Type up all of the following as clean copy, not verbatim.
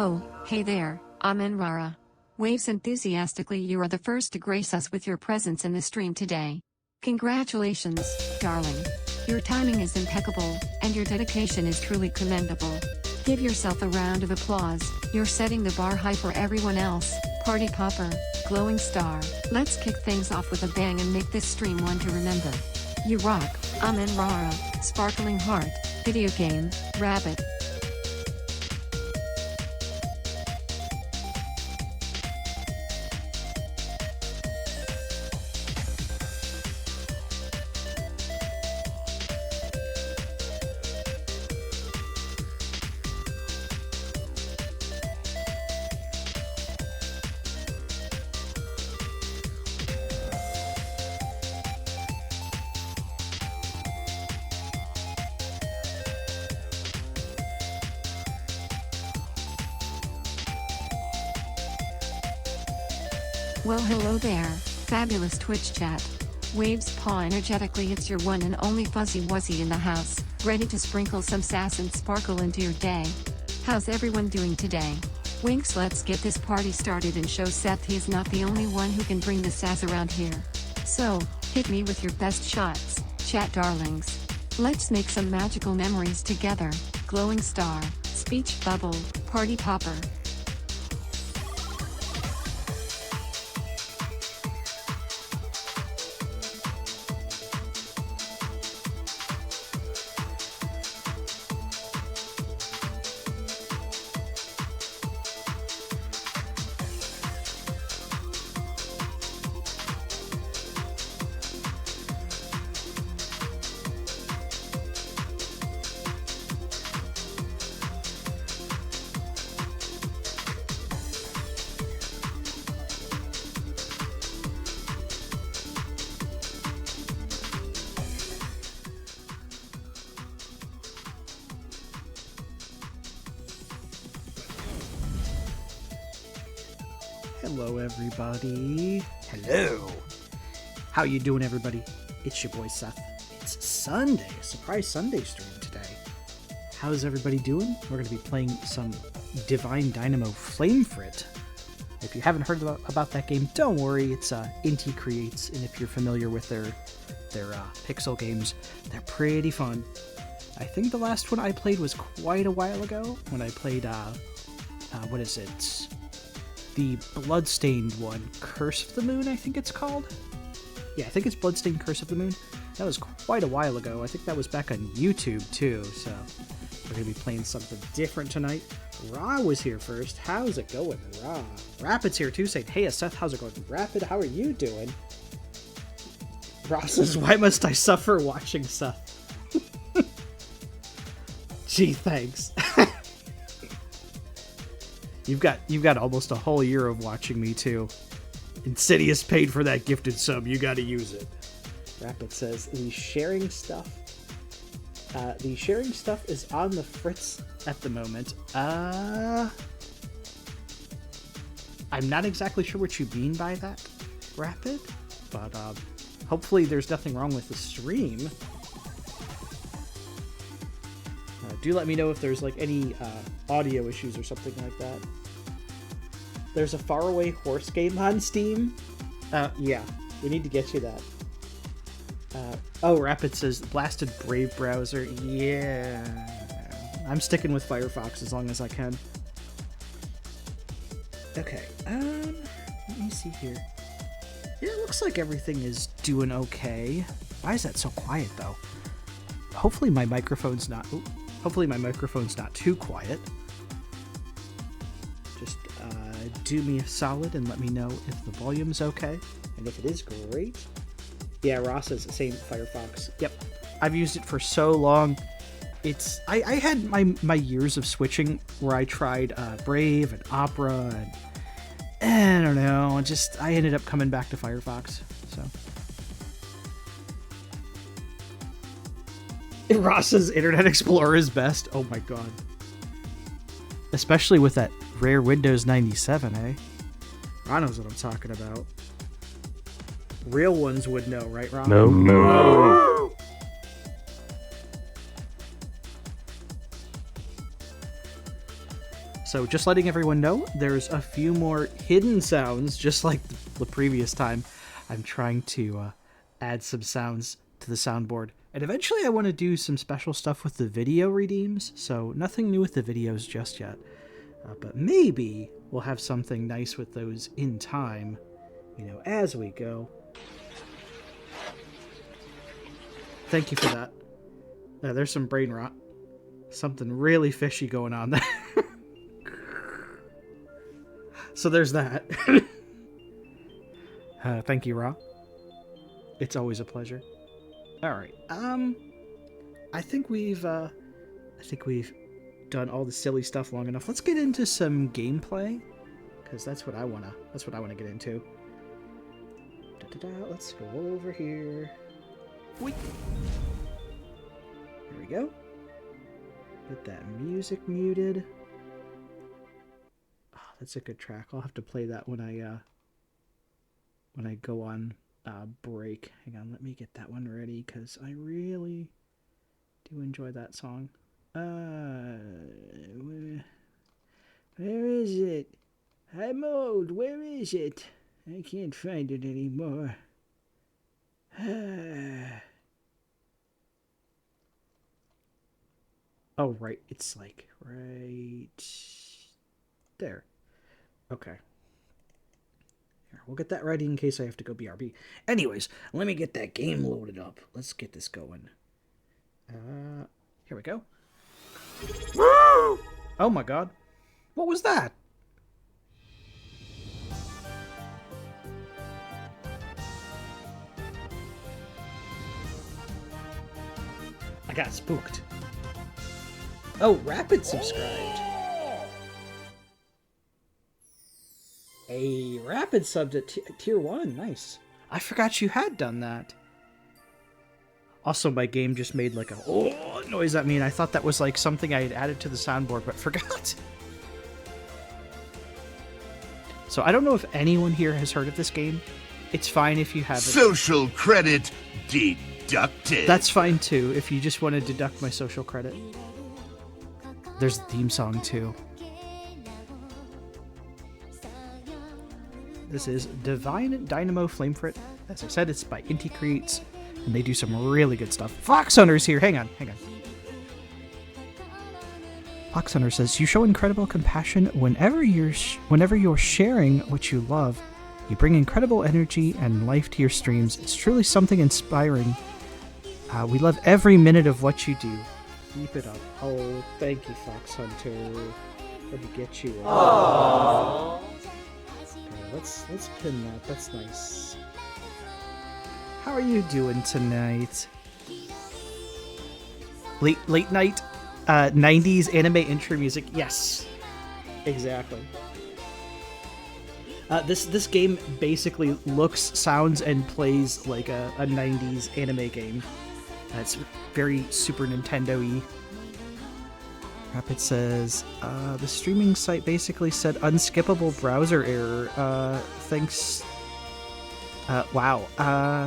Oh, hey there, I'm Enrara. Waves enthusiastically, you are the first to grace us with your presence in the stream today. Congratulations, darling. Your timing is impeccable, and your dedication is truly commendable. Give yourself a round of applause, you're setting the bar high for everyone else. Party popper, glowing star. Let's kick things off with a bang and make this stream one to remember. You rock, I'm Enrara, sparkling heart, video game, rabbit. Well, hello there, fabulous Twitch chat. Waves paw energetically, it's your one and only Fuzzy Wuzzy in the house, ready to sprinkle some sass and sparkle into your day. How's everyone doing today? Winks, let's get this party started and show Seth he's not the only one who can bring the sass around here. So, hit me with your best shots, chat darlings. Let's make some magical memories together. Glowing star, speech bubble, party popper. Hello, everybody. Hello. How you doing, everybody? It's your boy, Seth. It's Sunday, a surprise Sunday stream today. How's everybody doing? We're going to be playing some Divine Dynamo Flamefrit. If you haven't heard about that game, don't worry. It's Inti Creates, and if you're familiar with their pixel games, they're pretty fun. I think the last one I played was quite a while ago when I played, what is it? The Bloodstained one, Curse of the Moon, I think it's called. Yeah, I think it's Bloodstained Curse of the Moon. That was quite a while ago. I think that was back on YouTube too, so we're going to be playing something different tonight. Ra was here first. How's it going, Ra? Rapid's here too, saying, hey, Seth, how's it going? Rapid, how are you doing? Ra says, why must I suffer watching Seth? Gee, thanks. You've got almost a whole year of watching me too. Insidious paid for that gifted sub. You got to use it. Rapid says the sharing stuff. The sharing stuff is on the fritz at the moment. I'm not exactly sure what you mean by that, Rapid, but hopefully there's nothing wrong with the stream. Do let me know if there's like any audio issues or something like that. There's a faraway horse game on Steam. Yeah, we need to get you that. Oh, Rapid says blasted Brave browser. Yeah, I'm sticking with Firefox as long as I can. Okay, let me see here. Yeah, it looks like everything is doing okay. Why is that so quiet though? Hopefully my microphone's not. Ooh. Hopefully my microphone's not too quiet. Just do me a solid and let me know if the volume's okay. And if it is, great. Yeah, Ross says the same Firefox. Yep. I've used it for so long. I had my years of switching where I tried Brave and Opera and I don't know. I ended up coming back to Firefox. So. Ross's Internet Explorer is best. Oh my god. Especially with that rare Windows 97, eh? Ron knows what I'm talking about. Real ones would know, right, Ron? No. So just letting everyone know, there's a few more hidden sounds, just like the previous time. I'm trying to add some sounds to the soundboard. And eventually I want to do some special stuff with the video redeems, so nothing new with the videos just yet. But maybe we'll have something nice with those in time, as we go. Thank you for that. There's some brain rot. Something really fishy going on there. So there's that. Thank you, Ra. It's always a pleasure. All right. I think we've done all the silly stuff long enough. Let's get into some gameplay, because that's what I wanna get into. Let's go over here. Wait. There we go. Get that music muted. Oh, that's a good track. I'll have to play that when I go on break. Hang on, let me get that one ready, because I really do enjoy that song. Where is it? I'm old. Where is it? I can't find it anymore. Oh, right. It's like right there. Okay. Here, we'll get that ready in case I have to go BRB. Anyways, let me get that game loaded up. Let's get this going. Here we go. Oh my god. What was that? I got spooked. Oh, Rapid subscribed. A Rapid sub to tier 1. Nice. I forgot you had done that. Also, my game just made like a oh noise at me, and I thought that was like something I had added to the soundboard, but forgot. So I don't know if anyone here has heard of this game. It's fine if you haven't. Social credit deducted. That's fine too, if you just want to deduct my social credit. There's the theme song too. This is Divine Dynamo Flamefrit. As I said, it's by Inti Creates, and they do some really good stuff. Fox Hunter's here. Hang on. Fox Hunter says, you show incredible compassion whenever you're sharing what you love. You bring incredible energy and life to your streams. It's truly something inspiring. We love every minute of what you do. Keep it up. Oh, thank you, Fox Hunter. Let me get you. Aww. Okay, let's pin that. That's nice. How are you doing tonight? Late night 90s anime intro music. Yes, exactly. This game basically looks, sounds, and plays like a 90s anime game. It's very Super Nintendo-y. Rapid says, the streaming site basically said unskippable browser error. Thanks. Wow.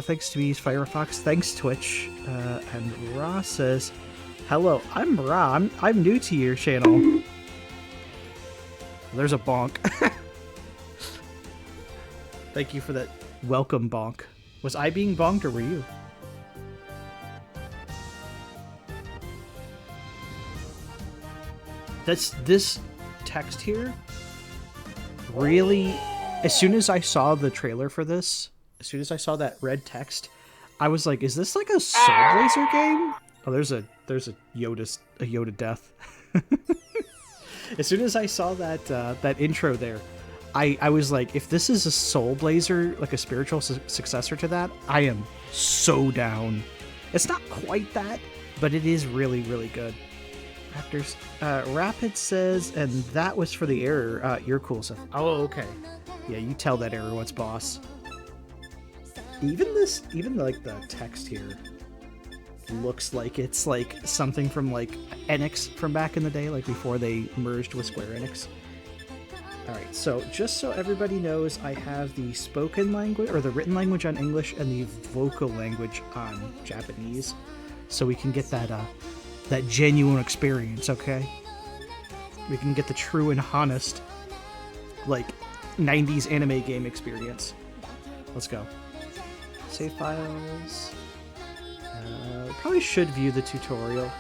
Thanks to me, Firefox. Thanks, Twitch. And Ra says, hello, I'm Ra. I'm new to your channel. There's a bonk. Thank you for that welcome bonk. Was I being bonked or were you? This text here really, as soon as I saw the trailer for this, as soon as I saw that red text, I was like, is this like a Soul Blazer game? Oh, there's a Yoda death. As soon as I saw that intro there, I was like, if this is a Soul Blazer, like a spiritual successor to that, I am so down. It's not quite that, but it is really, really good. Raptors. Rapid says, and that was for the error. You're cool, Seth. Oh, okay. Yeah, you tell that error what's boss. Even like the text here looks like it's like something from like Enix from back in the day, like before they merged with Square Enix. Alright, so just so everybody knows, I have the spoken language, or the written language on English, and the vocal language on Japanese, so we can get that genuine experience, okay? We can get the true and honest, like, 90s anime game experience. Let's go. Save files. Probably should view the tutorial.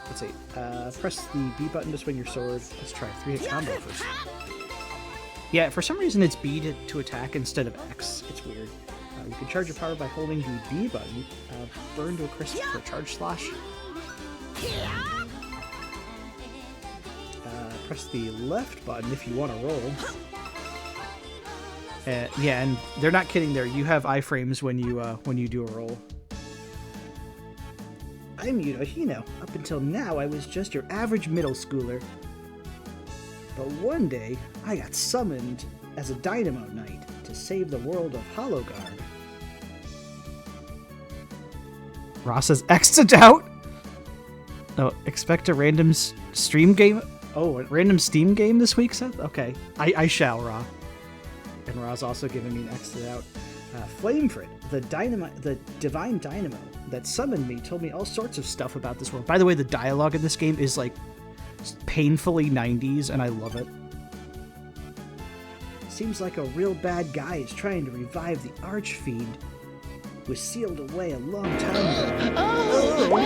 Let's see. Press the B button to swing your sword. Let's try a 3-hit combo first. Yeah, for some reason it's B to attack instead of X. It's weird. You can charge your power by holding the B button. Burn to a crisp for a charge slash. Press the left button if you want to roll. Yeah, and they're not kidding there. You have iframes when you do a roll. I'm Yunohino. Up until now, I was just your average middle schooler. But one day, I got summoned as a Dynamo Knight to save the world of Hologard. Ross says, X'd out? Oh, expect a random stream game? Oh, a random Steam game this week, Seth? Okay, I shall, Ra. And Ra's also giving me an X'd out. Flamefrit, the Divine Dynamo that summoned me, told me all sorts of stuff about this world. By the way, the dialogue in this game is like painfully 90s, and I love it. Seems like a real bad guy is trying to revive the Archfiend. was sealed away a long time ago.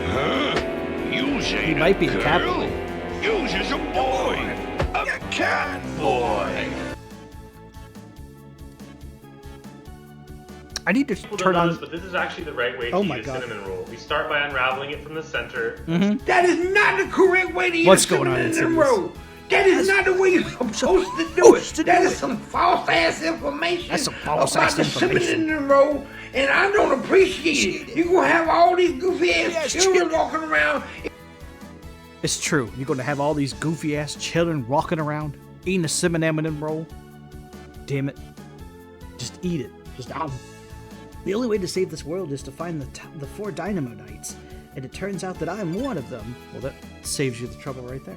Huh? You He might be a cat boy. You's just a boy. A cat boy. I need to People turn don't know on. this, but this is actually the right way to Oh eat my a God. cinnamon roll. We start by unraveling it from the center. That is not the correct way to eat What's a going on in cinnamon cities? roll. That is not the way you're supposed to do it. That is some false ass information That's some false about ass the information. cinnamon roll, and I don't appreciate it. You're gonna have all these goofy ass children walking around. It's true. You're gonna have all these goofy ass children walking around eating a cinnamon roll. Damn it! Just eat it. Just The only way to save this world is to find the 4 Dynamo Knights, and it turns out that I'm one of them. Well, that saves you the trouble right there.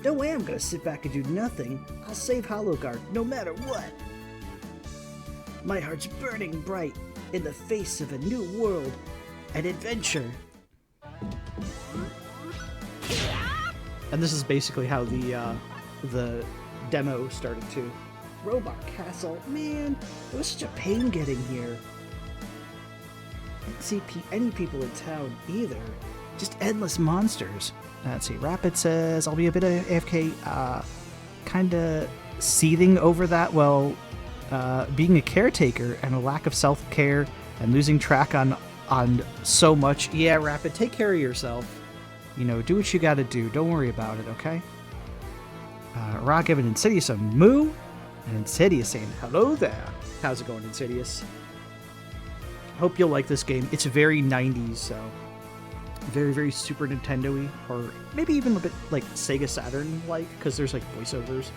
No way I'm gonna sit back and do nothing. I'll save Hollowguard no matter what. My heart's burning bright in the face of a new world and adventure. And this is basically how the demo started too. Robot Castle, man, it was such a pain getting here. Didn't see any people in town either. Just endless monsters. Let's see, Rapid says, I'll be a bit of AFK, kinda seething over that while being a caretaker and a lack of self-care and losing track on so much. Yeah, Rapid, take care of yourself. You know, do what you gotta do. Don't worry about it, okay? Rock giving Insidious a moo, and Insidious saying, hello there. How's it going, Insidious? Hope you'll like this game. It's very 90s, so very, very Super Nintendo-y, or maybe even a bit like Sega Saturn-like, because there's like voiceovers.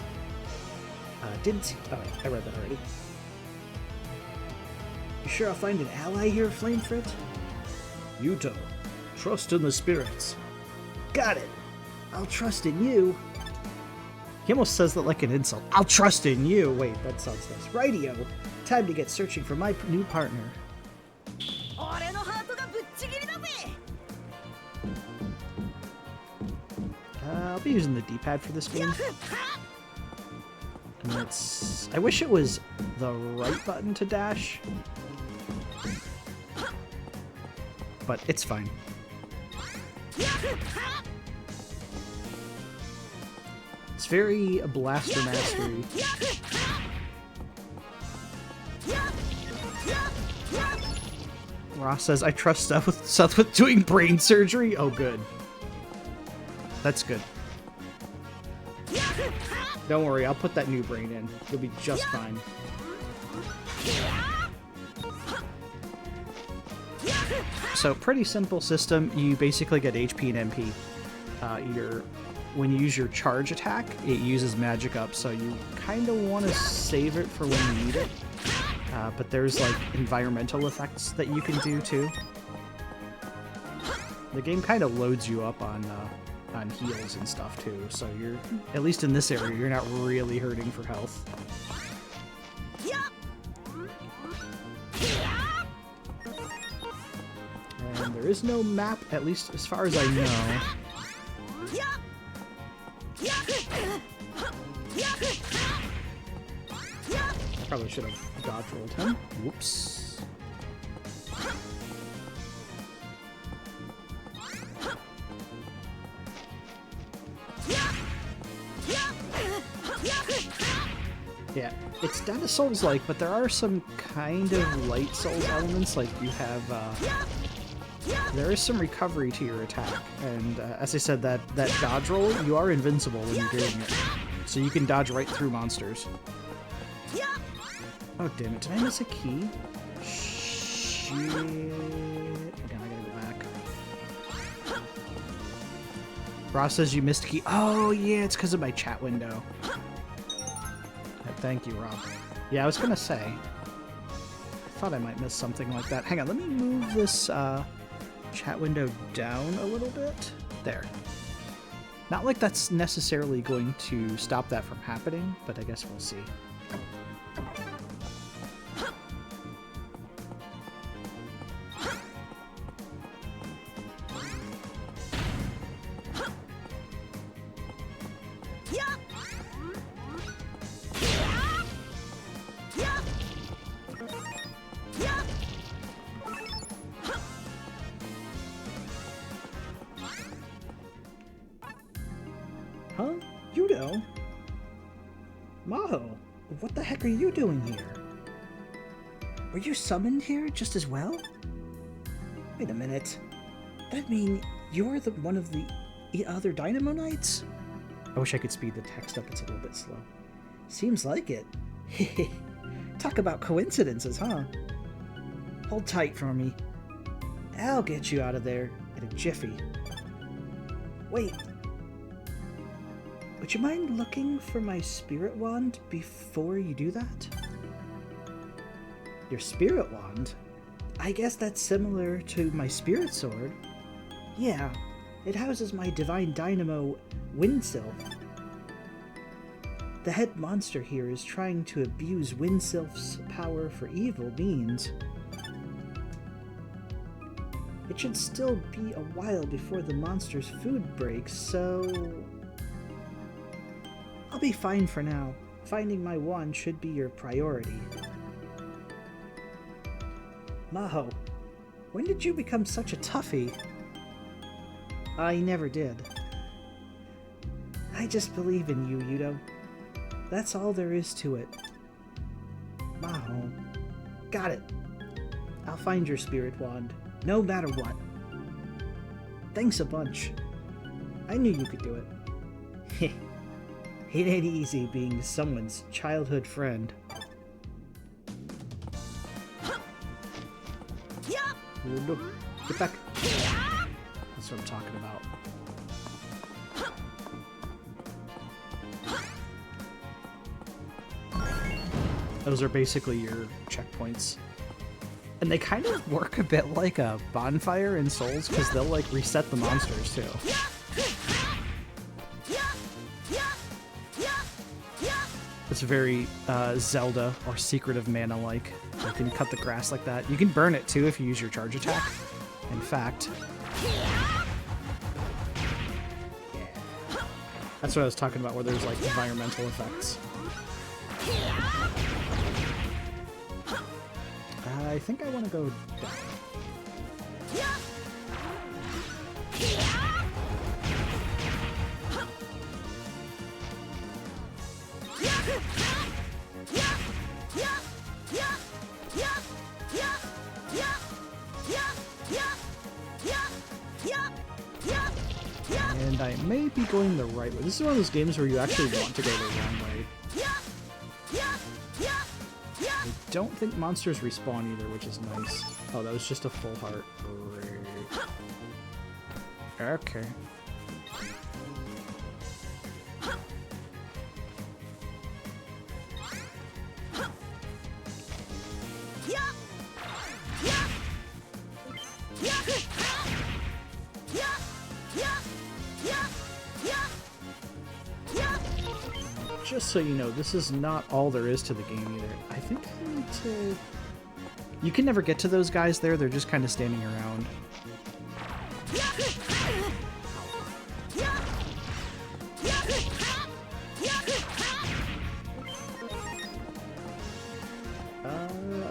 Didn't see. Oh, I read that already. You sure I'll find an ally here, Flamefrit? Yuto, trust in the spirits. Got it. I'll trust in you. He almost says that like an insult. I'll trust in you. Wait, that sounds nice. Radio. Time to get searching for my new partner. I'll be using the D-pad for this game. And I wish it was the right button to dash. But it's fine. It's very Blaster Mastery. Ross says, I trust Seth with doing brain surgery. Oh, good. That's good. Don't worry, I'll put that new brain in. You'll be just fine. So, pretty simple system. You basically get HP and MP. When you use your charge attack, it uses magic up, so you kind of want to save it for when you need it. But there's like environmental effects that you can do too. The game kind of loads you up on heals and stuff too, so you're, at least in this area, you're not really hurting for health. And there is no map, at least as far as I know. Probably should have dodge rolled him. Whoops. Yeah, it's Data Souls-like, but there are some kind of light Souls elements, like you have, there is some recovery to your attack, and as I said, that dodge roll, you are invincible when you're doing it, so you can dodge right through monsters. Oh, damn it, did I miss a key? Shit. Again, I gotta go back. Ross says you missed a key. Oh, yeah, it's because of my chat window. Thank you, Rob. Yeah, I was gonna say. I thought I might miss something like that. Hang on, let me move this chat window down a little bit. There. Not like that's necessarily going to stop that from happening, but I guess we'll see. Maho, what the heck are you doing here? Were you summoned here just as well? Wait a minute. That mean you're one of the other Dynamo Knights? I wish I could speed the text up, it's a little bit slow. Seems like it. Talk about coincidences, huh? Hold tight for me. I'll get you out of there in a jiffy. Wait. Would you mind looking for my spirit wand before you do that? Your spirit wand? I guess that's similar to my spirit sword. Yeah, it houses my Divine Dynamo Windsylph. The head monster here is trying to abuse Windsylph's power for evil means. It should still be a while before the monster's food breaks, so... I'll be fine for now. Finding my wand should be your priority. Maho, when did you become such a toughie? I never did. I just believe in you, Yudo. That's all there is to it. Maho. Got it. I'll find your spirit wand, no matter what. Thanks a bunch. I knew you could do it. It ain't easy being someone's childhood friend. Get back. That's what I'm talking about. Those are basically your checkpoints. And they kind of work a bit like a bonfire in Souls, because they'll like reset the monsters too. It's very Zelda or Secret of Mana like. You can cut the grass like that. You can burn it too if you use your charge attack. In fact, that's what I was talking about, where there's like environmental effects. I think I want to go down. And I may be going the right way. This is one of those games where you actually want to go the wrong way. I don't think monsters respawn either, which is nice. Oh, that was just a full heart. Okay. Just so you know, this is not all there is to the game either. I think I need to... You can never get to those guys there, they're just kind of standing around.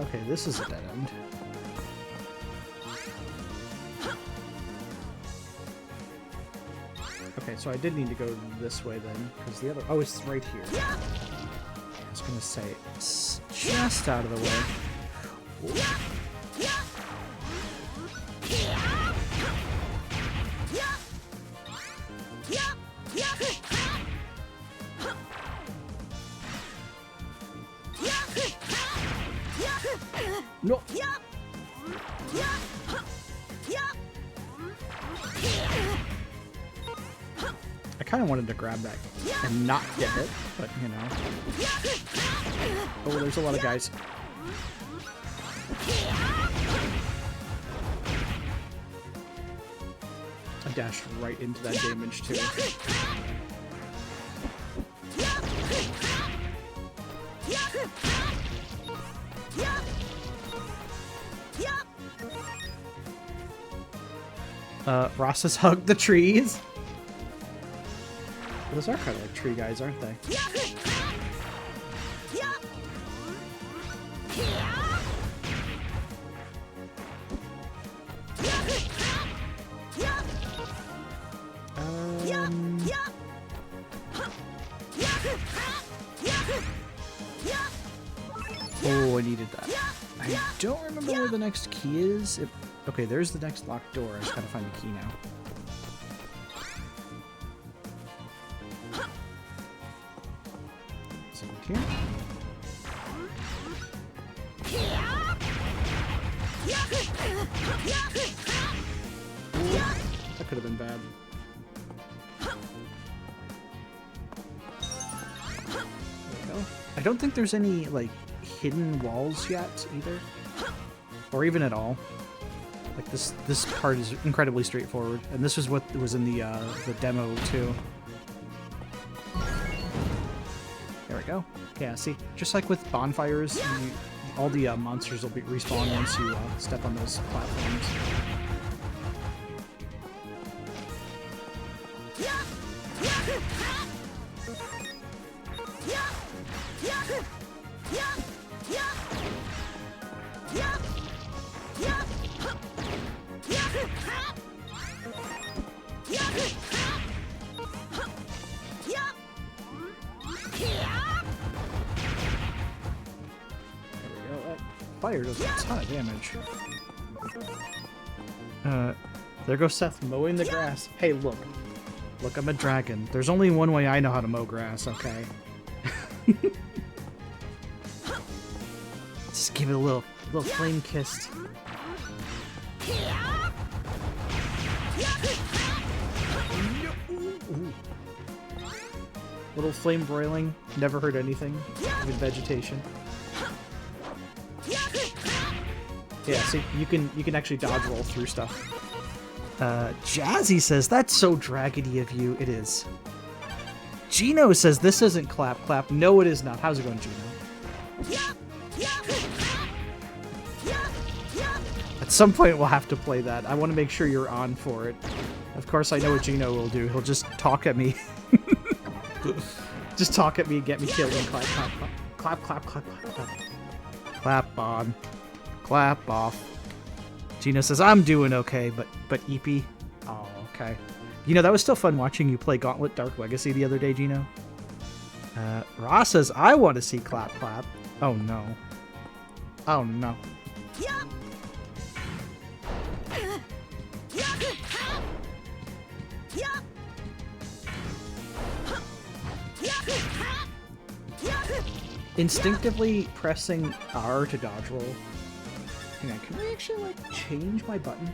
Okay, this is a dead end. Okay, so I did need to go this way then, because the other... Oh, it's right here. I was gonna say, it's just out of the way. Ooh. No! I kind of wanted to grab that and not get it, but you know. Oh, there's a lot of guys. I dashed right into that damage too. Ross has hugged the trees. Those are kind of like tree guys, aren't they? Oh, I needed that. I don't remember where the next key is. Okay, there's the next locked door. I just gotta find the key now. Is it here? That could have been bad. There we go. I don't think there's any, like, hidden walls yet, either. Or even at all. Like, this part is incredibly straightforward. And this is what was in the demo, too. There we go. Yeah, see? Just like with bonfires, all the monsters will be respawn once you step on those platforms. Fire does a ton of damage. There goes Seth mowing the grass. Hey, look. Look, I'm a dragon. There's only one way I know how to mow grass, okay? Just give it a little flame kiss. Little flame broiling. Never hurt anything with vegetation. Yeah, see, you can actually dodge roll through stuff. Jazzy says, that's so dragony of you. It is. Gino says, this isn't clap clap. No, it is not. How's it going, Gino? At some point, we'll have to play that. I want to make sure you're on for it. Of course, I know what Gino will do. He'll just talk at me. Just talk at me and get me killed and clap, clap, clap. Clap, clap, clap, clap, clap. Clap on. Clap off. Gino says, I'm doing okay, but Eepy. Oh, okay. You know, that was still fun watching you play Gauntlet Dark Legacy the other day, Gino. Ross says, I want to see Clap Clap. Oh, no. Oh, no. Instinctively pressing R to dodge roll. Hang on, can I actually, like, change my button?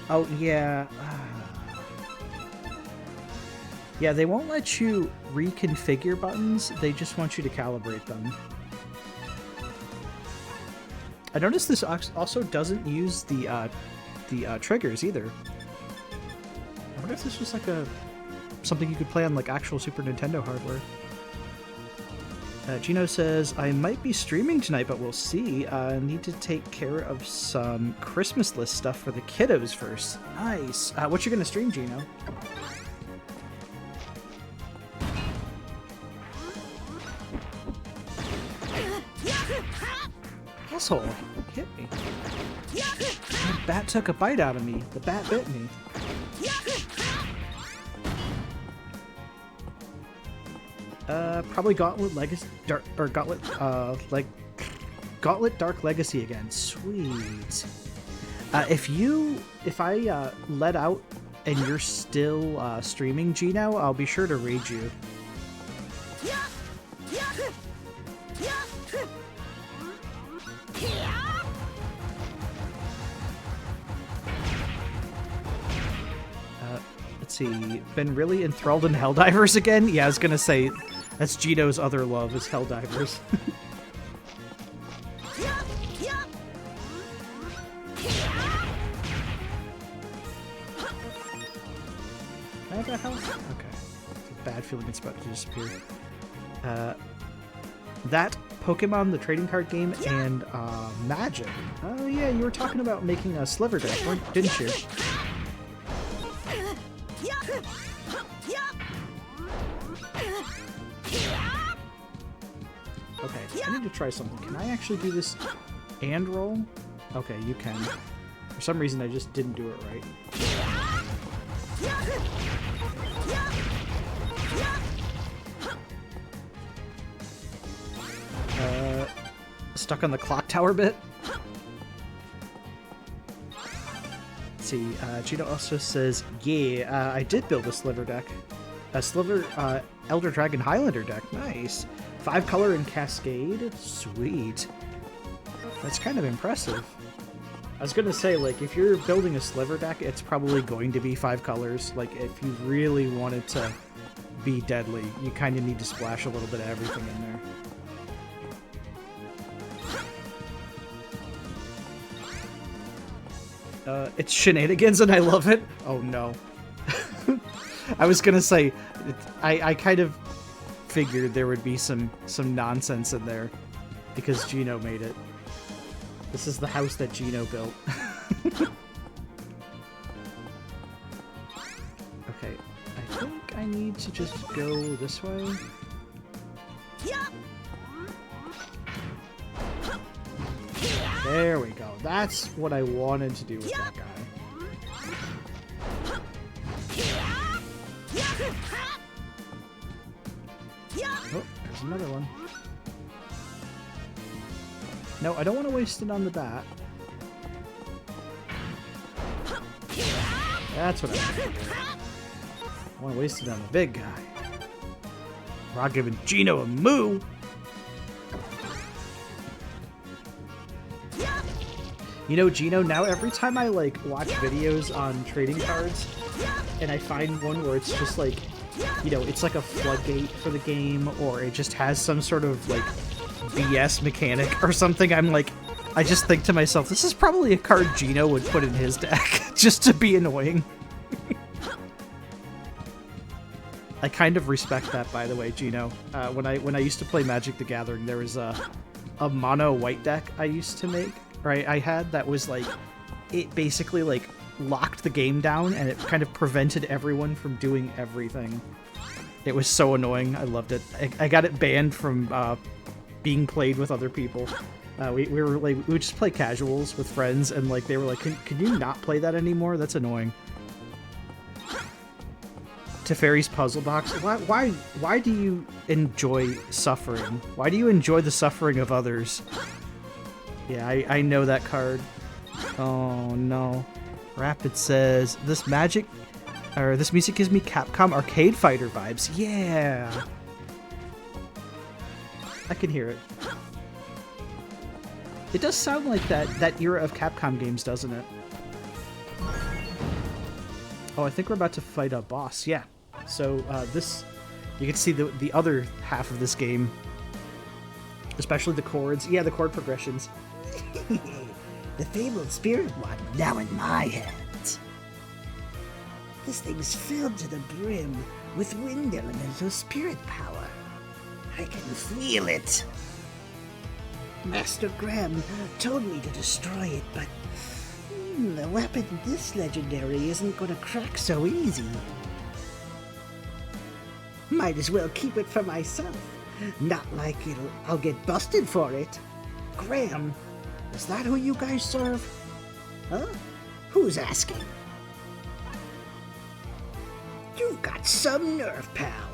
Oh, yeah. Yeah, they won't let you reconfigure buttons. They just want you to calibrate them. I noticed this also doesn't use the triggers either. I wonder if this was like something you could play on like actual Super Nintendo hardware. Gino says, I might be streaming tonight, but we'll see. Need to take care of some Christmas list stuff for the kiddos first. Nice. What you gonna stream, Gino? Asshole, hit me. The bat took a bite out of me. The bat bit me. Probably Gauntlet Legacy, Gauntlet Dark Legacy again. Sweet. If I let out and you're still streaming, Gino, I'll be sure to raid you. Let's see. Been really enthralled in Helldivers again? Yeah, I was gonna say that's Gino's other love is Helldivers. Can I have that health? Okay. It's a bad feeling it's about to disappear. That Pokemon, the trading card game, and Magic. Oh yeah, you were talking about making a sliver deck, didn't you? Okay, I need to try something. Can I actually do this and roll? Okay, you can. For some reason, I just didn't do it right. stuck on the clock tower bit. Let's see, Gino also says, yeah, I did build a sliver deck. A sliver, Elder Dragon Highlander deck. Nice. 5 color and Cascade. Sweet. That's kind of impressive. I was gonna say, like, if you're building a sliver deck, it's probably going to be 5 colors. Like, if you really wanted to be deadly, you kind of need to splash a little bit of everything in there. It's shenanigans and I love it. Oh no. I was gonna say, I kind of figured there would be some nonsense in there because Gino made it. This is the house that Gino built. Okay, I think I need to just go this way. There we go. That's what I wanted to do with that guy. Oh, there's another one. No, I don't want to waste it on the bat. That's what I want to do. I want to waste it on the big guy. We're not giving Gino a moo! You know, Gino, now every time I, like, watch videos on trading cards, and I find one where it's just, like, you know, it's like a floodgate for the game, or it just has some sort of, like, BS mechanic or something, I'm like, I just think to myself, this is probably a card Gino would put in his deck, just to be annoying. I kind of respect that, by the way, Gino. When I used to play Magic the Gathering, there was a mono white deck I used to make, or I had, that was like, it basically like locked the game down and it kind of prevented everyone from doing everything. It was so annoying. I loved it. I got it banned from being played with other people. We were like, we would just play casuals with friends, and like they were like, can you not play that anymore? That's annoying. Teferi's puzzle box. Why do you enjoy suffering? Why do you enjoy the suffering of others? Yeah, I know that card. Oh no. Rapid says, this music gives me Capcom Arcade Fighter vibes. Yeah. I can hear it. It does sound like that era of Capcom games, doesn't it? Oh, I think we're about to fight a boss. Yeah. So this, you can see the other half of this game, especially the chords. Yeah, the chord progressions. The fabled spirit one now in my hands. This thing's filled to the brim with wind elemental spirit power. I can feel it. Master Graham told me to destroy it, but the weapon this legendary isn't gonna crack so easy. Might as well keep it for myself. Not like I'll get busted for it. Graham, is that who you guys serve? Huh? Who's asking? You've got some nerve, pal.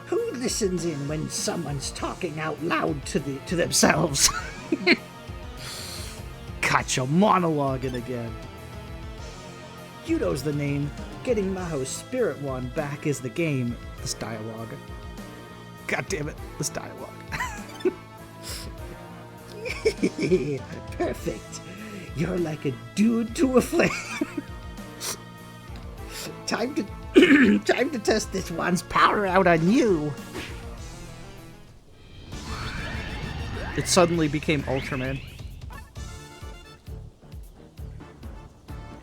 Who listens in when someone's talking out loud to themselves? Got you monologuing again. You know's the name. Getting Maho's Spirit Wand back is the game. This dialogue. God damn it, this dialogue. Perfect. You're like a dude to a flame. Time to test this wand's power out on you. It suddenly became Ultraman.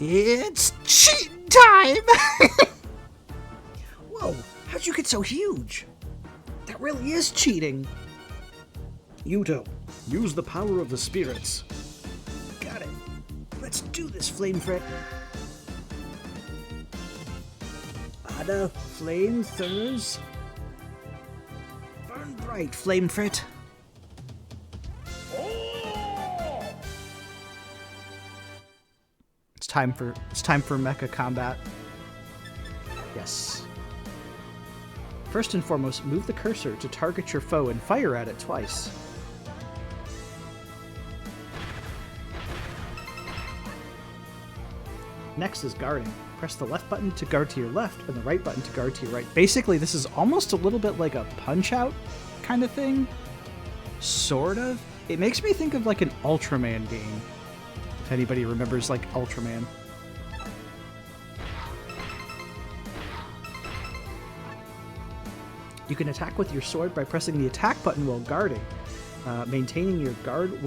It's cheat time! Whoa, how'd you get so huge? That really is cheating. Yuto, use the power of the spirits. Got it. Let's do this, Flamefrit. Ada flame thurs. Burn bright, Flamefrit. It's time for mecha combat. Yes. First and foremost, move the cursor to target your foe and fire at it twice. Next is guarding. Press the left button to guard to your left and the right button to guard to your right. Basically, this is almost a little bit like a Punch-Out kind of thing. Sort of. It makes me think of like an Ultraman game. If anybody remembers like Ultraman. You can attack with your sword by pressing the attack button while guarding. Maintaining your guard...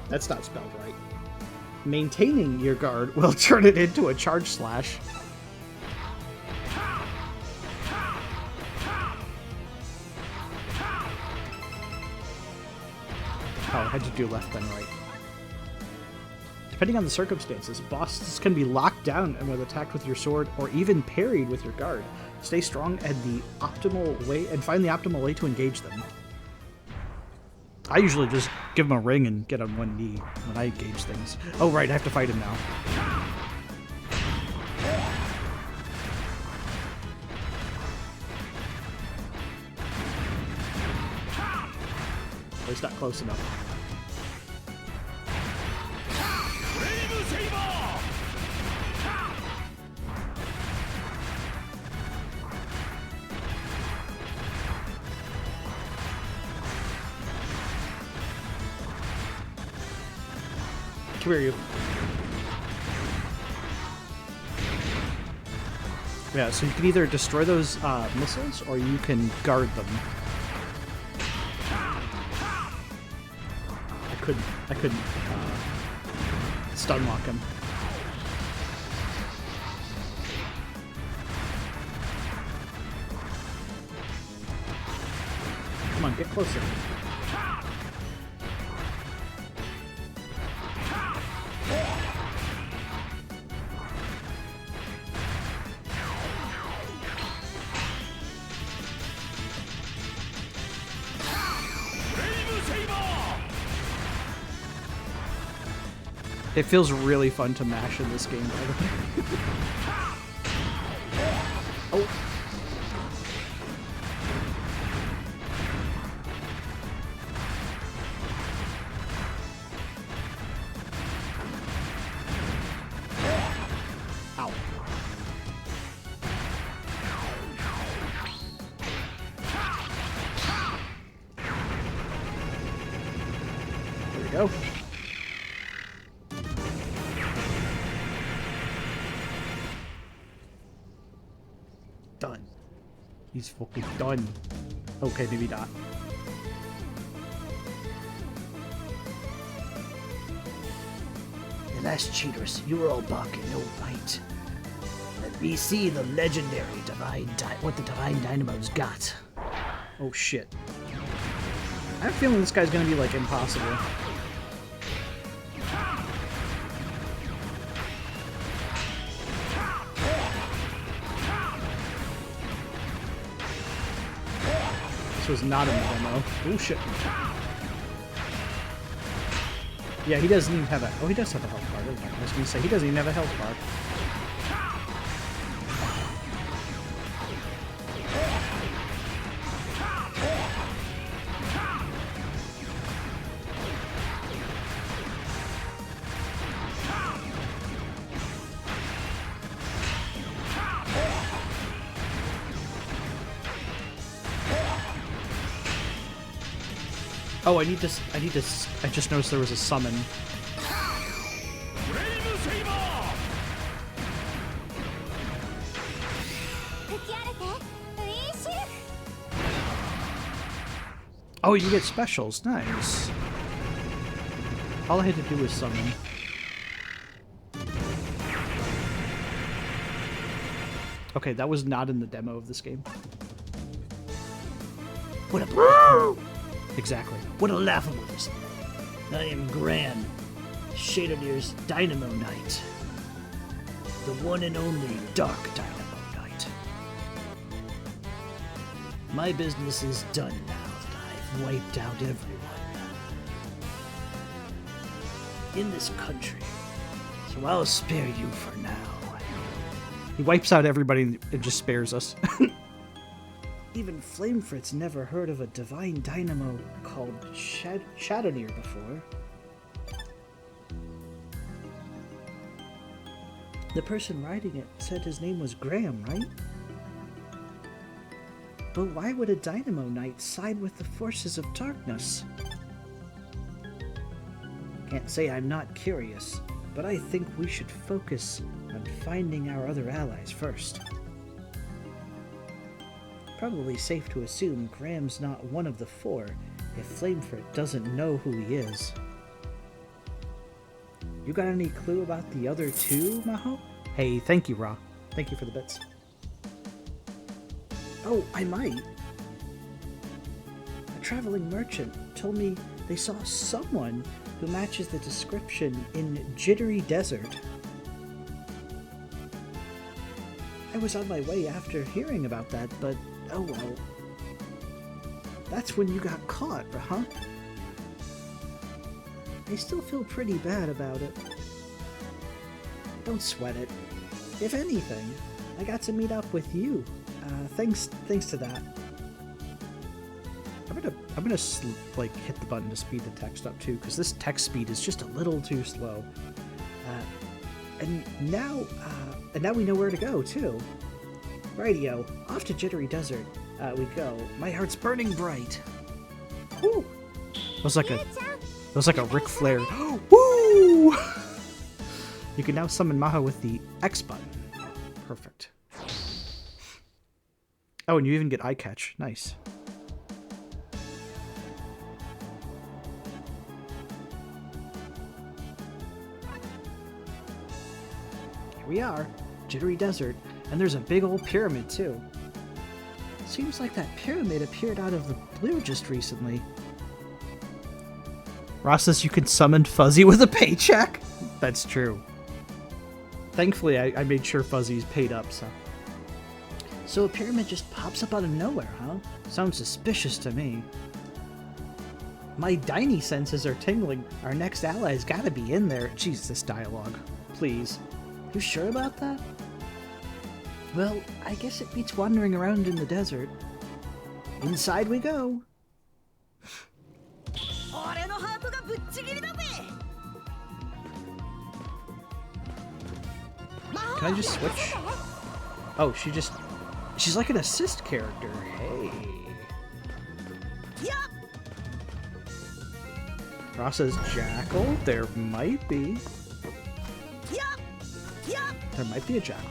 that's not spelled right. Maintaining your guard will turn it into a charge slash. Oh, I had to do left then right. Depending on the circumstances, bosses can be locked down and when attacked with your sword or even parried with your guard. Stay strong and find the optimal way to engage them. I usually just give him a ring and get on one knee when I engage things. Oh right, I have to fight him now. Oh, he's not close enough. Come here, you. Yeah, so you can either destroy those missiles or you can guard them. I couldn't stun lock him. Come on, get closer. It feels really fun to mash in this game, by the way. Oh. Ow. There we go. Done. He's fucking done. Okay, maybe not. The last cheaters, you were all bark and no bite. Let me see the legendary what the Divine Dynamo's got. Oh shit. I have a feeling this guy's gonna be like impossible. Was not in the demo. Oh shit. Yeah, he doesn't even have a... Oh, he does have a health bar. I was going to say, he doesn't even have a health bar. Oh, I just noticed there was a summon. Oh, you get specials. Nice. All I had to do was summon. Okay, that was not in the demo of this game. What a Exactly. What a laughable display. I am Gran, Shaderdeer's Dynamo Knight. The one and only Dark Dynamo Knight. My business is done now that I've wiped out everyone in this country. So I'll spare you for now. He wipes out everybody and just spares us. Even Flamefrit's never heard of a Divine Dynamo called Shaderdeer before. The person riding it said his name was Graham, right? But why would a Dynamo Knight side with the forces of darkness? Can't say I'm not curious, but I think we should focus on finding our other allies first. Probably safe to assume Graham's not one of the four if Flamefrit doesn't know who he is. You got any clue about the other two, Maho? Hey, thank you, Ra. Thank you for the bits. Oh, I might. A traveling merchant told me they saw someone who matches the description in Jittery Desert. I was on my way after hearing about that, but oh well. That's when you got caught, huh? I still feel pretty bad about it. Don't sweat it. If anything, I got to meet up with you. Thanks to that. I'm gonna like hit the button to speed the text up too, because this text speed is just a little too slow. And now we know where to go too. Rightio, off to Jittery Desert we go. My heart's burning bright. Woo! It was like a Ric Flair. Woo! You can now summon Maho with the X button. Perfect. Oh, and you even get eye catch. Nice. Here we are, Jittery Desert, and there's a big old pyramid too. Seems like that pyramid appeared out of the blue just recently. Ross says you can summon Fuzzy with a paycheck? That's true. Thankfully, I made sure Fuzzy's paid up, so. So a pyramid just pops up out of nowhere, huh? Sounds suspicious to me. My Diny senses are tingling. Our next ally's gotta be in there. Jeez, this dialogue. Please. You sure about that? Well, I guess it beats wandering around in the desert. Inside we go. Can I just switch? Oh, she's like an assist character. Hey. Ross says Jackal. There might be. There might be a Jackal.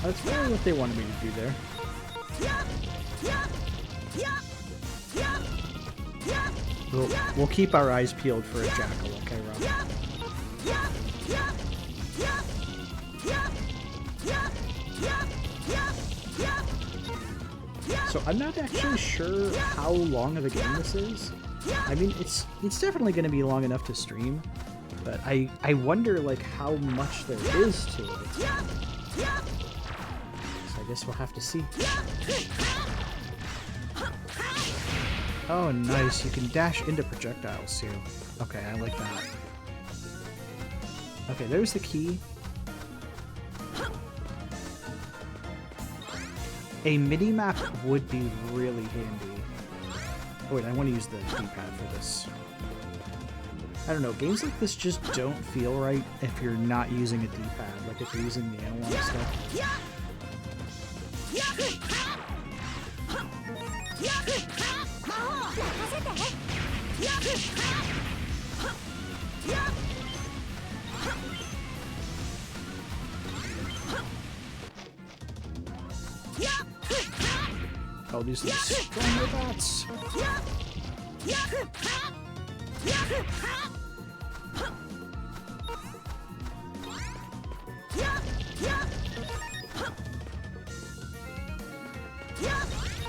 That's really what they wanted me to do there. We'll keep our eyes peeled for a Jackal, okay, Rob? So I'm not actually sure how long of a game this is. I mean, it's definitely going to be long enough to stream, but I wonder like how much there is to it. So I guess we'll have to see. Oh, nice. You can dash into projectiles too. Okay, I like that. Okay, there's the key. A mini-map would be really handy. Oh wait, I want to use the D-pad for this. I don't know, games like this just don't feel right if you're not using a D-pad, like if you're using the analog stuff. Oh, these are the stronger bots.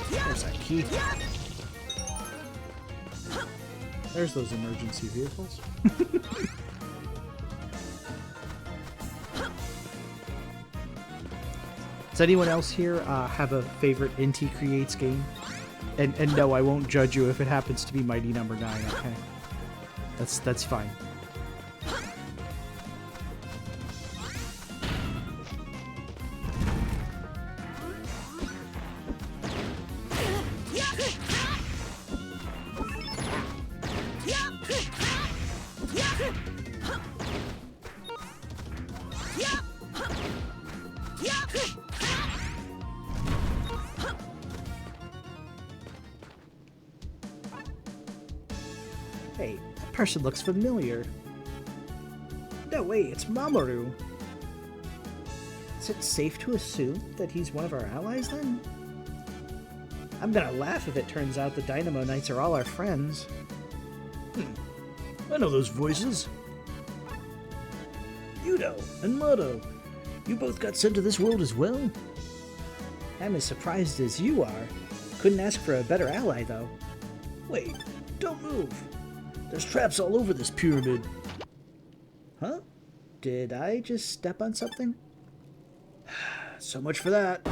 There's that key. There's those emergency vehicles. Does anyone else here have a favorite Inti Creates game? And no, I won't judge you if it happens to be Mighty Number 9, okay? That's fine. Hey, that person looks familiar. No, wait, it's Mamoru. Is it safe to assume that he's one of our allies, then? I'm gonna laugh if it turns out the Dynamo Knights are all our friends. I know those voices. Yudo and Moto, you both got sent to this world as well? I'm as surprised as you are. Couldn't ask for a better ally, though. Wait, don't move. There's traps all over this pyramid. Huh? Did I just step on something? So much for that.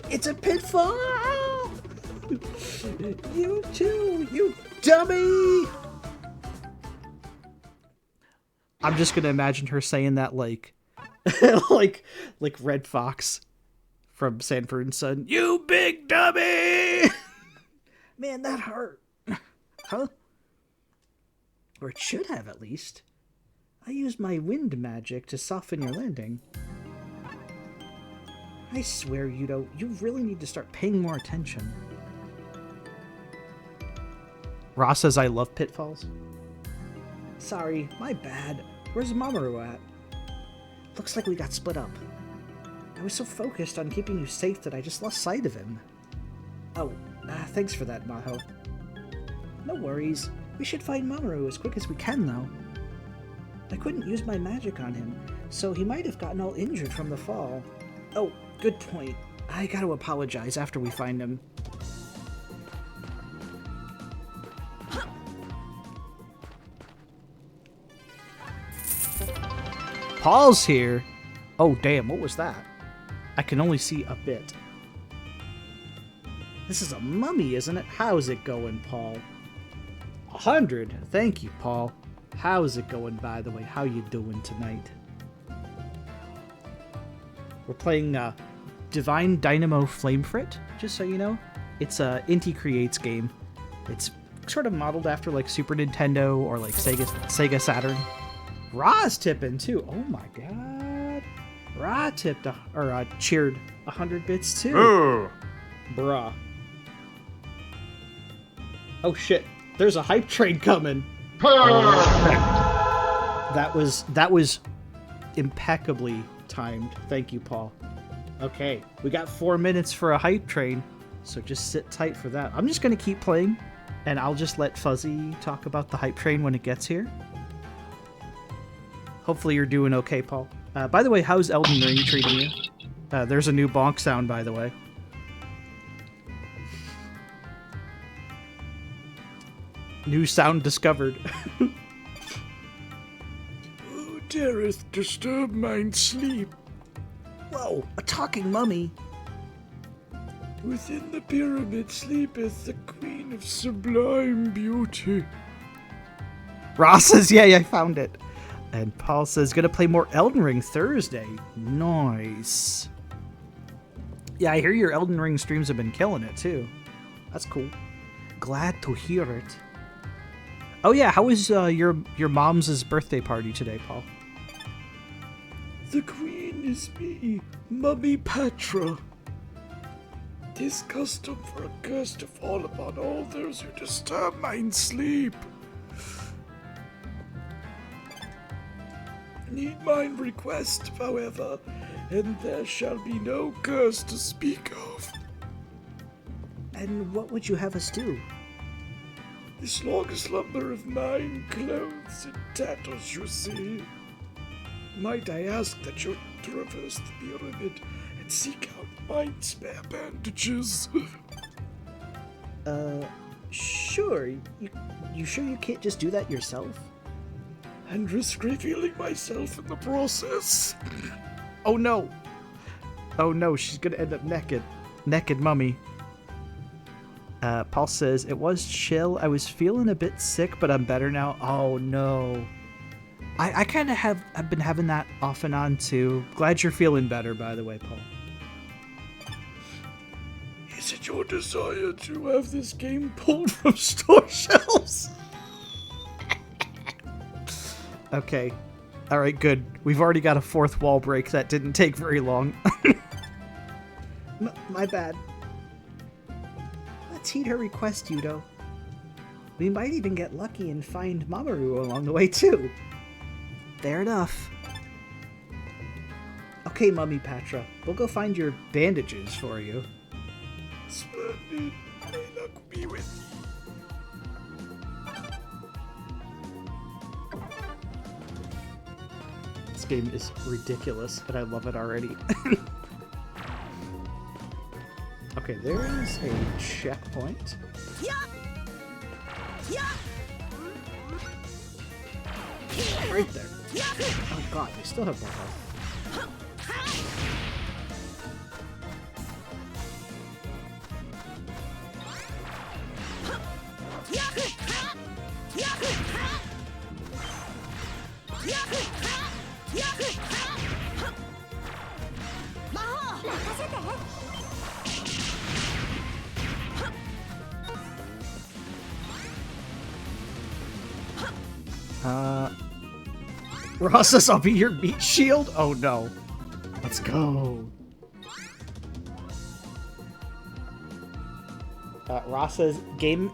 It's a pitfall! You too, you dummy! I'm just gonna imagine her saying that like like Red Fox from Sanford and Son. You big dummy! Man, that hurt. Huh? Or it should have, at least. I used my wind magic to soften your landing. I swear, Yudo, you really need to start paying more attention. Ross says I love pitfalls. Sorry, my bad. Where's Mamoru at? Looks like we got split up. I was so focused on keeping you safe that I just lost sight of him. Oh, thanks for that, Maho. No worries. We should find Mamoru as quick as we can, though. I couldn't use my magic on him, so he might have gotten all injured from the fall. Oh, good point. I gotta apologize after we find him. Paul's here. Oh, damn, what was that? I can only see a bit. This is a mummy, isn't it? How's it going, Paul? 100. Thank you, Paul. How's it going, by the way? How you doing tonight? We're playing Divine Dynamo Flamefrit, just so you know. It's a Inti Creates game. It's sort of modeled after like Super Nintendo or like Sega Saturn. Ra's tipping too. Oh my god. Ra tipped cheered 100 bits too. Ooh. Bruh. Oh shit. There's a hype train coming. That was impeccably timed. Thank you, Paul. Okay, we got 4 minutes for a hype train, so just sit tight for that. I'm just gonna keep playing, and I'll just let Fuzzy talk about the hype train when it gets here. Hopefully you're doing okay, Paul. By the way, how's Elden Ring treating you? There's a new bonk sound, by the way. New sound discovered. Who dareth disturb mine sleep? Whoa, a talking mummy. Within the pyramid sleepeth the queen of sublime beauty. Ross says, yay, I found it. And Paul says, gonna play more Elden Ring Thursday. Nice. Yeah, I hear your Elden Ring streams have been killing it, too. That's cool. Glad to hear it. Oh yeah, how was your mom's birthday party today, Paul? The queen is me, Mummy Patra. 'Tis custom for a curse to fall upon all those who disturb mine sleep. Need mine request, however, and there shall be no curse to speak of. And what would you have us do? This long slumber of mine clothes in tatters, you see. Might I ask that you traverse the pyramid and seek out mine spare bandages? Sure. You sure you can't just do that yourself? And risk revealing myself in the process? Oh no. Oh no, she's gonna end up naked. Naked mummy. Paul says, it was chill. I was feeling a bit sick, but I'm better now. Oh no. I kind of I've been having that off and on too. Glad you're feeling better, by the way, Paul. Is it your desire to have this game pulled from store shelves? Okay. Alright, good. We've already got a fourth wall break. That didn't take very long. My bad. Let's heed her request, Yudo. We might even get lucky and find Mamoru along the way, too. Fair enough. Okay, Mummy Patra, we'll go find your bandages for you. Splendid. May luck be with you. This game is ridiculous, and I love it already. Okay, there is a checkpoint. Right there. Oh god, they still have more health. Ross says, I'll be your meat shield? Oh no. Let's go. Ross says, game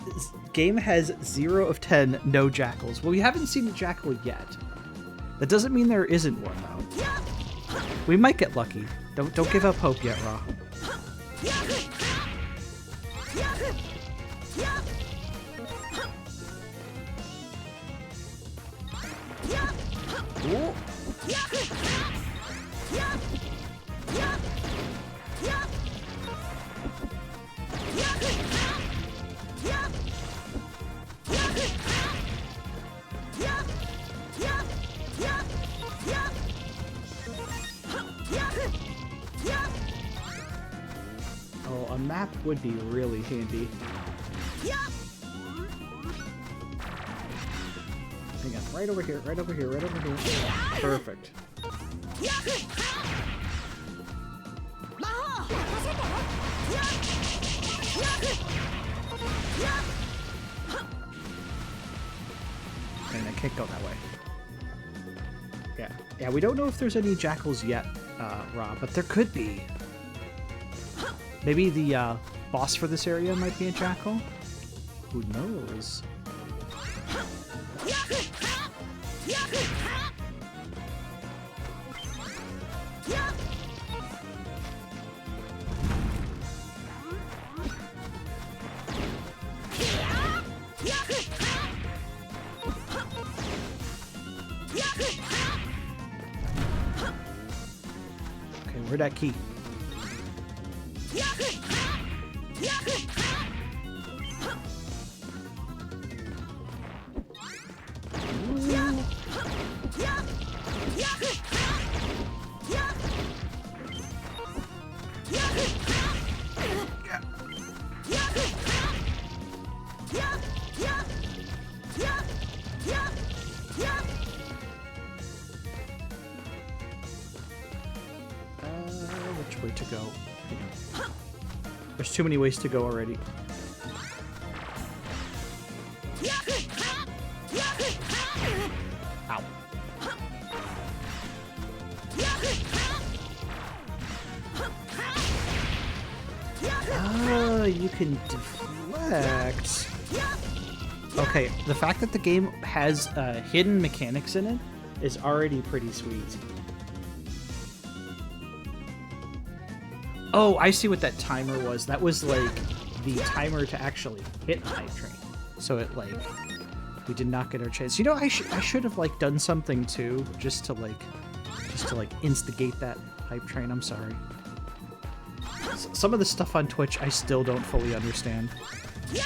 has 0 of 10, no jackals. Well, we haven't seen a jackal yet. That doesn't mean there isn't one, though. We might get lucky. Don't give up hope yet, Ra. Ooh. Oh, a map would be really handy. Hang on, right over here, right over here, right over here. Perfect. And I can't go that way. Yeah, we don't know if there's any jackals yet, Rob, but there could be. Maybe the boss for this area might be a jackal? Who knows? Okay, where'd that key? Which way to go? There's too many ways to go already. Ow. Oh, you can deflect. Okay, the fact that the game has hidden mechanics in it is already pretty sweet. Oh, I see what that timer was. That was like the timer to actually hit the hype train. So it like we did not get our chance. You know, I should have like done something too, just to instigate that hype train. I'm sorry. Some of the stuff on Twitch I still don't fully understand. Do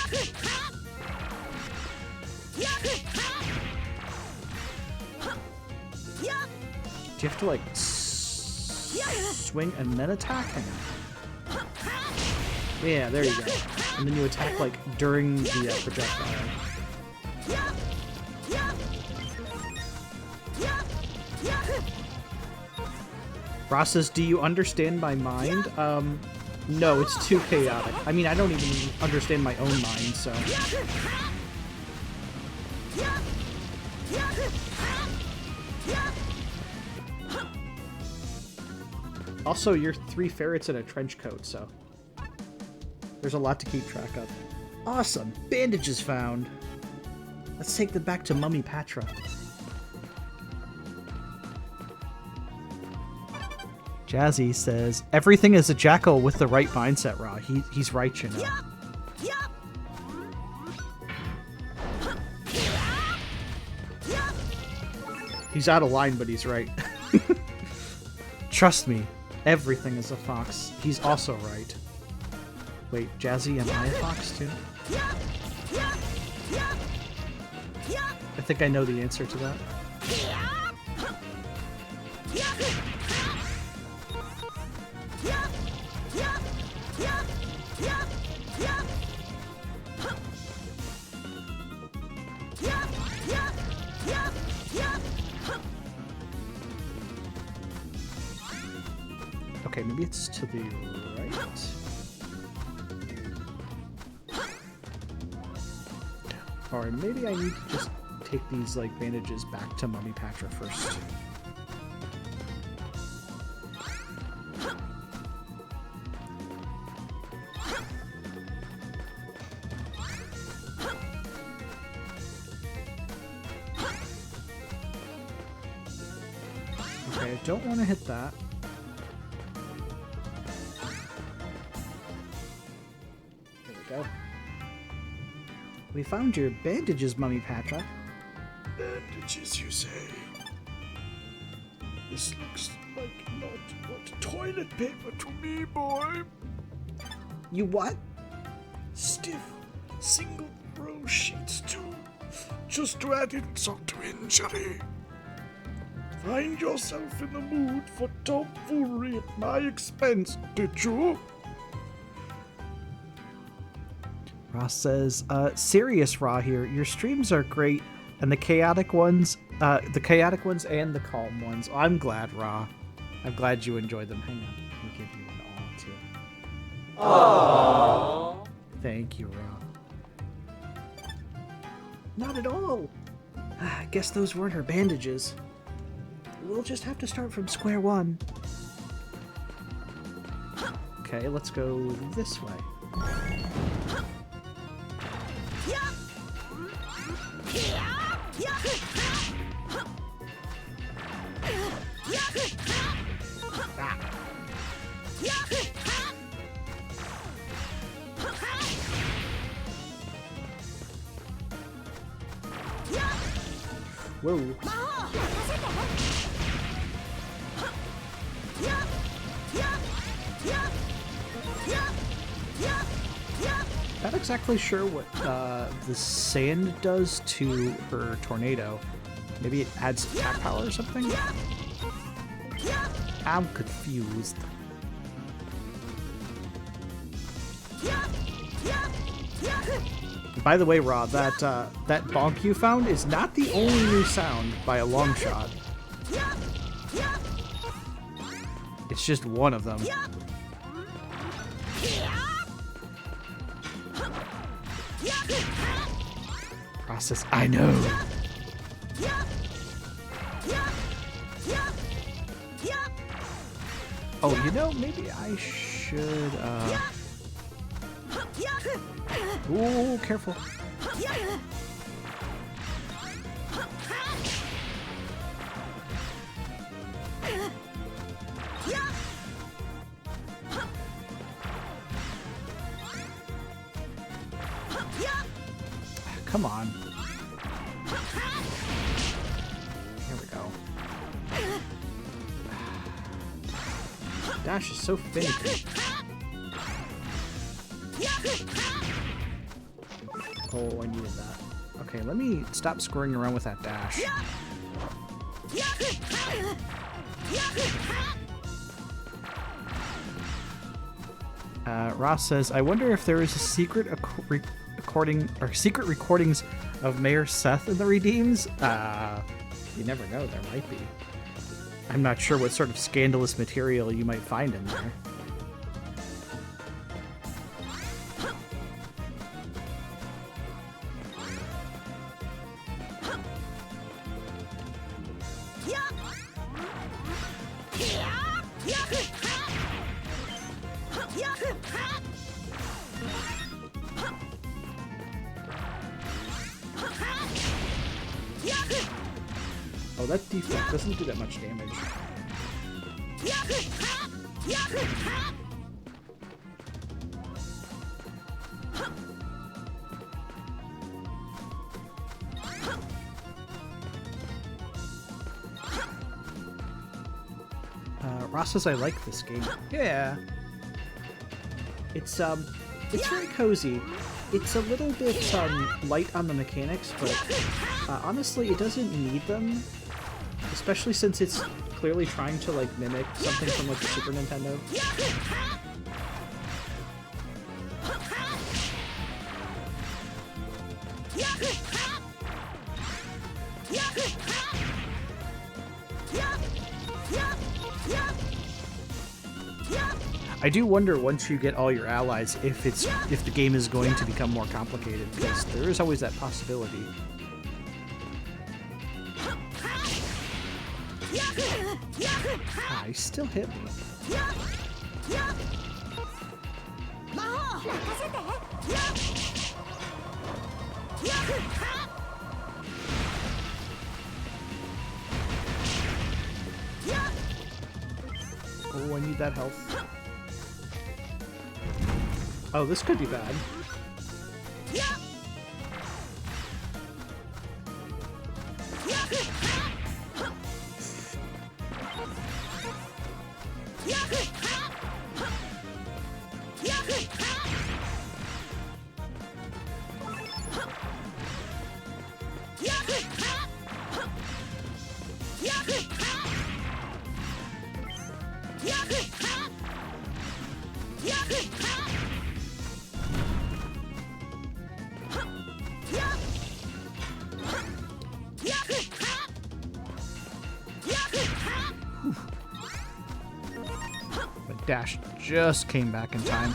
you have to like swing and then attack? Hang on. Yeah, there you go. And then you attack like during the projectile. Ross says, do you understand my mind? No, it's too chaotic. I mean, I don't even understand my own mind, so... Also, you're 3 ferrets in a trench coat, so... There's a lot to keep track of. Awesome! Bandages found! Let's take them back to Mummy Patra. Jazzy says, everything is a jackal with the right mindset, Ra. He's right, you know. He's out of line, but he's right. Trust me, everything is a fox. He's also right. Wait, Jazzy, am I a fox too? I think I know the answer to that. Okay, maybe it's to the right? Or maybe I need to just take these, like, bandages back to Mummy Patra first. Okay, I don't want to hit that. There we go. We found your bandages, Mummy Patra. Bandages, you say? This looks like not but toilet paper to me, boy. You what? Stiff, single-row sheets, too. Just to add insult to injury. Find yourself in the mood for tomfoolery at my expense, did you? Ross says, serious Raw here. Your streams are great, and the chaotic ones and the calm ones. Oh, I'm glad, Raw. I'm glad you enjoyed them. Hang on, let me give you an aw too. Aww. Thank you, Raw. Not at all. I guess those weren't her bandages. We'll just have to start from square one. Okay, let's go this way. Whoa. Not exactly sure what the sand does to her tornado. Maybe it adds attack power or something? I'm confused. By the way, Rob, that bonk you found is not the only new sound by a long shot. It's just one of them. Process, I know. Oh, you know, maybe I should, Ooh, careful. Come on. Here we go. Dash is so finicky. Oh, I needed that. Okay, let me stop squirring around with that dash. Ross says, I wonder if there is a secret recording or secret recordings of Mayor Seth in the Redeems. You never know, there might be. I'm not sure what sort of scandalous material you might find in there. Oh, that defect doesn't do that much damage. Ross says I like this game. Yeah. It's very cozy. It's a little bit light on the mechanics, but honestly, it doesn't need them. Especially since it's clearly trying to like mimic something from like the Super Nintendo. I do wonder once you get all your allies if the game is going to become more complicated, because there is always that possibility. Ah, he still hit me. Oh, I need that health. Oh, this could be bad. Dash just came back in time.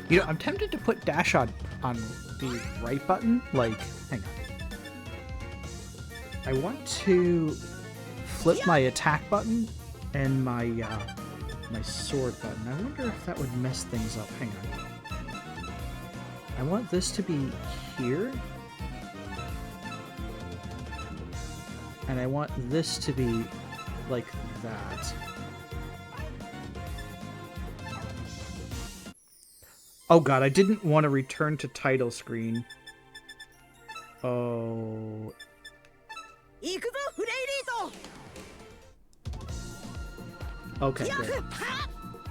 You know, I'm tempted to put dash on the right button. Like, hang on. I want to flip my attack button and my my sword button. I wonder if that would mess things up. Hang on. I want this to be here. And I want this to be like that. Oh god, I didn't want to return to title screen. Oh. Okay, good.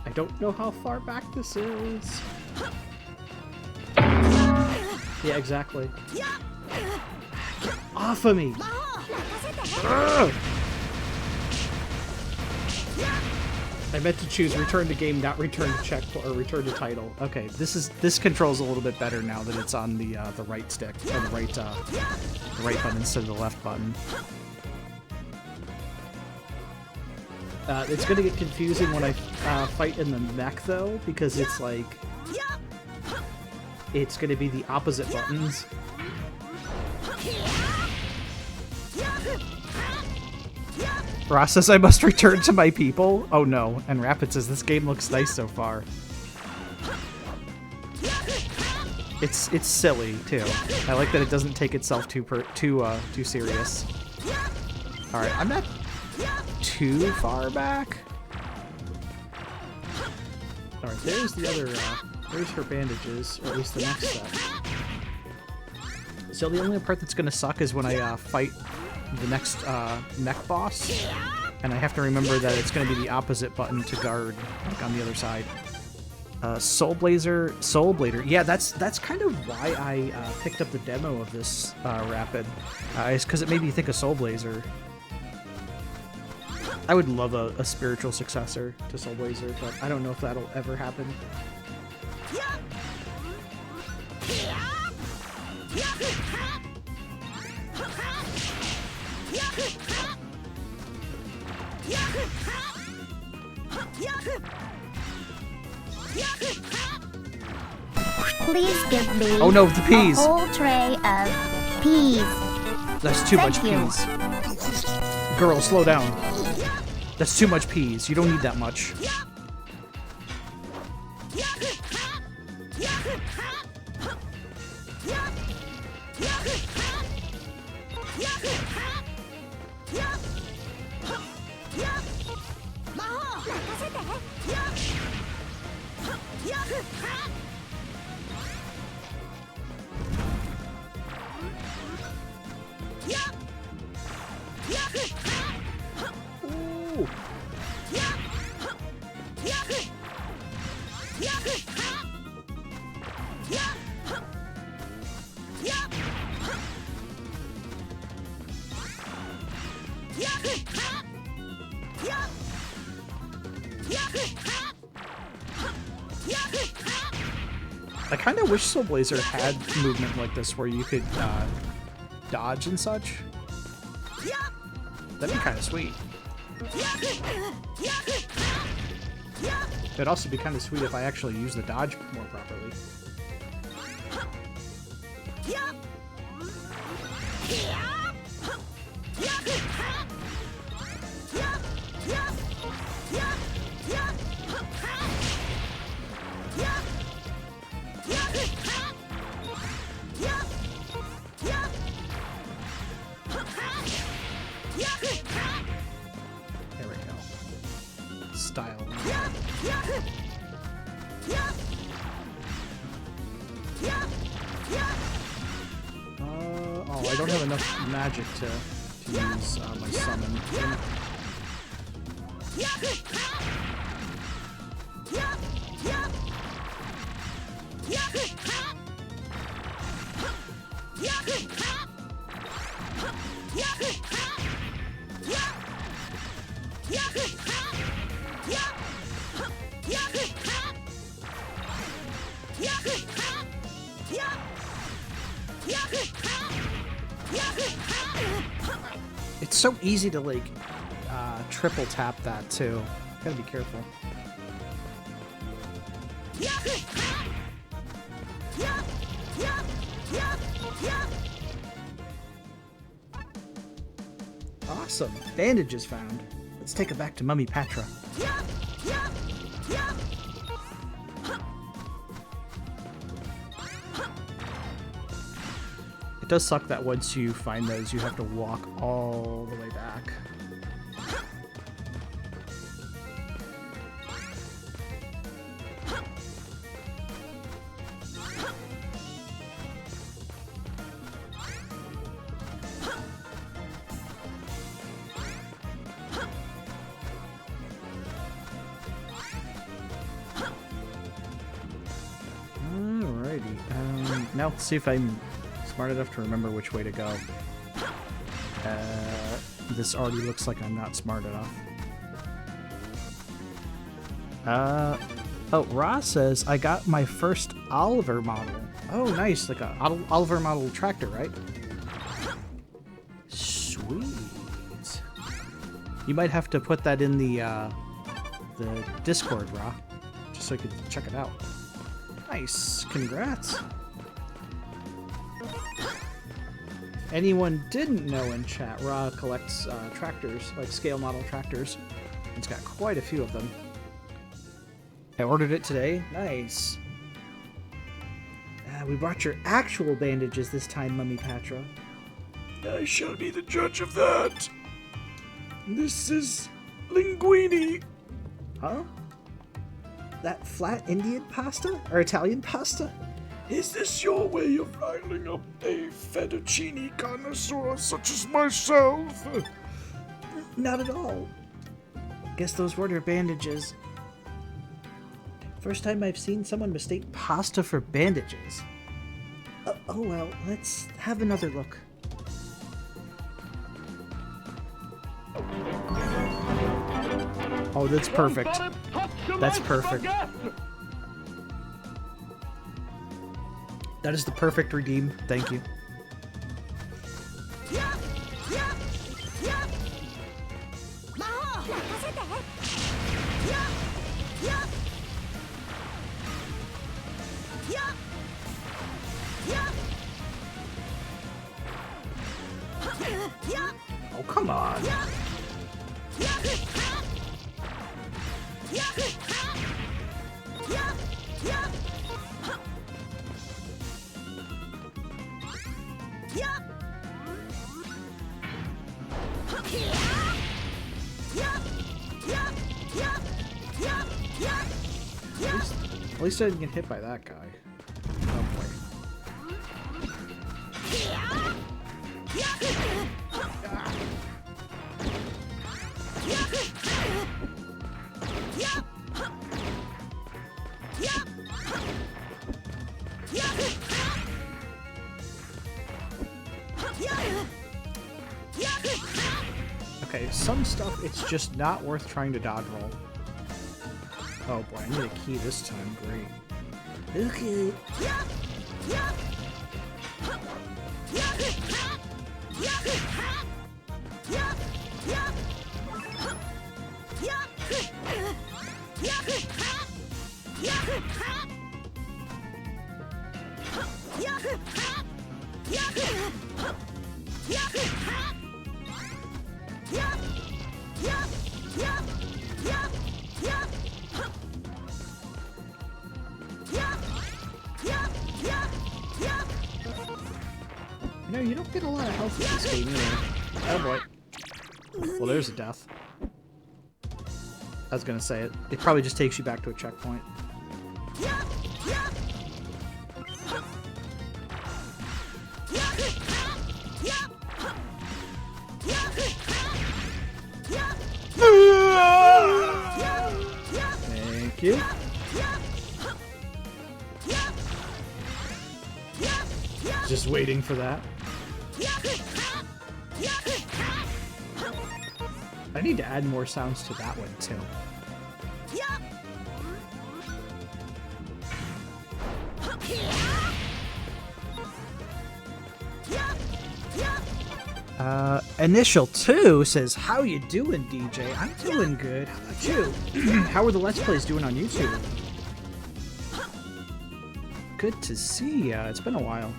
I don't know how far back this is. Yeah, exactly. Get off of me! Ugh! I meant to choose return to game, not return to check or return to title. Okay, this controls a little bit better now that it's on the right stick or the right button instead of the left button. It's gonna get confusing when I fight in the mech though, because it's like it's gonna be the opposite buttons. Ross says I must return to my people. Oh no. And Rapid says this game looks nice so far. It's silly too. I like that it doesn't take itself too serious. All right, I'm not too far back. All right, there's the other. There's her bandages, or at least the next set. So the only part that's gonna suck is when I fight the next mech boss, and I have to remember that it's going to be the opposite button to guard, like on the other side. Soul Blader. Yeah, that's kind of why I picked up the demo of this Rapid. It's because it made me think of Soul Blazer. I would love a spiritual successor to Soul Blazer, but I don't know if that'll ever happen. Please give me oh no, the peas. a whole tray of peas. That's too much Thank you. peas. Girl, slow down. That's too much peas. You don't need that much. Ooh. I kind of wish Soul Blazer had movement like this where you could dodge and such. That'd be kind of sweet. It'd also be kind of sweet if I actually use the dodge more properly. There we go. Style. Oh, I don't have enough magic to use my summon. It's so easy to like triple tap that too. Gotta be careful. Awesome. Bandages found. Let's take it back to Mummy Patra. It does suck that once you find those, you have to walk all the way back. Alrighty. Now let's see if I'm smart enough to remember which way to go. This already looks like I'm not smart enough. Oh, Ra says I got my first Oliver model. Oh, nice. Like a Oliver model tractor, right? Sweet. You might have to put that in the Discord, Ra, just so I could check it out. Nice. Congrats. Anyone didn't know in chat, Ra collects tractors, like scale model tractors. He's got quite a few of them. I ordered it today. Nice. We brought your actual bandages this time, Mummy Patra. I shall be the judge of that. This is linguine. Huh? That flat Indian pasta? Or Italian pasta? Is this your way of riling up a fettuccine connoisseur such as myself? Not at all. Guess those were their bandages. First time I've seen someone mistake pasta for bandages. Oh well, let's have another look. Oh, that's perfect. That's perfect. That is the perfect redeem. Thank you. Oh, come on. At least I didn't get hit by that guy. Oh boy. Okay, some stuff it's just not worth trying to dodge roll. Oh boy, I need a key this time. Great. Okay. You know, you don't get a lot of health with this game either. Oh boy. Well, there's a death. I was gonna say it. It probably just takes you back to a checkpoint. Thank you. Just waiting for that. I need to add more sounds to that one too. Initial 2 says, "How you doing, DJ? I'm doing good. How about you? How are the Let's Plays doing on YouTube?" Good to see ya. It's been a while.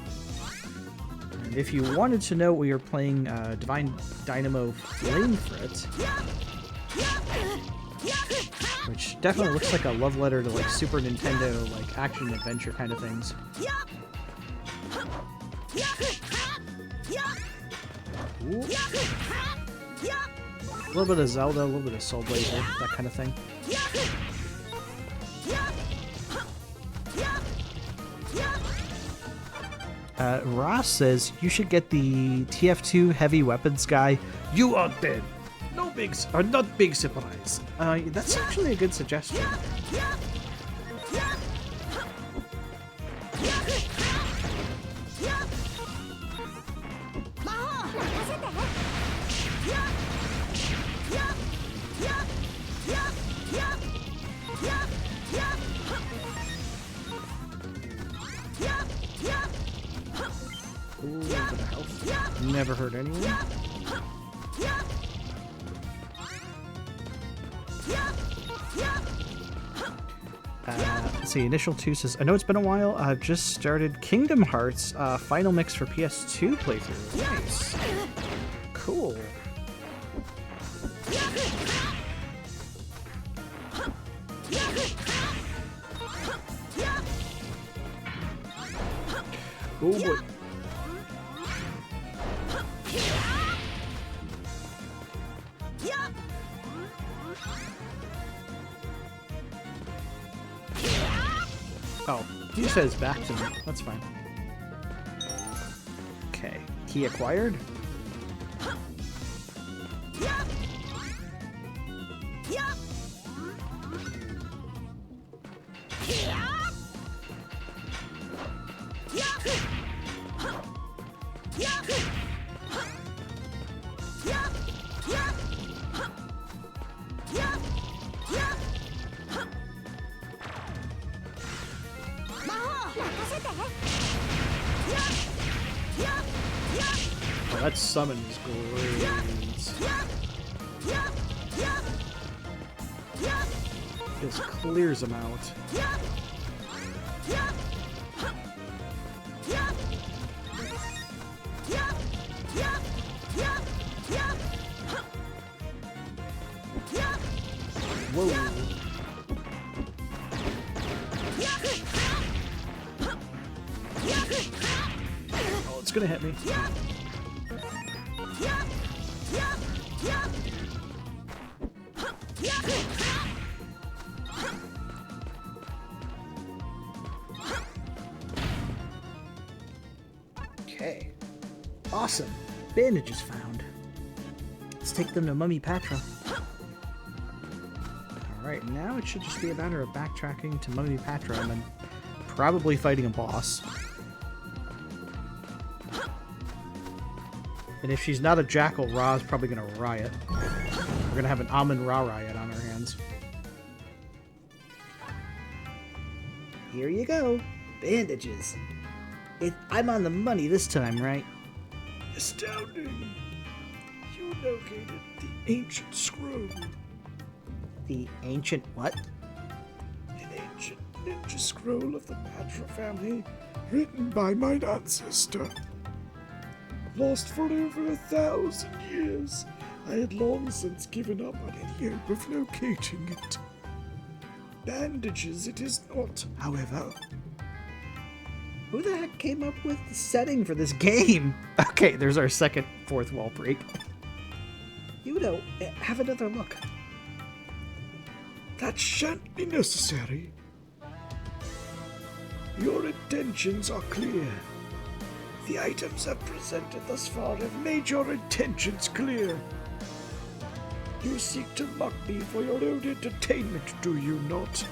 And if you wanted to know, we are playing Divine Dynamo Flamefrit, which definitely looks like a love letter to like Super Nintendo, like action adventure kind of things. Ooh. A little bit of Zelda, a little bit of Soul Blazer, that kind of thing. Ross says you should get the TF2 heavy weapons guy. You are dead. No big, or not big surprise. That's actually a good suggestion. Ooh, a little bit of health. Never hurt anyone. Let's see, Initial 2 says, I know it's been a while, I've just started Kingdom Hearts Final Mix for PS2 playthrough. Nice. Cool. Oh boy. Oh, he says back to me. That's fine. Okay, key acquired. Oh, that summon is great. Just clears them out. Whoa. Oh, it's gonna hit me. Awesome. Bandages found. Let's take them to Mummy Patra. Alright, now it should just be a matter of backtracking to Mummy Patra and then probably fighting a boss. And if she's not a jackal, Ra's probably gonna riot. We're gonna have an Amun-Ra riot on our hands. Here you go. Bandages. I'm on the money this time, right? Astounding! You located the ancient scroll. The ancient what? An ancient ninja scroll of the Patra family, written by my ancestor. Lost for over 1,000 years, I had long since given up on any hope of locating it. Bandages it is not, however. Who the heck came up with the setting for this game? Okay, there's our second fourth wall break. Yudo, have another look. That shan't be necessary. Your intentions are clear. The items I've presented thus far have made your intentions clear. You seek to mock me for your own entertainment, do you not?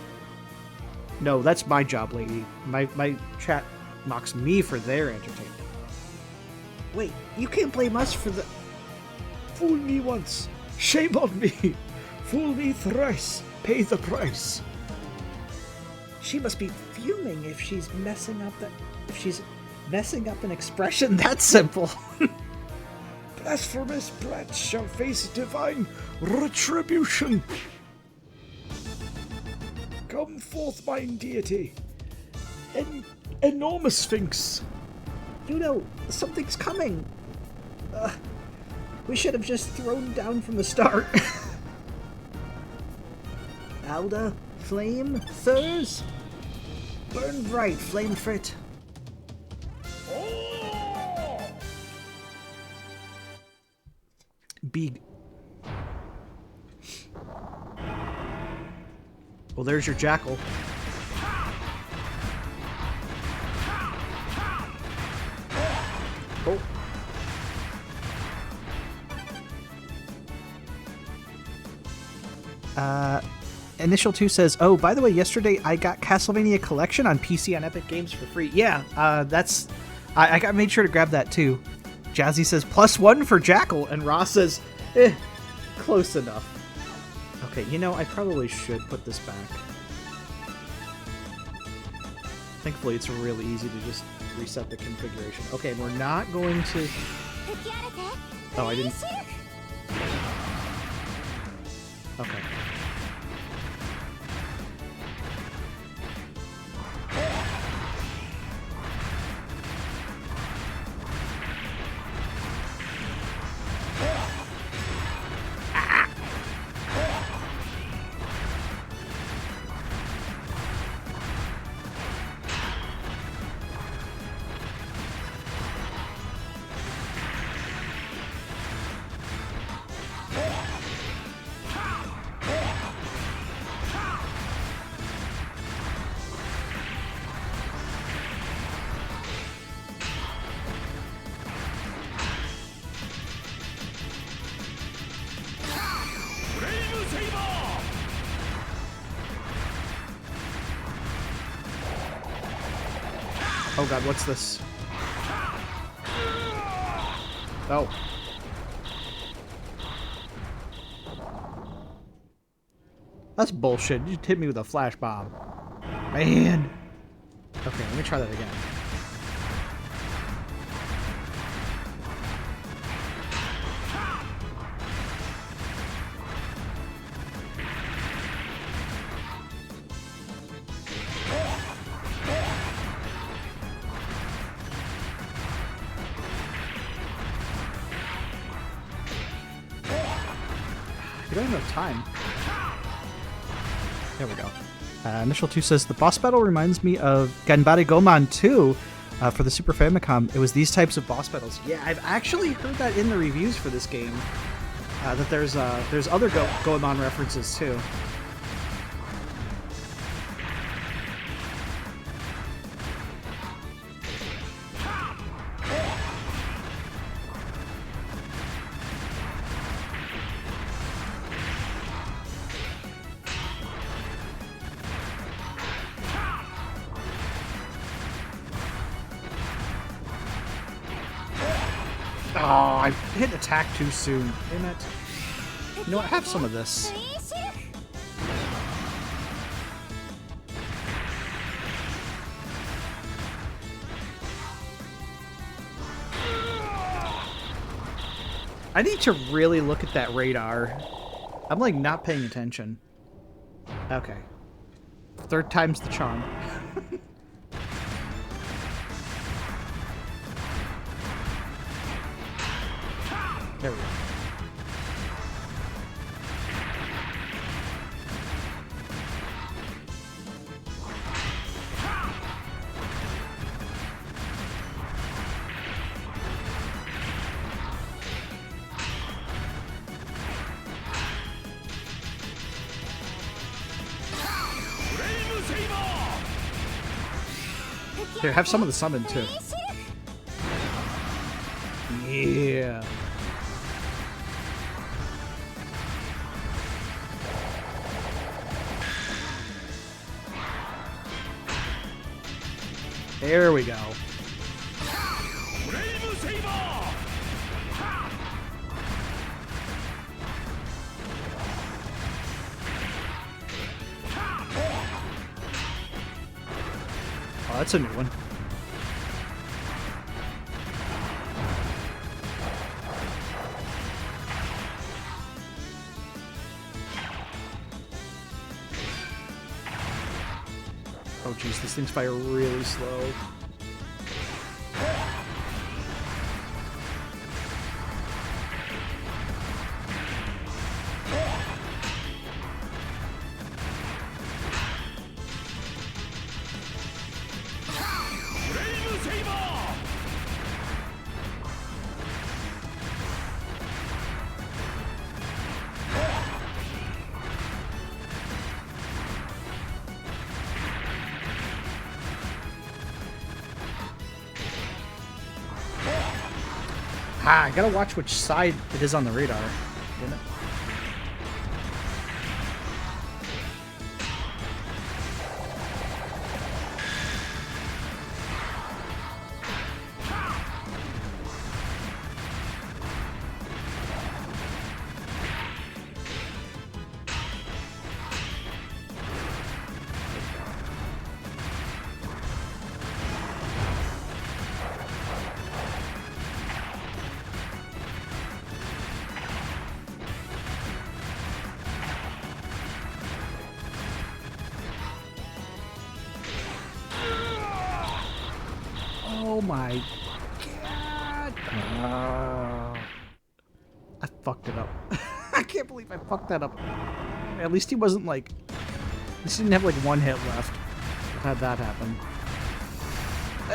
No, that's my job, lady. My chat mocks me for their entertainment. Wait, you can't blame us for the... Fool me once, shame on me. Fool me thrice, pay the price. She must be fuming if she's messing up an expression that simple. Blasphemous brats shall face divine retribution. Come forth, mine deity. Enormous Sphinx. Yudo, something's coming. We should have just thrown down from the start. Alda, flame, thurs. Burn bright, Flamefrit. Big. Well, there's your jackal. Oh. Initial 2 says, oh, by the way, yesterday I got Castlevania Collection on PC on Epic Games for free. Yeah, that's... I got made sure to grab that too. Jazzy says, +1 for Jackal, and Ross says, close enough. Okay, you know, I probably should put this back. Thankfully, it's really easy to just reset the configuration. Okay, we're not going to... Oh, I didn't... Okay. Oh god, what's this? Oh. That's bullshit. You just hit me with a flash bomb. Man. Okay, let me try that again. You don't have enough time. There we go. Initial 2 says, the boss battle reminds me of Ganbare Goemon 2 for the Super Famicom. It was these types of boss battles. Yeah, I've actually heard that in the reviews for this game. That there's other Goemon references too. I hit attack too soon. Damn it. You know what? Have some of this. I need to really look at that radar. I'm like not paying attention. Okay. Third time's the charm. There we go. Here, have some of the summon too. Yeah. There we go. Oh, that's a new one. Oh jeez, these things fire really slow. Ah, I gotta watch which side it is on the radar. Damn it. Oh my god! I fucked it up. I can't believe I fucked that up. At least he wasn't like... At least he didn't have like one hit left. I've had that happen.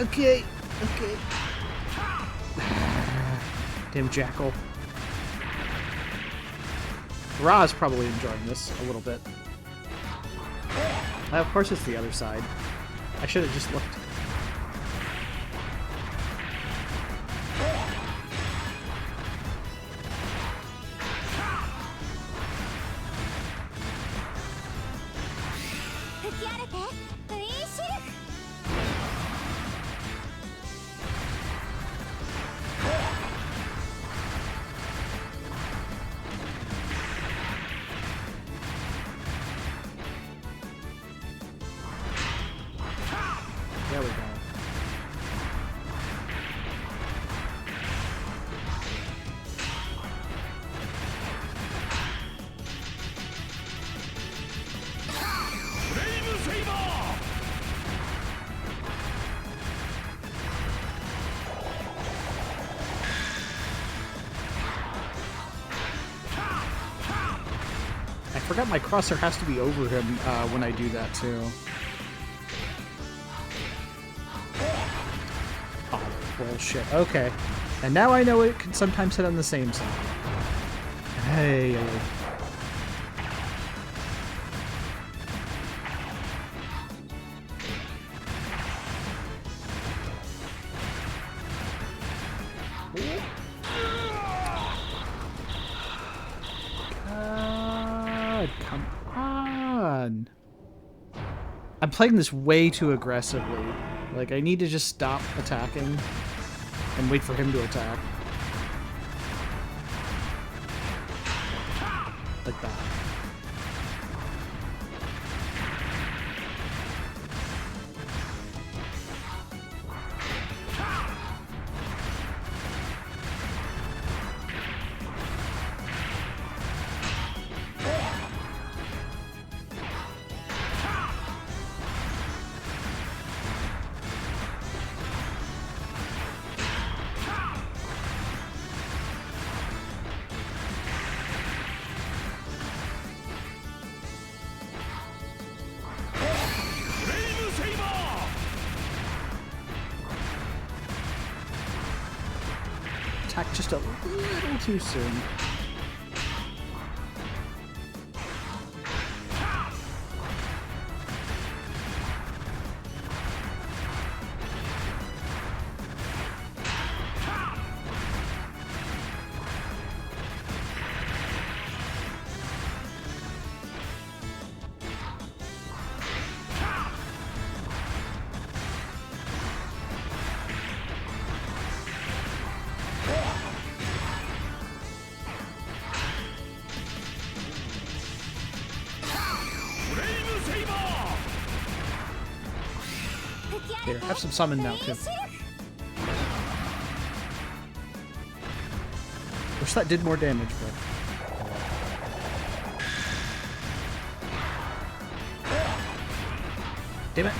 Okay, okay. Damn Jackal. Ra's probably enjoying this a little bit. Of course it's the other side. I should have just looked. There we go. I forgot my crosshair has to be over him when I do that too. Bullshit. Okay. And now I know it can sometimes hit on the same side. Hey. God, come on. I'm playing this way too aggressively. Like, I need to just stop attacking and wait for him to attack. attack just a little too soon. Here, have some summon now, too. Wish that did more damage, but... Damn it.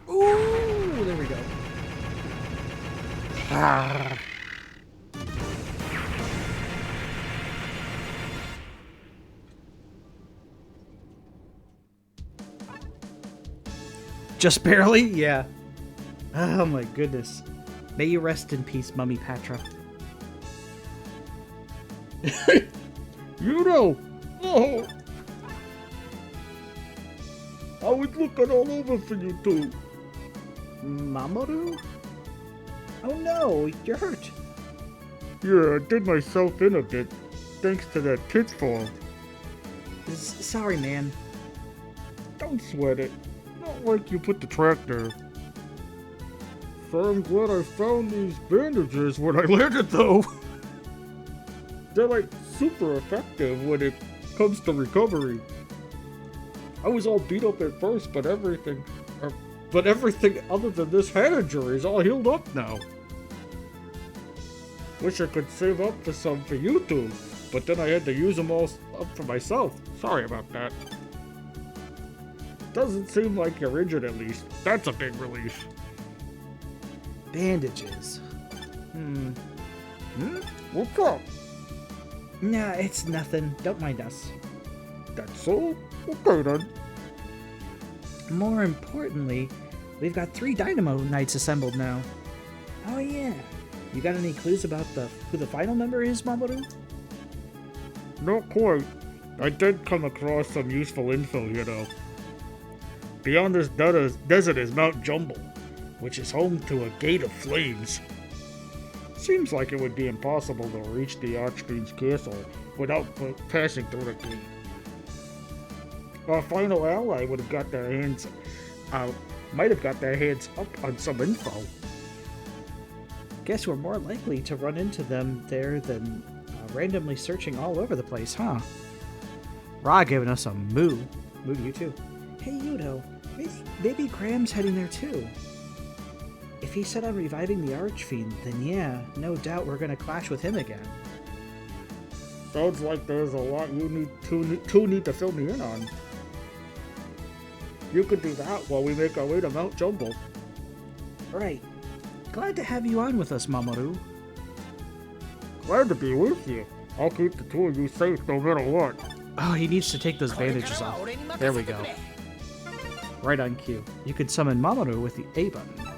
Ooh, there we go. Ah. Just barely? Yeah. Oh my goodness. May you rest in peace, Mummy Patra. You know! Oh! I was looking all over for you two. Mamoru? Oh no, you're hurt. Yeah, I did myself in a bit, thanks to that pitfall. Sorry, man. Don't sweat it. Not like you put the track there. So I'm glad I found these bandages when I landed, though. They're like super effective when it comes to recovery. I was all beat up at first, but everything other than this head injury is all healed up now. Wish I could save up for some for you two, but then I had to use them all up for myself. Sorry about that. Doesn't seem like you're injured, at least. That's a big relief. Bandages. What's up? Nah, it's nothing. Don't mind us. That's so? Okay then. More importantly, we've got 3 Dynamo Knights assembled now. Oh yeah. You got any clues about who the final member is, Mamoru? Not quite. I did come across some useful info here, though. Beyond this desert is Mount Jumble, which is home to a gate of flames. Seems like it would be impossible to reach the Archfiend's castle without passing through the gate. Our final ally might have got their hands up on some info. Guess we're more likely to run into them there than randomly searching all over the place, huh? Ra giving us a moo. Moo to you too. Hey Yudo, maybe Graham's heading there too. If he set on reviving the Archfiend, then yeah, no doubt we're gonna clash with him again. Sounds like there's a lot you need to fill me in on. You could do that while we make our way to Mount Jumble. Right. Glad to have you on with us, Mamoru. Glad to be with you. I'll keep the two of you safe no matter what. Oh, he needs to take those bandages off. There we go. Right on cue. You could summon Mamoru with the A button.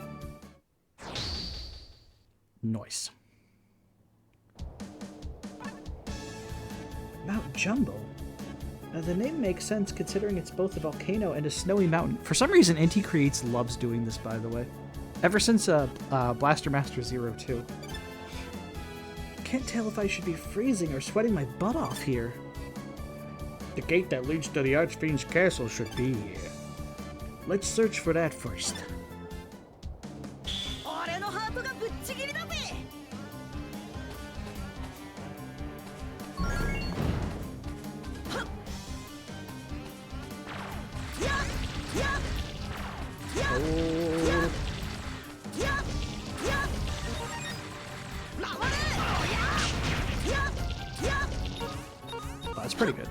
Nice. Mount Jumbo? The name makes sense considering it's both a volcano and a snowy mountain. For some reason, Inti Creates loves doing this, by the way. Ever since Blaster Master 02. Can't tell if I should be freezing or sweating my butt off here. The gate that leads to the Archfiend's castle should be here. Let's search for that first. Oh, that's pretty good.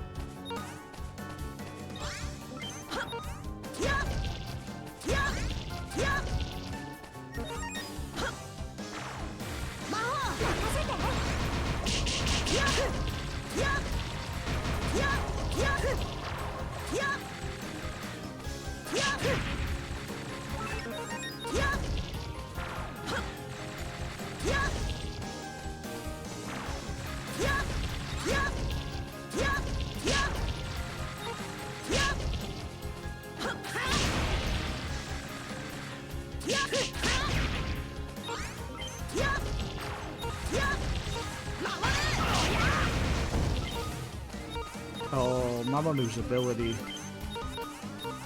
Oh, Mamamu's ability.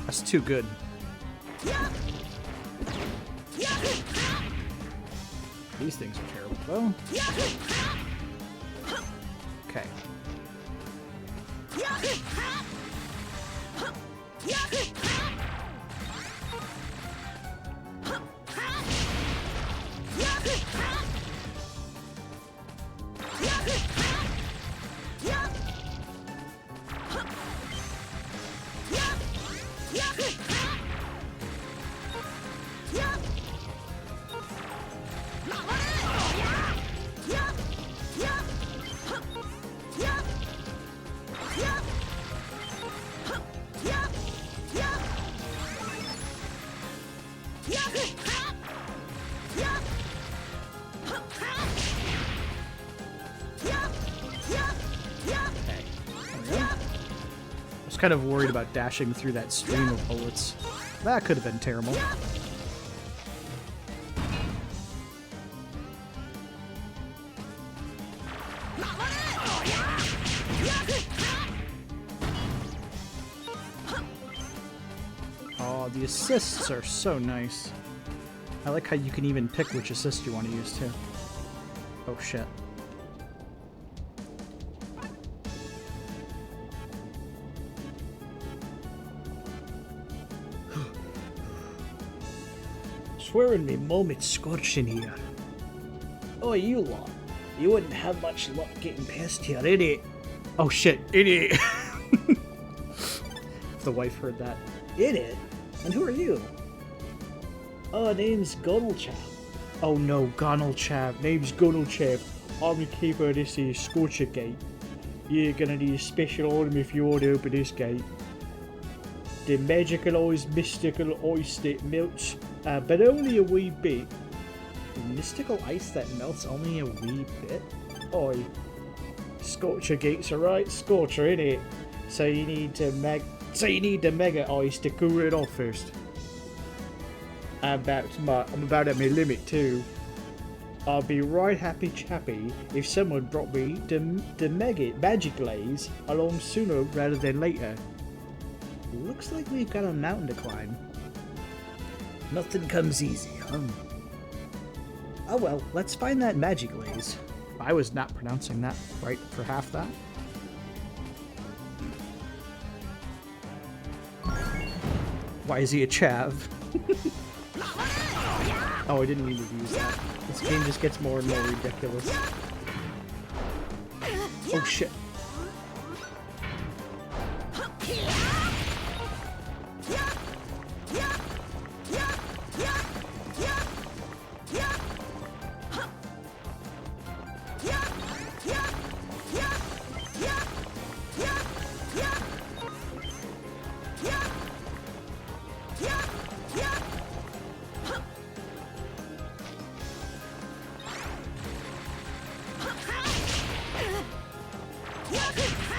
That's too good. These things are terrible, though. Okay. Kind of worried about dashing through that stream of bullets. That could have been terrible. Oh, the assists are so nice. I like how you can even pick which assist you want to use too. Oh shit. Swearing me mum it's scorching here. Oh, you lot. You wouldn't have much luck getting past here, innit? Oh shit, idiot! If the wife heard that. Innit? And who are you? Oh, name's Gonalchav. Oh no, Gonalchav. Name's Gonalchav. I'm the keeper of this here Scorcher Gate. You're gonna need a special item if you want to open this gate. The magical ice mystical ice that melts, but only a wee bit. Mystical ice that melts only a wee bit? Oi. Scorcher Gate's a right scorcher, innit? So you need the mega ice to cool it off first. I'm about at my limit too. I'll be right happy chappy if someone brought me the magic glaze along sooner rather than later. Looks like we've got a mountain to climb. Nothing comes easy, huh? Oh well, let's find that magic glaze. I was not pronouncing that right for half that. Why is he a chav? Oh, I didn't mean to use that. This game just gets more and more ridiculous. Oh shit.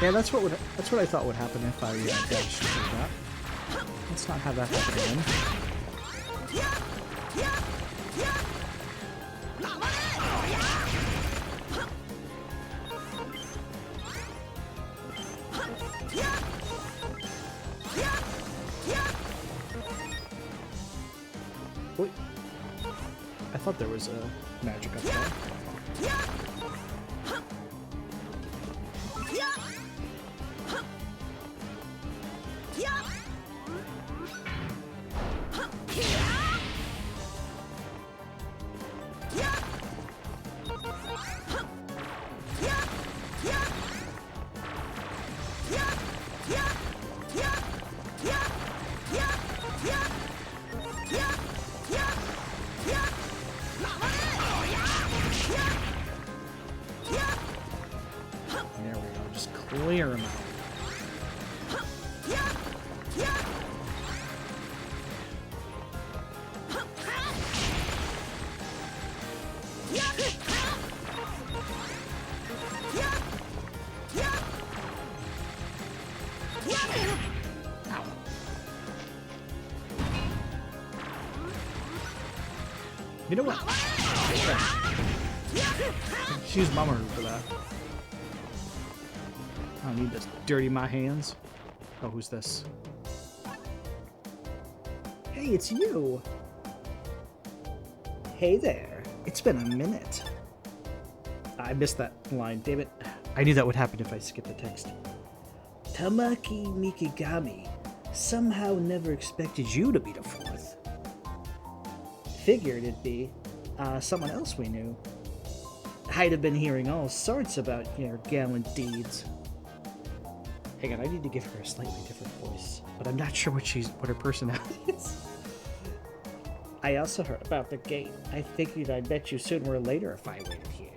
Yeah, that's what I thought would happen if I dashed through that. Let's not have that happen again. I thought there was a magic up there. There we go, just clear them out. You know what? Just use Mummer for that. I don't need to dirty my hands. Oh, who's this? Hey, it's you! Hey there. It's been a minute. I missed that line, damn it. I knew that would happen if I skipped the text. Tamaki Mikigami somehow never expected you to be the fourth. Figured it'd be someone else we knew. I'd have been hearing all sorts about your gallant deeds. Hang on, I need to give her a slightly different voice, but I'm not sure what her personality is. I also heard about the gate. I figured I'd bet you sooner or later if I waited here.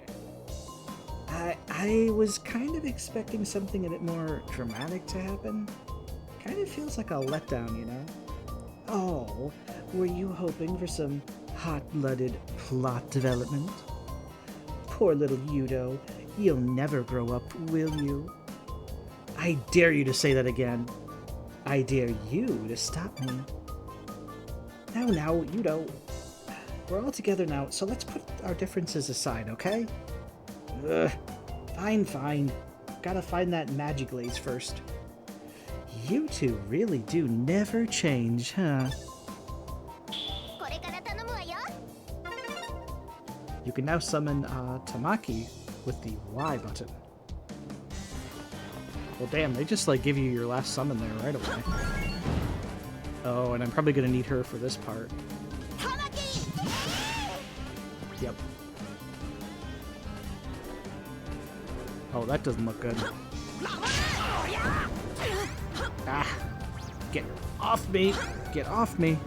I was kind of expecting something a bit more dramatic to happen. Kind of feels like a letdown, you know? Oh, were you hoping for some hot-blooded plot development? Poor little Yudo, you'll never grow up, will you? I dare you to say that again. I dare you to stop me. Now, Yudo. We're all together now, so let's put our differences aside, okay? Ugh. Fine. Gotta find that magic glaze first. You two really do never change, huh? You can now summon Tamaki with the Y button. Well, damn, they just like give you your last summon there right away. Oh, and I'm probably gonna need her for this part. Yep. Oh, that doesn't look good. Ah! Get off me! Get off me!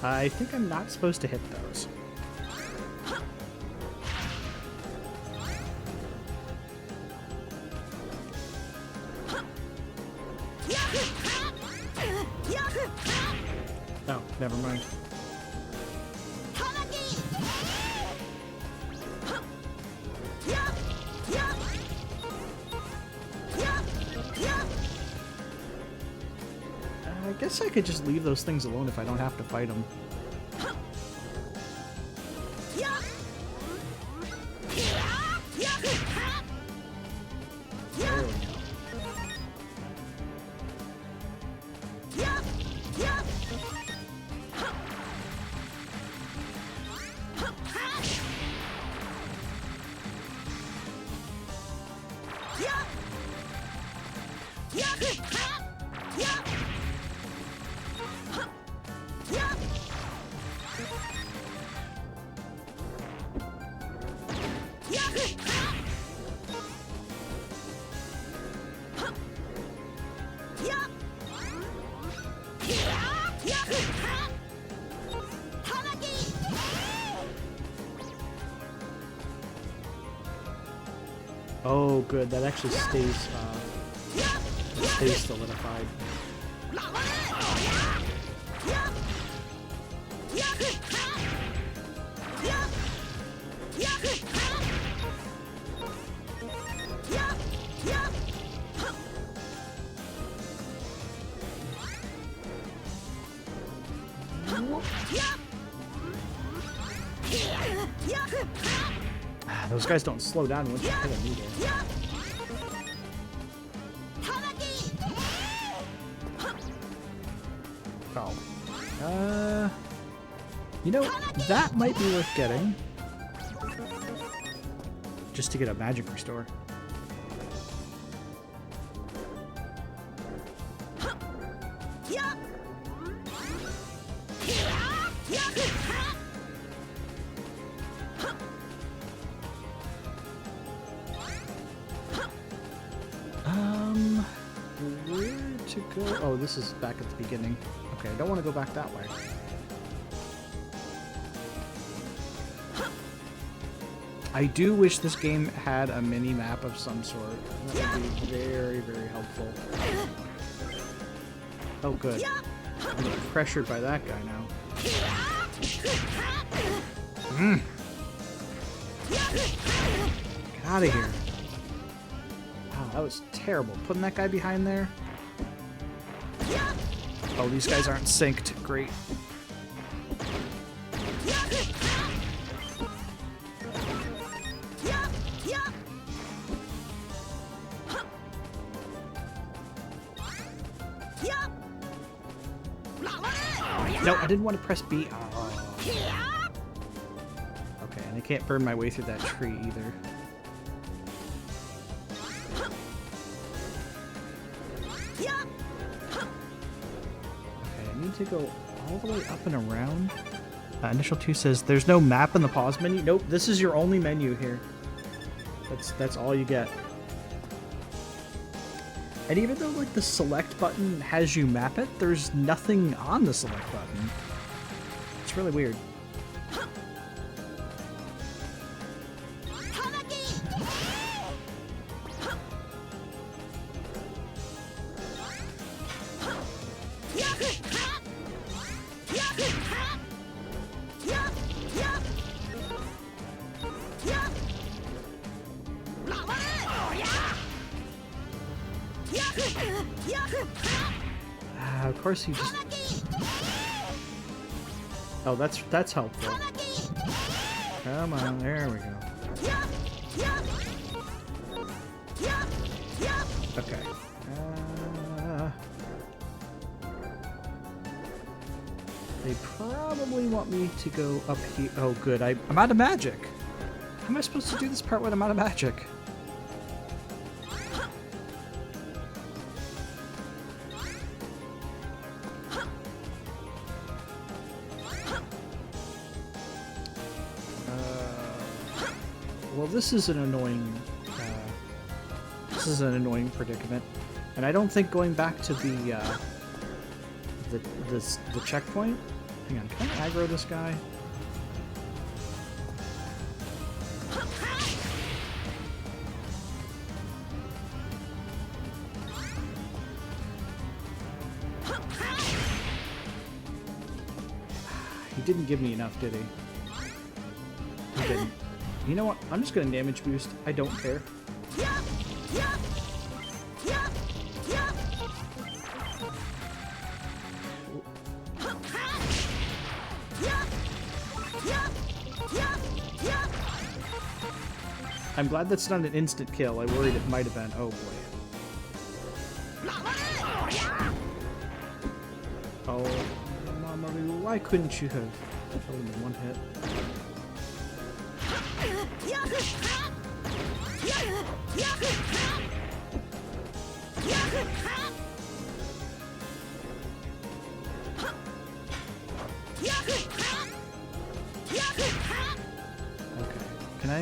I think I'm not supposed to hit those. Oh, never mind. I guess I could just leave those things alone if I don't have to fight them. There we go. Oh, good. That actually stays solidified. Those guys don't slow down once you hit them either. Oh. You know, that might be worth getting. Just to get a magic restore. Where to go? Oh, this is back at the beginning. Okay, I don't want to go back that way. I do wish this game had a mini map of some sort. That would be very, very helpful. Oh, good. I'm getting pressured by that guy now. Get out of here. Wow, that was terrible. Putting that guy behind there. Oh, these guys aren't synced. Great. No, I didn't want to press B. Oh. Okay, and I can't burn my way through that tree either. Okay, I need to go all the way up and around. Initial 2 says there's no map in the pause menu. Nope, this is your only menu here. That's all you get. And even though like the select button has you map it, there's nothing on the select button. It's really weird. Of course he just... Oh, that's helpful. Come on, there we go. Okay. They probably want me to go up here. Oh, good. I'm out of magic. How am I supposed to do this part when I'm out of magic? Well, this is an annoying. This is an annoying predicament, and I don't think going back to the checkpoint. Hang on, can I aggro this guy? He didn't give me enough, did he? He didn't. You know what? I'm just gonna damage boost. I don't care. I'm glad that's not an instant kill. I worried it might have been. Oh boy. Oh, Mama, why couldn't you have killed him in one hit? Okay, can I...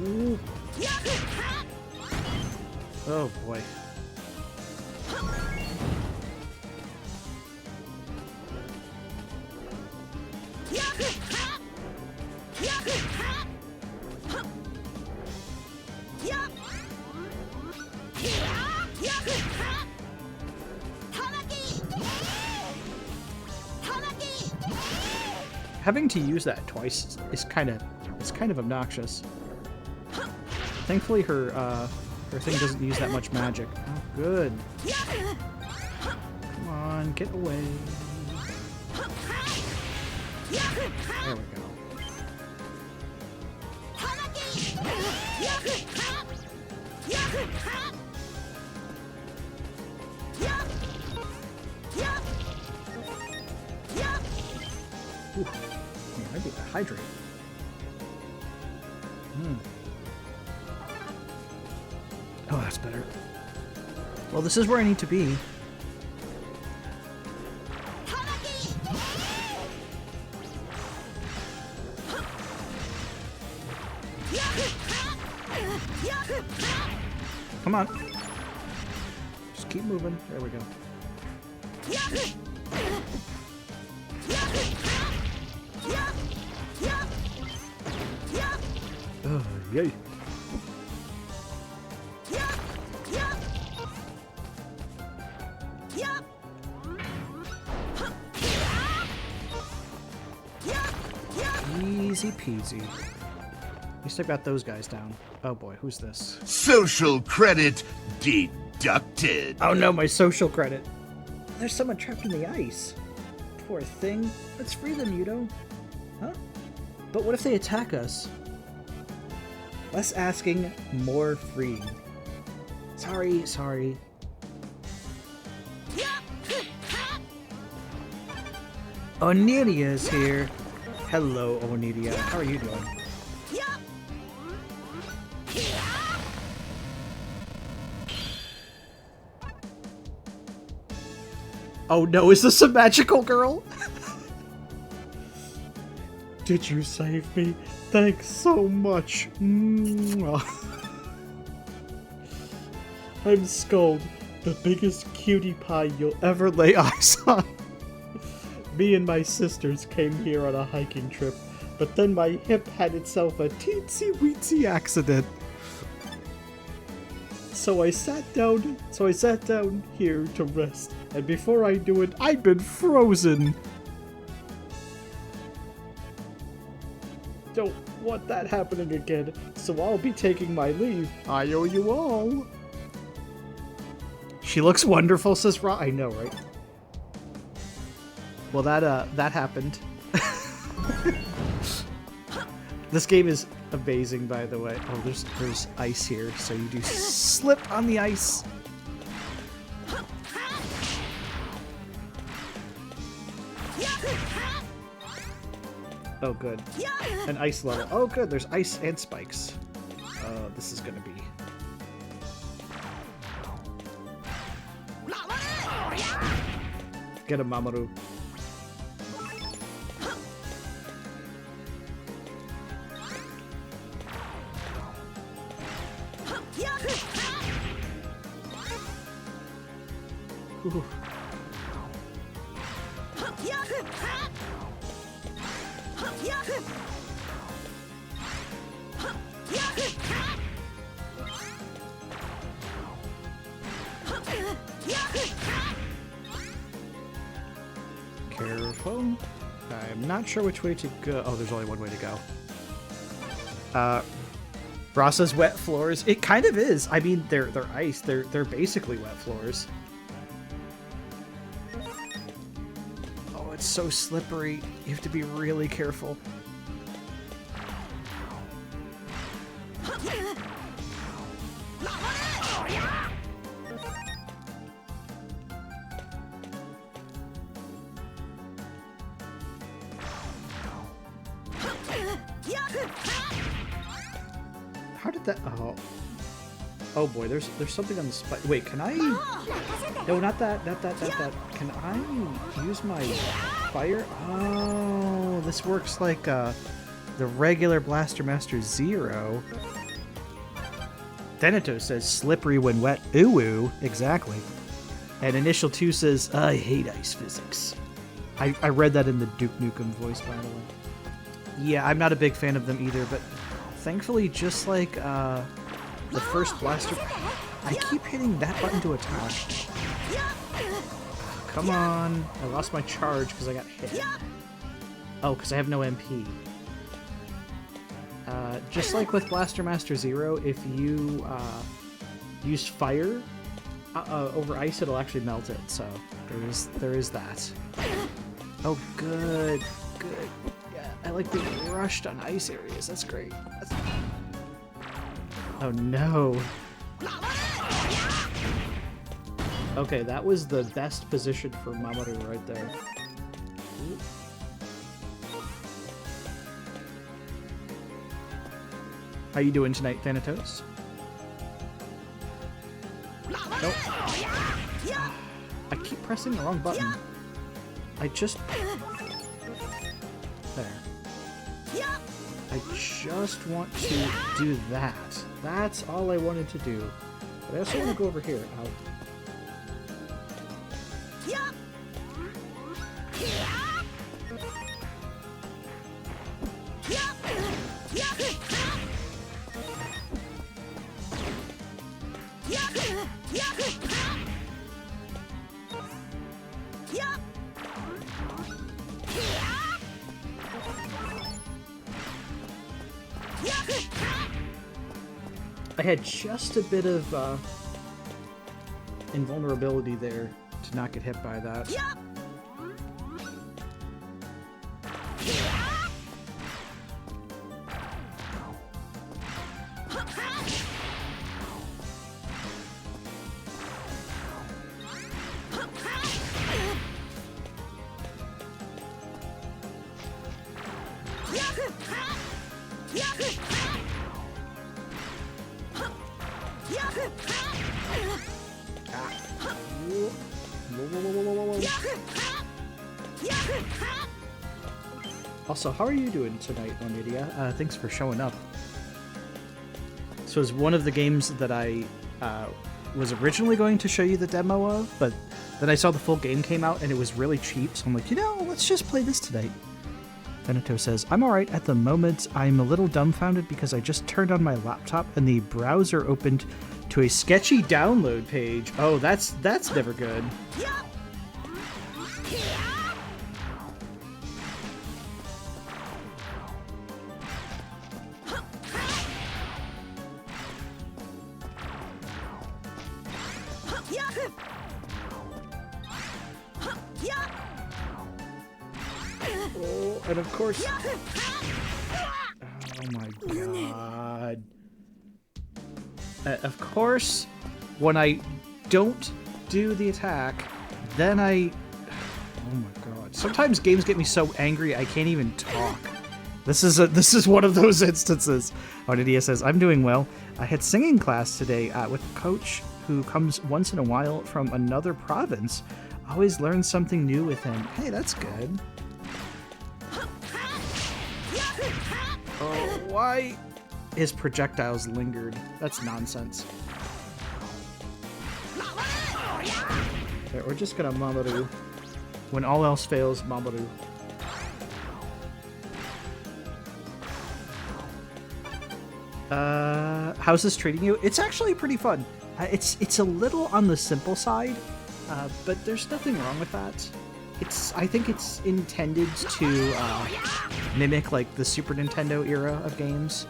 Ooh. Oh boy. Having to use that twice is kind of obnoxious. Thankfully, her thing doesn't use that much magic. Oh, good. Come on, get away. There we go. Ooh, man, I need to hydrate. Oh, that's better. Well, this is where I need to be. Come on. Just keep moving. There we go. Oh, yay. Easy peasy. At least I got those guys down. Oh boy, who's this? Social credit deducted. Oh no, my social credit. There's someone trapped in the ice. Poor thing. Let's free them, Yudo. Huh? But what if they attack us? Less asking, more freeing. Sorry. Oniria's here. Hello, Oniria. How are you doing? Oh no, is this a magical girl? Did you save me? Thanks so much. Mwah. I'm Scold, the biggest cutie pie you'll ever lay eyes on. Me and my sisters came here on a hiking trip, but then my hip had itself a teensy-weensy accident. So I sat down here to rest, and before I knew it, I'd been frozen. Don't want that happening again, so I'll be taking my leave. I owe you all. She looks wonderful, says Ra. I know, right? Well, that happened. This game is amazing, by the way. Oh, there's ice here, so you do slip on the ice. Oh, good. An ice level. Oh, good. There's ice and spikes. This is gonna be. Get a Mamoru. Ooh. Careful. I'm not sure which way to go. Oh, there's only one way to go. Brasa's wet floors. It kind of is. I mean, they're ice. They're basically wet floors. Oh, it's so slippery. You have to be really careful. How did that? Oh boy. There's something on the spike. Wait, can I? No, not that. Can I use my fire? Oh, this works like the regular Blaster Master Zero. Denato says slippery when wet. Ooh, exactly. And Initial 2 says I hate ice physics. I read that in the Duke Nukem voice, by the way. Yeah, I'm not a big fan of them either, but thankfully, just like the first Blaster, I keep hitting that button to attack. Come on. I lost my charge because I got hit. Oh, because I have no MP. Just like with Blaster Master Zero, if you use fire over ice, it'll actually melt it. So there is that. Oh, good. Yeah, I like being rushed on ice areas. That's great. Oh no. Okay, that was the best position for Mamoru right there. How you doing tonight, Thanatos? Nope. I keep pressing the wrong button. I just... There. I just want to do that. That's all I wanted to do. But I also want to go over here. Ow. I had just a bit of invulnerability there to not get hit by that. Also, how are you doing tonight, Onidia? Thanks for showing up. So it's one of the games that I was originally going to show you the demo of, but then I saw the full game came out and it was really cheap, so I'm like, you know, let's just play this tonight. Veneto says, I'm alright at the moment. I'm a little dumbfounded because I just turned on my laptop and the browser opened to a sketchy download page. Oh, that's never good. Oh, and of course... Oh my god. Of course, when I don't do the attack, then I... Oh my god. Sometimes games get me so angry I can't even talk. This is one of those instances. Onidia says, I'm doing well. I had singing class today with a coach who comes once in a while from another province. Always learn something new with him. Hey, that's good. Oh, why? His projectiles lingered. That's nonsense. Okay, we're just gonna Mamoru. When all else fails, Mamoru. How's this treating you? It's actually pretty fun. It's a little on the simple side, but there's nothing wrong with that. I think it's intended to mimic like the Super Nintendo era of games.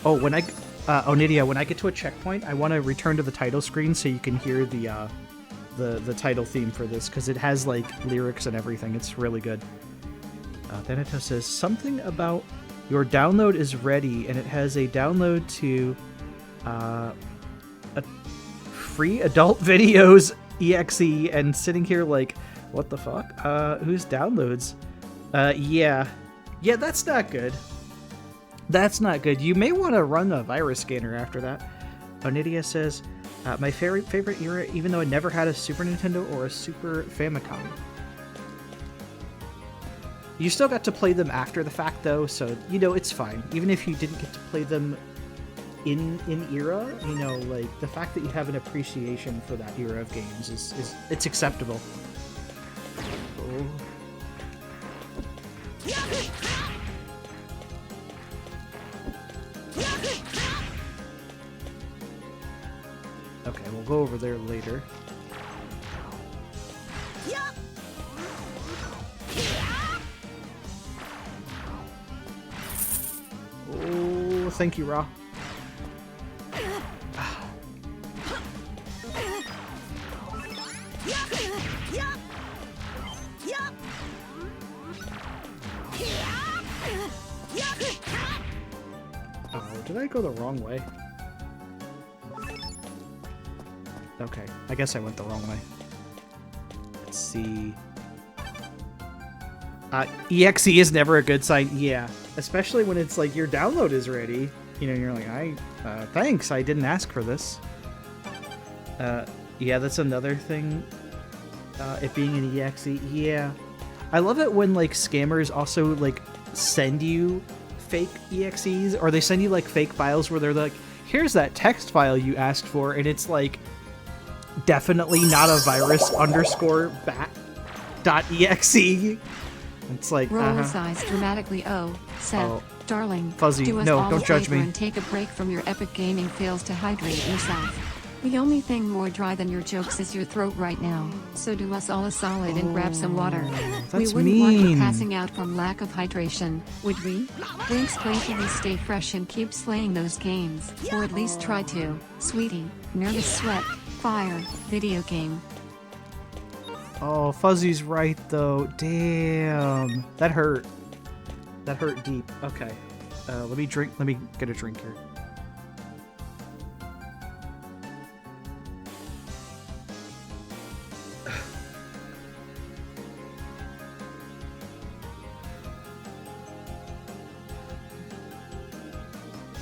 Oh, when Onidia, when I get to a checkpoint, I want to return to the title screen so you can hear the title theme for this, because it has like lyrics and everything. It's really good. Thanatos says something about your download is ready, and it has a download to a free adult videos exe, and sitting here like, what the fuck? Whose downloads? Yeah, that's not good. That's not good. You may want to run a virus scanner after that. Onidia says, my favorite era, even though I never had a Super Nintendo or a Super Famicom. You still got to play them after the fact, though, so, you know, it's fine. Even if you didn't get to play them in era, you know, like, the fact that you have an appreciation for that era of games is it's acceptable. Oh. Okay, we'll go over there later. Oh, thank you, Ra. did I go the wrong way? Okay, I guess I went the wrong way. Let's see. EXE is never a good sign. Yeah, especially when it's like your download is ready. You know, you're like, thanks, I didn't ask for this. Yeah, that's another thing. It being an EXE, yeah. I love it when like scammers also like send you fake EXEs, or they send you like fake files where they're like, here's that text file you asked for, and it's like definitely not a virus underscore bat.exe. It's like roll his eyes dramatically. Oh, Seth, darling, Fuzzy, do us no, all don't a judge favor me. and take a break from your epic gaming fails to hydrate yourself. The only thing more dry than your jokes is your throat right now, so do us all a solid and grab some water. We That's wouldn't want you mean. passing out from lack of hydration, would we? Winks playfully stay fresh and keep slaying those games, or at least try to, sweetie. Nervous sweat, fire, video game. Oh, Fuzzy's right though. Damn, that hurt. That hurt deep. Okay, let me drink. Let me get a drink here.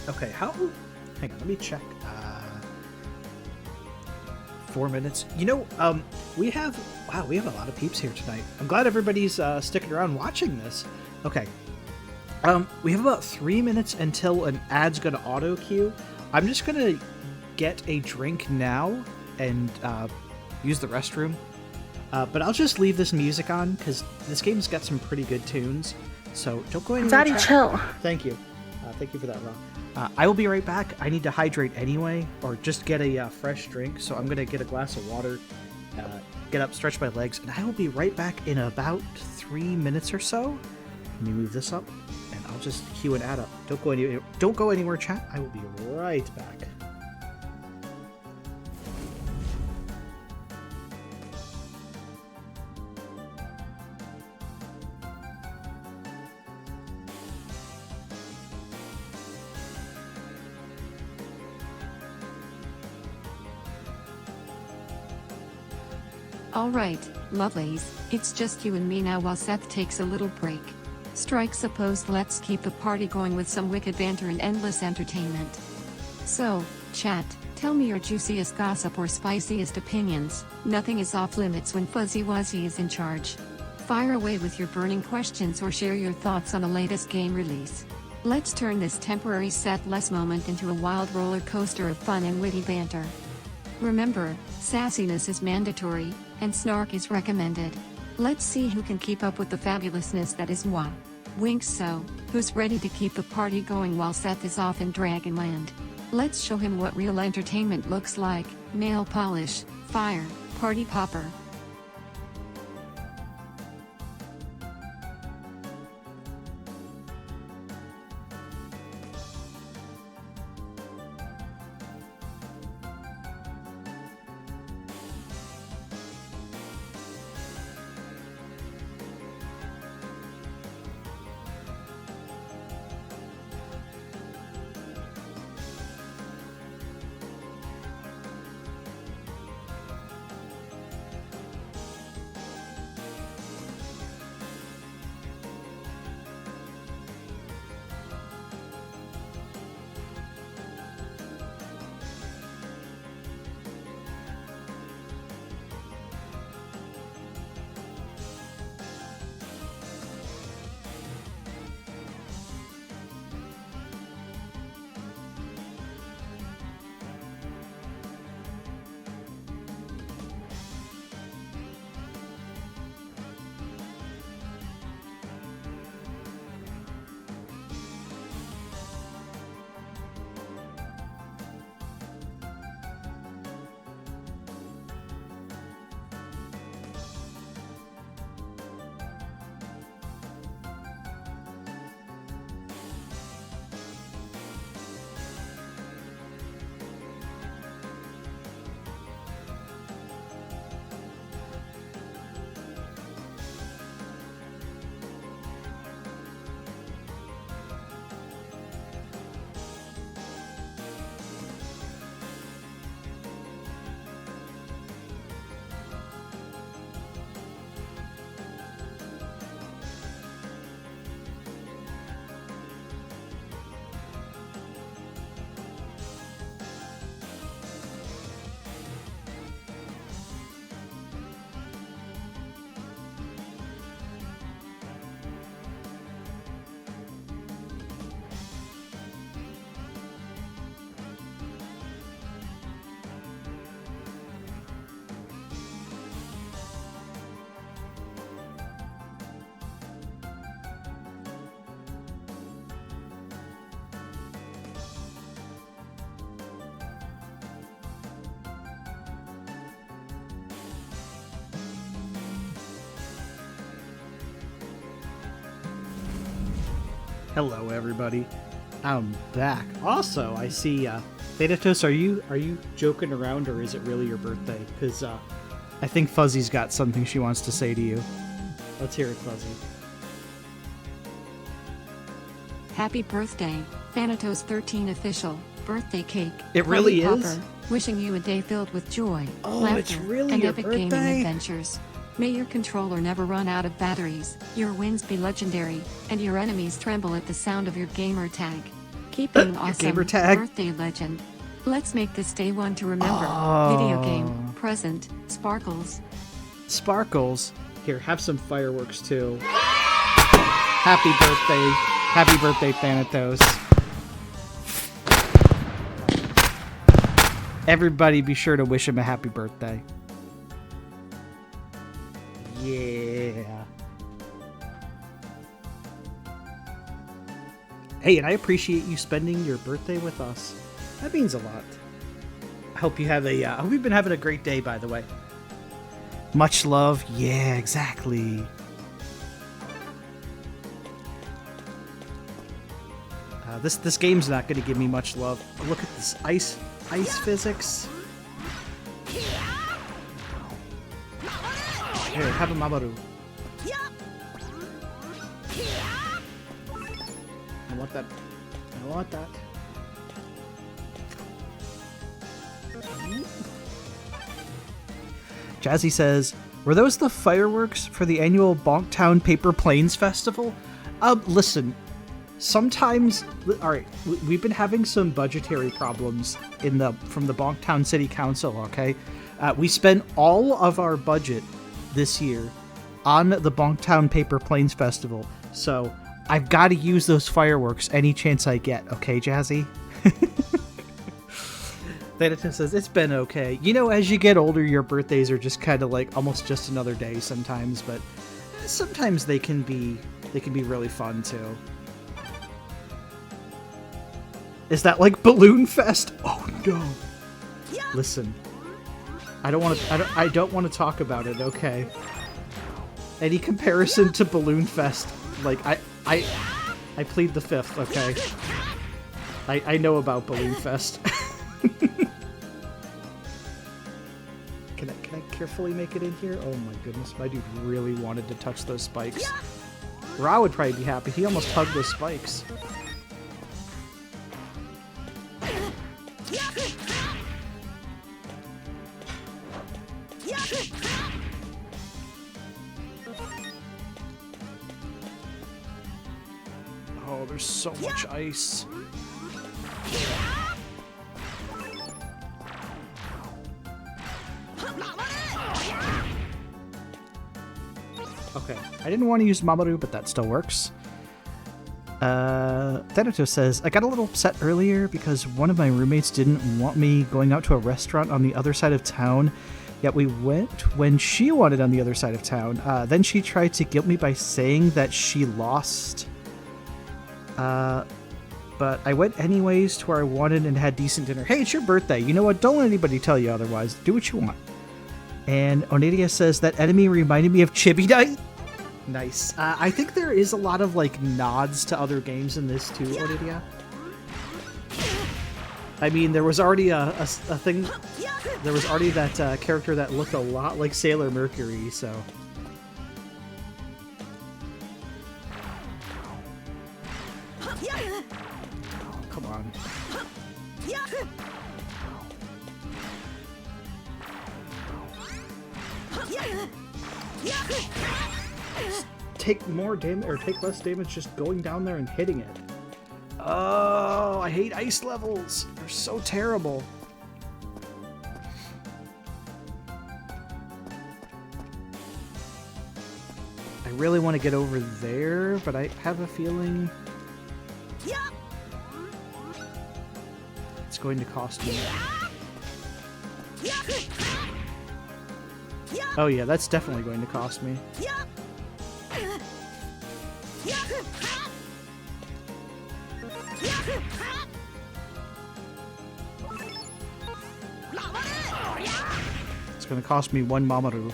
Okay, how? Hang on, let me check. 4 minutes. You know, we have a lot of peeps here tonight. I'm glad everybody's sticking around watching this. Okay. We have about 3 minutes until an ad's gonna auto queue. I'm just gonna get a drink now and use the restroom. But I'll just leave this music on because this game's got some pretty good tunes. So don't go anywhere. Daddy, chill. Thank you. Thank you for that, Ron. I will be right back. I need to hydrate anyway, or just get a fresh drink. So I'm going to get a glass of water, get up, stretch my legs, and I will be right back in about 3 minutes or so. Let me move this up, and I'll just queue an ad up. Don't go anywhere, chat. I will be right back. Alright, lovelies, it's just you and me now while Seth takes a little break. Strikes a pose. Let's keep the party going with some wicked banter and endless entertainment. So, chat, tell me your juiciest gossip or spiciest opinions. Nothing is off limits when Fuzzy Wuzzy is in charge. Fire away with your burning questions or share your thoughts on the latest game release. Let's turn this temporary setless moment into a wild roller coaster of fun and witty banter. Remember, sassiness is mandatory, and snark is recommended. Let's see who can keep up with the fabulousness that is moi. Winks. So, who's ready to keep the party going while Seth is off in Dragonland? Let's show him what real entertainment looks like. Nail polish, fire, party popper. Hello, everybody. I'm back. Also, I see, Thanatos, are you joking around, or is it really your birthday? Because, I think Fuzzy's got something she wants to say to you. Let's hear it, Fuzzy. Happy birthday, Thanatos 13 official birthday cake. It really Party is? Popper, wishing you a day filled with joy, Oh, laughter, it's really and your epic birthday? gaming adventures. May your controller never run out of batteries, your wins be legendary, and your enemies tremble at the sound of your gamer tag. Keep being awesome, gamer tag? birthday legend. Let's make this day one to remember. Video game, present, Sparkles. Sparkles. Here, have some fireworks, too. Happy birthday. Happy birthday, Thanatos. Everybody be sure to wish him a happy birthday. Yeah. Hey, and I appreciate you spending your birthday with us. That means a lot. I hope you have a, I hope you've been having a great day, by the way. Much love. Yeah, exactly. This game's not going to give me much love. Look at this ice physics. Here, have a Mabaru. I want that. I want that. Jazzy says, were those the fireworks for the annual Bonktown Paper Planes Festival? Listen, sometimes, alright, we've been having some budgetary problems from the Bonktown City Council, okay? We spent all of our budget this year on the Bonktown Paper Planes Festival, so I've got to use those fireworks any chance I get, okay, Jazzy? Thanatos says, it's been okay. You know, as you get older, your birthdays are just kind of like almost just another day sometimes, but sometimes they can be really fun too. Is that like Balloon Fest? Oh no. Listen. I don't want to talk about it, okay? Any comparison to Balloon Fest, like I plead the fifth, okay? I know about Balloon Fest. Can I carefully make it in here? Oh my goodness, my dude really wanted to touch those spikes. Ra would probably be happy. He almost hugged those spikes. Oh, there's so much ice. Okay, I didn't want to use Mamoru, but that still works. Thanatos says, I got a little upset earlier because one of my roommates didn't want me going out to a restaurant on the other side of town, yet we went when she wanted on the other side of town. Then she tried to guilt me by saying that she lost. But I went anyways to where I wanted and had decent dinner. Hey, it's your birthday. You know what? Don't let anybody tell you otherwise. Do what you want. And Onidia says, that enemy reminded me of Chibi Night. Nice. I think there is a lot of, like, nods to other games in this, too, Onidia. I mean, there was already a thing... There was already that character that looked a lot like Sailor Mercury, so... Come on. Take more damage, or take less damage just going down there and hitting it. Oh, I hate ice levels. They're so terrible. I really want to get over there, but I have a feeling it's going to cost me. Oh yeah, that's definitely going to cost me. It's going to cost me one Mamoru.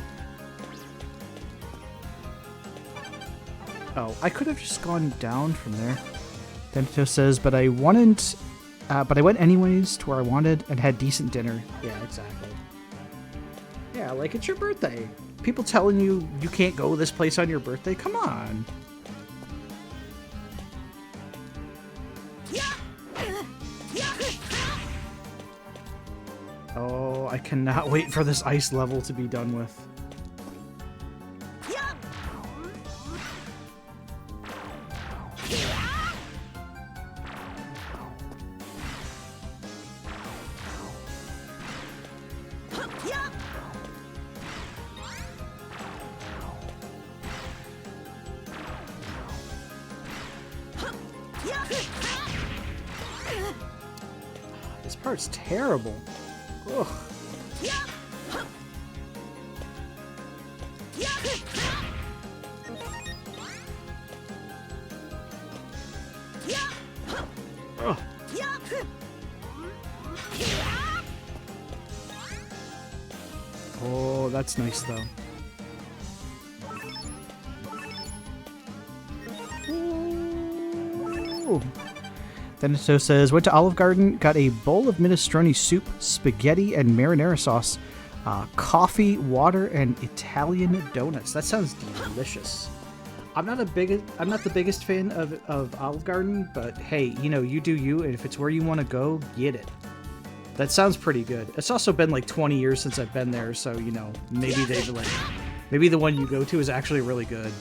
Oh, I could have just gone down from there. Dento says, but I went anyways to where I wanted and had decent dinner. Yeah, exactly. Yeah, like it's your birthday. People telling you you can't go to this place on your birthday? Come on. Oh, I cannot wait for this ice level to be done with. This part's terrible. Ugh. Ugh. Oh, that's nice though. Ooh. Denito says, went to Olive Garden, got a bowl of minestrone soup, spaghetti and marinara sauce, coffee, water, and Italian donuts. That sounds delicious. I'm not the biggest fan of Olive Garden, but hey, you know, you do you, and if it's where you want to go, get it. That sounds pretty good. It's also been like 20 years since I've been there, so you know, maybe maybe the one you go to is actually really good.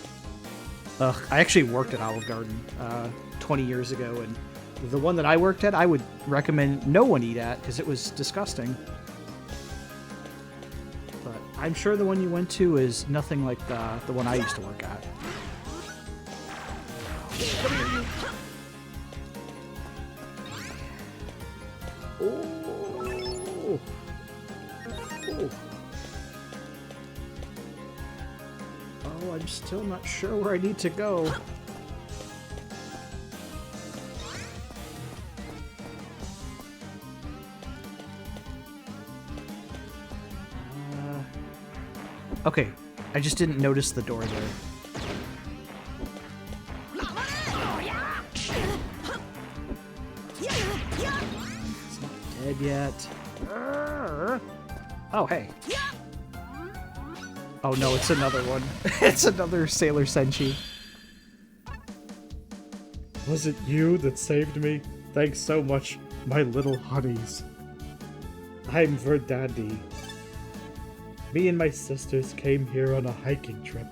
I actually worked at Olive Garden 20 years ago, and the one that I worked at, I would recommend no one eat at because it was disgusting. But I'm sure the one you went to is nothing like the one I used to work at. Oh. Oh, I'm still not sure where I need to go. Okay, I just didn't notice the door there. It's not dead yet. Oh, hey. Oh no, it's another one. It's another Sailor Senshi. Was it you that saved me? Thanks so much, my little honeys. I'm Verdandi. Me and my sisters came here on a hiking trip,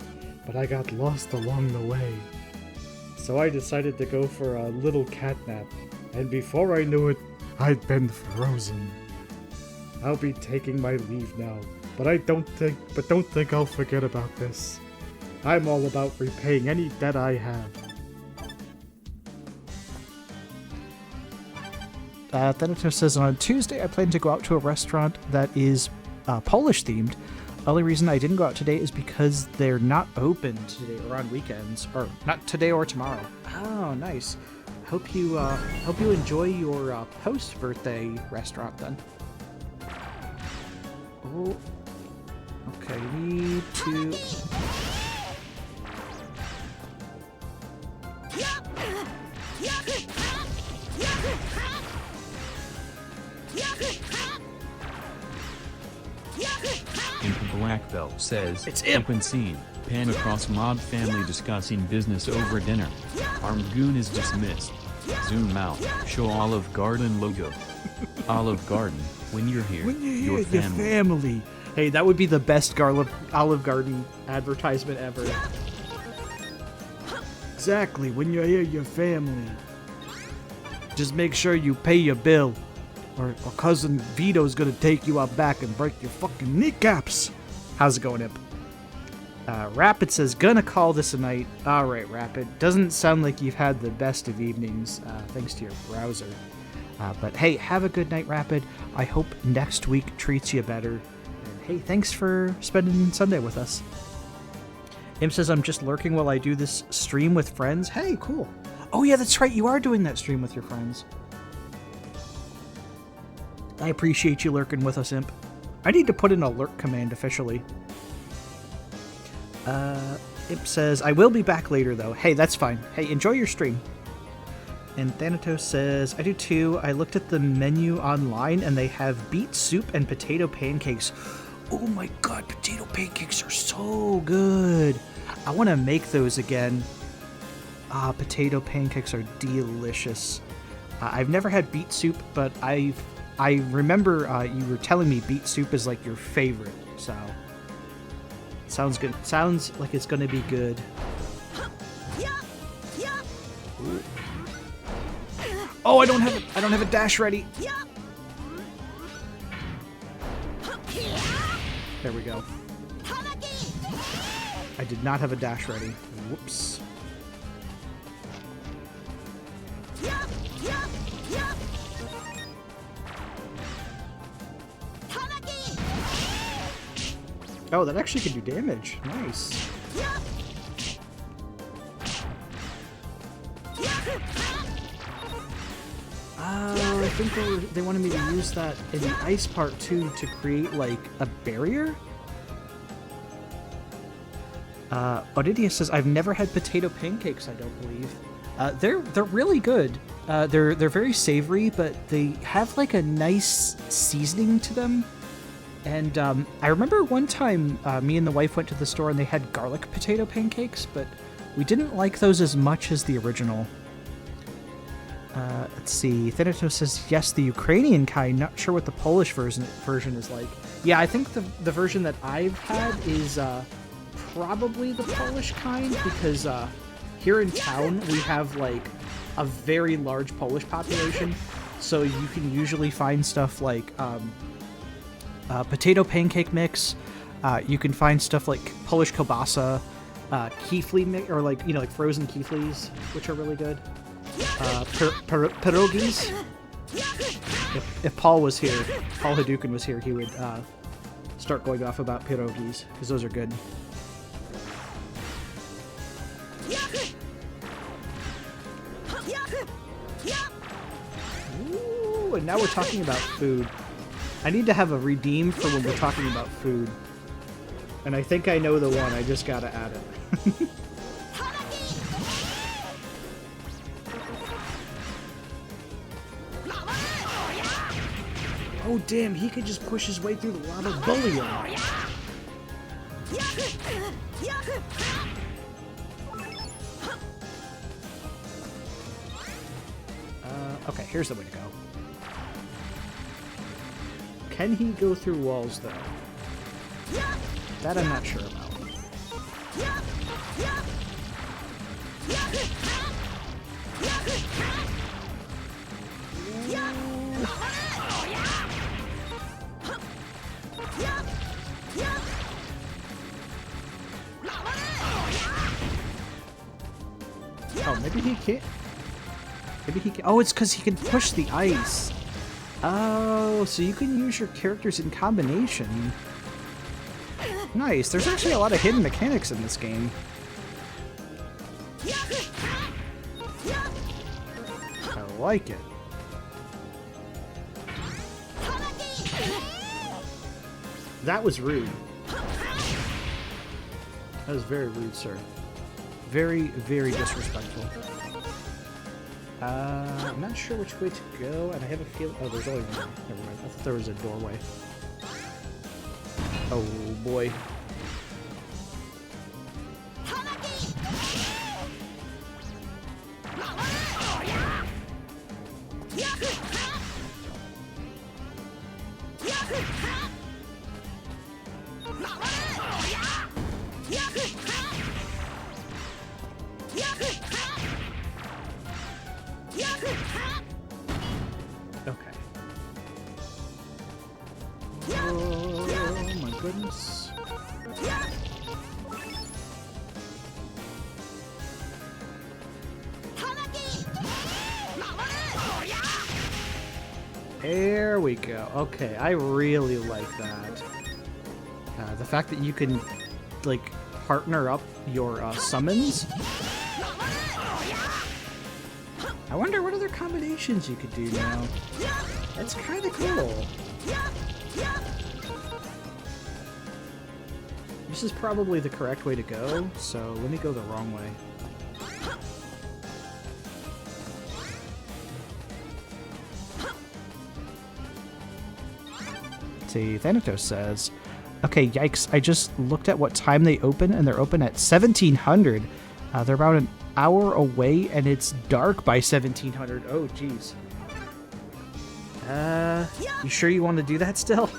but I got lost along the way. So I decided to go for a little cat nap, and before I knew it, I'd been frozen. I'll be taking my leave now, but don't think I'll forget about this. I'm all about repaying any debt I have. Thanatos says, on Tuesday I plan to go out to a restaurant that is Polish themed. Only reason I didn't go out today is because they're not open today or on weekends, or not today or tomorrow. Oh, nice. Hope you enjoy your post-birthday restaurant then. Oh, okay. Need to. Black Belt says, It's open scene, pan across mob family discussing business over dinner. Armed goon is dismissed. Zoom out, show Olive Garden logo. Olive Garden, when you're here, your family. Hey, that would be the best Olive Garden advertisement ever. Exactly, when you're here, your family. Just make sure you pay your bill, or cousin Vito's gonna take you out back and break your fucking kneecaps. How's it going, Imp? Rapid says, gonna call this a night. Alright, Rapid. Doesn't sound like you've had the best of evenings, thanks to your browser. But hey, have a good night, Rapid. I hope next week treats you better. And hey, thanks for spending Sunday with us. Imp says, I'm just lurking while I do this stream with friends. Hey, cool. Oh yeah, that's right, you are doing that stream with your friends. I appreciate you lurking with us, Imp. I need to put in a lurk command officially. Imp says, I will be back later though. Hey, that's fine. Hey, enjoy your stream. And Thanatos says, I do too. I looked at the menu online and they have beet soup and potato pancakes. Oh my god, potato pancakes are so good. I want to make those again. Potato pancakes are delicious. I've never had beet soup, but I remember you were telling me beet soup is like your favorite, so sounds good. Sounds like it's gonna be good. Ooh. Oh, I don't have a dash ready. There we go. I did not have a dash ready. Whoops. Oh, that actually can do damage. Nice. Oh, I think they wanted me to use that in the ice part too to create like a barrier. Odidia says, I've never had potato pancakes, I don't believe. They're really good. They're very savory, but they have like a nice seasoning to them. And I remember one time me and the wife went to the store and they had garlic potato pancakes, but we didn't like those as much as the original. Let's see. Thanatos says, yes, the Ukrainian kind. Not sure what the Polish version is like. Yeah, I think the version that I've had is probably the Polish kind, because here in town we have like a very large Polish population, so you can usually find stuff like potato pancake mix. You can find stuff like Polish kielbasa, kifli mix, or like, you know, like frozen kiflis, which are really good. Pierogis. If Paul was here, Paul Hadouken was here, he would start going off about pierogis, because those are good. Ooh, and now we're talking about food. I need to have a redeem for when we're talking about food. And I think I know the one, I just gotta add it. Oh damn, he could just push his way through the lava bullion. Okay, here's the way to go. Can he go through walls, though? That I'm not sure about. Oh, maybe he can't. Maybe he can. Oh, it's because he can push the ice. Oh, so you can use your characters in combination. Nice. There's actually a lot of hidden mechanics in this game. I like it. That was rude. That was very rude, sir. Very, very disrespectful. I'm not sure which way to go, and I have a feeling... Oh, there's only one. Never mind. I thought there was a doorway. Oh, boy. Okay. Oh my goodness. There we go. Okay, I really like that. The fact that you can, like, partner up your summons. I wonder what other combinations you could do now. That's kind of cool. This is probably the correct way to go, so let me go the wrong way. see, Thanatos says, okay, yikes, I just looked at what time they open, and they're open at 1700. They're about an hour away, and it's dark by 1700. Oh, jeez. You sure you want to do that still?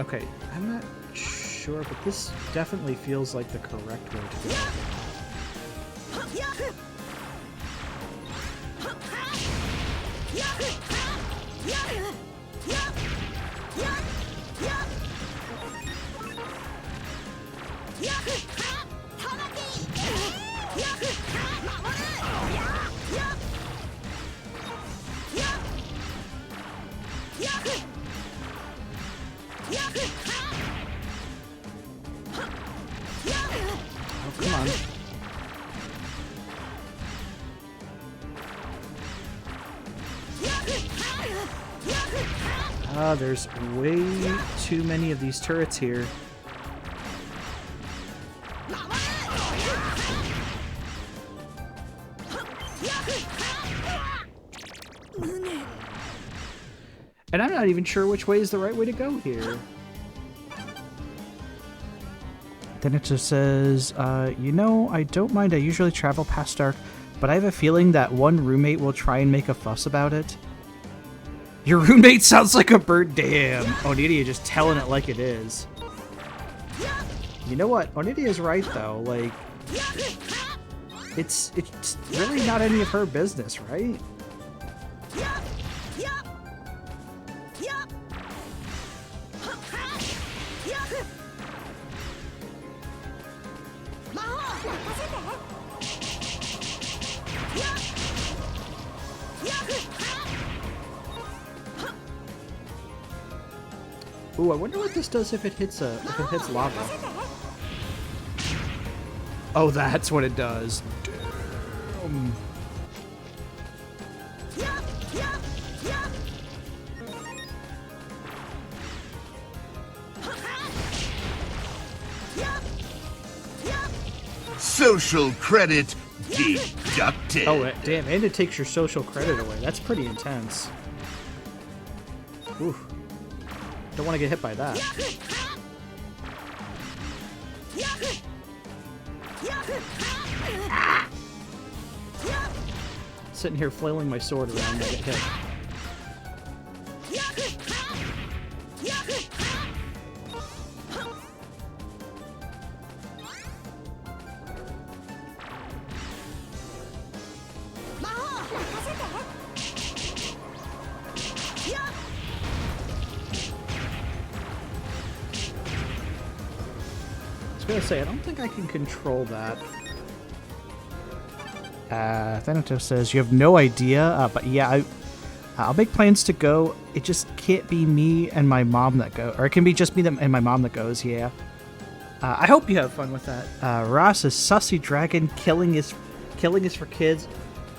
Okay, I'm not sure, but this definitely feels like the correct way to go. Oh, come on. There's way too many of these turrets here. And I'm not even sure which way is the right way to go here. Then it just says, you know, I don't mind, I usually travel past dark, but I have a feeling that one roommate will try and make a fuss about it. Your roommate sounds like a bird. Damn. Onidia just telling it like it is. You know what? Onidia's right, though. Like, it's really not any of her business, right? Ooh, I wonder what this does if it hits lava. Oh, that's what it does. Damn. Social credit deducted. Oh, damn, and it takes your social credit away. That's pretty intense. Oof. Don't want to get hit by that. Sitting here flailing my sword around and I get hit. I was gonna say, I don't think I can control that. Thanatos says, you have no idea, but yeah, I'll make plans to go. It just can't be me and my mom that go, or it can be just me and my mom that goes, yeah. I hope you have fun with that. Ross is sussy dragon, killing is for kids.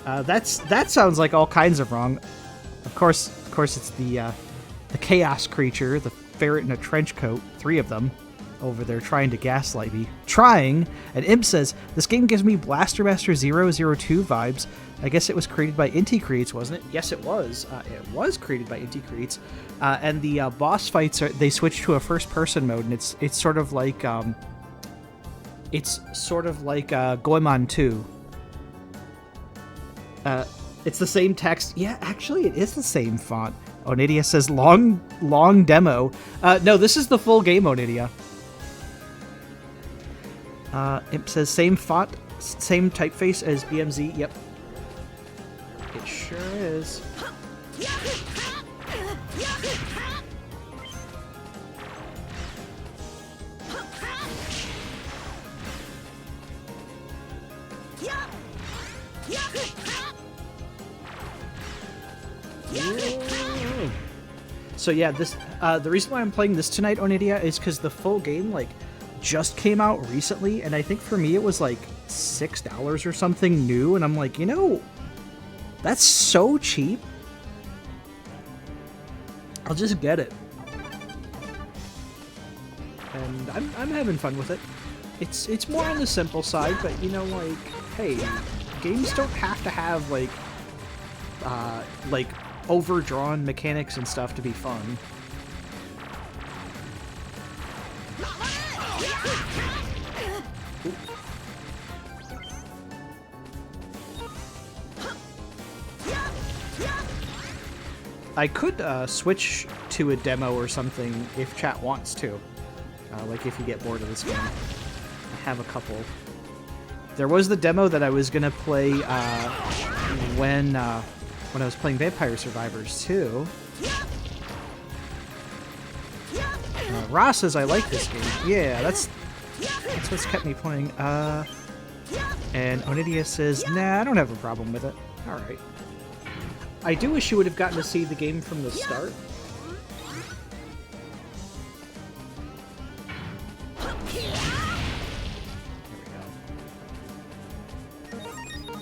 That sounds like all kinds of wrong. Of course it's the chaos creature, the ferret in a trench coat, 3 of them. Over there trying to gaslight me. And Imp says, this game gives me Blaster Master 002 vibes. I guess it was created by Inti Creates, wasn't it? Yes, it was. It was created by Inti Creates. And the boss fights, they switched to a first-person mode, and it's sort of like Goemon 2. It's the same text. Yeah, actually, it is the same font. Onidia says, long demo. No, this is the full game, Onidia. Imp says, same font, same typeface as BMZ. Yep. It sure is. Ooh. So yeah, this the reason why I'm playing this tonight, Onidia, is because the full game, like, just came out recently, and I think for me it was like $6 or something new, and I'm like, you know, that's so cheap. I'll just get it. And I'm having fun with it. It's more on the simple side, but you know, like, hey, games don't have to have like overdrawn mechanics and stuff to be fun. I could switch to a demo or something if chat wants to. Like if you get bored of this game. I have a couple. There was the demo that I was gonna play when I was playing Vampire Survivors 2. Ross says I like this game. Yeah, that's what's kept me playing. And Onidia says, nah, I don't have a problem with it. Alright. I do wish you would have gotten to see the game from the start.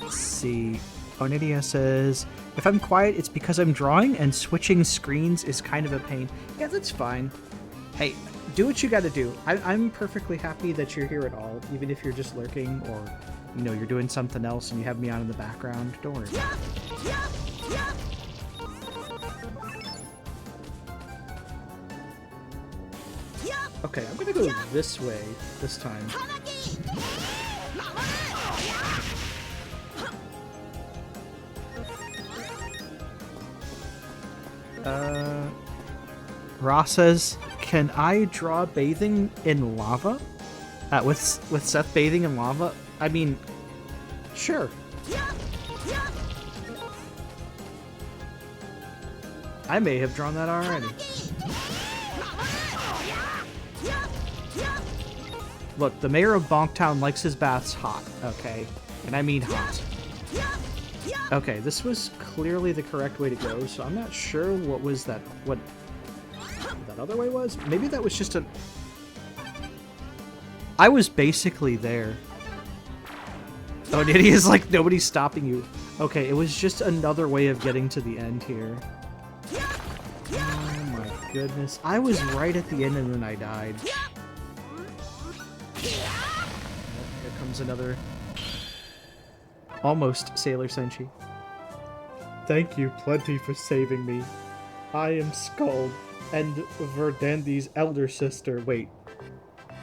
Let's see. Onidia says, if I'm quiet, it's because I'm drawing and switching screens is kind of a pain. Yeah, that's fine. Hey, do what you gotta do. I'm perfectly happy that you're here at all, even if you're just lurking or, you know, you're doing something else and you have me on in the background. Don't worry about it. Okay, I'm gonna go this way this time. Ross says, can I draw bathing in lava? With Seth bathing in lava? I mean, sure. I may have drawn that already. Look, the mayor of Bonktown likes his baths hot, okay? And I mean hot. Okay, this was clearly the correct way to go, so I'm not sure what was that, what that other way was? Maybe that was just a... I was basically there. Oh, Nitty is like, nobody's stopping you. Okay, it was just another way of getting to the end here. Oh my goodness. I was right at the end and then I died. Here comes another almost Sailor Senshi. Thank you plenty for saving me. I am Skull and Verdandy's elder sister. Wait,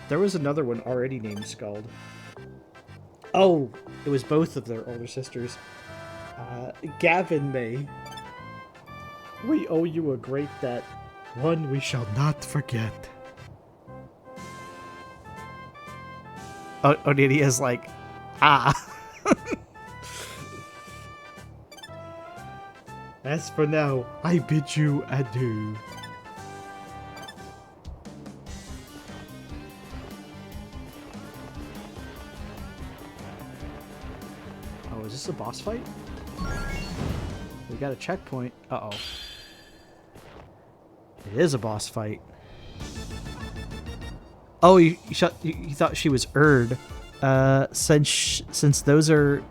there was another one already named Skald. Oh, it was both of their older sisters. Gavin May. We owe you a great debt, one we shall not forget. Oh, Onidia's like, ah. As for now, I bid you adieu. Oh, is this a boss fight? We got a checkpoint. Uh-oh. It is a boss fight. Oh, you thought she was Erd. Since those are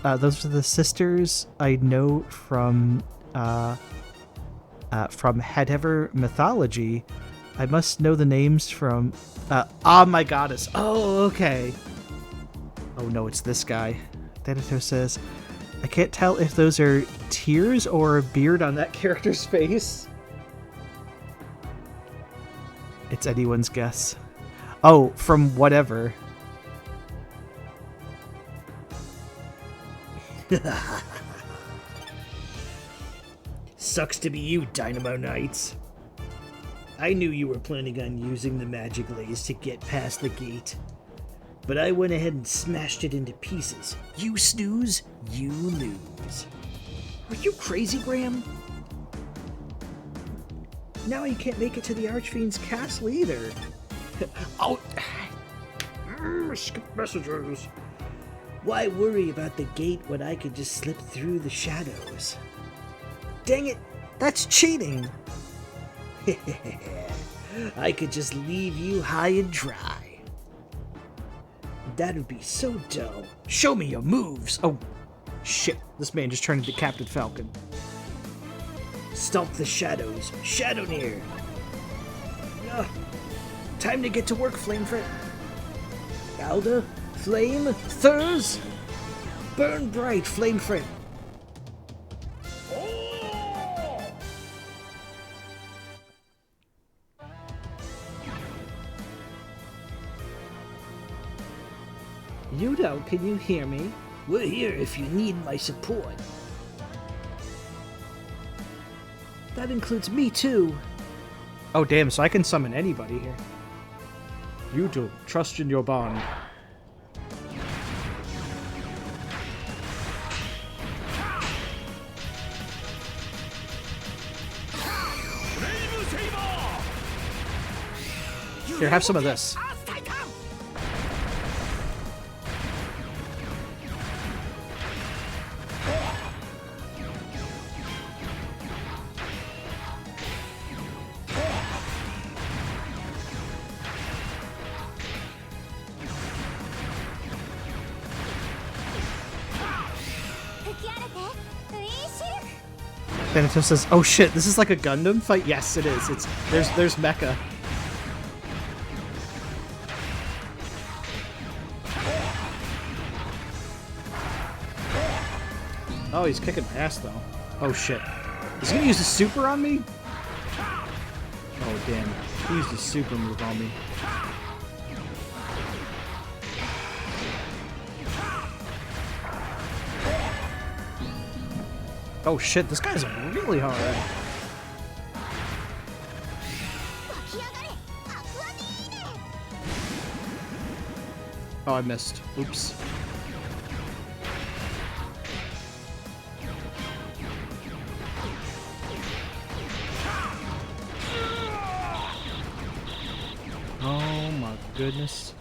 the sisters I know from Hadever mythology, I must know the names from Ah My Goddess. Oh, okay. Oh no, it's this guy. Denito says, I can't tell if those are tears or a beard on that character's face. It's anyone's guess. Oh, from whatever. Sucks to be you, Dynamo Knights. I knew you were planning on using the magic lays to get past the gate, but I went ahead and smashed it into pieces. You snooze, you lose. Are you crazy, Graham? Now you can't make it to the Archfiend's castle either. Oh, skip messages. Why worry about the gate when I could just slip through the shadows? Dang it, that's cheating. I could just leave you high and dry. That would be so dull. Show me your moves! Oh, shit. This man just turned into Captain Falcon. Stalk the shadows. Shadowneer. Time to get to work, Flamefrit. Alda, Flame, Thurs. Burn bright, Flamefrit. Yudo, can you hear me? We're here if you need my support. That includes me too. Oh, damn, so I can summon anybody here. You two, trust in your bond. Here, have some of this. Thanatos says, "Oh shit, this is like a Gundam fight." Yes, it is. There's mecha. Oh, he's kicking my ass though. Oh shit, he's gonna use the super on me. Oh damn, he used a super move on me. Oh shit, this guy's really hard. Oh, I missed. Oops. Oh my goodness.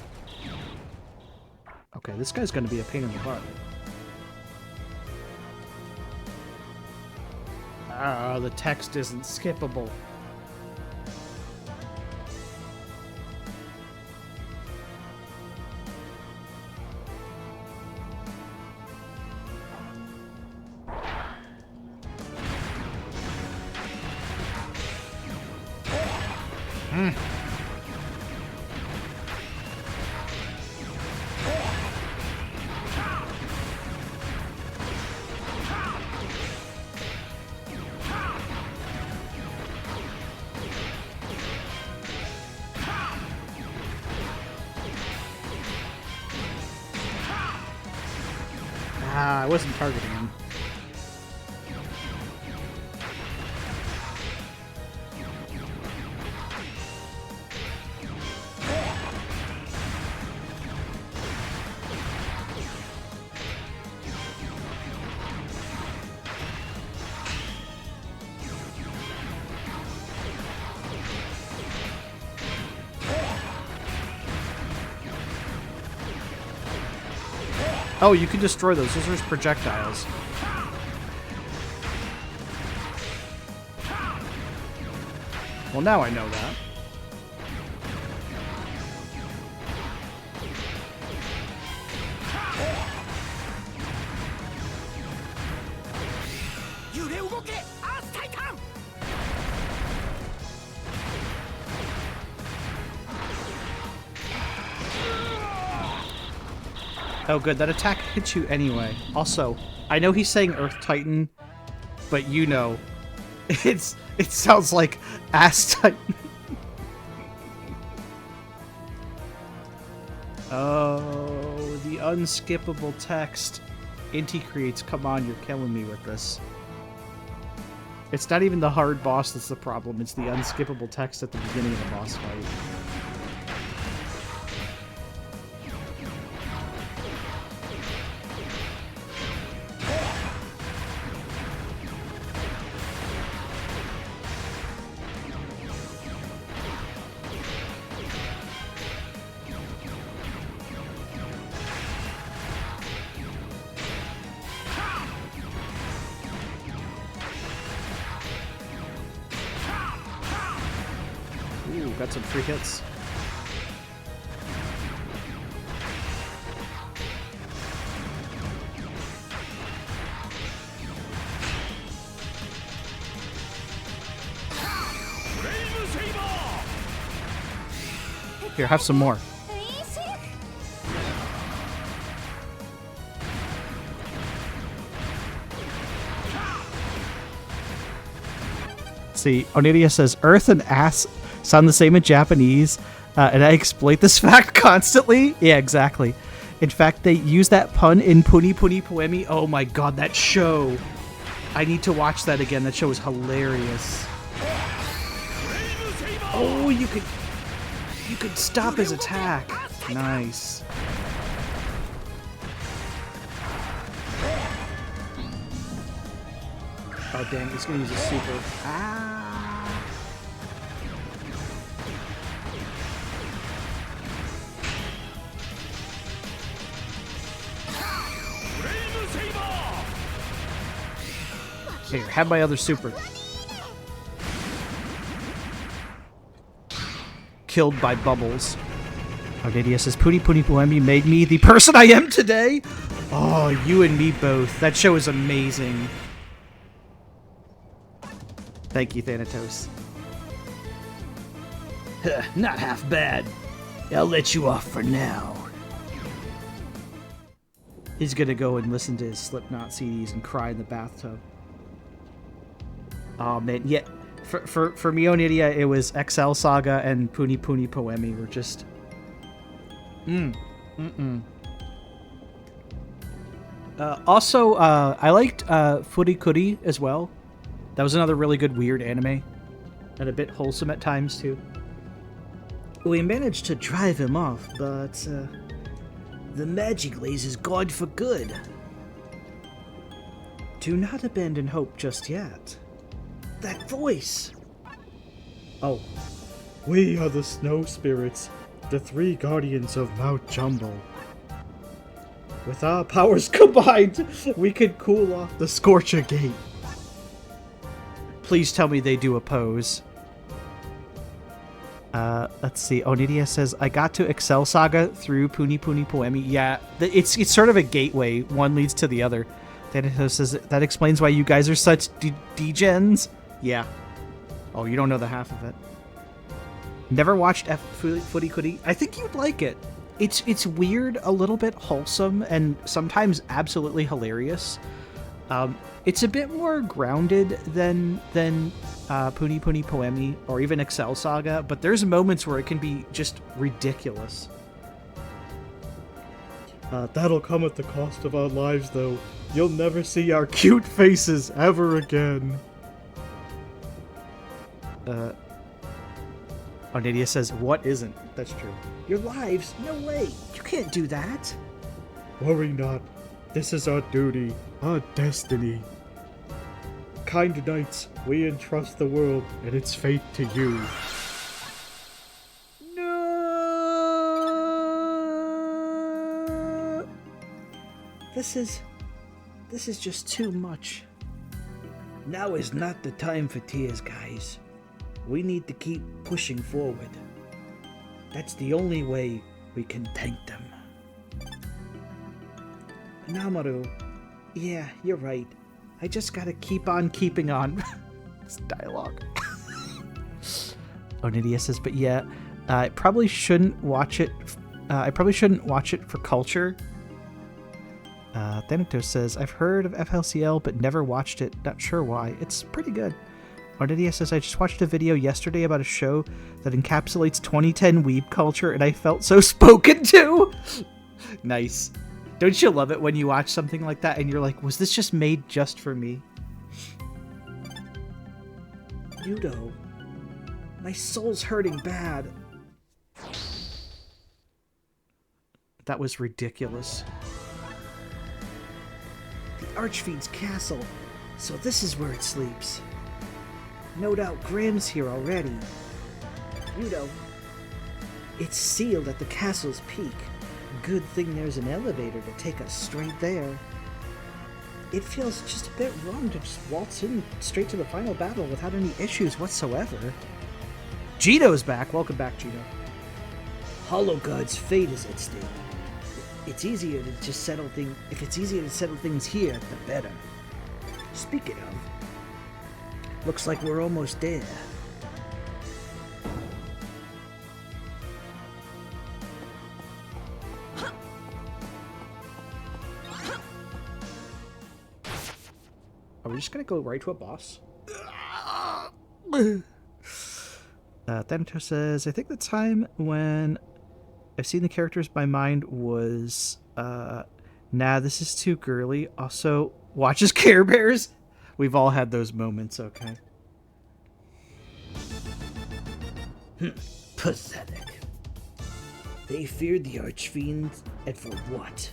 Okay, this guy's gonna be a pain in the butt. Ah, the text isn't skippable. Ah, I wasn't targeting him. Oh, you can destroy those. Those are just projectiles. Well, now I know that. Oh good, that attack hits you anyway. Also, I know he's saying Earth Titan, but you know, it sounds like Ass Titan. Oh, the unskippable text. Inti Creates, come on, you're killing me with this. It's not even the hard boss that's the problem, it's the unskippable text at the beginning of the boss fight. Ooh, got some free hits. Here, have some more. See, Onidia says, Earth and ass sound the same in Japanese, and I exploit this fact constantly. Yeah, exactly. In fact, they use that pun in Puni Puni Poemi. Oh my god, that show. I need to watch that again. That show is hilarious. Oh, you could stop his attack. Nice. Oh dang, he's gonna use a super. Ah. Here, have my other super. Killed by bubbles. Arcadia says, Puni Puni Poemi made me the person I am today. Oh, you and me both. That show is amazing. Thank you, Thanatos. Not half bad. I'll let you off for now. He's gonna go and listen to his Slipknot CDs and cry in the bathtub. Oh man, yeah. For me, Onidia, it was XL Saga and Puni Puni Poemi were just... Also, I liked Furikuri as well. That was another really good weird anime. And a bit wholesome at times, too. We managed to drive him off, but the magic lace is gone for good. Do not abandon hope just yet. That voice! Oh. We are the snow spirits, the 3 guardians of Mount Jumbo. With our powers combined, we could cool off the Scorcher Gate. Please tell me they do a pose. Let's see. Onidia says, I got to Excel Saga through Puni Puni Poemi. Yeah, it's sort of a gateway. One leads to the other. Thanatos says, that explains why you guys are such degens. Yeah. Oh, you don't know the half of it. Never watched Furikuri. I think you'd like it. It's weird, a little bit wholesome, and sometimes absolutely hilarious. It's a bit more grounded than Puni Puni Poemi or even Excel Saga, but there's moments where it can be just ridiculous. That'll come at the cost of our lives, though. You'll never see our cute faces ever again. Onidia says, what isn't? That's true. Your lives? No way. You can't do that. Worry not. This is our duty, our destiny. Kind knights, we entrust the world and its fate to you. No. This is just too much. Now is not the time for tears, guys. We need to keep pushing forward. That's the only way we can thank them. Namaru, yeah, you're right. I just gotta keep on keeping on. This dialogue. Onidia says, but yeah, I probably shouldn't watch it. I probably shouldn't watch it for culture. Thanatos says, I've heard of FLCL, but never watched it. Not sure why. It's pretty good. Onidia says, I just watched a video yesterday about a show that encapsulates 2010 weeb culture, and I felt so spoken to. Nice. Don't you love it when you watch something like that and you're like, was this just made just for me? Yudo, my soul's hurting bad. That was ridiculous. The Archfiend's castle, so this is where it sleeps. No doubt Graham's here already. Yudo, it's sealed at the castle's peak. Good thing there's an elevator to take us straight there. It feels just a bit wrong to just waltz in straight to the final battle without any issues whatsoever. Gito's back. Welcome back, Gito. Hollow God's fate is at stake. It's easier to just settle things. If it's easier to settle things here, the better. Speaking of, looks like we're almost there. we're just gonna go right to a boss. Thanatos says, I think the time when I've seen the characters, my mind was, nah, this is too girly. Also, watches Care Bears. We've all had those moments, okay? Pathetic. They feared the Archfiend, and for what?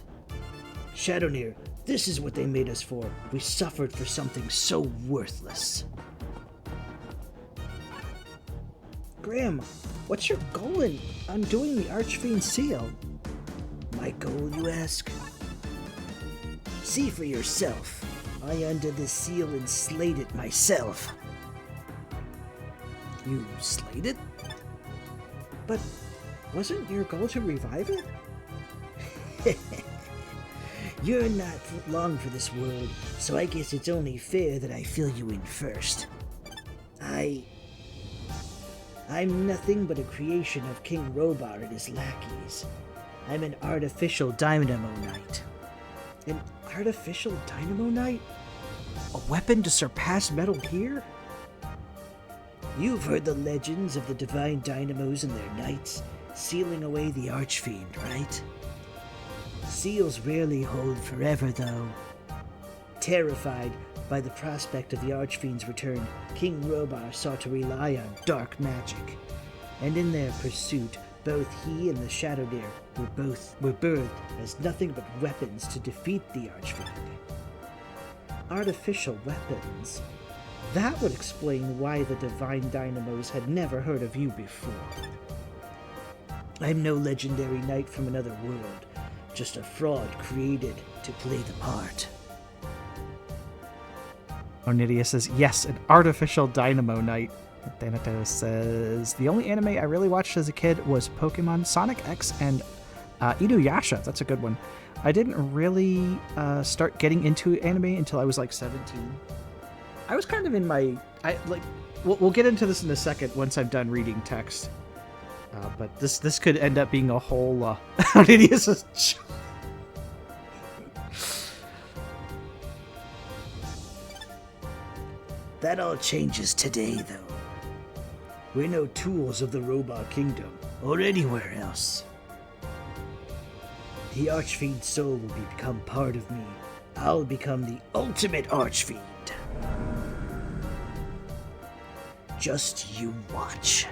Shadowneer, this is what they made us for. We suffered for something so worthless. Graham, what's your goal in undoing the Archfiend's seal? My goal, you ask? See for yourself. I undid the seal and slayed it myself. You slayed it? But wasn't your goal to revive it? You're not long for this world, so I guess it's only fair that I fill you in first. I'm nothing but a creation of King Robar and his lackeys. I'm an artificial Dynamo Knight. An artificial Dynamo Knight? A weapon to surpass Metal Gear? You've heard the legends of the Divine Dynamos and their knights sealing away the Archfiend, right? Seals rarely hold forever, though. Terrified by the prospect of the Archfiend's return, King Robar sought to rely on dark magic, and in their pursuit, both he and the Shadowdeer were birthed as nothing but weapons to defeat the Archfiend. Artificial weapons? That would explain why the Divine Dynamos had never heard of you before. I'm no legendary knight from another world, just a fraud created to play the part. Onidia says, yes, an artificial Dynamo Knight. Thanatos says, the only anime I really watched as a kid was Pokemon, Sonic X, and Inuyasha. That's a good one. I didn't really start getting into anime until I was like 17. I was kind of in my... We'll get into this in a second once I'm done reading text. But this could end up being a whole... Onidia says... That all changes today, though. We're no tools of the Robar Kingdom, or anywhere else. The Archfiend's soul will become part of me. I'll become the ultimate Archfiend. Just you watch.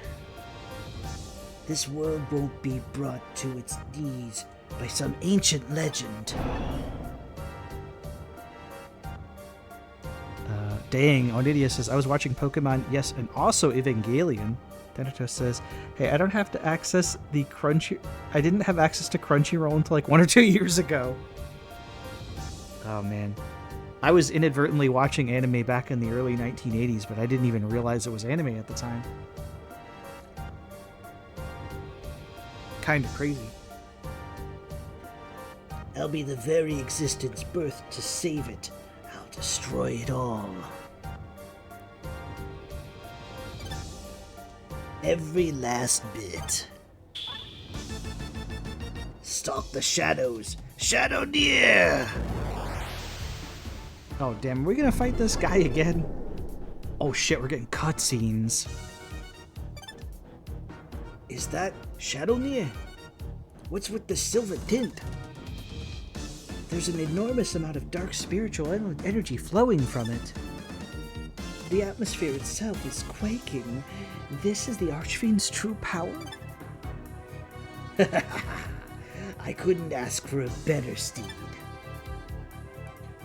This world won't be brought to its knees by some ancient legend. Dang, Onidia says, I was watching Pokemon, yes, and also Evangelion. Thanatos says, hey, I didn't have access to Crunchyroll until like 1 or 2 years ago. Oh man. I was inadvertently watching anime back in the early 1980s, but I didn't even realize it was anime at the time. Kinda crazy. I'll be the very existence birthed to save it. I'll destroy it all. Every last bit. Stalk the shadows. Shadowneer! Oh damn, are we gonna fight this guy again? Oh shit, we're getting cutscenes. Is that Shadowneer? What's with the silver tint? There's an enormous amount of dark spiritual energy flowing from it. The atmosphere itself is quaking. This is the Archfiend's true power? I couldn't ask for a better steed.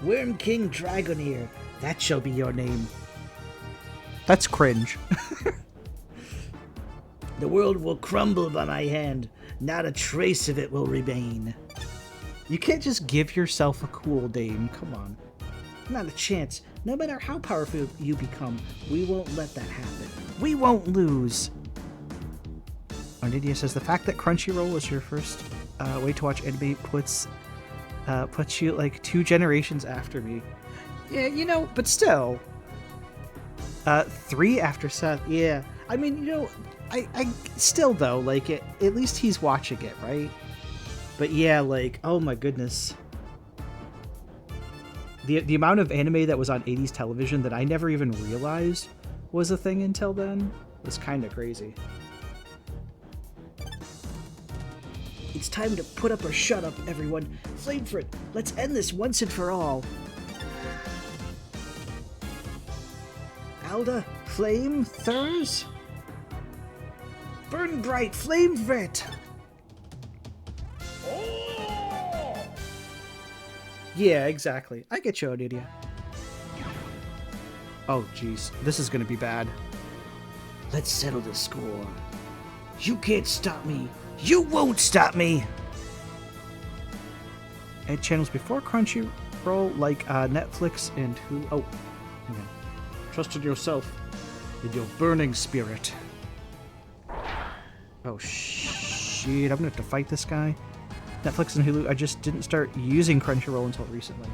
Worm King Dragoneer, that shall be your name. That's cringe. The world will crumble by my hand. Not a trace of it will remain. You can't just give yourself a cool name. Come on. Not a chance. No matter how powerful you become, we won't let that happen. We won't lose. Onidia says, the fact that Crunchyroll was your first way to watch anime puts you like 2 generations after me. Yeah, you know, but still. 3 after Seth, yeah. I mean, you know, I still though, like, at least he's watching it, right? But yeah, like, oh my goodness. the amount of anime that was on 80s television that I never even realized was a thing until then was kind of crazy. It's time to put up or shut up, everyone. Flamefrit, let's end this once and for all. Alda, Flame, Thurs? Burn bright, Flamefrit! Yeah, exactly. I get you, Onidia. Oh, jeez. This is gonna be bad. Let's settle the score. You can't stop me. You won't stop me! And channels before Crunchyroll, like Netflix and Hulu. Oh, yeah. Trust in yourself. In your burning spirit. Oh, shit. I'm gonna have to fight this guy. Netflix and Hulu, I just didn't start using Crunchyroll until recently.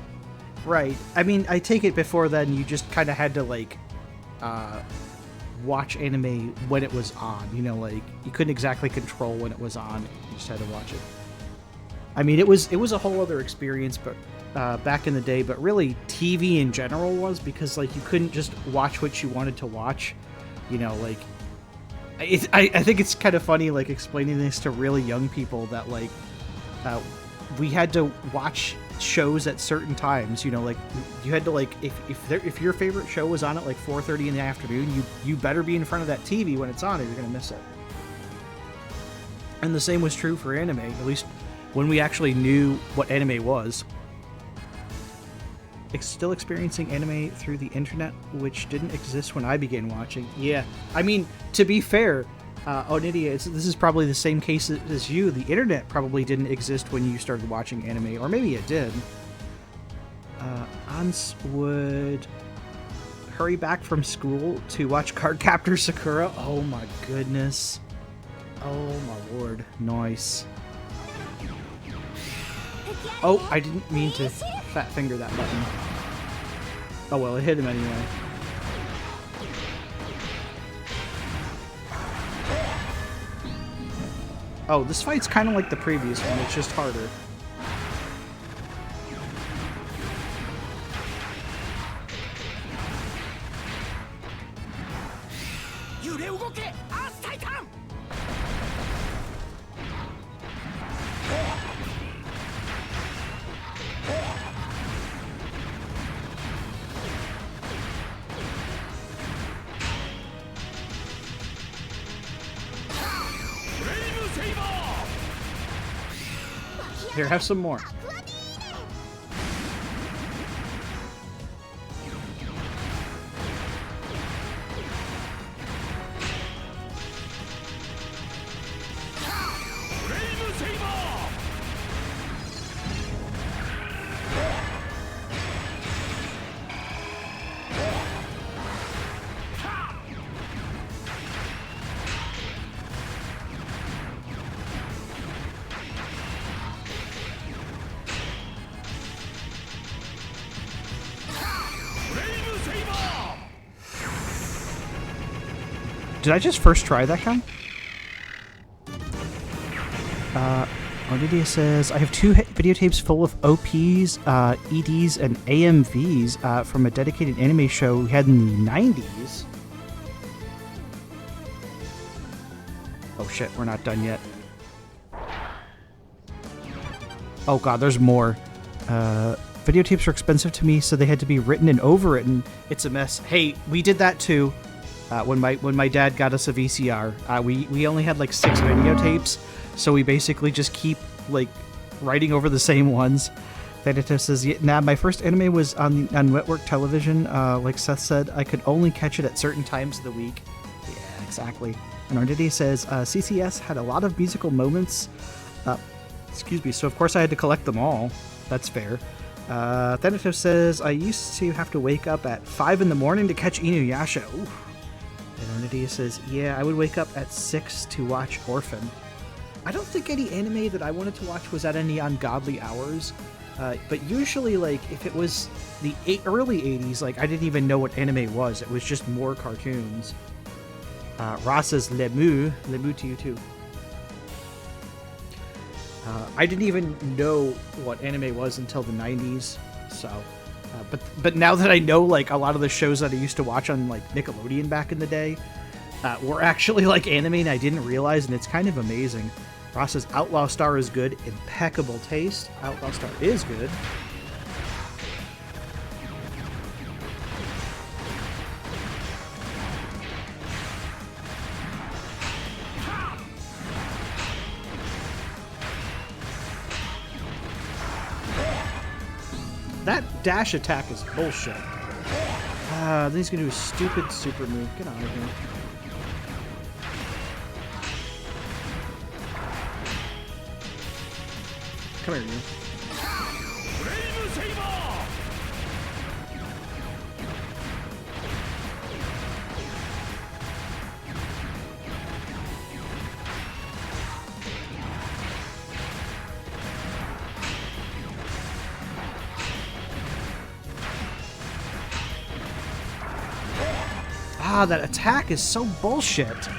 Right. I mean, I take it before then you just kind of had to, like, watch anime when it was on. You know, like, you couldn't exactly control when it was on. You just had to watch it. I mean, it was a whole other experience, but back in the day, but really TV in general was, because, like, you couldn't just watch what you wanted to watch. You know, like, I think it's kind of funny, like, explaining this to really young people that, like, we had to watch shows at certain times, you know, like you had to, like, if your favorite show was on at like 4:30 in the afternoon, you better be in front of that TV when it's on or you're gonna miss it. And the same was true for anime, at least when we actually knew what anime was. Still experiencing anime through the internet, which didn't exist when I began watching. Yeah, I mean, to be fair, Onidia, this is probably the same case as you. The internet probably didn't exist when you started watching anime, or maybe it did. Ans would hurry back from school to watch Cardcaptor Sakura. Oh my goodness. Oh my lord. Nice. Oh, I didn't mean to fat finger that button. Oh well, it hit him anyway. Oh, this fight's kind of like the previous one, it's just harder. Here, have some more. Did I just first try that guy? Onidia says, I have 2 videotapes full of OPs, EDs, and AMVs from a dedicated anime show we had in the 90s. Oh shit, we're not done yet. Oh god, there's more. Videotapes were expensive to me, so they had to be written and overwritten. It's a mess. Hey, we did that too. When my dad got us a VCR, we only had like 6 videotapes, so we basically just keep like writing over the same ones. Thanatos says, nah, my first anime was on network television. Like Seth said, I could only catch it at certain times of the week. Yeah, exactly. And Ardidi says, CCS had a lot of musical moments. Excuse me, so of course I had to collect them all. That's fair. Thanatos says, I used to have to wake up at 5 in the morning to catch Inuyasha. Ooh. And Onidia says, yeah, I would wake up at 6 to watch Orphan. I don't think any anime that I wanted to watch was at any ungodly hours. But usually, like, if it was the early 80s, like, I didn't even know what anime was. It was just more cartoons. Ross says, Lemu to you too. I didn't even know what anime was until the 90s, so But now that I know, like, a lot of the shows that I used to watch on, like, Nickelodeon back in the day were actually, like, anime, and I didn't realize, and it's kind of amazing. Ross says, Outlaw Star is good. Impeccable taste. Outlaw Star is good. That dash attack is bullshit. Then he's gonna do a stupid super move. Get out of here. Come here, you. That attack is so bullshit.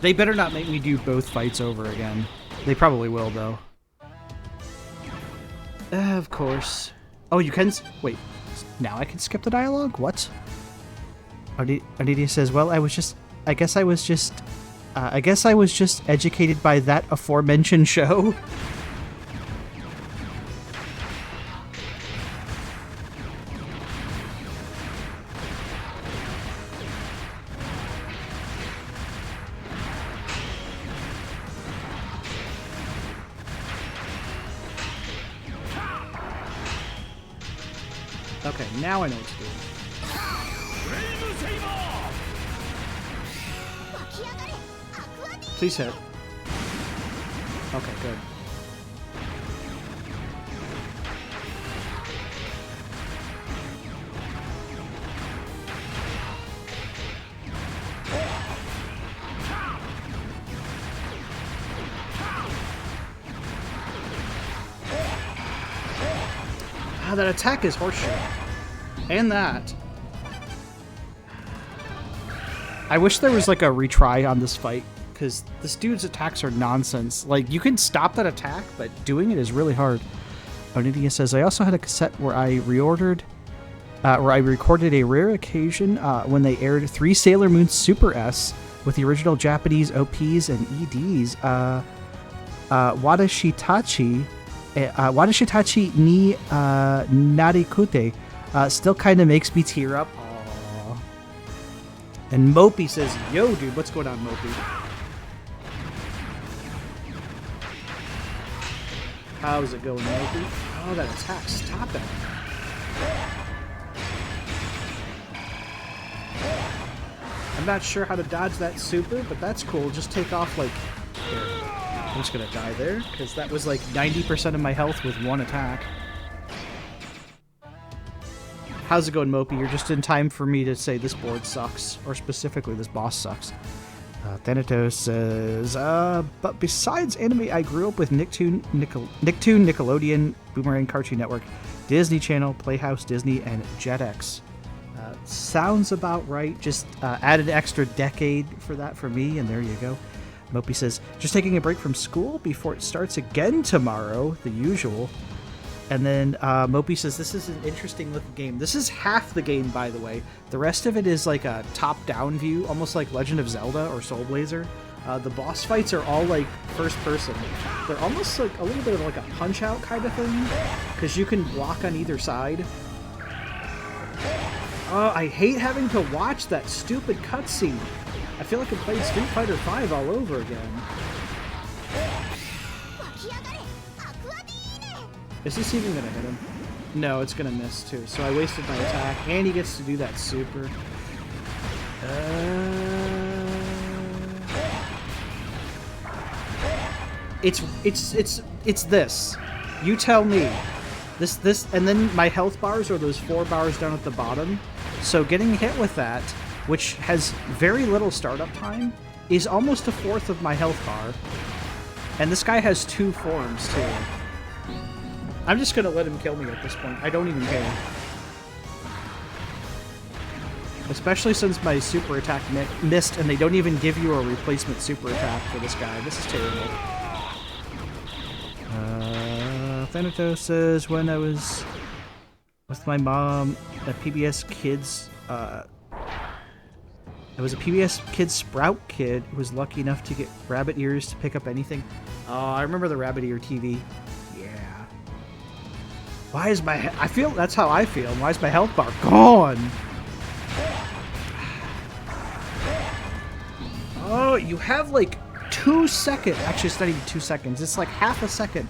They better not make me do both fights over again. They probably will, though. Of course. Oh, you can... Wait. Now I can skip the dialogue? What? Ardidia says, well, I guess I was just educated by that aforementioned show. Okay, now I know what to do. Please hit. Okay, good. That attack is horseshit. And that. I wish there was like a retry on this fight, because this dude's attacks are nonsense. Like, you can stop that attack, but doing it is really hard. Onidia says, I also had a cassette where I recorded a rare occasion when they aired 3 Sailor Moon Super S with the original Japanese OPs and EDs. Wadashitachi ni Narikute still kind of makes me tear up. Aww. And Mopey says, yo, dude, what's going on, Mopey? How's it going, Mopey? Oh, that attack. Stop it. I'm not sure how to dodge that super, but that's cool. Just take off, like... Here. I'm just gonna die there, because that was like 90% of my health with one attack. How's it going, Mopey? You're just in time for me to say this board sucks, or specifically this boss sucks. Thanatos says, but besides anime, I grew up with Nicktoon, Nickelodeon, Boomerang Cartoon Network, Disney Channel, Playhouse Disney, and Jetix. Sounds about right. Just add an extra decade for that for me, and there you go. Mopey says, just taking a break from school before it starts again tomorrow, the usual. And then Mopey says, this is an interesting looking game. This is half the game, by the way. The rest of it is like a top-down view, almost like Legend of Zelda or Soul Blazer. The boss fights are all like first person. They're almost like a little bit of like a punch-out kind of thing, because you can block on either side. Oh, I hate having to watch that stupid cutscene. I feel like I played Street Fighter V all over again. Is this even gonna hit him? No, it's gonna miss too. So I wasted my attack, and he gets to do that super. It's this. You tell me. This, and then my health bars are those 4 bars down at the bottom. So getting hit with that, which has very little startup time, is almost 1/4 of my health bar. And this guy has 2 forms, too. I'm just gonna let him kill me at this point. I don't even care. Especially since my super attack missed, and they don't even give you a replacement super attack for this guy. This is terrible. Thanatos says, when I was with my mom at PBS Kids, I was a PBS Kids Sprout kid who was lucky enough to get rabbit ears to pick up anything. Oh, I remember the rabbit ear TV. Yeah. Why is my... I feel... That's how I feel. Why is my health bar gone? Oh, you have like 2 seconds. Actually, it's not even 2 seconds. It's like half a second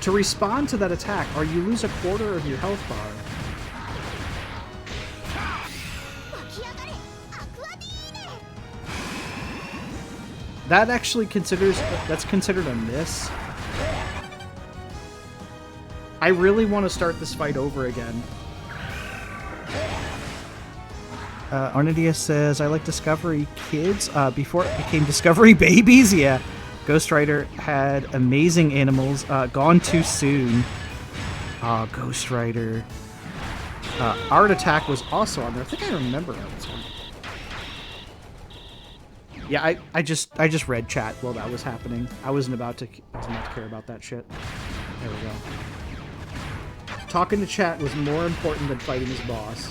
to respond to that attack, or you lose a quarter of your health bar. That actually that's considered a miss. I really want to start this fight over again. Arnidia says, I like Discovery Kids before it became Discovery Babies. Yeah. Ghost Rider had amazing animals. Gone too soon. Ghost Rider. Art Attack was also on there. I think I remember Art Attack. Yeah, I just read chat while that was happening. I wasn't about to care about that shit. There we go. Talking to chat was more important than fighting his boss.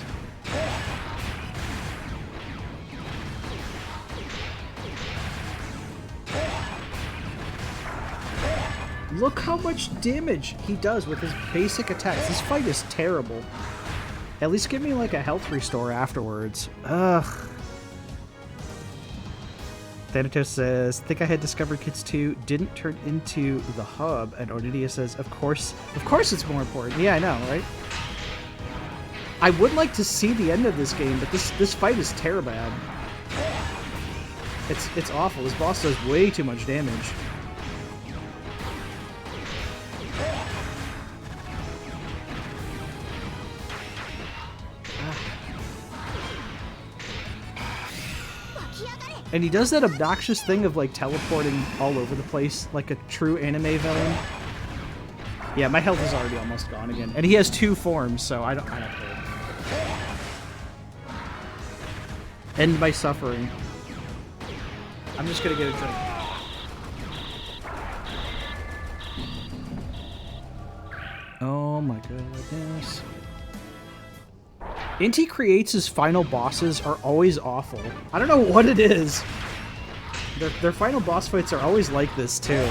Look how much damage he does with his basic attacks. This fight is terrible. At least give me like a health restore afterwards. Ugh. Thanatos says, think I had Discovery Kids 2, didn't turn into the hub. And Ornidia says, of course it's more important. Yeah, I know, right? I would like to see the end of this game, but this fight is terrible. It's awful. This boss does way too much damage. And he does that obnoxious thing of like teleporting all over the place like a true anime villain. Yeah, my health is already almost gone again. And he has 2 forms, so I don't care. End my suffering. I'm just gonna get a drink. Oh my goodness. Inti Creates' final bosses are always awful. I don't know what it is. Their final boss fights are always like this, too.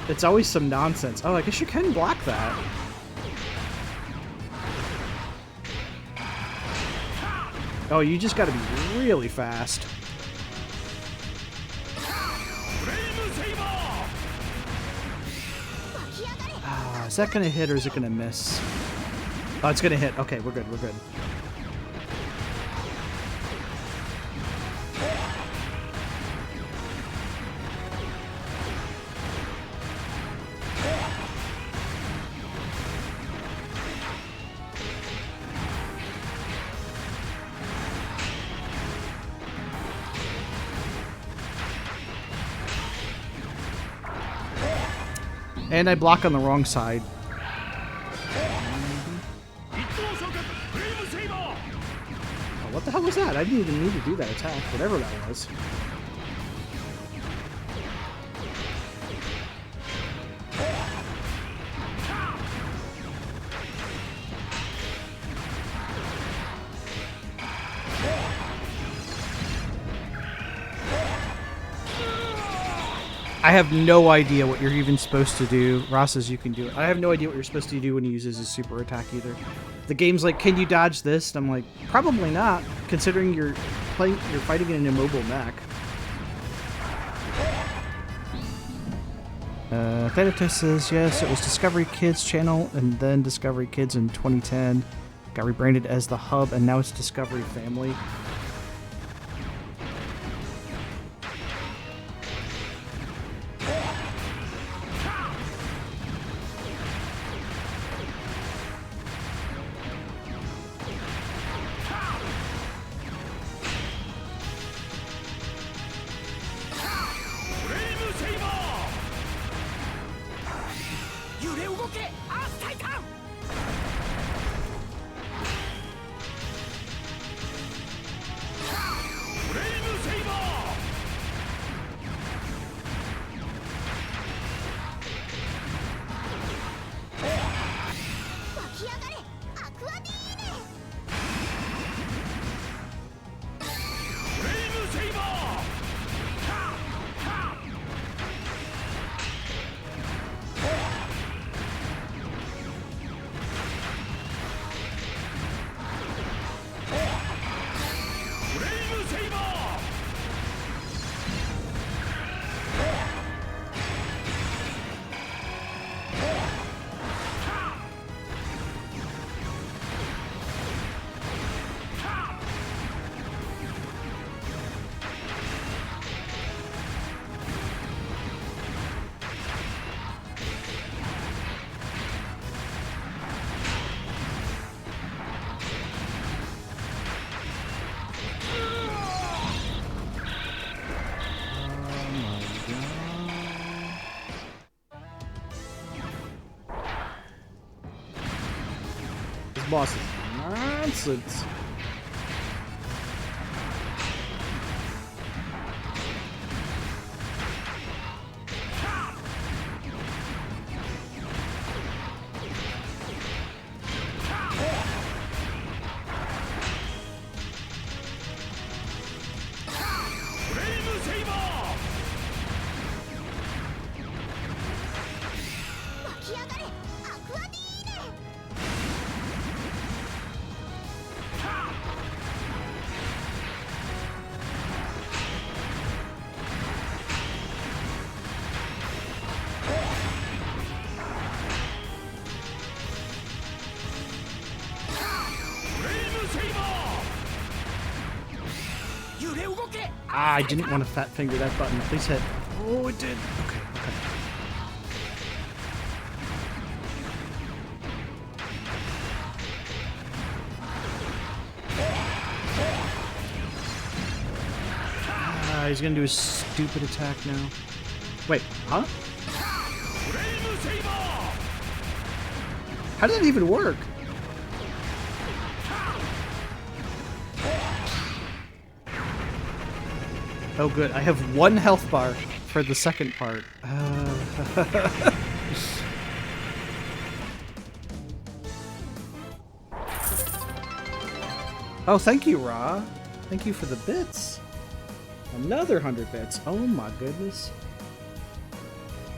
It's always some nonsense. Oh, I guess you can block that. Oh, you just gotta be really fast. Is that gonna hit or is it gonna miss? Oh, it's gonna hit. Okay, we're good, we're good. And I block on the wrong side. What the hell was that? I didn't even need to do that attack, whatever that was. I have no idea what you're even supposed to do. Ross says you can do it. I have no idea what you're supposed to do when he uses his super attack either. The game's like, can you dodge this? And I'm like, probably not, considering you're fighting in an immobile mech. Thanatos says, yes, it was Discovery Kids channel, and then Discovery Kids in 2010. Got rebranded as The Hub, and now it's Discovery Family. boss is nonsense. Ah, I didn't want to fat finger that button. Please hit. Oh, it did. Okay, okay. Ah, he's gonna do his stupid attack now. Wait, huh? How did that even work? Oh good, I have 1 health bar for the second part. Oh, thank you, Ra. Thank you for the bits. Another 100 bits. Oh my goodness.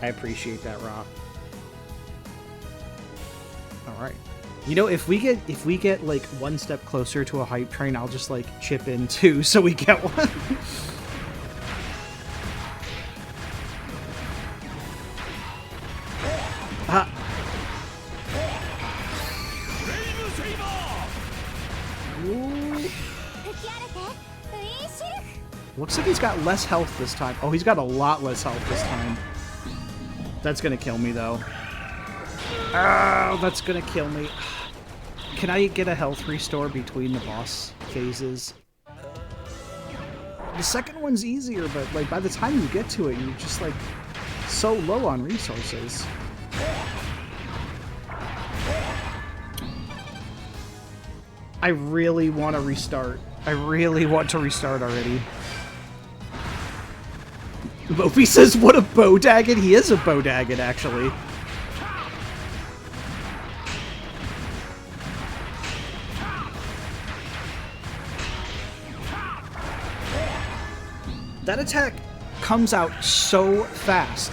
I appreciate that, Ra. Alright. You know, if we get like 1 step closer to a hype train, I'll just like chip in too so we get one. Looks like he's got less health this time. Oh, he's got a lot less health this time. That's gonna kill me, though. Oh, that's gonna kill me. Can I get a health restore between the boss phases? The second one's easier, but like by the time you get to it, you're just like so low on resources. I really want to restart. I really want to restart already. Mopi says, what a bodaggin? He is a bodaggin, actually. That attack comes out so fast.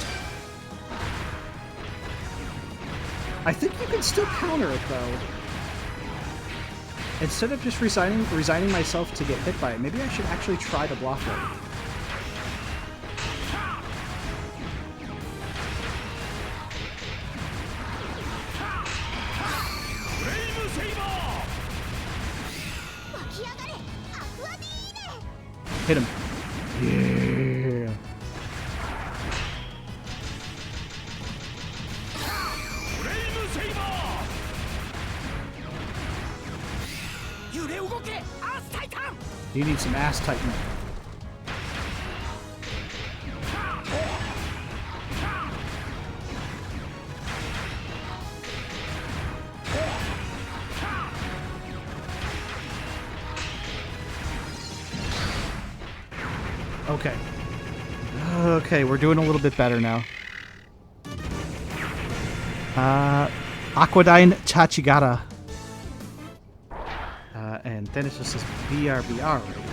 I think you can still counter it, though. Instead of just resigning myself to get hit by it, maybe I should actually try to block it. Hit him. Yeah. You need some ass tightening. Okay. Okay, we're doing a little bit better now. Aquadine Chachigara. And then it's just this BRBR right here.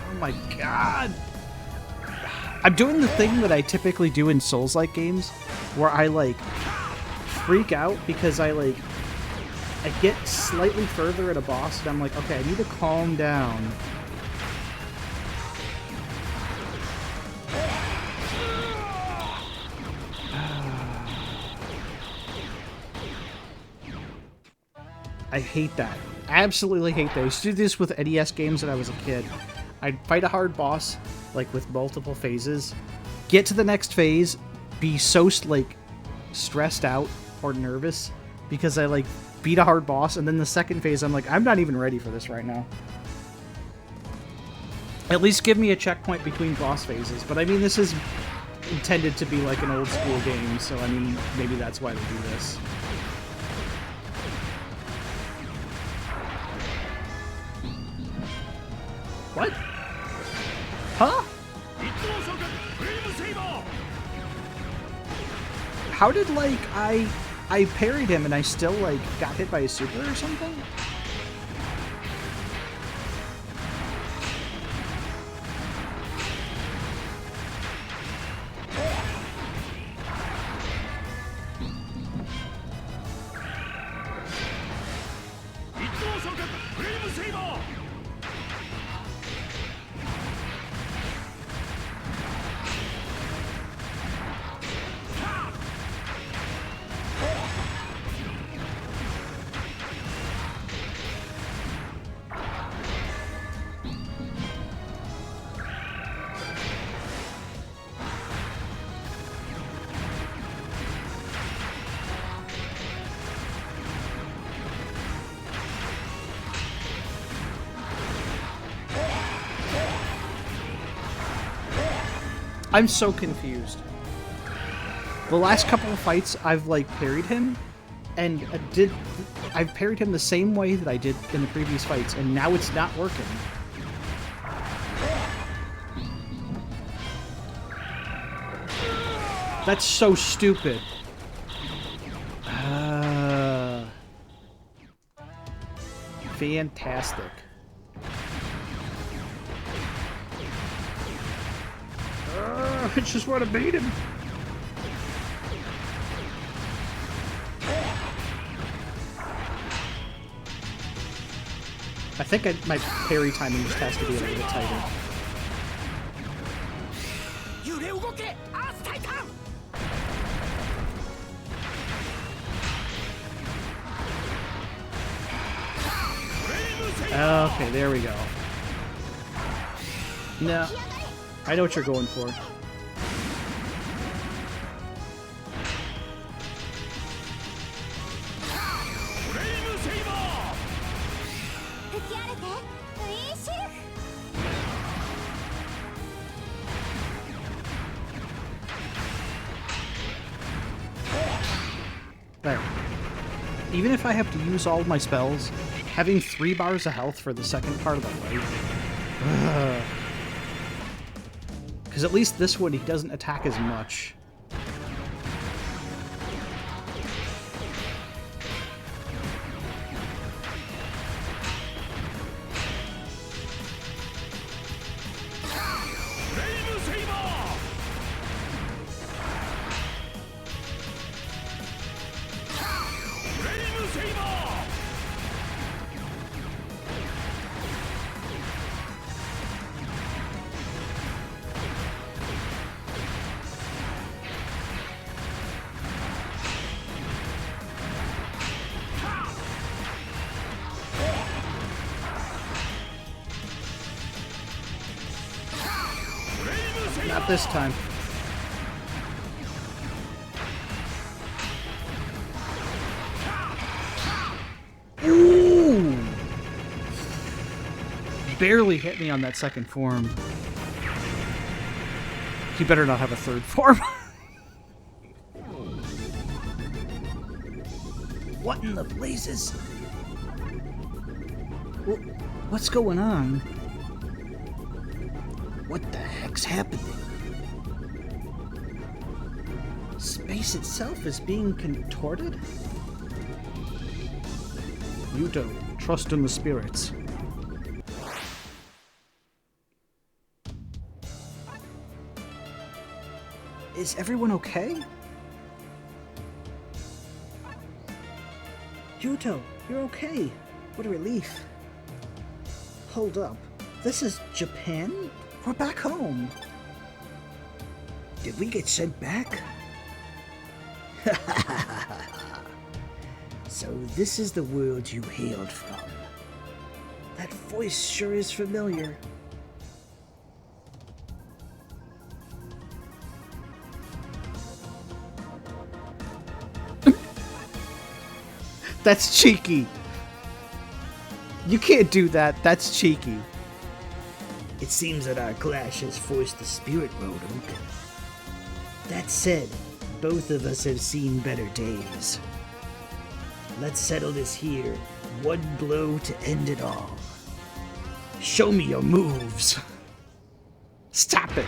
Oh my god! I'm doing the thing that I typically do in Souls-like games, where I, like, freak out because I get slightly further at a boss, and I'm like, okay, I need to calm down. I hate that. I absolutely hate that. I used to do this with NES games when I was a kid. I'd fight a hard boss, like, with multiple phases, get to the next phase, be so, like, stressed out or nervous because I like beat a hard boss, and then the second phase I'm like, I'm not even ready for this right now. At least give me a checkpoint between boss phases. But I mean, this is intended to be like an old school game, so I mean, maybe that's why they do this. What? Huh? How did, like, I parried him and I still, like, got hit by a super or something? I'm so confused. The last couple of fights, I've, like, parried him, and I've parried him the same way that I did in the previous fights, and now it's not working. That's so stupid. Fantastic. I just want to beat him. I think my parry timing just has to be a little bit tighter. Okay, there we go. No, I know what you're going for. There. Even if I have to use all of my spells, having 3 bars of health for the second part of the fight. Because at least this one, he doesn't attack as much. Not this time. Ooh! Barely hit me on that second form. He better not have a third form. What in the blazes? What's going on? What the heck's happening? Space itself is being contorted? Yuto, trust in the spirits. Is everyone okay? Yuto, you're okay. What a relief. Hold up. This is Japan? We're back home. Did we get sent back? So this is the world you hailed from. That voice sure is familiar. That's cheeky. You can't do that. That's cheeky. It seems that our clash has forced the spirit world open. That said, both of us have seen better days. Let's settle this here. One blow to end it all. Show me your moves. Stop it.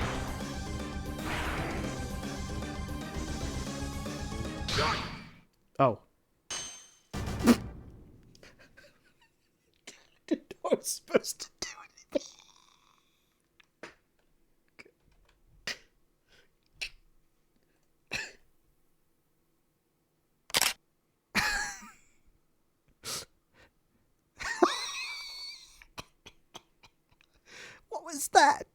Oh. Didn't know I was supposed to do anything. What was that?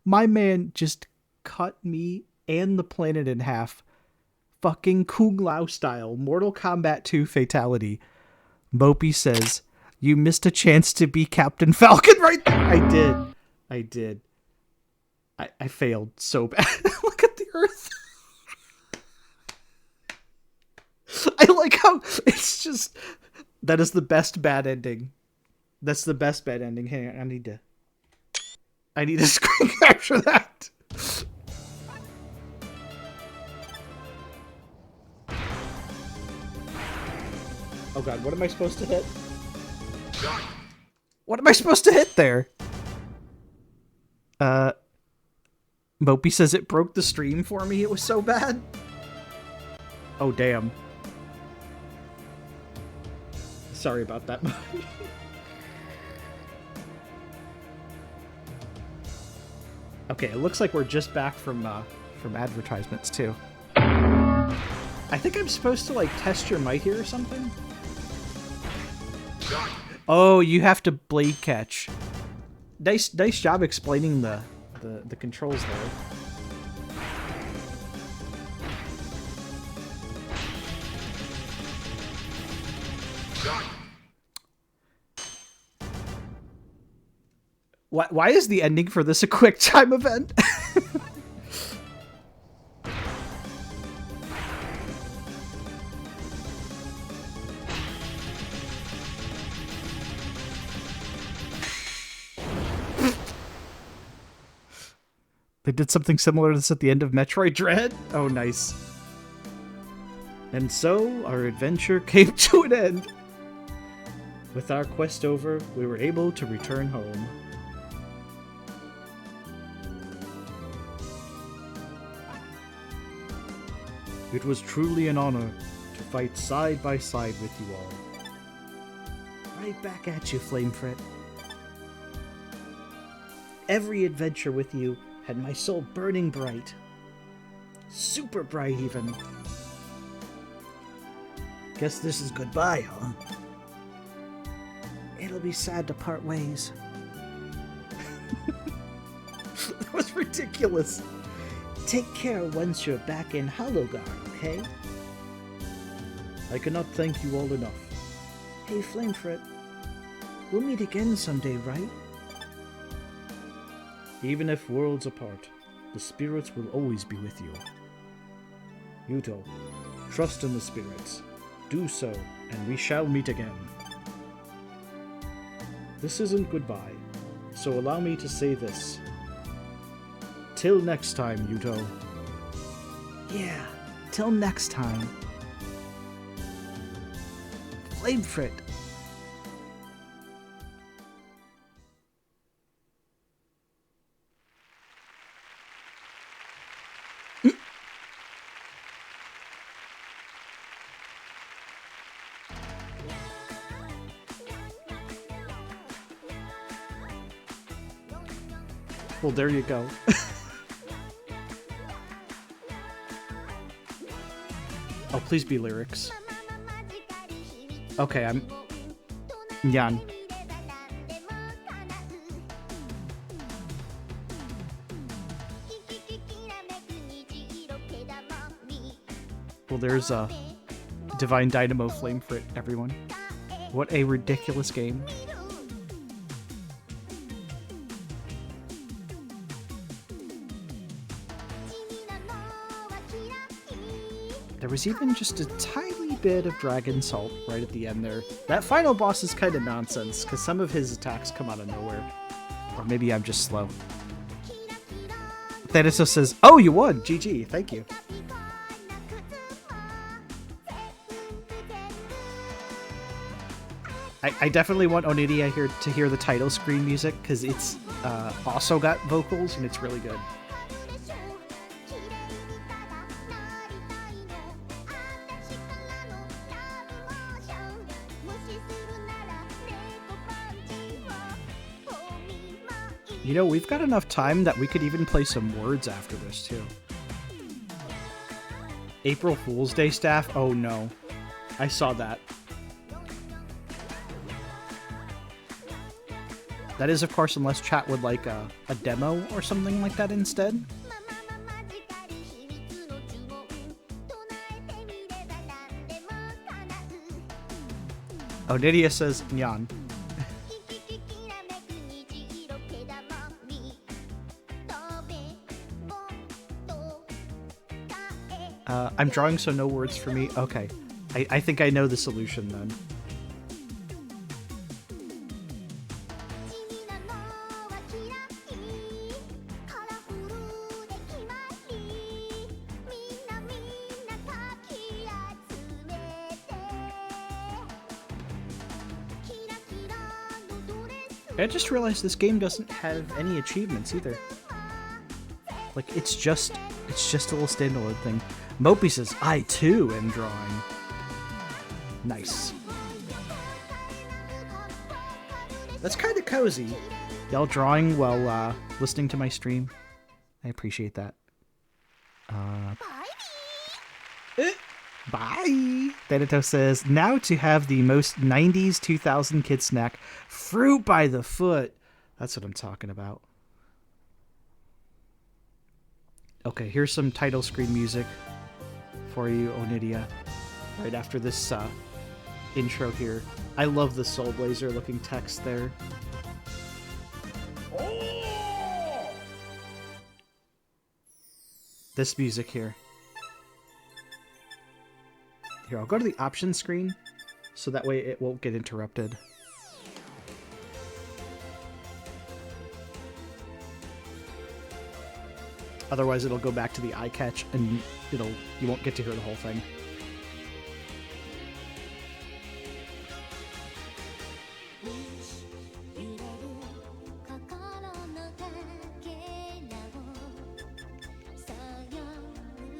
My man just cut me and the planet in half. Fucking Kung Lao style. Mortal Kombat 2 fatality. Mopey says, you missed a chance to be Captain Falcon right there. I did. I failed so bad. Look at the Earth. I like how it's just... That is the best bad ending. That's the best bad ending. Hang on, I need to screen capture that. Oh god, what am I supposed to hit? What am I supposed to hit there? Mopey says it broke the stream for me. It was so bad. Oh, damn. Sorry about that. Okay, it looks like we're just back from advertisements too. I think I'm supposed to like test your might here or something. Oh, you have to blade catch. Nice job explaining the controls there. Why is the ending for this a quick time event? They did something similar to this at the end of Metroid Dread? Oh, nice. And so, our adventure came to an end. With our quest over, we were able to return home. It was truly an honor to fight side by side with you all. Right back at you, Flamefrit. Every adventure with you had my soul burning bright. Super bright, even. Guess this is goodbye, huh? It'll be sad to part ways. That was ridiculous. Take care once you're back in Hollowguard, okay? I cannot thank you all enough. Hey, Flamefrit. We'll meet again someday, right? Even if worlds apart, the spirits will always be with you. Yuto, trust in the spirits. Do so, and we shall meet again. This isn't goodbye, so allow me to say this. Till next time, Yuto. Yeah, till next time. Flamefrit. Well, there you go. Oh, please be lyrics. Okay, I'm... Yan. Well, there's a Divine Dynamo Flamefrit, everyone. What a ridiculous game. There was even just a tiny bit of Dragon Salt right at the end there. That final boss is kind of nonsense, because some of his attacks come out of nowhere. Or maybe I'm just slow. Thanatos says, oh, you won! GG, thank you. I definitely want Onidia here to hear the title screen music, because it's also got vocals, and it's really good. You know, we've got enough time that we could even play some words after this, too. April Fool's Day staff? Oh, no. I saw that. That is, of course, unless chat would like a demo or something like that instead. Oh, Nydia says, Nyan. I'm drawing, so no words for me. Okay. I think I know the solution then. I just realized this game doesn't have any achievements either. Like, it's just a little standalone thing. Mopey says, I too am drawing. Nice. That's kind of cozy. Y'all drawing while listening to my stream. I appreciate that. Bye! Thanatos says, now to have the most 90s 2000 kid snack, fruit by the foot. That's what I'm talking about. Okay, here's some title screen music for you, Onidia. Right after this intro here. I love the Soul Blazer looking text there. This music here. Here, I'll go to the options screen, so that way it won't get interrupted. Otherwise, it'll go back to the eye catch, and you won't get to hear the whole thing.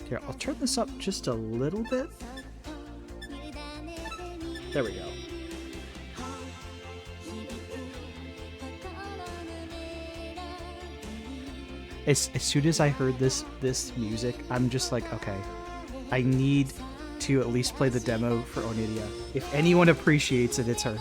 Here, I'll turn this up just a little bit. There we go. As soon as I heard this music, I'm just like, okay, I need to at least play the demo for Onidia. If anyone appreciates it, it's her.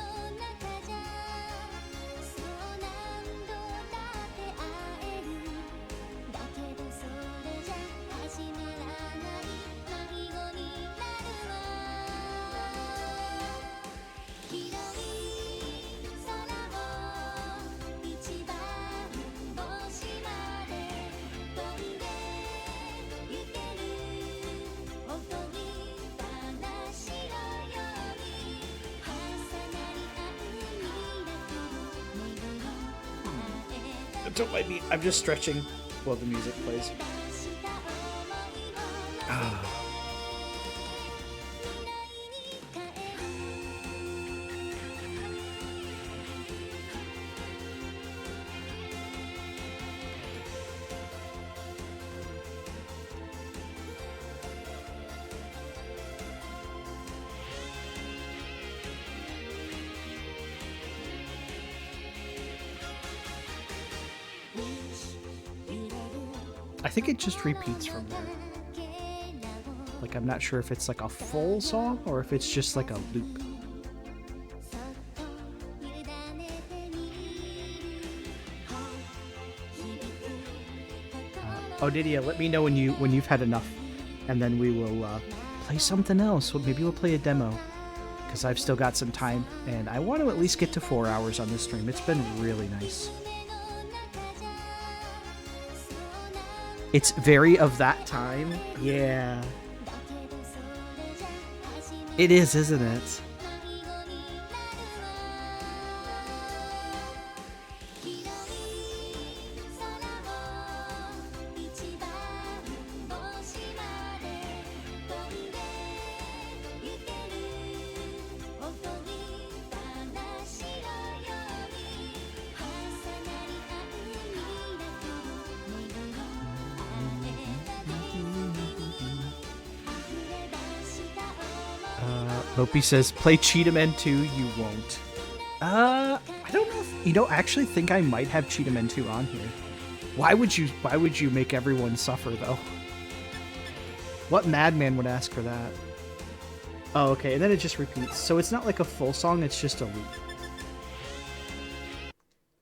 Don't mind me, I'm just stretching while the music plays. I think it just repeats from there. Like, I'm not sure if it's like a full song or if it's just like a loop. Onidia, let me know when you've had enough, and then we will play something else. Maybe we'll play a demo, because I've still got some time, and I want to at least get to 4 hours on this stream. It's been really nice. It's very of that time. Yeah. It is, isn't it? Mopey says, play Cheetah Men 2, you won't. I don't know if, I actually think I might have Cheetah Men 2 on here. Why would you make everyone suffer, though? What madman would ask for that? Oh, okay, and then it just repeats. So it's not like a full song, it's just a loop.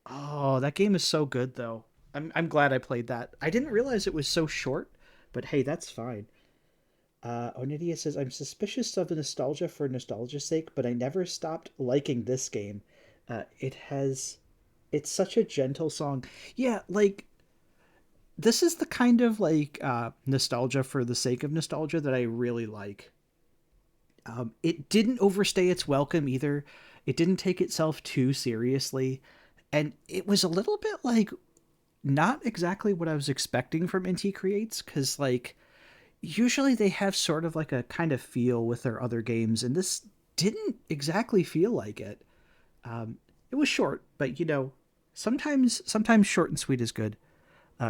Oh, that game is so good, though. I'm glad I played that. I didn't realize it was so short, but hey, that's fine. Onidia says, I'm suspicious of the nostalgia for nostalgia's sake, but I never stopped liking this game. It's such a gentle song. Yeah, like, this is the kind of, like, nostalgia for the sake of nostalgia that I really like. It didn't overstay its welcome either. It didn't take itself too seriously. And it was a little bit, like, not exactly what I was expecting from Inti Creates, because, like, usually they have sort of like a kind of feel with their other games, and this didn't exactly feel like it. It was short, but sometimes short and sweet is good.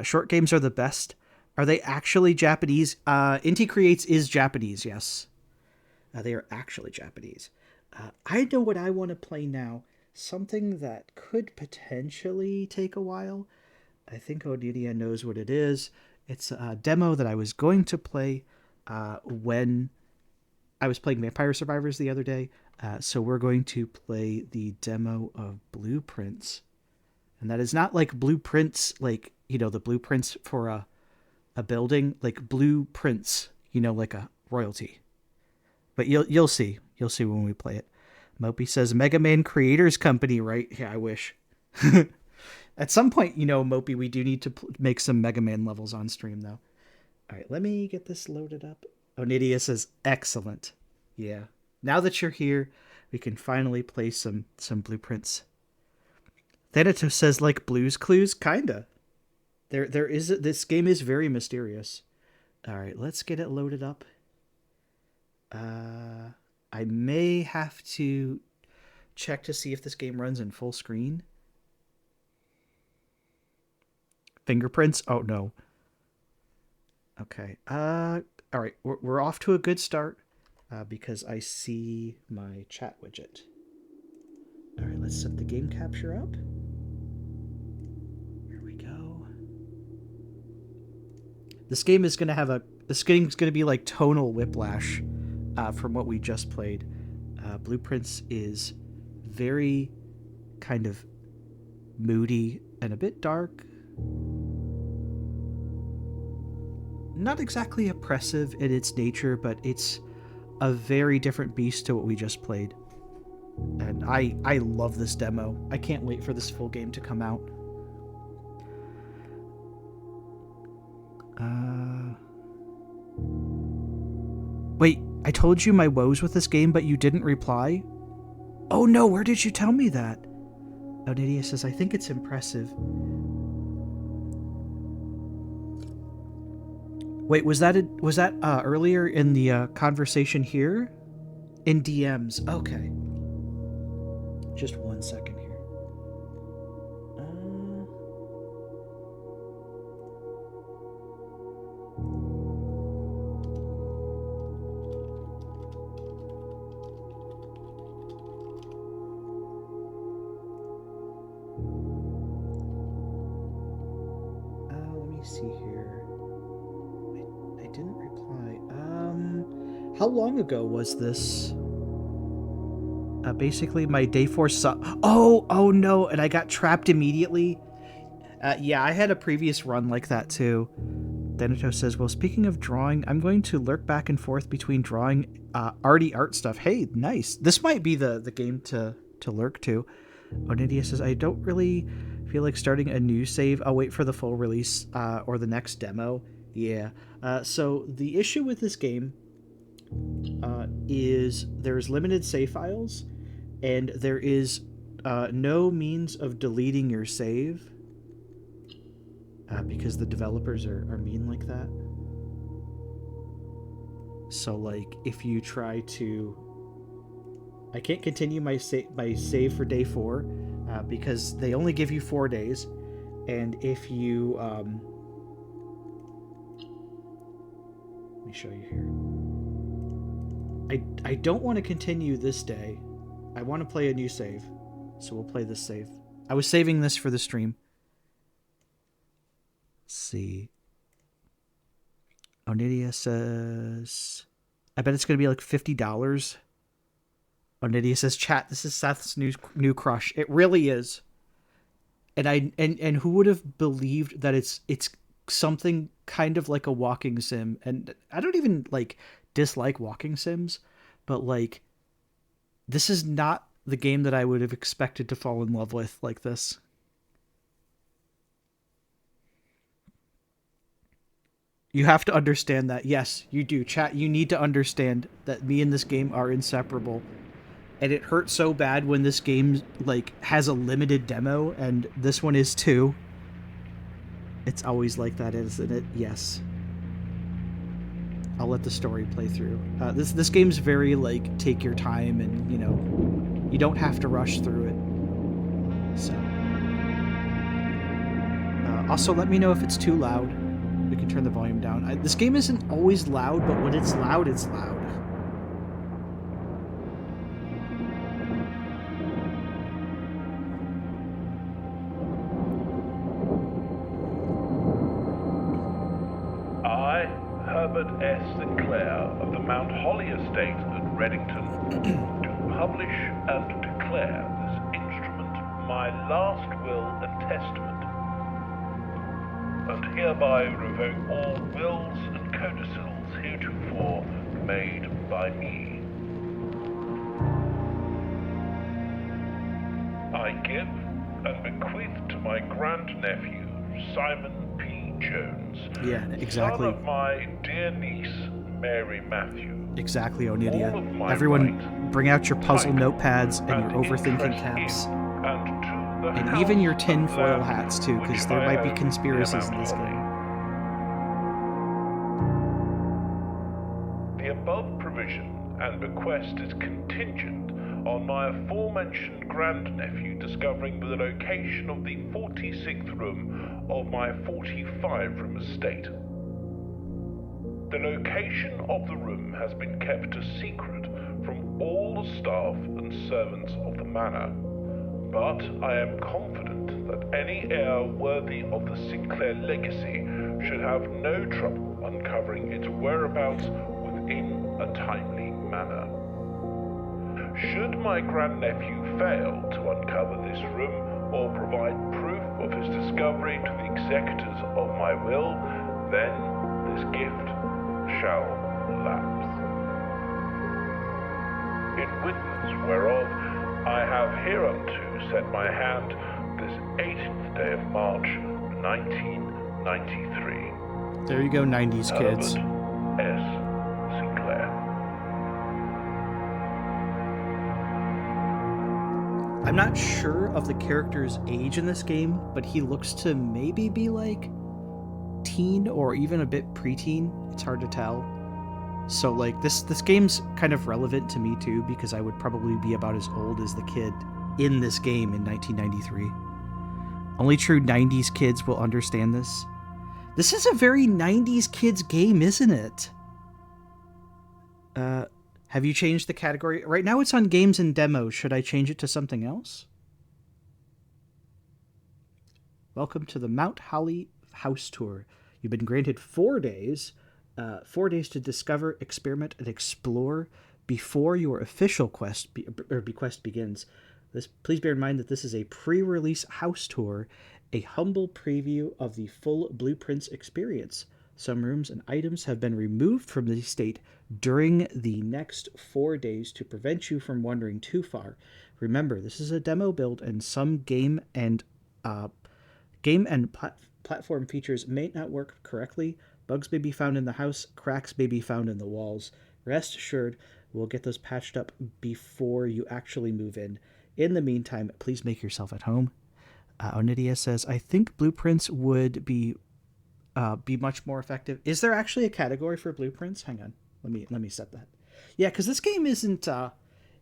Short games are the best. Are they actually Japanese? Inti Creates is Japanese, yes. They are actually Japanese. I know what I want to play now. Something that could potentially take a while. I think Onidia knows what it is. It's a demo that I was going to play when I was playing Vampire Survivors the other day. So we're going to play the demo of Blueprints. And that is not like blueprints, like, the blueprints for a building, like blueprints, like a royalty. But you'll see. You'll see when we play it. Mopey says, Mega Man Creators Company, right? Yeah, I wish. At some point, Mopey, we do need to make some Mega Man levels on stream, though. All right, let me get this loaded up. Onidia says, excellent. Yeah. Now that you're here, we can finally play some Blueprints. Thanatos says, like Blue's Clues? Kinda. This game is very mysterious. All right, let's get it loaded up. I may have to check to see if this game runs in full screen. Fingerprints? Oh, no. Okay. All right. We're off to a good start because I see my chat widget. All right. Let's set the game capture up. Here we go. This game is going to have this game's going to be like tonal whiplash from what we just played. Blueprints is very kind of moody and a bit dark. Not exactly oppressive in its nature, but it's a very different beast to what we just played. And I love this demo. I can't wait for this full game to come out. Wait, I told you my woes with this game, but you didn't reply? Oh no, where did you tell me that? Onidia says, I think it's impressive. Wait, was that earlier in the conversation here? In DMs. Okay. Just 1 second here. Let me see here. I didn't reply. How long ago was this? Basically my day 4 oh no, and I got trapped immediately. Yeah, I had a previous run like that too. Thanatos says, well, speaking of drawing, I'm going to lurk back and forth between drawing arty art stuff. Hey, nice. This might be the game to lurk to. Onidia says, I don't really feel like starting a new save. I'll wait for the full release or the next demo. Yeah. So the issue with this game is there's limited save files, and there is no means of deleting your save because the developers are mean like that. So, like, if you try to... I can't continue my save for day 4 because they only give you 4 days, and if you... let me show you here. I don't want to continue this day. I want to play a new save. So we'll play this save. I was saving this for the stream. Let's see. Onidia says... I bet it's going to be like $50. Onidia says, chat, this is Seth's new crush. It really is. And who would have believed that it's something kind of like a walking sim? And I don't even like dislike walking sims, but like this is not the game that I would have expected to fall in love with like this. You have to understand that. Yes, you do. Chat, you need to understand that me and this game are inseparable. And it hurts so bad when this game like has a limited demo, and this one is too. It's always like that, isn't it? Yes. I'll let the story play through. This game's very like take your time, and you know, you don't have to rush through it. So. Also, let me know if it's too loud. We can turn the volume down. This game isn't always loud, but when it's loud, it's loud. I, Herbert S. Sinclair of the Mount Holly Estate at Reddington, do publish and declare this instrument my last will and testament, and hereby revoke all wills and codicils heretofore made by me. I give and bequeath to my grandnephew, Simon P. Jones, yeah, exactly. son of my dear niece, Mary Matthew. Exactly, Onidia. Everyone, bring out your puzzle notepads and your overthinking caps. And even your tin foil hats, too, because there might be conspiracies in this game. The above provision and bequest is contingent on my aforementioned grandnephew discovering the location of the 46th room of my 45-room estate. The location of the room has been kept a secret from all the staff and servants of the manor, but I am confident that any heir worthy of the Sinclair legacy should have no trouble uncovering its whereabouts within a timely manner. Should my grandnephew fail to uncover this room or provide proof of his discovery to the executors of my will, then this gift shall lapse. In witness whereof, I have hereunto set my hand this 18th day of March, 1993. There you go, 90s kids. Herbert S. Sinclair. I'm not sure of the character's age in this game, but he looks to maybe be like teen or even a bit preteen. It's hard to tell. So like this game's kind of relevant to me too, because I would probably be about as old as the kid in this game in 1993. Only true 90s kids will understand this. This is a very 90s kids game, isn't it? Have you changed the category? Right now it's on games and demos. Should I change it to something else? Welcome to the Mount Holly House Tour. You've been granted 4 days. 4 days to discover, experiment, and explore before your official bequest begins. Please bear in mind that this is a pre-release house tour, a humble preview of the full Blueprints experience. Some rooms and items have been removed from the estate during the next 4 days to prevent you from wandering too far. Remember, this is a demo build, and some game and platform features may not work correctly. Bugs may be found in the house, cracks may be found in the walls. Rest assured, We'll get those patched up before you actually move in. In the meantime, please make yourself at home. Onidia says, I think blueprints would be much more effective. Is there actually a category for blueprints? Hang on. Let me set that. Yeah, because this game isn't...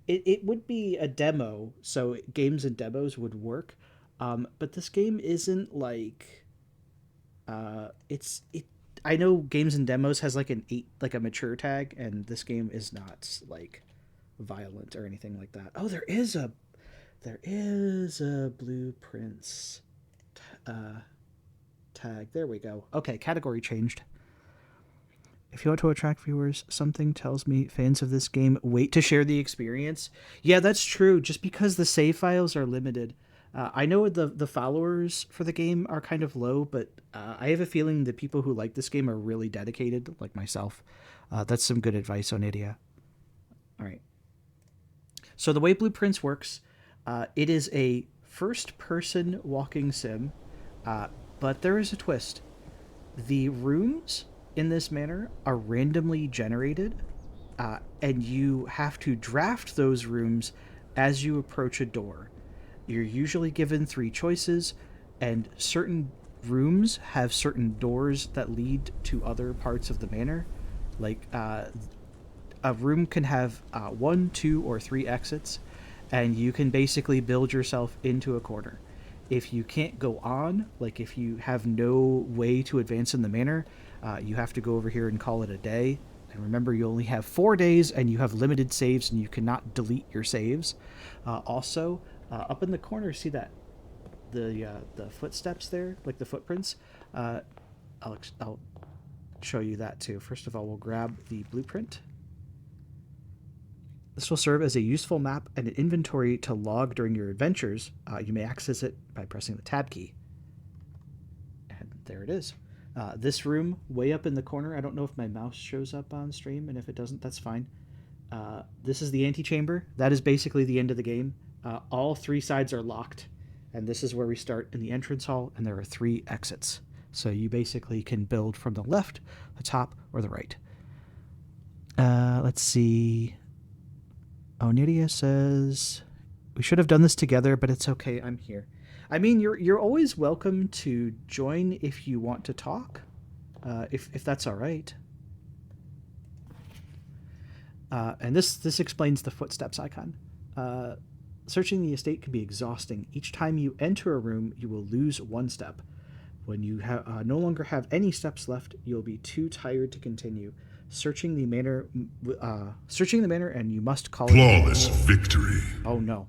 It would be a demo, so games and demos would work. But this game isn't like... I know games and demos has like a mature tag, and this game is not like violent or anything like that. Oh, there is a blueprints tag. There we go. Okay, category changed. If you want to attract viewers, something tells me fans of this game wait to share the experience. Yeah, that's true. Just because the save files are limited. I know the followers for the game are kind of low, but I have a feeling the people who like this game are really dedicated, like myself. That's some good advice, Onidia. All right. So the way Blueprints works, it is a first-person walking sim, but there is a twist. The rooms in this manner are randomly generated, and you have to draft those rooms as you approach a door. You're usually given 3 choices, and certain rooms have certain doors that lead to other parts of the manor. Like, a room can have 1, 2, or 3 exits, and you can basically build yourself into a corner. If you can't go on, like if you have no way to advance in the manor, you have to go over here and call it a day. And remember, you only have 4 days, and you have limited saves, and you cannot delete your saves. Also, up in the corner, see that the footsteps there, like the footprints. I'll show you that too. First of all, we'll grab the blueprint. This will serve as a useful map and an inventory to log during your adventures. You may access it by pressing the tab key. And there it is. This room, way up in the corner, I don't know if my mouse shows up on stream, and if it doesn't, that's fine. This is the antechamber. That is basically the end of the game. All 3 sides are locked, and this is where we start in the entrance hall, and there are 3 exits. So you basically can build from the left, the top, or the right. Let's see. Onidia says, we should have done this together, but it's okay, I'm here. I mean, you're always welcome to join if you want to talk, if that's all right. And this explains the footsteps icon. Searching the estate can be exhausting. Each time you enter a room, you will lose 1 step. When you no longer have any steps left, you'll be too tired to continue. Searching the manor, and you must call flawless victory. Oh no.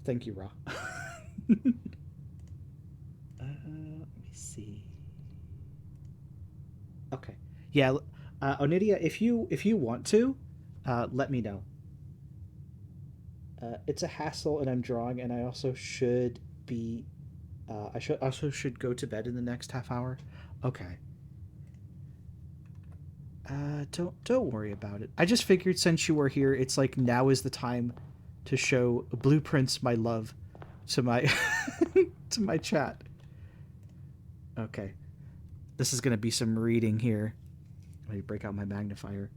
Thank you, Ra. Let me see. Okay. Yeah, Onidia, if you want to, let me know. It's a hassle, and I'm drawing, and I also should be. I should go to bed in the next half hour. Okay. Don't worry about it. I just figured since you were here, it's like now is the time to show Blueprints my love to my to my chat. Okay. This is gonna be some reading here. Let me break out my magnifier.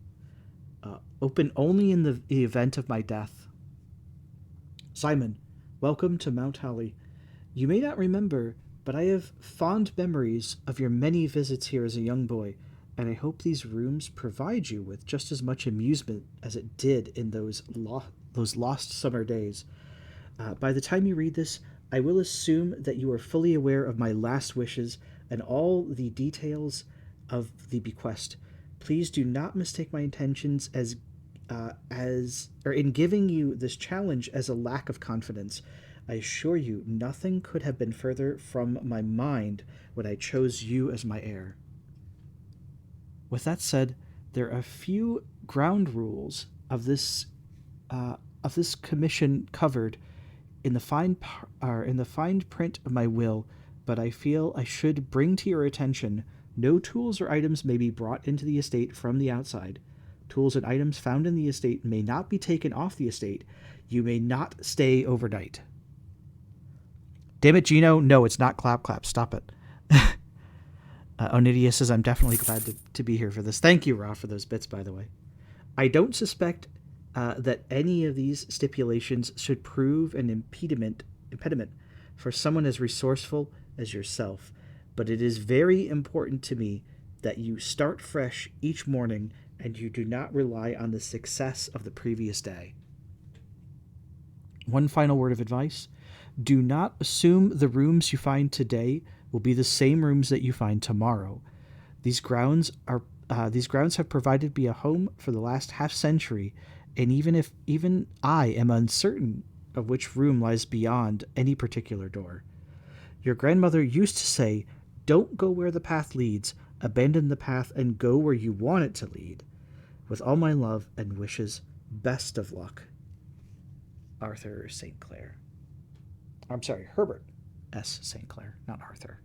Open only in the event of my death. Simon, welcome to Mount Holly. You may not remember, but I have fond memories of your many visits here as a young boy, and I hope these rooms provide you with just as much amusement as it did in those lost summer days. By the time you read this, I will assume that you are fully aware of my last wishes and all the details of the bequest. Please do not mistake my intentions in giving you this challenge as a lack of confidence. I assure you, nothing could have been further from my mind when I chose you as my heir. With that said, there are a few ground rules of this commission covered in the fine print of my will, but I feel I should bring to your attention. No tools or items may be brought into the estate from the outside. Tools and items found in the estate may not be taken off the estate. You may not stay overnight. Damn it, Gino. No, it's not clap clap. Stop it. Onidia says, I'm definitely glad to be here for this. Thank you, Ra, for those bits, by the way. I don't suspect that any of these stipulations should prove an impediment for someone as resourceful as yourself, but it is very important to me that you start fresh each morning and you do not rely on the success of the previous day. One final word of advice. Do not assume the rooms you find today will be the same rooms that you find tomorrow. These grounds have provided me a home for the last half century, and even I am uncertain of which room lies beyond any particular door. Your grandmother used to say, don't go where the path leads, abandon the path and go where you want it to lead. With all my love and wishes, best of luck. Arthur St. Clair. I'm sorry, Herbert S. St. Clair, not Arthur.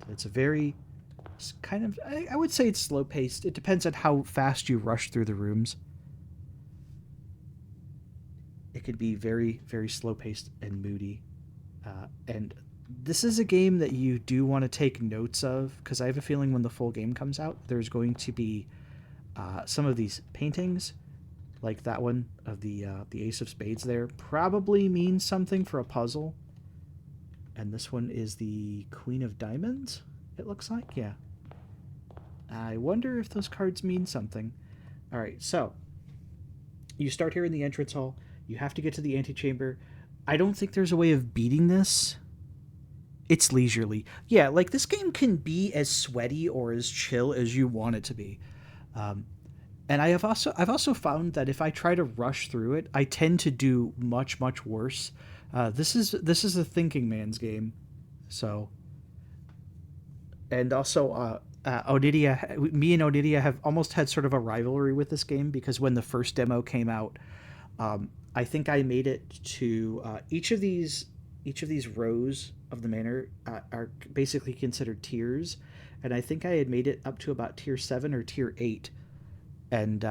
It's a very kind of, I would say it's slow paced. It depends on how fast you rush through the rooms. It could be very, very slow paced and moody. And this is a game that you do want to take notes of, because I have a feeling when the full game comes out, there's going to be some of these paintings, like that one of the Ace of Spades there, probably means something for a puzzle. And this one is the Queen of Diamonds, it looks like. Yeah. I wonder if those cards mean something. All right, so you start here in the entrance hall. You have to get to the antechamber. I don't think there's a way of beating this. It's leisurely. Yeah, like this game can be as sweaty or as chill as you want it to be. And I've also found that if I try to rush through it, I tend to do much, much worse. This is a thinking man's game. So, and also Onidia, me and Onidia have almost had sort of a rivalry with this game, because when the first demo came out, I think I made it to each of these rows of the manor are basically considered tiers, and I think I had made it up to about tier 7 or tier 8. And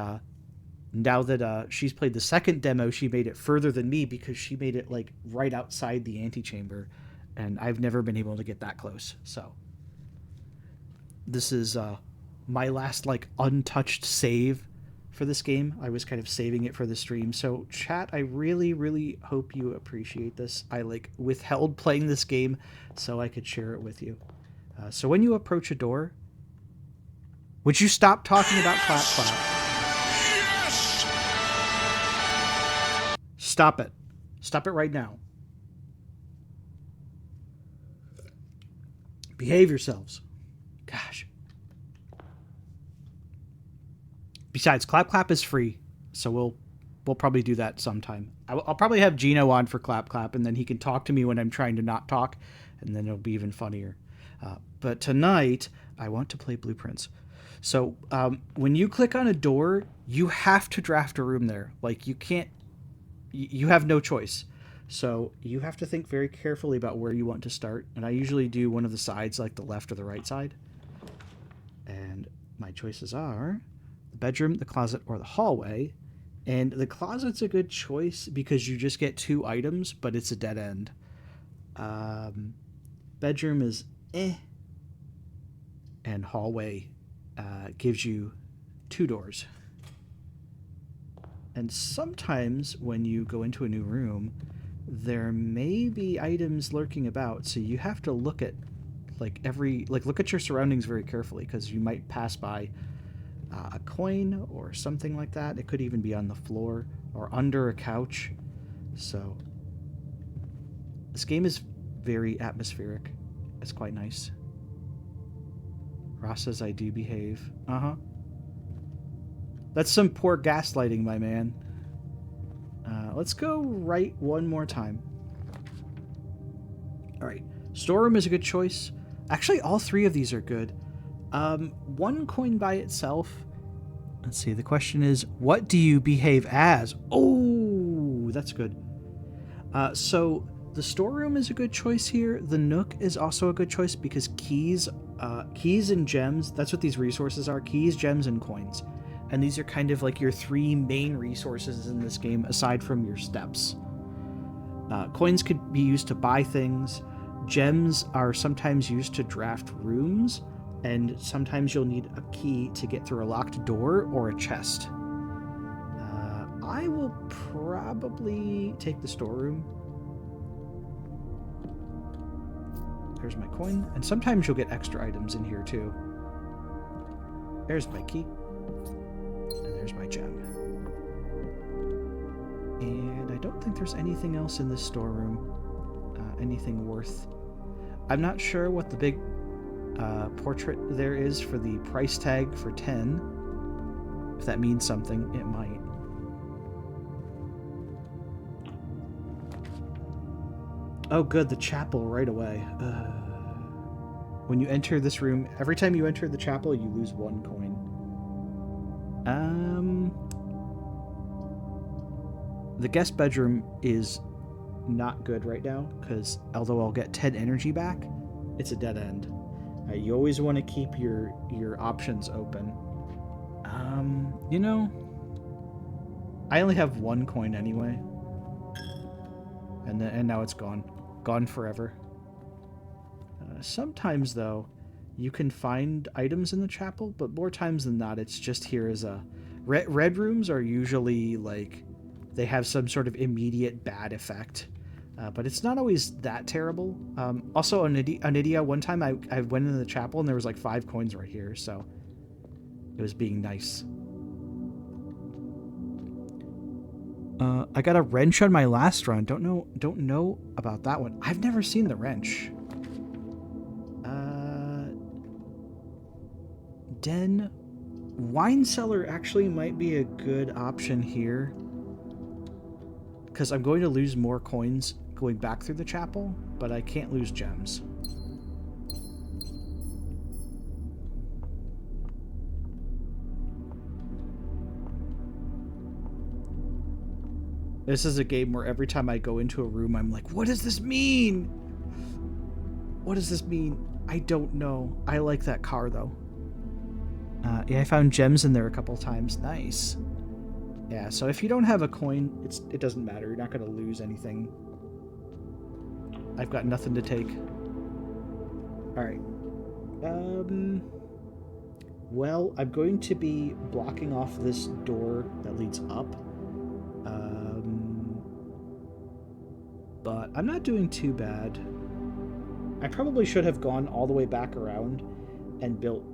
now that she's played the second demo, she made it further than me, because she made it like right outside the antechamber, and I've never been able to get that close. So this is my last like untouched save for this game. I was kind of saving it for the stream. So chat, I really, really hope you appreciate this. I like withheld playing this game so I could share it with you. So when you approach a door, would you stop talking about clap clap? Yes! Stop it. Stop it right now. Behave yourselves. Gosh. Besides, Clap Clap is free, so we'll probably do that sometime. I'll probably have Gino on for Clap Clap, and then he can talk to me when I'm trying to not talk, and then it'll be even funnier. But tonight, I want to play Blueprints. So when you click on a door, you have to draft a room there. Like, you can't... You have no choice. So you have to think very carefully about where you want to start. And I usually do one of the sides, like the left or the right side. And my choices are the bedroom, the closet, or the hallway. And the closet's a good choice because you just get 2 items, but it's a dead end. Bedroom is eh. And hallway gives you 2 doors. And sometimes when you go into a new room, there may be items lurking about, so you have to look at look at your surroundings very carefully, because you might pass by a coin or something like that. It could even be on the floor or under a couch. So this game is very atmospheric. It's quite nice. Ross says I do behave. That's some poor gaslighting, my man. Let's go right one more time. Alright, storeroom is a good choice. Actually, all 3 of these are good. 1 coin by itself. Let's see, the question is, what do you behave as? Oh, that's good. So the storeroom is a good choice here. The nook is also a good choice because keys and gems, that's what these resources are. Keys, gems, and coins. And these are kind of like your 3 main resources in this game, aside from your steps. Coins could be used to buy things. gems are sometimes used to draft rooms, and sometimes you'll need a key to get through a locked door or a chest. I will probably take the storeroom. There's my coin, and sometimes you'll get extra items in here too. There's my key, and there's my gem. And I don't think there's anything else in this storeroom, anything worth. I'm not sure what the big portrait there is for the price tag for 10. If that means something, it might. Oh good, the chapel right away. When you enter this room, every time you enter the chapel, you lose 1 coin. The guest bedroom is not good right now, because although I'll get 10 energy back, it's a dead end. You always want to keep your options open. You know, I only have 1 coin anyway. And now it's gone. Gone forever. Sometimes, though, you can find items in the chapel, but more times than not, it's just here as a... Red rooms are usually, like, they have some sort of immediate bad effect. But it's not always that terrible. Also, on Anidia, one time I went into the chapel and there was like 5 coins right here, so it was being nice. I got a wrench on my last run. Don't know about that one. I've never seen the wrench. Den. Wine cellar actually might be a good option here, because I'm going to lose more coins going back through the chapel, but I can't lose gems. This is a game where every time I go into a room, I'm like, what does this mean? What does this mean? I don't know. I like that car, though. Yeah, I found gems in there a couple times. Nice. Yeah, so if you don't have a coin, it doesn't matter. You're not going to lose anything. I've got nothing to take. Alright. Well, I'm going to be blocking off this door that leads up. But I'm not doing too bad. I probably should have gone all the way back around and built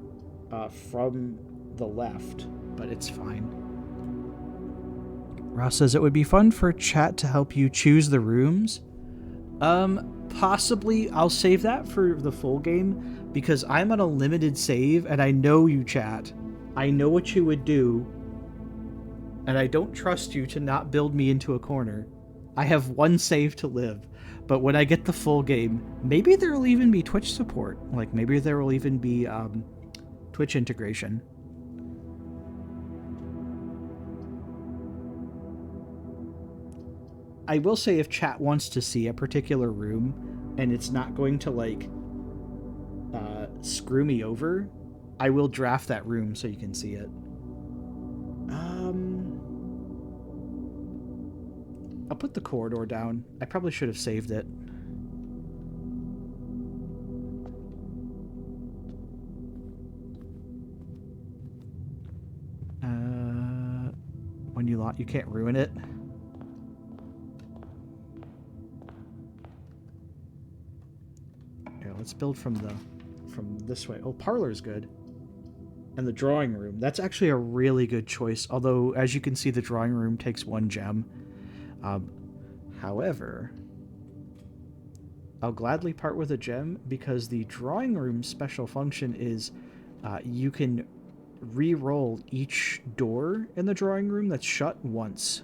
from the left, but it's fine. Ross says, it would be fun for chat to help you choose the rooms. Possibly. I'll save that for the full game, because I'm on a limited save, and I know you, chat. I know what you would do, and I don't trust you to not build me into a corner. I have 1 save to live, but when I get the full game, maybe there will even be Twitch support. Like, maybe there will even be Twitch integration. I will say, if chat wants to see a particular room and it's not going to, like, screw me over, I will draft that room so you can see it. I'll put the corridor down. I probably should have saved it. When you lot, you can't ruin it. Yeah, let's build from this way. Oh, parlor's good. And the drawing room. That's actually a really good choice. Although, as you can see, the drawing room takes 1 gem. However, I'll gladly part with a gem, because the drawing room special function is you can re-roll each door in the drawing room that's shut once.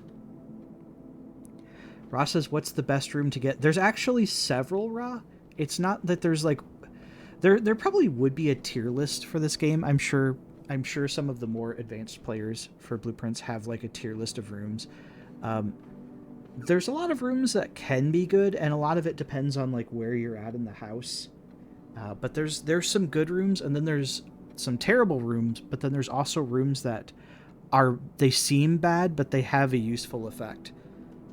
Ra says, what's the best room to get? There's actually several, Ra. It's not that there's like... There probably would be a tier list for this game. I'm sure some of the more advanced players for Blueprints have like a tier list of rooms. There's a lot of rooms that can be good, and a lot of it depends on like where you're at in the house. But there's some good rooms, and then there's some terrible rooms, but then there's also rooms that they seem bad, but they have a useful effect.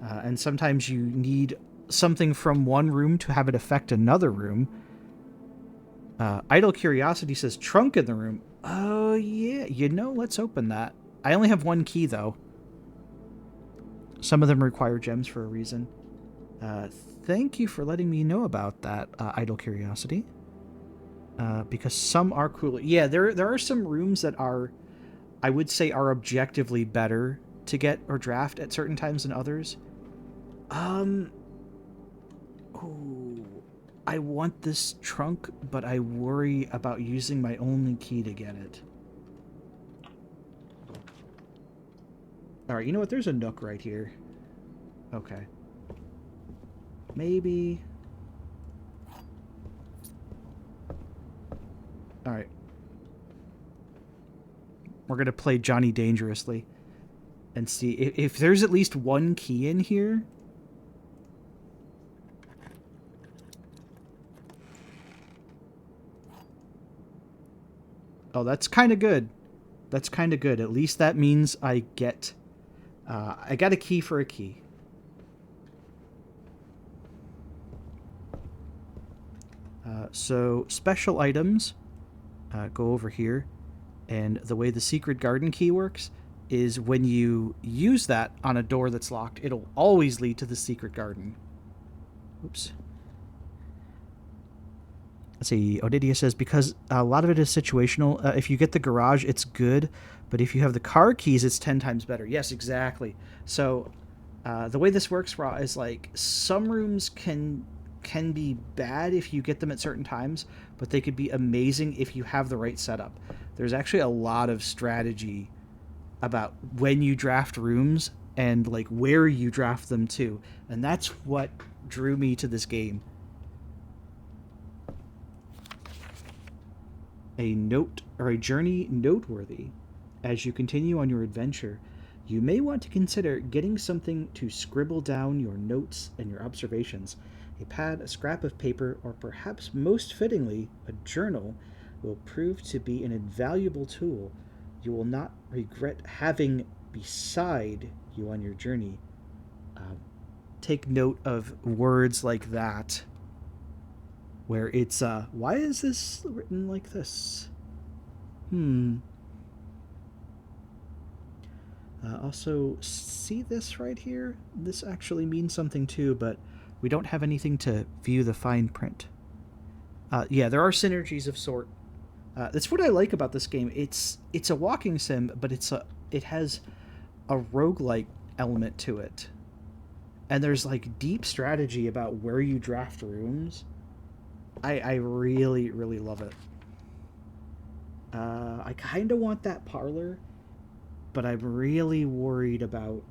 And sometimes you need something from one room to have it affect another room. Idle Curiosity says trunk in the room. Oh, yeah. Let's open that. I only have one key, though. Some of them require gems for a reason. Thank you for letting me know about that, Idle Curiosity. Because some are cooler. Yeah, there are some rooms that are, I would say, are objectively better to get or draft at certain times than others. I want this trunk, but I worry about using my only key to get it. Alright, you know what? There's a nook right here. Okay. Maybe. Alright. We're going to play Johnny Dangerously and see if there's at least one key in here. Oh, that's kind of good. That's kind of good. At least that means I got a key for a key. So special items, go over here, and the way the secret garden key works is when you use that on a door that's locked, it'll always lead to the secret garden. Oops. Let's see, Odidia says, because a lot of it is situational, if you get the garage, it's good, but if you have the car keys, it's 10 times better. Yes, exactly. So the way this works, Raw, is like some rooms can be bad if you get them at certain times, but they could be amazing if you have the right setup. There's actually a lot of strategy about when you draft rooms and like where you draft them to, and that's what drew me to this game. A note or a journey noteworthy. As you continue on your adventure, you may want to consider getting something to scribble down your notes and your observations. A pad, a scrap of paper, or perhaps most fittingly, a journal will prove to be an invaluable tool you will not regret having beside you on your journey. Take note of words like that, where it's, why is this written like this? Also, see this right here? This actually means something too, but we don't have anything to view the fine print. Yeah, there are synergies of sort. That's what I like about this game. It's a walking sim, but it has a roguelike element to it. And there's like deep strategy about where you draft rooms. I really, really love it. I kind of want that parlor, but I'm really worried about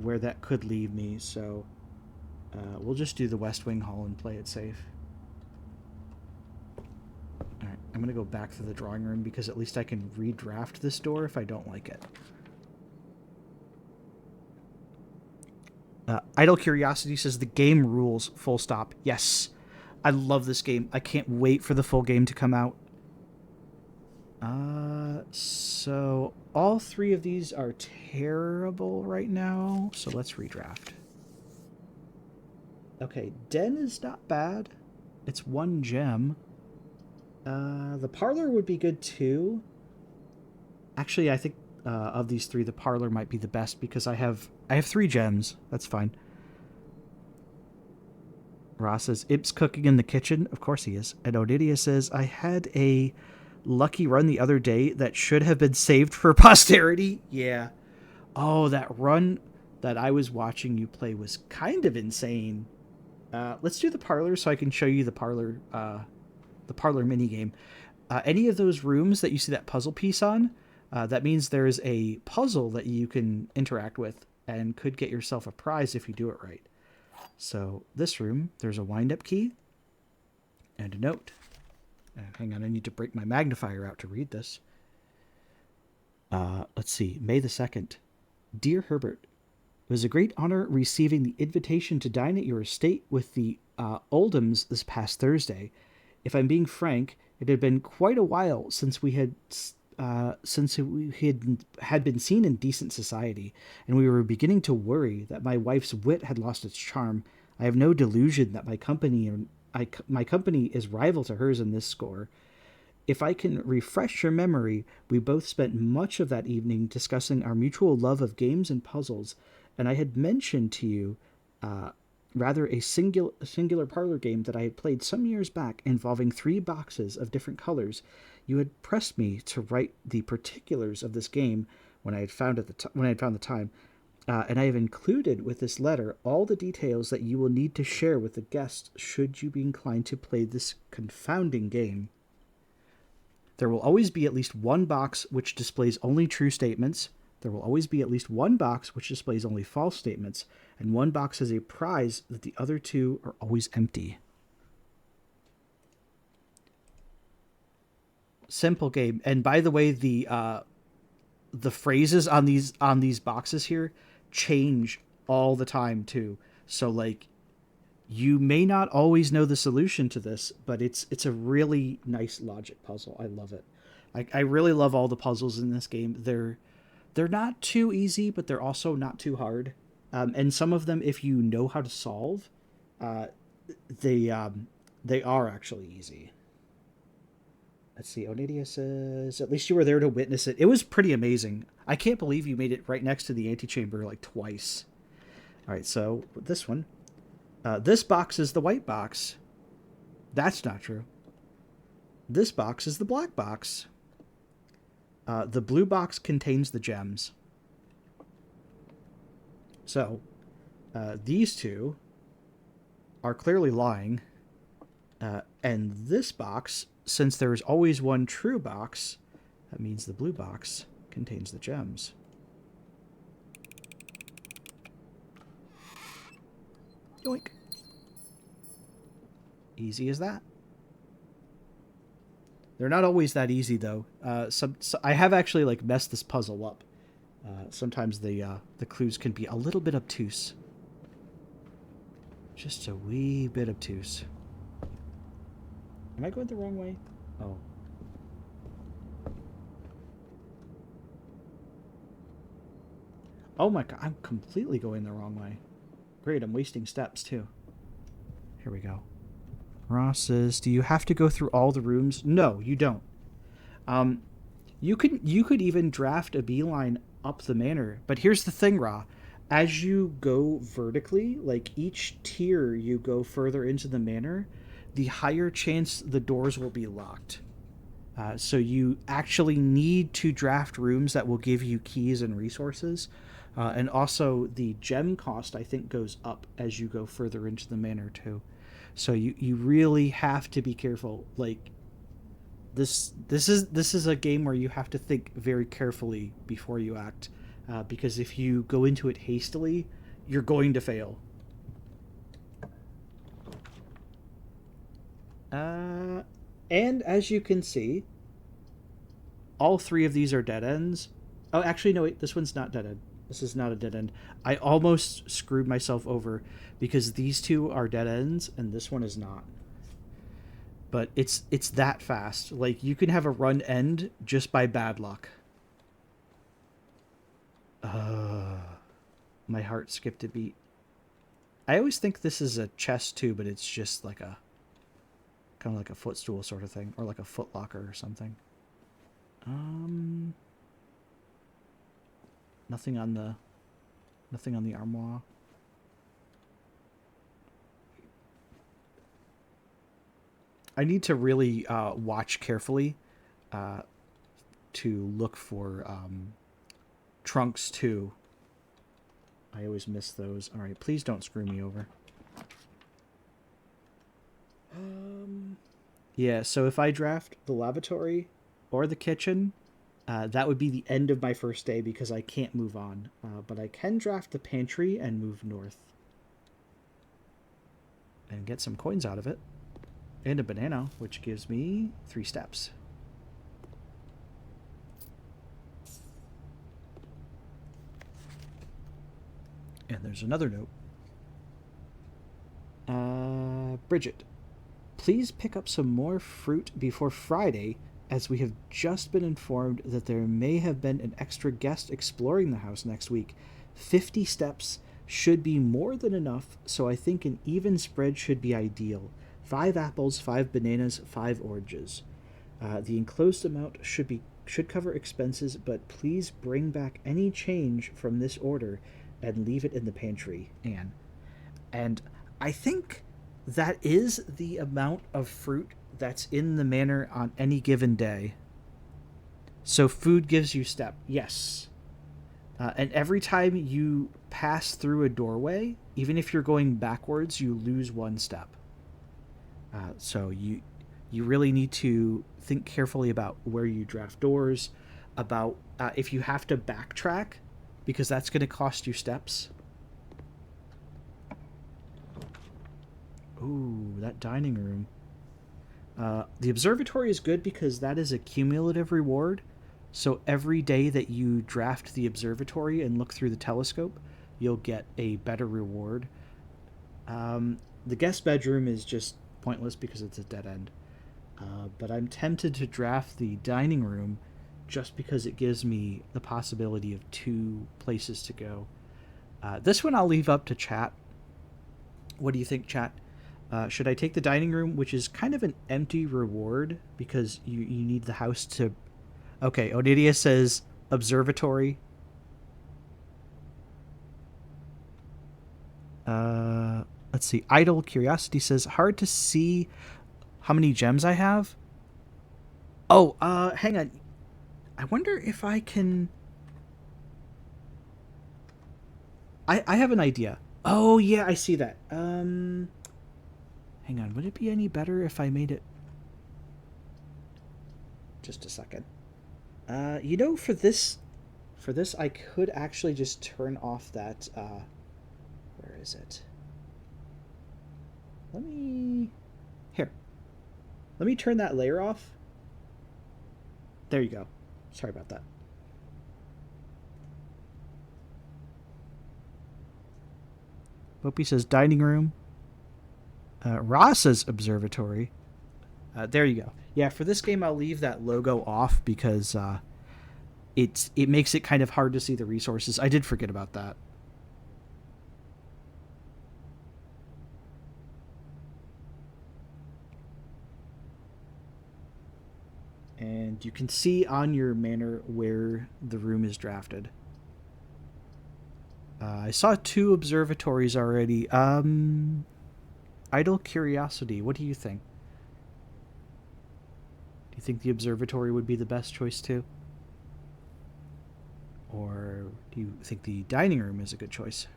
where that could leave me, so we'll just do the West Wing Hall and play it safe. Alright, I'm going to go back to the drawing room because at least I can redraft this door if I don't like it. Idle Curiosity says the game rules, full stop. Yes, I love this game. I can't wait for the full game to come out. So all three of these are terrible right now, so let's redraft. Okay, Den is not bad. It's 1 gem. The parlor would be good too. Actually, I think of these three, the parlor might be the best because I have 3 gems. That's fine. Ross says, Ip's cooking in the kitchen. Of course he is. And Odidia says, I had a lucky run the other day that should have been saved for posterity. Yeah. Oh, that run that I was watching you play was kind of insane. Let's do the parlor so I can show you the parlor minigame. Any of those rooms that you see that puzzle piece on, that means there's a puzzle that you can interact with and could get yourself a prize if you do it right. So this room, there's a wind-up key and a note. Hang on, I need to break my magnifier out to read this. Let's see, May the 2nd. Dear Herbert, it was a great honor receiving the invitation to dine at your estate with the Oldhams this past Thursday. If I'm being frank, it had been quite a while since we had been seen in decent society, and we were beginning to worry that my wife's wit had lost its charm. I have no delusion that my company is rival to hers in this score. If I can refresh your memory, we both spent much of that evening discussing our mutual love of games and puzzles, and I had mentioned to you rather a singular parlor game that I had played some years back involving 3 boxes of different colors. You had pressed me to write the particulars of this game when I had found the time, and I have included with this letter all the details that you will need to share with the guests should you be inclined to play this confounding game. There will always be at least one box which displays only true statements. There will always be at least one box which displays only false statements, and one box has a prize that the other 2 are always empty. Simple game. And by the way, the phrases on these boxes here change all the time too. So like, you may not always know the solution to this, but it's a really nice logic puzzle. I love it. I really love all the puzzles in this game. They're not too easy, but they're also not too hard. And some of them, if you know how to solve, they are actually easy. Let's see. Onidia says, at least you were there to witness it. It was pretty amazing. I can't believe you made it right next to the antechamber like twice. All right, so this one. This box is the white box. That's not true. This box is the black box. The blue box contains the gems. So, these 2 are clearly lying. And this box, since there is always one true box, that means the blue box contains the gems. Yoink. Easy as that. They're not always that easy though. I have actually like messed this puzzle up. Sometimes the clues can be a little bit obtuse. Just a wee bit obtuse. Am I going the wrong way? Oh. Oh my god, I'm completely going the wrong way. Great, I'm wasting steps too. Here we go. Ross says, do you have to go through all the rooms? No, you don't. You could even draft a beeline up the manor. But here's the thing, Ra. As you go vertically, like each tier you go further into the manor, the higher chance the doors will be locked. So you actually need to draft rooms that will give you keys and resources. And also the gem cost, I think, goes up as you go further into the manor too. So you really have to be careful. Like this is a game where you have to think very carefully before you act, because if you go into it hastily, you're going to fail. And as you can see, all 3 of these are dead ends. Oh, actually, no, wait, this one's not dead end. This is not a dead end. I almost screwed myself over because these 2 are dead ends and this one is not. But it's that fast. Like, you can have a run end just by bad luck. My heart skipped a beat. I always think this is a chest too, but it's just like a kind of like a footstool sort of thing, or like a foot locker or something. Nothing on the armoire. I need to really watch carefully to look for trunks too. I always miss those. All right, please don't screw me over. Yeah, so if I draft the lavatory or the kitchen, that would be the end of my first day because I can't move on. But I can draft the pantry and move north. And get some coins out of it. And a banana, which gives me 3 steps. And there's another note. Bridget, please pick up some more fruit before Friday, as we have just been informed that there may have been an extra guest exploring the house next week. 50 steps, should be more than enough, so I think an even spread should be ideal. 5 apples, 5 bananas, 5 oranges. The enclosed amount should cover expenses, but please bring back any change from this order and leave it in the pantry, Anne. And I think that is the amount of fruit that's in the manor on any given day. So food gives you step. Yes. And every time you pass through a doorway, even if you're going backwards, you lose 1 step. So you really need to think carefully about where you draft doors, about if you have to backtrack, because that's going to cost you steps. Ooh, that dining room. The observatory is good because that is a cumulative reward. So every day that you draft the observatory and look through the telescope, you'll get a better reward. The guest bedroom is just pointless because it's a dead end. But I'm tempted to draft the dining room just because it gives me the possibility of 2 places to go. This one I'll leave up to chat. What do you think, chat? Should I take the dining room, which is kind of an empty reward because you need the house to... Okay, Onidia says observatory. Let's see. Idle Curiosity says, hard to see how many gems I have. Oh, hang on. I wonder if I can... I have an idea. Oh, yeah, I see that. Hang on. Would it be any better if I made it... Just a second. You know, for this, I could actually just turn off that, where is it? Here. Let me turn that layer off. There you go. Sorry about that. Popey says dining room. Ra says observatory. There you go. Yeah, for this game I'll leave that logo off because it makes it kind of hard to see the resources. I did forget about that. And you can see on your manor where the room is drafted. I saw 2 observatories already. Idle Curiosity, what do you think? Do you think the observatory would be the best choice too? Or do you think the dining room is a good choice?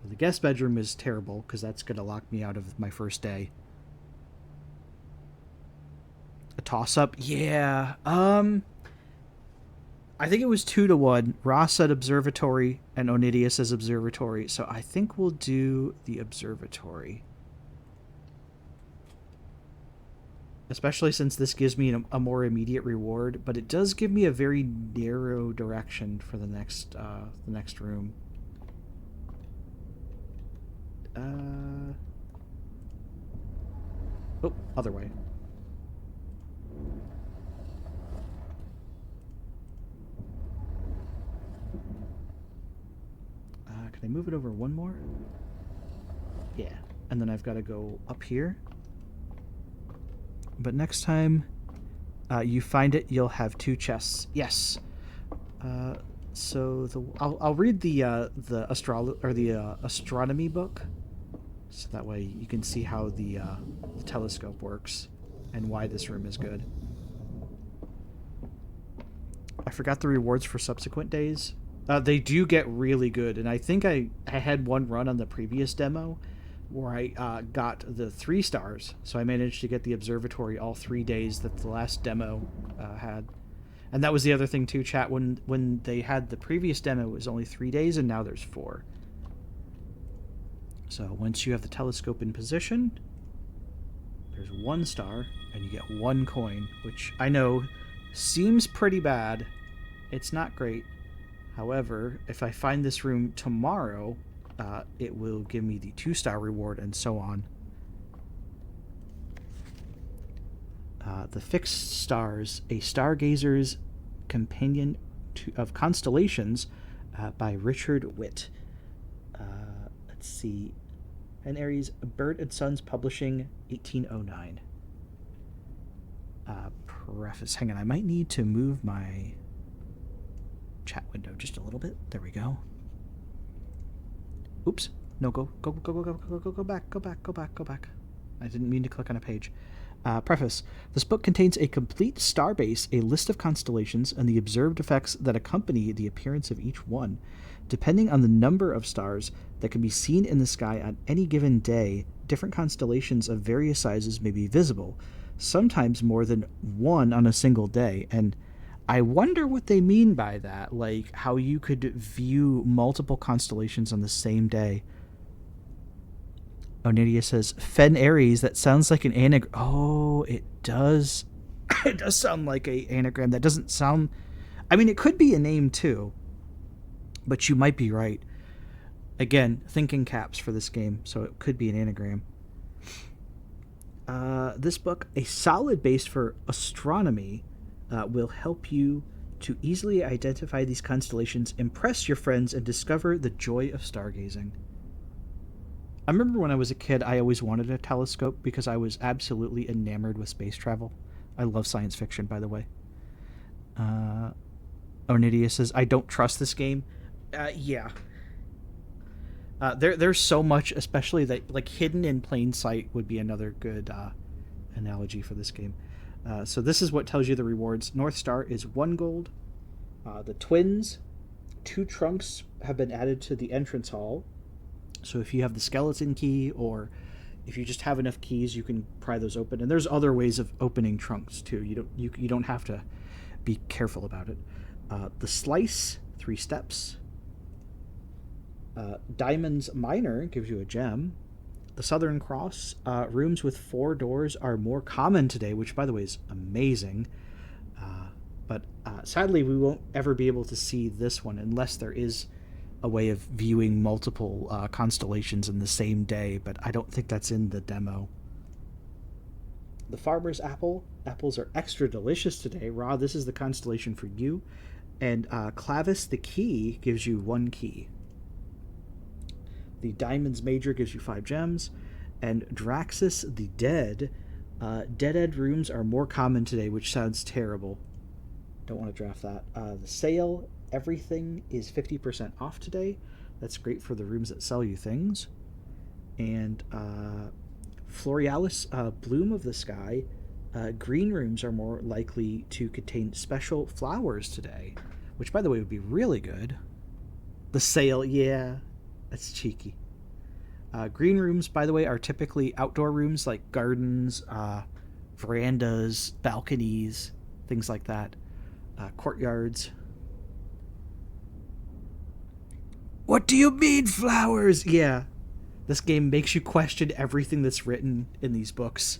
Well, the guest bedroom is terrible because that's going to lock me out of my first day. A toss-up? Yeah. I think it was 2-1. Ross said observatory and Onidia says observatory. So I think we'll do the observatory. Especially since this gives me a more immediate reward, but it does give me a very narrow direction for the next room. Oh, other way. Can I move it over 1 more? Yeah, and then I've got to go up here. But next time you find it, you'll have 2 chests. Yes. So I'll read the astronomy book, so that way you can see how the telescope works and why this room is good. I forgot the rewards for subsequent days. They do get really good, and I think I had one run on the previous demo where I got the 3 stars, so I managed to get the observatory all 3 days that the last demo had. And that was the other thing too, chat. When they had the previous demo, it was only 3 days, and now there's 4. So once you have the telescope in position, there's 1 star, and you get 1 coin, which I know seems pretty bad. It's not great. However, if I find this room tomorrow, it will give me the 2-star reward and so on. The Fixed Stars, a Stargazer's Companion of Constellations by Richard Witt. Let's see. And Aries, Bird and Sons Publishing, 1809. Preface. Hang on, I might need to move my chat window just a little bit. There we go. Oops. No, go back. I didn't mean to click on a page. Preface. This book contains a complete starbase, a list of constellations, and the observed effects that accompany the appearance of each one. Depending on the number of stars that can be seen in the sky on any given day, different constellations of various sizes may be visible, sometimes more than one on a single day. And I wonder what they mean by that, like how you could view multiple constellations on the same day. Onidia says, Fen Aries, that sounds like an anagram. Oh, it does. It does sound like an anagram. That doesn't sound... I mean, it could be a name too, but you might be right. Again, thinking caps for this game, so it could be an anagram. This book, a solid base for astronomy, will help you to easily identify these constellations, impress your friends, and discover the joy of stargazing. I remember when I was a kid, I always wanted a telescope because I was absolutely enamored with space travel. I love science fiction, by the way. Onidia says, I don't trust this game. Yeah. There's so much, especially that, like, hidden in plain sight would be another good analogy for this game. So this is what tells you the rewards. North Star is 1 gold. The twins, 2 trunks have been added to the entrance hall. So if you have the skeleton key, or if you just have enough keys, you can pry those open. And there's other ways of opening trunks too. You don't have to be careful about it. The slice, 3 steps. Diamond's Minor gives you a gem. The Southern Cross, rooms with 4 doors are more common today, which, by the way, is amazing. But sadly, we won't ever be able to see this one unless there is a way of viewing multiple constellations in the same day, but I don't think that's in the demo. The Farmer's Apple. Apples are extra delicious today. Ra, this is the constellation for you. And Clavis the Key gives you 1 key. The Diamond's Major gives you 5 gems. And Draxus the Dead. Dead rooms are more common today, which sounds terrible. Don't want to draft that. The Sale. Everything is 50% off today. That's great for the rooms that sell you things. And Florealis, Bloom of the Sky. Green rooms are more likely to contain special flowers today, which, by the way, would be really good. The Sale, yeah, that's cheeky. Green rooms, by the way, are typically outdoor rooms like gardens, verandas, balconies, things like that. Courtyards. What do you mean, flowers? Yeah. This game makes you question everything that's written in these books.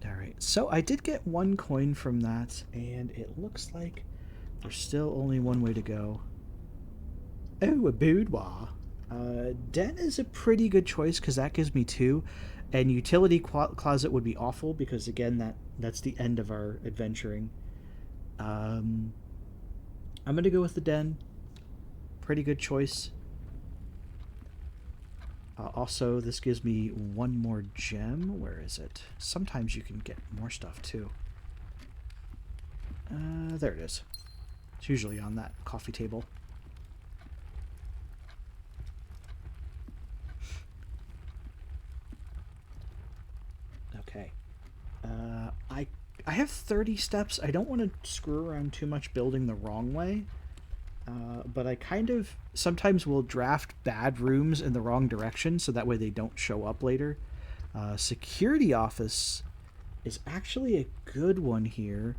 Alright, so I did get 1 coin from that, and it looks like there's still only 1 way to go. Oh, a boudoir. Den is a pretty good choice because that gives me 2. And utility closet would be awful because, again, that's the end of our adventuring. I'm going to go with the Den. Pretty good choice. Also, this gives me 1 more gem. Where is it? Sometimes you can get more stuff, too. There it is. It's usually on that coffee table. Okay. I have 30 steps. I don't want to screw around too much building the wrong way. But I kind of sometimes will draft bad rooms in the wrong direction so that way they don't show up later. Security office is actually a good one here.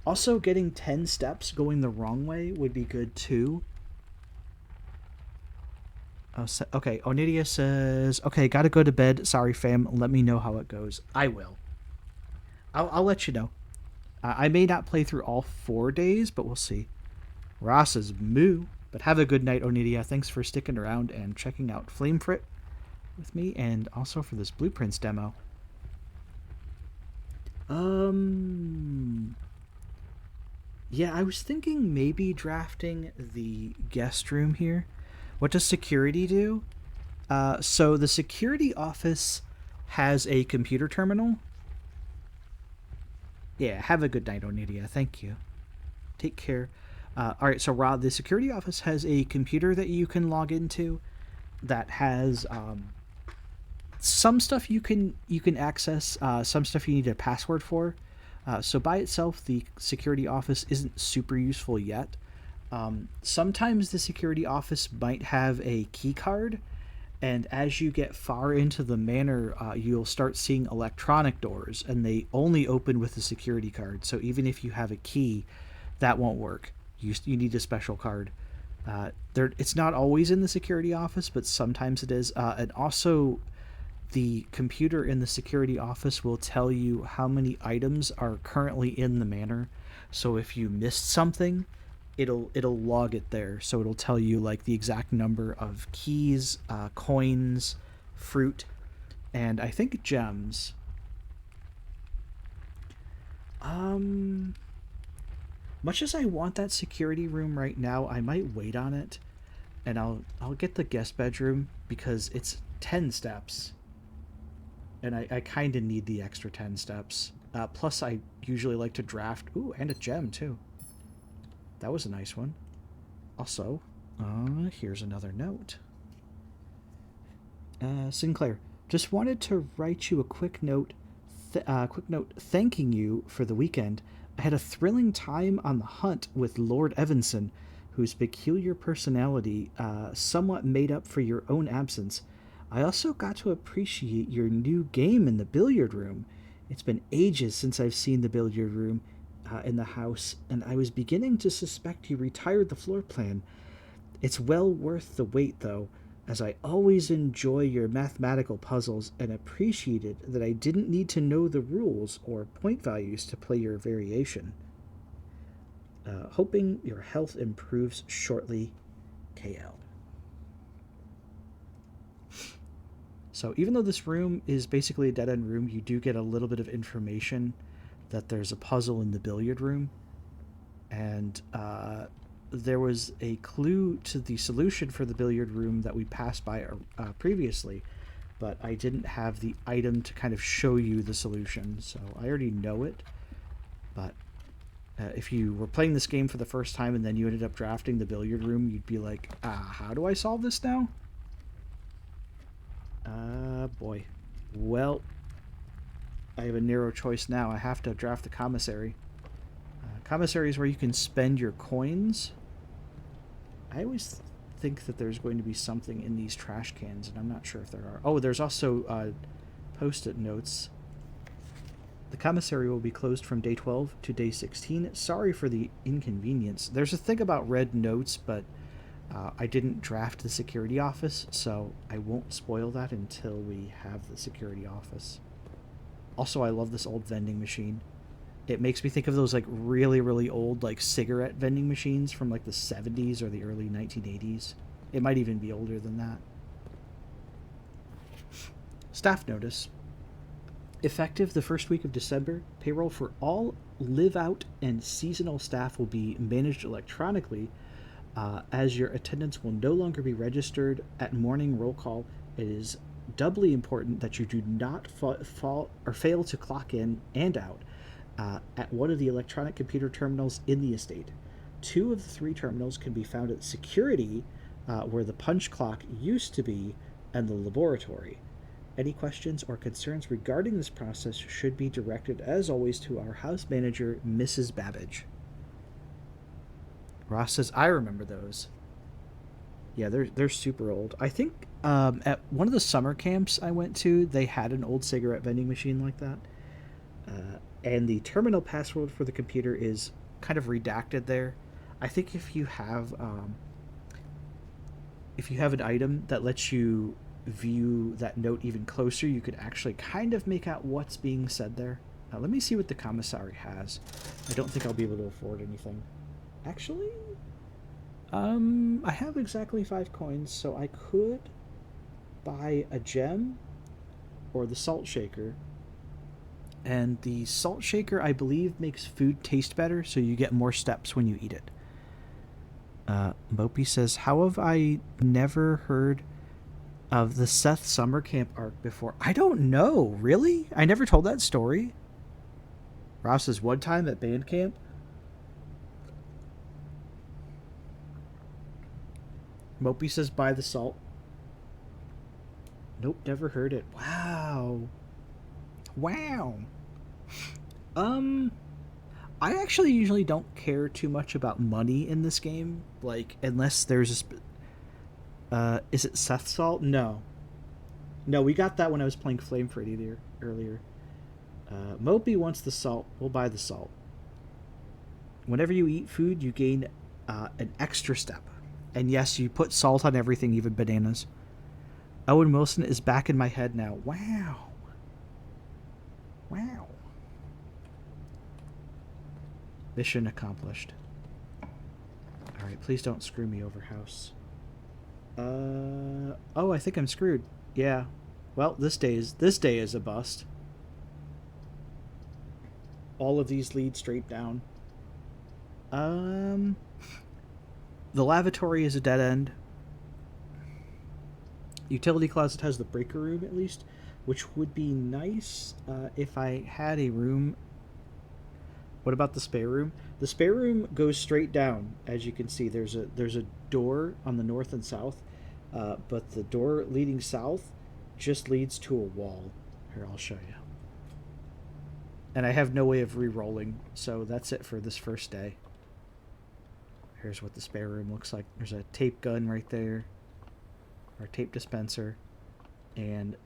Also, getting 10 steps going the wrong way would be good too. Oh, okay, Onidia says, okay, gotta go to bed. Sorry, fam. Let me know how it goes. I will. I'll let you know. I may not play through all 4 days, but we'll see. Ross says, moo. But have a good night, Onidia. Thanks for sticking around and checking out Flamefrit with me, and also for this Blueprints demo. Yeah, I was thinking maybe drafting the guest room here. What does security do? So the security office has a computer terminal. Yeah, have a good night, Onidia. Thank you. Take care. All right, so Rod, the security office has a computer that you can log into that has some stuff you can access, some stuff you need a password for. So by itself, the security office isn't super useful yet. Sometimes the security office might have a key card, and as you get far into the manor, you'll start seeing electronic doors, and they only open with the security card. So even if you have a key, that won't work. You need a special card. It's not always in the security office, but sometimes it is. And also, the computer in the security office will tell you how many items are currently in the manor. So if you missed something, it'll log it there. So it'll tell you like the exact number of keys, coins, fruit, and I think gems. Much as I want that security room right now, I might wait on it, and I'll get the guest bedroom because it's 10 steps. And I kind of need the extra 10 steps. Plus, I usually like to draft... Ooh, and a gem, too. That was a nice one. Also, here's another note. Sinclair, just wanted to write you a quick note thanking you for the weekend. I had a thrilling time on the hunt with Lord Evanson, whose peculiar personality somewhat made up for your own absence. I also got to appreciate your new game in the billiard room. It's been ages since I've seen the billiard room in the house, and I was beginning to suspect you retired the floor plan. It's well worth the wait, though, as I always enjoy your mathematical puzzles and appreciated that I didn't need to know the rules or point values to play your variation. Hoping your health improves shortly, KL. So even though this room is basically a dead-end room, you do get a little bit of information that there's a puzzle in the billiard room. And there was a clue to the solution for the billiard room that we passed by previously, but I didn't have the item to kind of show you the solution, so I already know it. But if you were playing this game for the first time and then you ended up drafting the billiard room, you'd be like, how do I solve this now? Boy. Well, I have a narrow choice now. I have to draft the commissary. Commissary is where you can spend your coins. I always think that there's going to be something in these trash cans, and I'm not sure if there are. Oh, there's also post-it notes. The commissary will be closed from day 12 to day 16. Sorry for the inconvenience. There's a thing about red notes, but I didn't draft the security office, so I won't spoil that until we have the security office. Also, I love this old vending machine. It makes me think of those like really, really old like cigarette vending machines from like the 70s or the early 1980s. It might even be older than that. Staff notice. Effective the first week of December, payroll for all live-out and seasonal staff will be managed electronically. As your attendance will no longer be registered at morning roll call, it is doubly important that you do not fail to clock in and out at one of the electronic computer terminals in the estate. 2 of the 3 terminals can be found at security, where the punch clock used to be, and the laboratory. Any questions or concerns regarding this process should be directed, as always, to our house manager, Mrs. Babbage. Ross says, I remember those. Yeah, they're super old. I think at one of the summer camps I went to, they had an old cigarette vending machine like that. And the terminal password for the computer is kind of redacted there. I think if you have an item that lets you view that note even closer, you could actually kind of make out what's being said there. Let me see what the commissary has. I don't think I'll be able to afford anything. Actually, I have exactly 5 coins, so I could buy a gem or the salt shaker And the salt shaker, I believe, makes food taste better, so you get more steps when you eat it. Mopey says, how have I never heard of the Seth summer camp arc before? I don't know, really? I never told that story. Ross says, one time at band camp. Mopey says, buy the salt. Nope, never heard it. Wow. Wow. I actually usually don't care too much about money in this game. Like, unless there's a... is it Seth salt? No. No, we got that when I was playing Flamefrit earlier. Mopey wants the salt. We'll buy the salt. Whenever you eat food, you gain an extra step. And yes, you put salt on everything, even bananas. Owen Wilson is back in my head now. Wow. Wow. Mission accomplished. Alright, please don't screw me over, house. Oh, I think I'm screwed. Yeah. Well, this day is a bust. All of these lead straight down. The lavatory is a dead end. Utility closet has the breaker room, at least, which would be nice if I had a room. What about the spare room? The spare room goes straight down, as you can see. There's a door on the north and south, but the door leading south just leads to a wall. Here, I'll show you. And I have no way of re-rolling, so that's it for this first day. Here's what the spare room looks like. There's a tape gun right there, or tape dispenser, and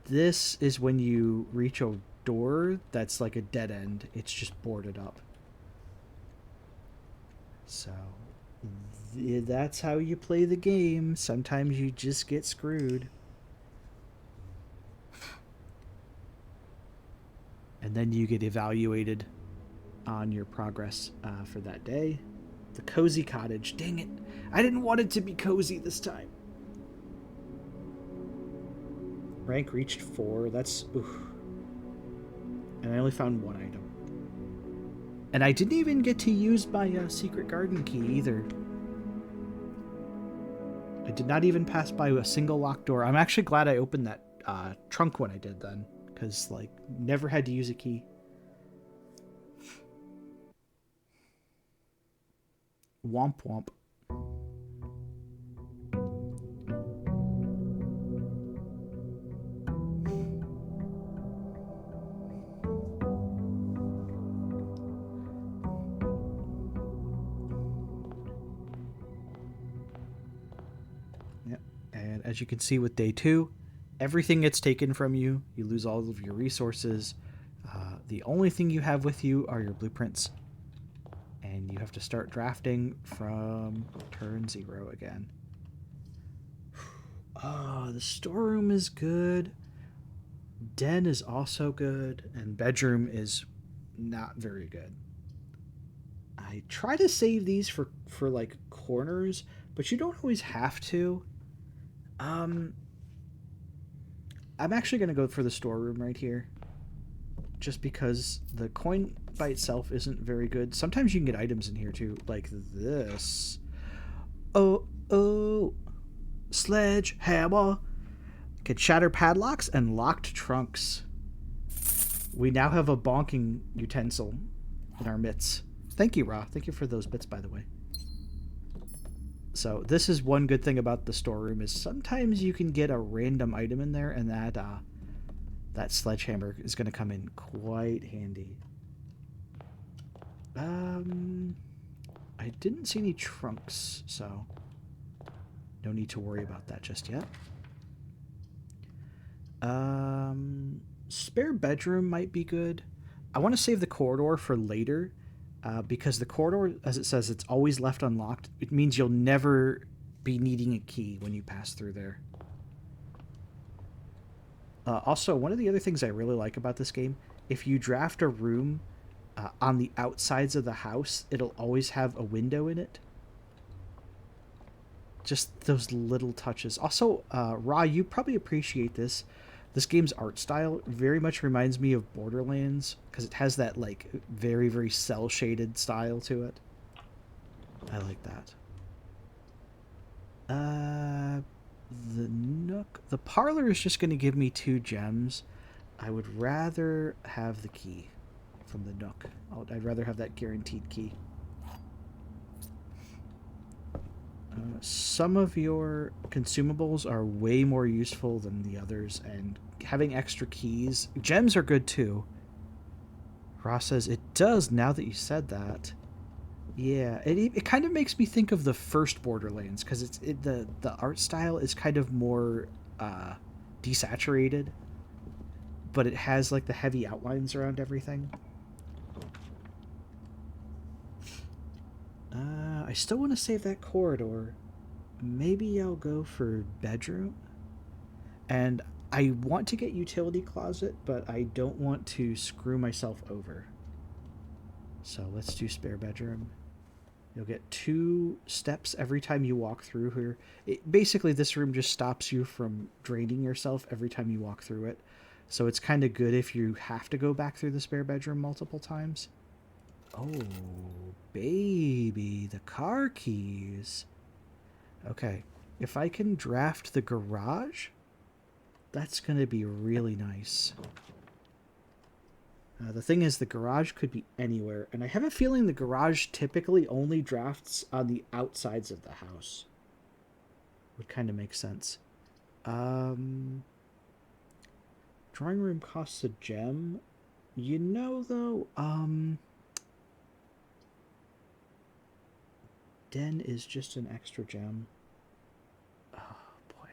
this is when you reach a door that's like a dead end. It's just boarded up. So that's how you play the game. Sometimes you just get screwed. And then you get evaluated on your progress for that day. The cozy cottage. Dang it. I didn't want it to be cozy this time. Rank reached 4. That's... oof. And I only found 1 item. And I didn't even get to use my secret garden key either. I did not even pass by a single locked door. I'm actually glad I opened that trunk when I did then. Because, like, never had to use a key. Womp womp. Yep. And as you can see with day 2, everything gets taken from you. You lose all of your resources. The only thing you have with you are your blueprints. And you have to start drafting from turn 0 again. Oh, the storeroom is good. Den is also good. And bedroom is not very good. I try to save these for like corners, but you don't always have to. I'm actually going to go for the storeroom right here. Just because the coin by itself isn't very good. Sometimes you can get items in here too, like this. Oh. Sledgehammer. Can shatter padlocks and locked trunks. We now have a bonking utensil in our midst. Thank you, Ra. Thank you for those bits, by the way. So this is one good thing about the storeroom is sometimes you can get a random item in there, and that sledgehammer is going to come in quite handy. I didn't see any trunks, so no need to worry about that just yet. Spare bedroom might be good. I want to save the corridor for later, because the corridor, as it says, it's always left unlocked. It means you'll never be needing a key when you pass through there. Also, one of the other things I really like about this game, if you draft a room on the outsides of the house, it'll always have a window in it. Just those little touches. Also, Ra, you probably appreciate this. This game's art style very much reminds me of Borderlands because it has that like very, very cell shaded style to it. I like that. The Nook. The parlor is just going to give me 2 gems. I would rather have the key from the Nook. I'd rather have that guaranteed key. Some of your consumables are way more useful than the others, and having extra keys. Gems are good too. Ross says, it does now that you said that. Yeah, it kind of makes me think of the first Borderlands, because the art style is kind of more desaturated, but it has like the heavy outlines around everything. I still want to save that corridor. Maybe I'll go for bedroom. And I want to get utility closet, but I don't want to screw myself over. So let's do spare bedroom. You'll get 2 steps every time you walk through here. Basically, this room just stops you from draining yourself every time you walk through it. So it's kind of good if you have to go back through the spare bedroom multiple times. Oh, baby, the car keys. Okay, if I can draft the garage, that's going to be really nice. The thing is, the garage could be anywhere, and I have a feeling the garage typically only drafts on the outsides of the house. Would kind of make sense. Drawing room costs a gem. You know, though, Den is just an extra gem. Oh, boy.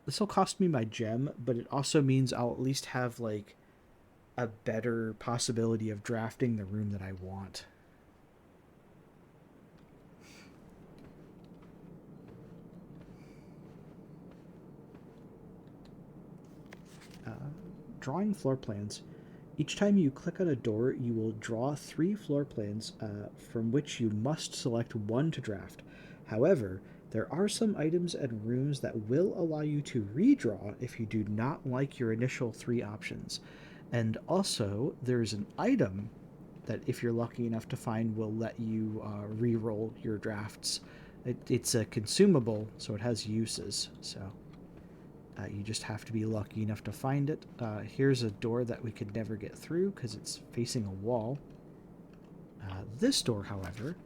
This will cost me my gem, but it also means I'll at least have, like, a better possibility of drafting the room that I want. Drawing floor plans. Each time you click on a door, you will draw 3 floor plans from which you must select 1 to draft. However, there are some items and rooms that will allow you to redraw if you do not like your initial 3 options. And also, there's an item that, if you're lucky enough to find, will let you re-roll your drafts. It's a consumable, so it has uses. So you just have to be lucky enough to find it. Here's a door that we could never get through because it's facing a wall. This door, however,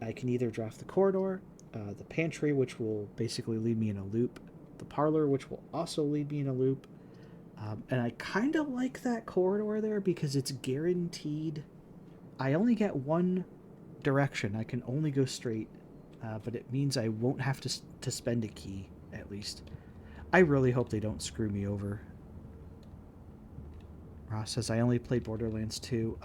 I can either draft the corridor, the pantry, which will basically lead me in a loop, the parlor, which will also lead me in a loop. And I kind of like that corridor there because it's guaranteed. I only get one direction. I can only go straight, but it means I won't have to spend a key, at least. I really hope they don't screw me over. Ross says, I only played Borderlands 2.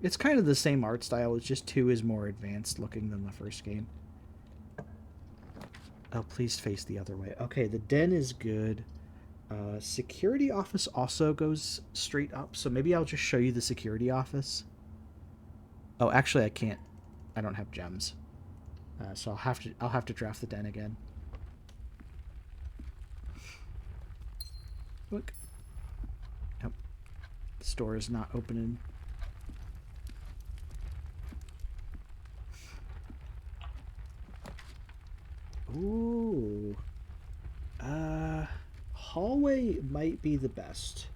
It's kind of the same art style. It's just 2 is more advanced looking than the first game. Oh, please face the other way. Okay, the den is good. Security office also goes straight up, so maybe I'll just show you the security office. Oh, actually, I can't. I don't have gems, so I'll have to draft the den again. Look. Nope. The store is not opening. Ooh. Hallway might be the best.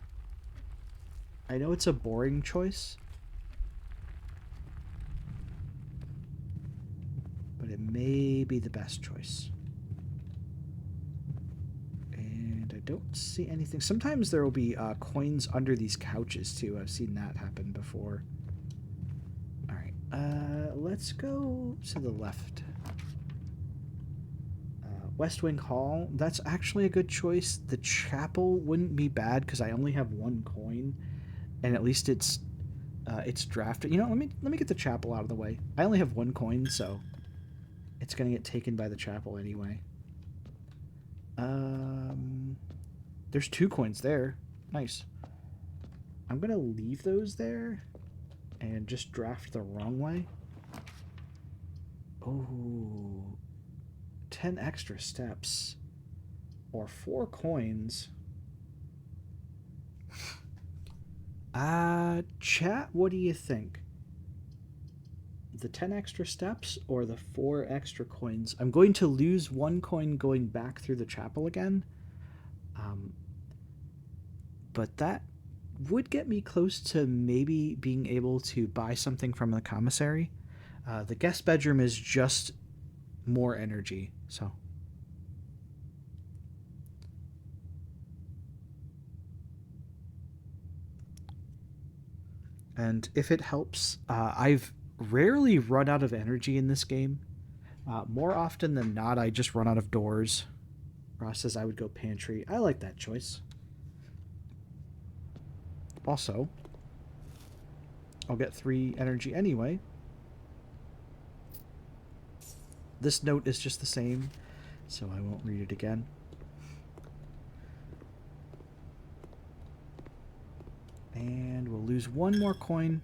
I know it's a boring choice, but it may be the best choice. And I don't see anything. Sometimes there will be coins under these couches too. I've seen that happen before. Alright, let's go to the left. West Wing Hall, that's actually a good choice. The chapel wouldn't be bad because I only have 1 coin, and at least it's drafted. You know, let me get the chapel out of the way. I only have 1 coin, so it's gonna get taken by the chapel anyway. There's 2 coins there. Nice. I'm gonna leave those there and just draft the wrong way. Oh, 10 extra steps. Or 4 coins. Chat, what do you think? The 10 extra steps or the 4 extra coins? I'm going to lose 1 coin going back through the chapel again. But that would get me close to maybe being able to buy something from the commissary. The guest bedroom is just more energy, so... And if it helps, I've rarely run out of energy in this game. More often than not, I just run out of doors. Ross says I would go pantry. I like that choice. Also, I'll get 3 energy anyway. This note is just the same, so I won't read it again. And we'll lose 1 more coin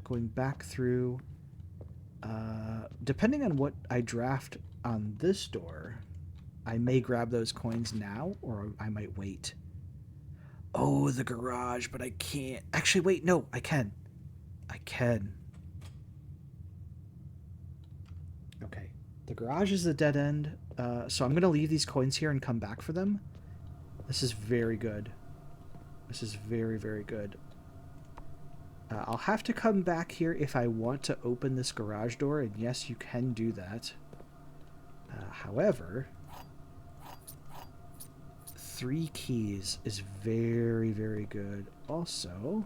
going back through. Depending on what I draft on this door, I may grab those coins now, or I might wait. Oh, the garage, but I can't. Actually, wait, no, I can. I can. Okay, the garage is the dead end, so I'm going to leave these coins here and come back for them. This is very good. This is very, very good. I'll have to come back here if I want to open this garage door, and yes, you can do that. However, 3 keys is very, very good. Also,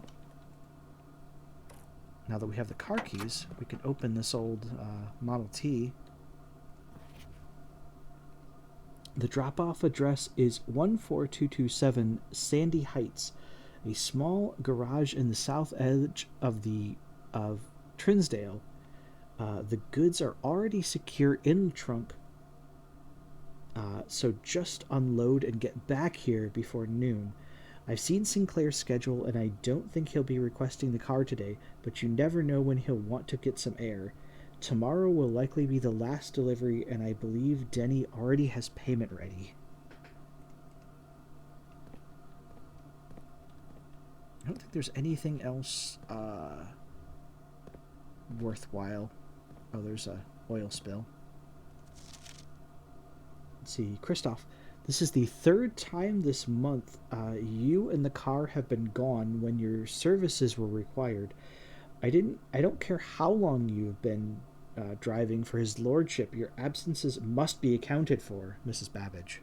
now that we have the car keys, we can open this old Model T. The drop-off address is 14227 Sandy Heights, a small garage in the south edge of Trinsdale. The goods are already secure in the trunk, so just unload and get back here before noon. I've seen Sinclair's schedule, and I don't think he'll be requesting the car today, but you never know when he'll want to get some air. Tomorrow will likely be the last delivery, and I believe Denny already has payment ready. I don't think there's anything else worthwhile. Oh, there's a oil spill. Let's see, Christoph, this is the 3rd time this month you and the car have been gone when your services were required. I don't care how long you've been driving for his lordship. Your absences must be accounted for, Mrs. Babbage.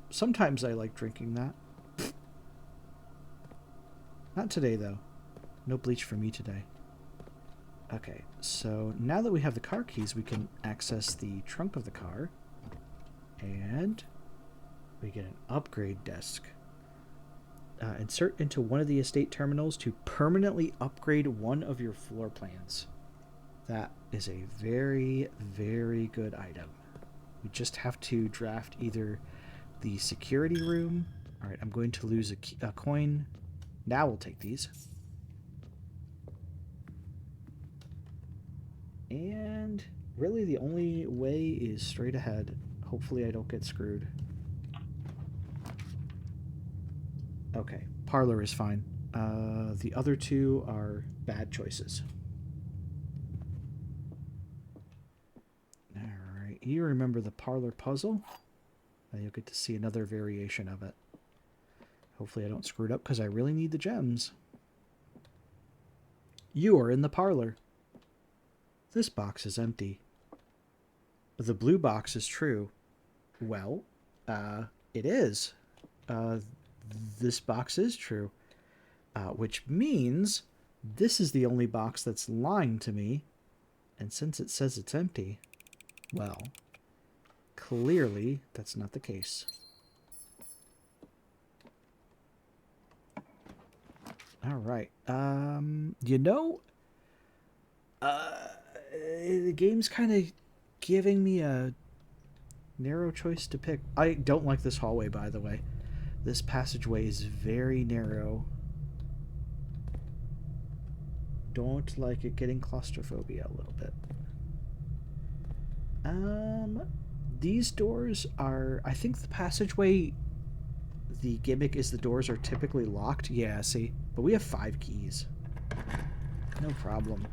Sometimes I like drinking that. Not today, though. No bleach for me today. Okay, so now that we have the car keys, we can access the trunk of the car. And we get an upgrade desk. Insert into one of the estate terminals to permanently upgrade one of your floor plans. That is a very, very good item. We just have to draft either the security room. All right, I'm going to lose a coin. Now we'll take these. And really the only way is straight ahead. Hopefully I don't get screwed. Okay, parlor is fine. The other 2 are bad choices. Alright, you remember the parlor puzzle? Now you'll get to see another variation of it. Hopefully I don't screw it up because I really need the gems. You are in the parlor. This box is empty. The blue box is true. Well, it is. This box is true. Which means this is the only box that's lying to me. And since it says it's empty, well, clearly that's not the case. Alright. The game's kind of giving me a narrow choice to pick. I don't like this hallway, by the way. This passageway is very narrow. don't like it getting claustrophobia a little bit. These doors are... I think the passageway... The gimmick is the doors are typically locked. Yeah, see? But we have 5 keys. No problem.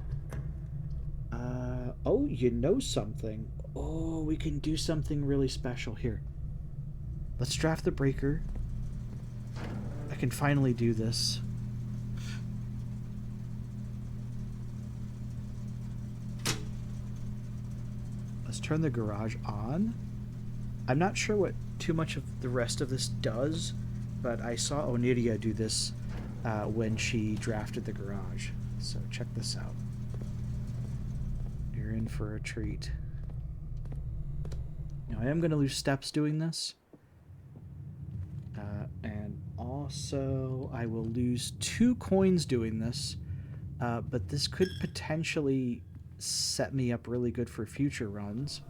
Oh, you know something. Oh, we can do something really special here. Let's draft the breaker. I can finally do this. Let's turn the garage on. I'm not sure what too much of the rest of this does, but I saw Oniria do this when she drafted the garage. So check this out. You're in for a treat. Now I am going to lose steps doing this. And also I will lose 2 coins doing this. But this could potentially set me up really good for future runs.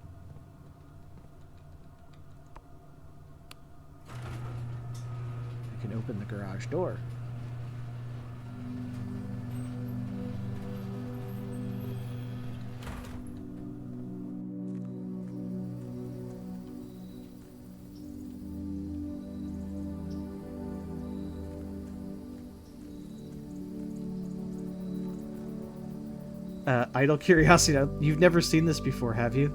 I can open the garage door. Idle curiosity, you've never seen this before, have you?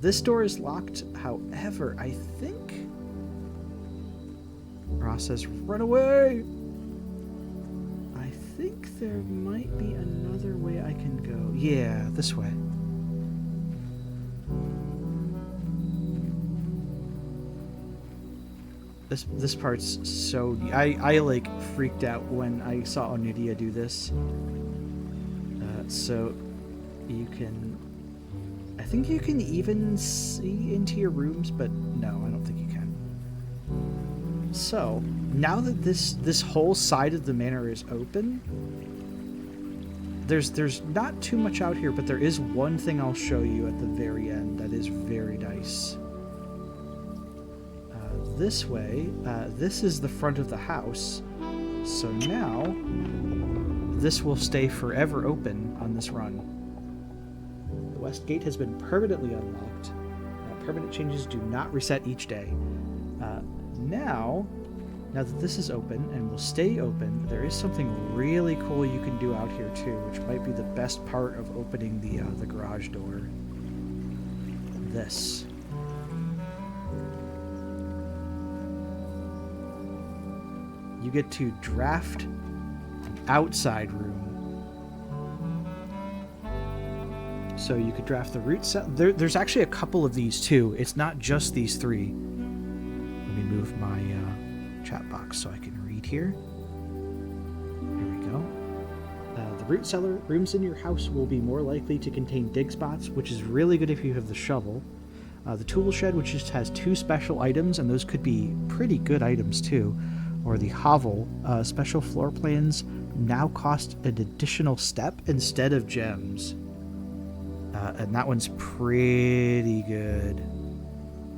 This door is locked, however, I think... Ross says, run away! I think there might be another way I can go. Yeah, this way. This part's so... I like freaked out when I saw Onidia do this. So you can... I think you can even see into your rooms, but no, I don't think you can. So, now that this whole side of the manor is open, there's not too much out here, but there is one thing I'll show you at the very end that is very nice. This way, this is the front of the house, so now this will stay forever open on this run. The west gate has been permanently unlocked. Permanent changes do not reset each day. Now that this is open and will stay open, there is something really cool you can do out here too, which might be the best part of opening the garage door. This. You get to draft an outside room. So you could draft the root set. There's actually a couple of these too. It's not just these 3. Let me move my chat box so I can read here. Here we go. The root cellar rooms in your house will be more likely to contain dig spots, which is really good if you have the shovel. The tool shed, which just has 2 special items, and those could be pretty good items too. Or the hovel, special floor plans now cost an additional step instead of gems. And that one's pretty good.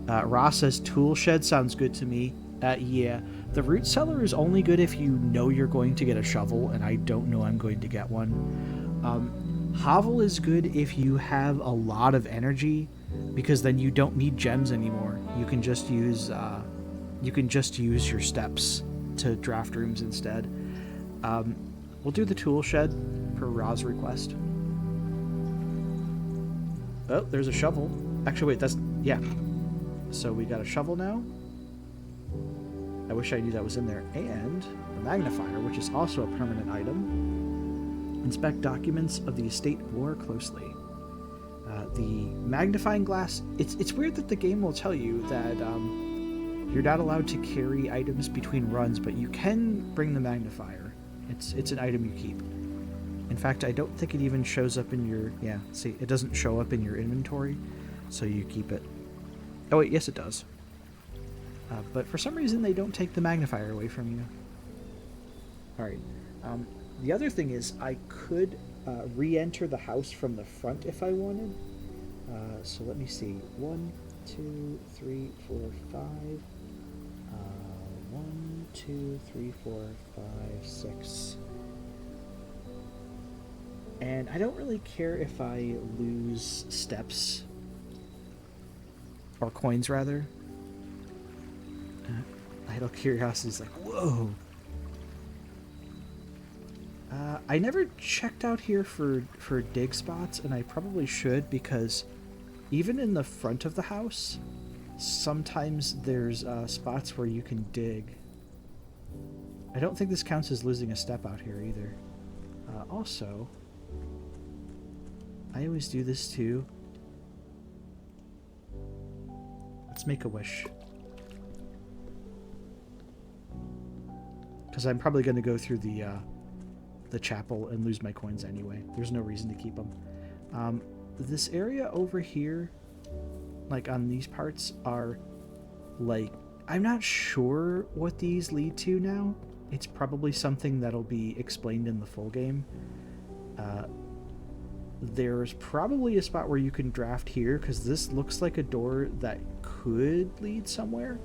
Ross says tool shed sounds good to me. Yeah, the root cellar is only good if you know you're going to get a shovel, and I don't know I'm going to get one. Hovel is good if you have a lot of energy, because then you don't need gems anymore. You can just use your steps to draft rooms instead. We'll do the tool shed per Ra's request. Oh, there's a shovel. Actually, wait, yeah. So we got a shovel now. I wish I knew that was in there. And the magnifier, which is also a permanent item. Inspect documents of the estate more closely. The magnifying glass, it's weird that the game will tell you that you're not allowed to carry items between runs, but you can bring the magnifier. It's an item you keep. In fact, I don't think it even shows up in your... Yeah, see, it doesn't show up in your inventory, so you keep it. Oh wait, yes it does. But for some reason they don't take the magnifier away from you. Alright. The other thing is I could re-enter the house from the front if I wanted. So let me see. 1, 2, 3, 4, 5. 1, 2, 3, 4, 5, 6. And I don't really care if I lose steps. Or coins, rather. Idle curiosity is like, whoa! I never checked out here for dig spots, and I probably should, because even in the front of the house, sometimes there's spots where you can dig. I don't think this counts as losing a step out here either. Also, I always do this too. Let's make a wish. Because I'm probably going to go through the chapel and lose my coins anyway. There's no reason to keep them. This area over here, like on these parts, are like, I'm not sure what these lead to now. It's probably something that'll be explained in the full game. There's probably a spot where you can draft here, because this looks like a door that could lead somewhere.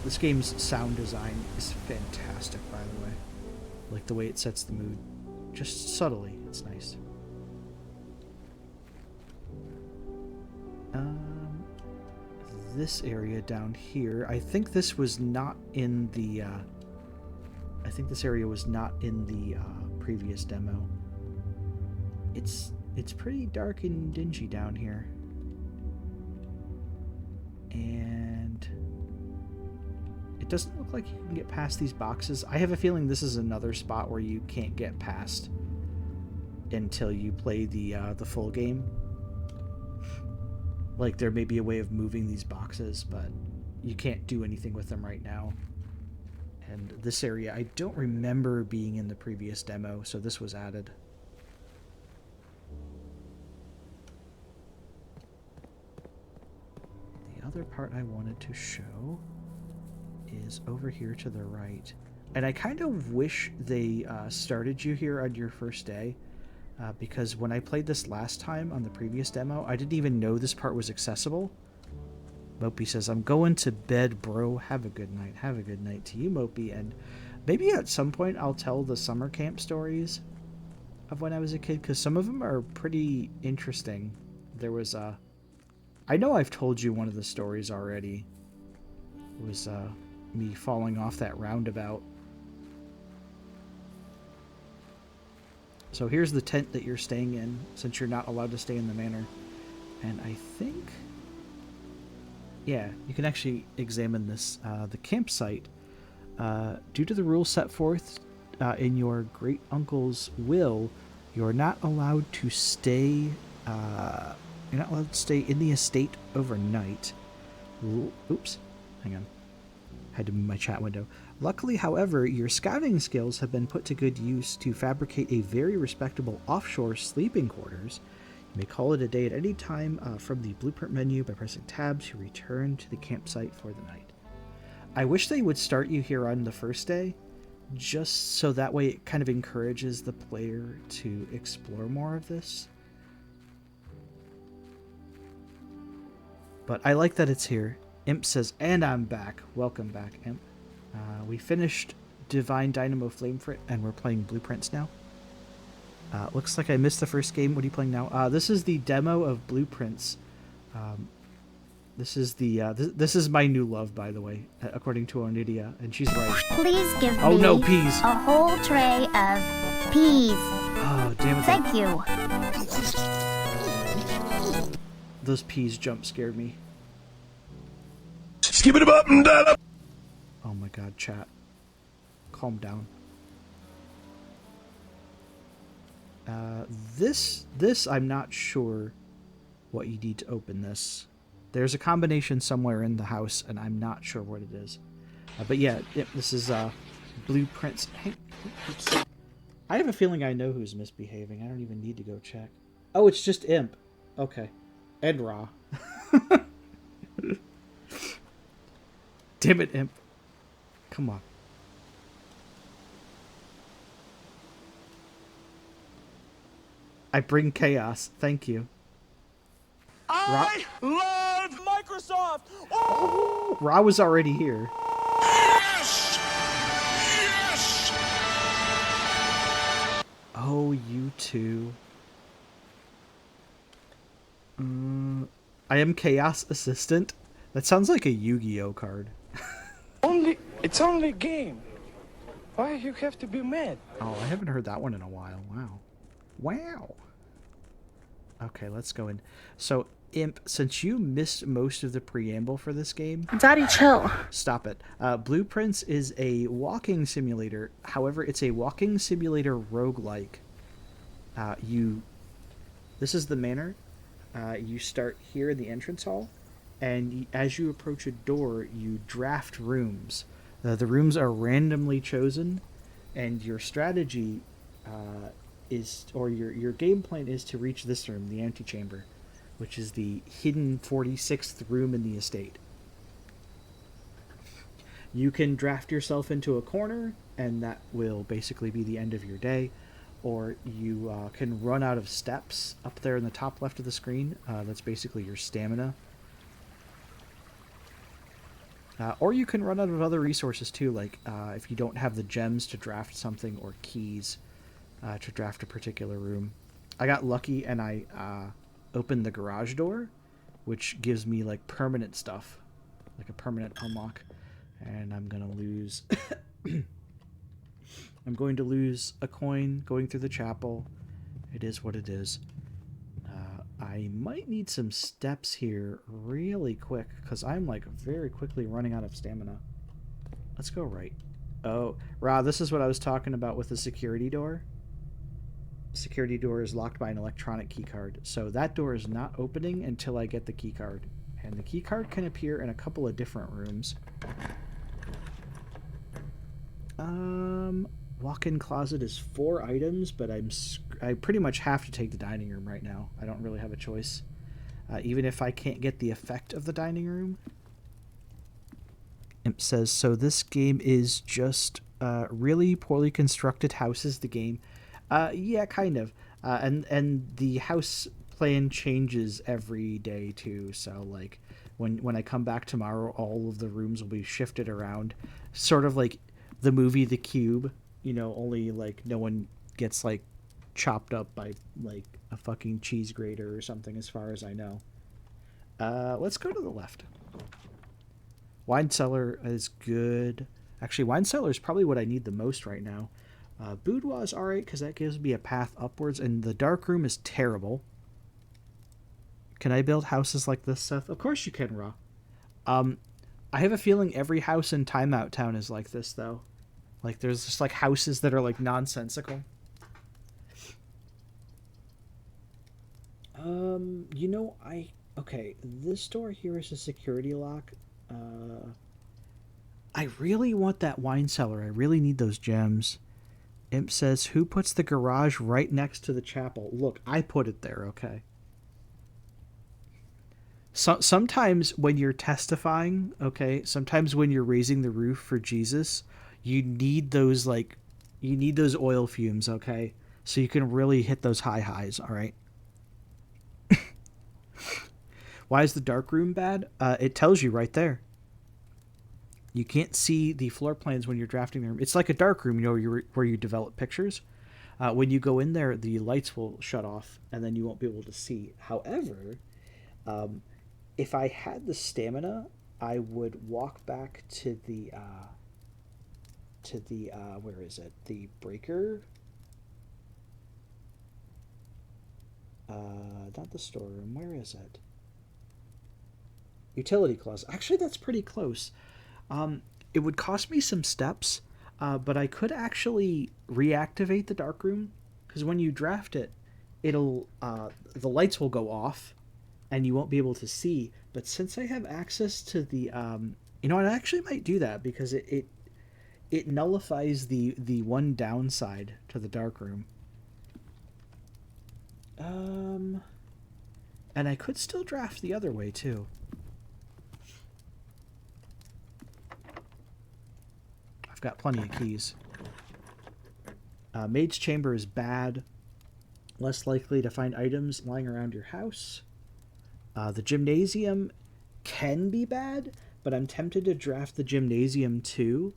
This game's sound design is fantastic, by the way. Like the way it sets the mood. Just subtly, it's nice. This area down here, I think this was not in the, I think this area was not in the previous demo. It's pretty dark and dingy down here. And it doesn't look like you can get past these boxes. I have a feeling this is another spot where you can't get past until you play the full game. Like, there may be a way of moving these boxes, but you can't do anything with them right now. And this area, I don't remember being in the previous demo, so this was added. The other part I wanted to show is over here to the right. And I kind of wish they started you here on your first day. Because when I played this last time on the previous demo, I didn't even know this part was accessible. Mopey says, I'm going to bed, bro. Have a good night. Have a good night to you, Mopey. And maybe at some point I'll tell the summer camp stories of when I was a kid, because some of them are pretty interesting. There was I know I've told you one of the stories already. It was me falling off that roundabout. So here's the tent that you're staying in, since you're not allowed to stay in the manor. And I think, yeah, you can actually examine this. The campsite, due to the rules set forth in your great uncle's will, you're not allowed to stay. You're not allowed to stay in the estate overnight. Oops, hang on. Had to move my chat window. Luckily, however, your scouting skills have been put to good use to fabricate a very respectable offshore sleeping quarters. You may call it a day at any time from the blueprint menu by pressing tab to return to the campsite for the night. I wish they would start you here on the first day, just so that way it kind of encourages the player to explore more of this. But I like that it's here. Imp says, and I'm back. Welcome back, Imp. We finished Divine Dynamo Flamefrit, and we're playing Blueprints now. Looks like I missed the first game. What are you playing now? This is the demo of Blueprints. This is the this is my new love, by the way, according to Onidia, and she's right. Please give me no, peas. A whole tray of peas. Oh, damn it. Thank you. Those peas jump scared me. Skip it up and down. Oh my god, chat. Calm down. This I'm not sure what you need to open this. There's a combination somewhere in the house, and I'm not sure what it is. But yeah, this is Blueprints. Hey, oops. I have a feeling I know who's misbehaving. I don't even need to go check. Oh, it's just Imp. Okay. And Ra. Damn it, Imp. Come on. I bring chaos. Thank you. I love Microsoft! Oh, Ra was already here. Yes! Yes! Oh, you two. I am Chaos Assistant. That sounds like a Yu-Gi-Oh card. It's only a game. Why you have to be mad? Oh, I haven't heard that one in a while. Wow. Wow. Okay, let's go in. So, Imp, since you missed most of the preamble for this game... Daddy, chill. Stop it. Blueprints is a walking simulator. However, it's a walking simulator roguelike. This is the manor. You start here in the entrance hall, and as you approach a door, you draft rooms. The rooms are randomly chosen, and your strategy your game plan is to reach this room, the antechamber, which is the hidden 46th room in the estate. You can draft yourself into a corner, and that will basically be the end of your day. Or you can run out of steps up there in the top left of the screen. That's basically your stamina. Or you can run out of other resources too, like if you don't have the gems to draft something or keys to draft a particular room. I got lucky and I opened the garage door, which gives me like permanent stuff, like a permanent unlock. And I'm going to lose... I'm going to lose a coin going through the chapel. It is what it is. I might need some steps here really quick because I'm like very quickly running out of stamina. Let's go right. Oh, Ra, this is what I was talking about with the security door. Security door is locked by an electronic key card. So that door is not opening until I get the key card. And the key card can appear in a couple of different rooms. Walk-in closet is 4 items, but I pretty much have to take the dining room right now. I don't really have a choice. Even if I can't get the effect of the dining room. Imp says, so this game is just really poorly constructed houses, the game. Yeah, kind of. And the house plan changes every day too, so like when I come back tomorrow, all of the rooms will be shifted around. Sort of like the movie The Cube. You know, only like no one gets like chopped up by like a fucking cheese grater or something as far as I know. Let's go to the left. Wine cellar is good. Actually, wine cellar is probably what I need the most right now. Boudoir is alright because that gives me a path upwards, and the dark room is terrible. Can I build houses like this, Seth? Of course you can, Ra. I have a feeling every house in Timeout Town is like this, though. Like, there's just, like, houses that are, like, nonsensical. You know, okay, this door here is a security lock. I really want that wine cellar. I really need those gems. Imp says, who puts the garage right next to the chapel? Look, I put it there, okay? Sometimes when you're testifying, okay, sometimes when you're raising the roof for Jesus, you need those, like, you need those oil fumes, okay? So you can really hit those high highs, all right? Why is the dark room bad? It tells you right there. You can't see the floor plans when you're drafting the room. It's like a dark room, you know, where you develop pictures. When you go in there, the lights will shut off, and then you won't be able to see. However, if I had the stamina, I would walk back to the where is it? The breaker? Not the storeroom. Where is it? Utility closet. Actually, that's pretty close. It would cost me some steps, but I could actually reactivate the dark room, because when you draft it, it'll the lights will go off, and you won't be able to see. But since I have access to the, you know, I actually might do that because it nullifies the one downside to the dark room. And I could still draft the other way too. I've got plenty of keys. Maid's chamber is bad. Less likely to find items lying around your house. The gymnasium can be bad, but I'm tempted to draft the gymnasium too,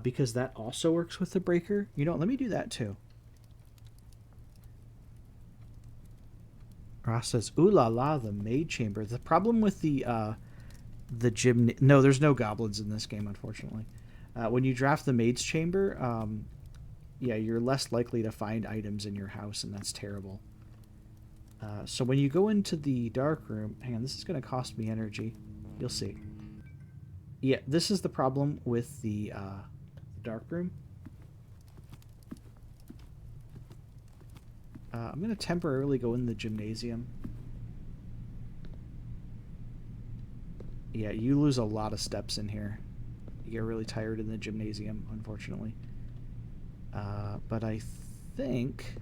because that also works with the breaker. You know, let me do that too. Ross says, "Ooh la la, the maid chamber." The problem with the gym... No, there's no goblins in this game, unfortunately. When you draft the maid's chamber, yeah, you're less likely to find items in your house, and that's terrible. So when you go into the dark room... Hang on, this is going to cost me energy. You'll see. Yeah, this is the problem with the dark room. I'm going to temporarily go in the gymnasium. Yeah, you lose a lot of steps in here. You get really tired in the gymnasium, unfortunately. But I think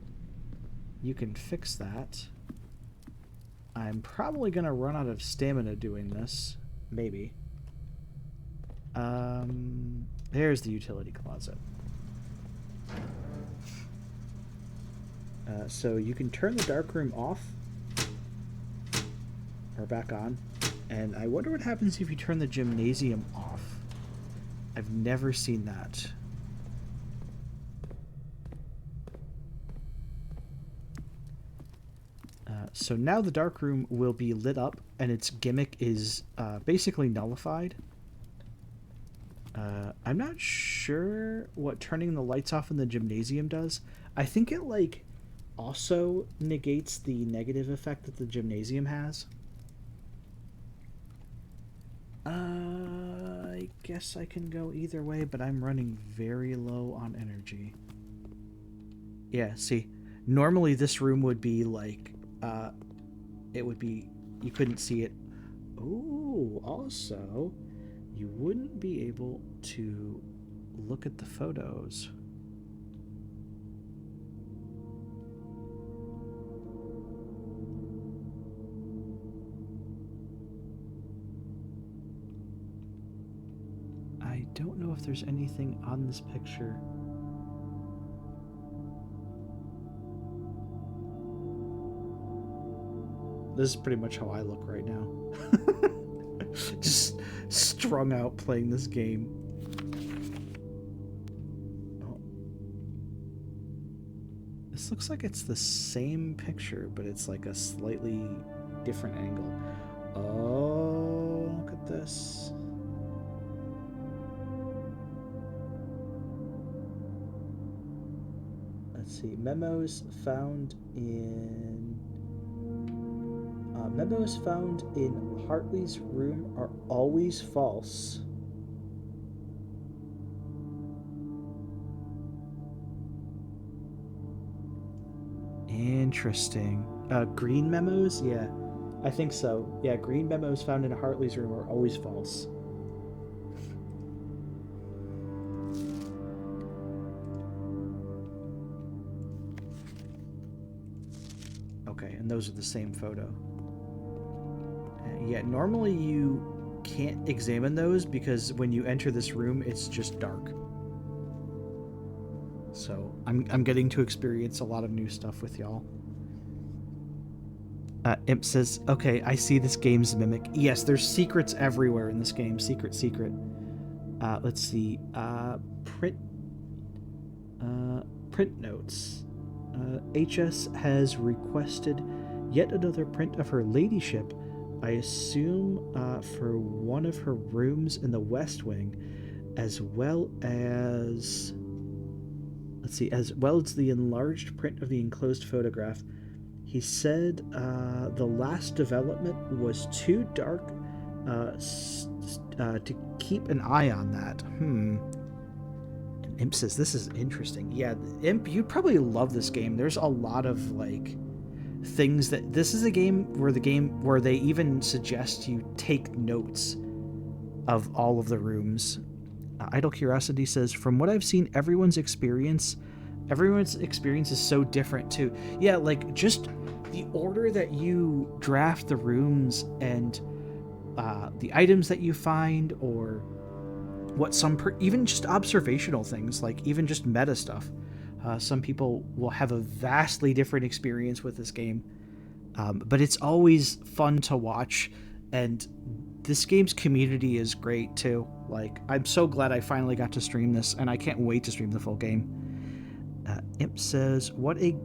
you can fix that. I'm probably going to run out of stamina doing this. Maybe. There's the utility closet. So you can turn the dark room off or back on, and I wonder what happens if you turn the gymnasium off. I've never seen that. So now the dark room will be lit up, and its gimmick is basically nullified. I'm not sure what turning the lights off in the gymnasium does. I think it, like, also negates the negative effect that the gymnasium has. I guess I can go either way, but I'm running very low on energy. Yeah, see, normally this room would be like, it would be, you couldn't see it. Ooh, also, you wouldn't be able to look at the photos. I don't know if there's anything on this picture. This is pretty much how I look right now. Just strung out playing this game. Oh. This looks like it's the same picture, but it's like a slightly different angle. Oh, look at this. Let's see. Memos found in Hartley's room are always false. Interesting. Green memos? Yeah, I think so. Yeah, green memos found in Hartley's room are always false. Okay, and those are the same photo. Yeah, normally you can't examine those because when you enter this room, it's just dark. So I'm getting to experience a lot of new stuff with y'all. Imp says, okay, I see this game's mimic. Yes, there's secrets everywhere in this game. Secret. Let's see. Print notes. HS has requested yet another print of her ladyship, I assume for one of her rooms in the West Wing, as well as, let's see, as well as the enlarged print of the enclosed photograph. He said the last development was too dark to keep an eye on that. And Imp says, this is interesting. Yeah, Imp, you'd probably love this game. There's a lot of, like, things that... This is a game where they even suggest you take notes of all of the rooms. Idle Curiosity says, from what I've seen, everyone's experience is so different too. Yeah, like, just the order that you draft the rooms and the items that you find, or what even just observational things, like even just meta stuff. Some people will have a vastly different experience with this game. But it's always fun to watch, and this game's community is great too. Like, I'm so glad I finally got to stream this, and I can't wait to stream the full game. Imp says, wait,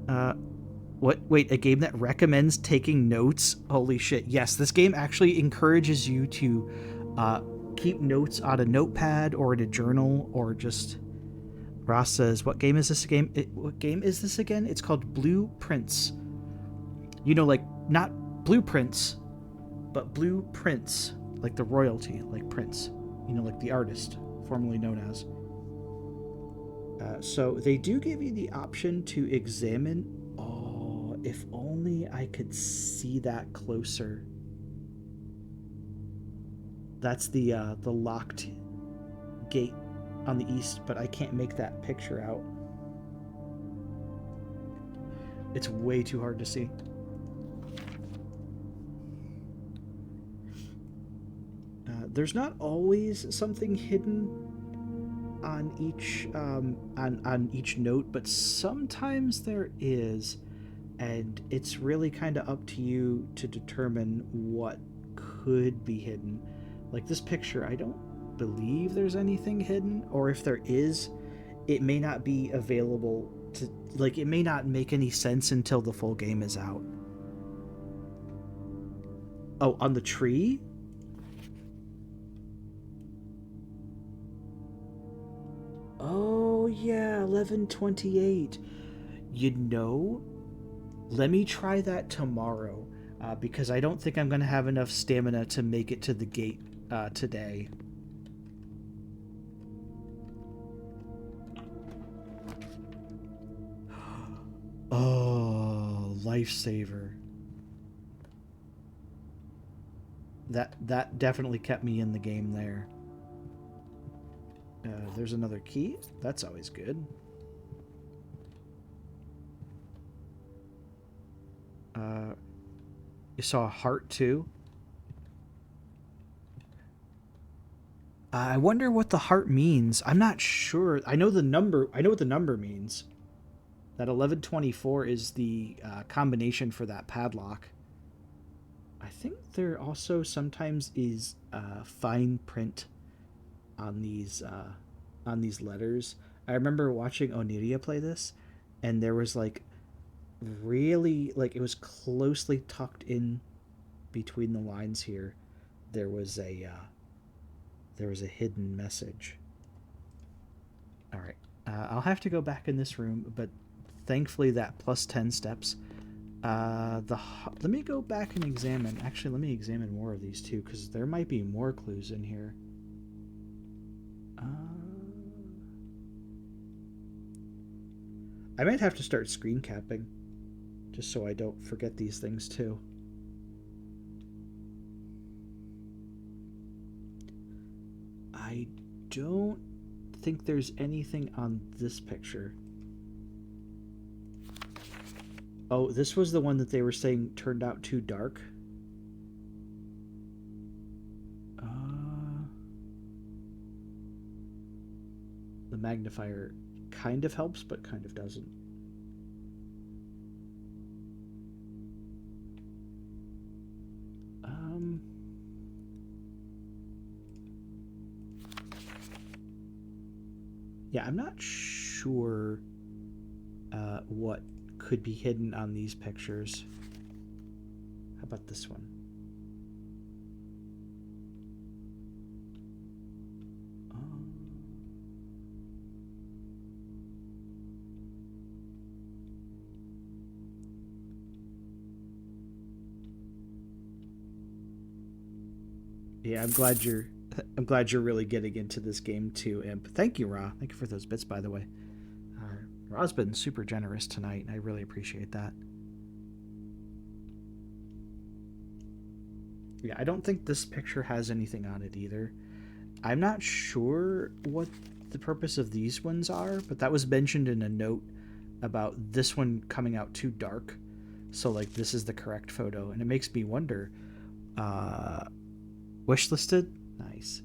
a game that recommends taking notes? Holy shit, yes, this game actually encourages you to keep notes on a notepad or in a journal, or just... Ross says, what game is this again? It's called Blueprints. You know, like, not blueprints, but blueprints, like the royalty, like Prince. You know, like the artist, formerly known as. So they do give you the option to examine. Oh, if only I could see that closer. That's the locked gate on the east, but I can't make that picture out. It's way too hard to see. There's not always something hidden on each note, but sometimes there is, and it's really kind of up to you to determine what could be hidden. Like this picture, I don't believe there's anything hidden, or if there is, it may not be available to, like, it may not make any sense until the full game is out. Oh, on the tree? Oh yeah, 1128. You know, let me try that tomorrow, because I don't think I'm going to have enough stamina to make it to the gate today. Oh, lifesaver. That definitely kept me in the game there. There's another key. That's always good. You saw a heart too. I wonder what the heart means. I'm not sure. I know the number. I know what the number means. That 1124 is the combination for that padlock. I think there also sometimes is fine print on these letters. I remember watching Oniria play this, and there was like really, like, it was closely tucked in between the lines here. There was a hidden message. All right, I'll have to go back in this room, but thankfully that plus 10 steps. Let me go back and examine. Actually, let me examine more of these too, because there might be more clues in here. I might have to start screen capping, just so I don't forget these things too. I don't think there's anything on this picture. Oh, this was the one that they were saying turned out too dark. The magnifier kind of helps, but kind of doesn't. Yeah, I'm not sure what could be hidden on these pictures. How about this one? Yeah, I'm glad you're really getting into this game too, Imp. Thank you, Ra. Thank you for those bits, by the way. Ra's been super generous tonight, and I really appreciate that. Yeah, I don't think this picture has anything on it either. I'm not sure what the purpose of these ones are, but that was mentioned in a note about this one coming out too dark. So, like, this is the correct photo, and it makes me wonder, wishlisted? Nice.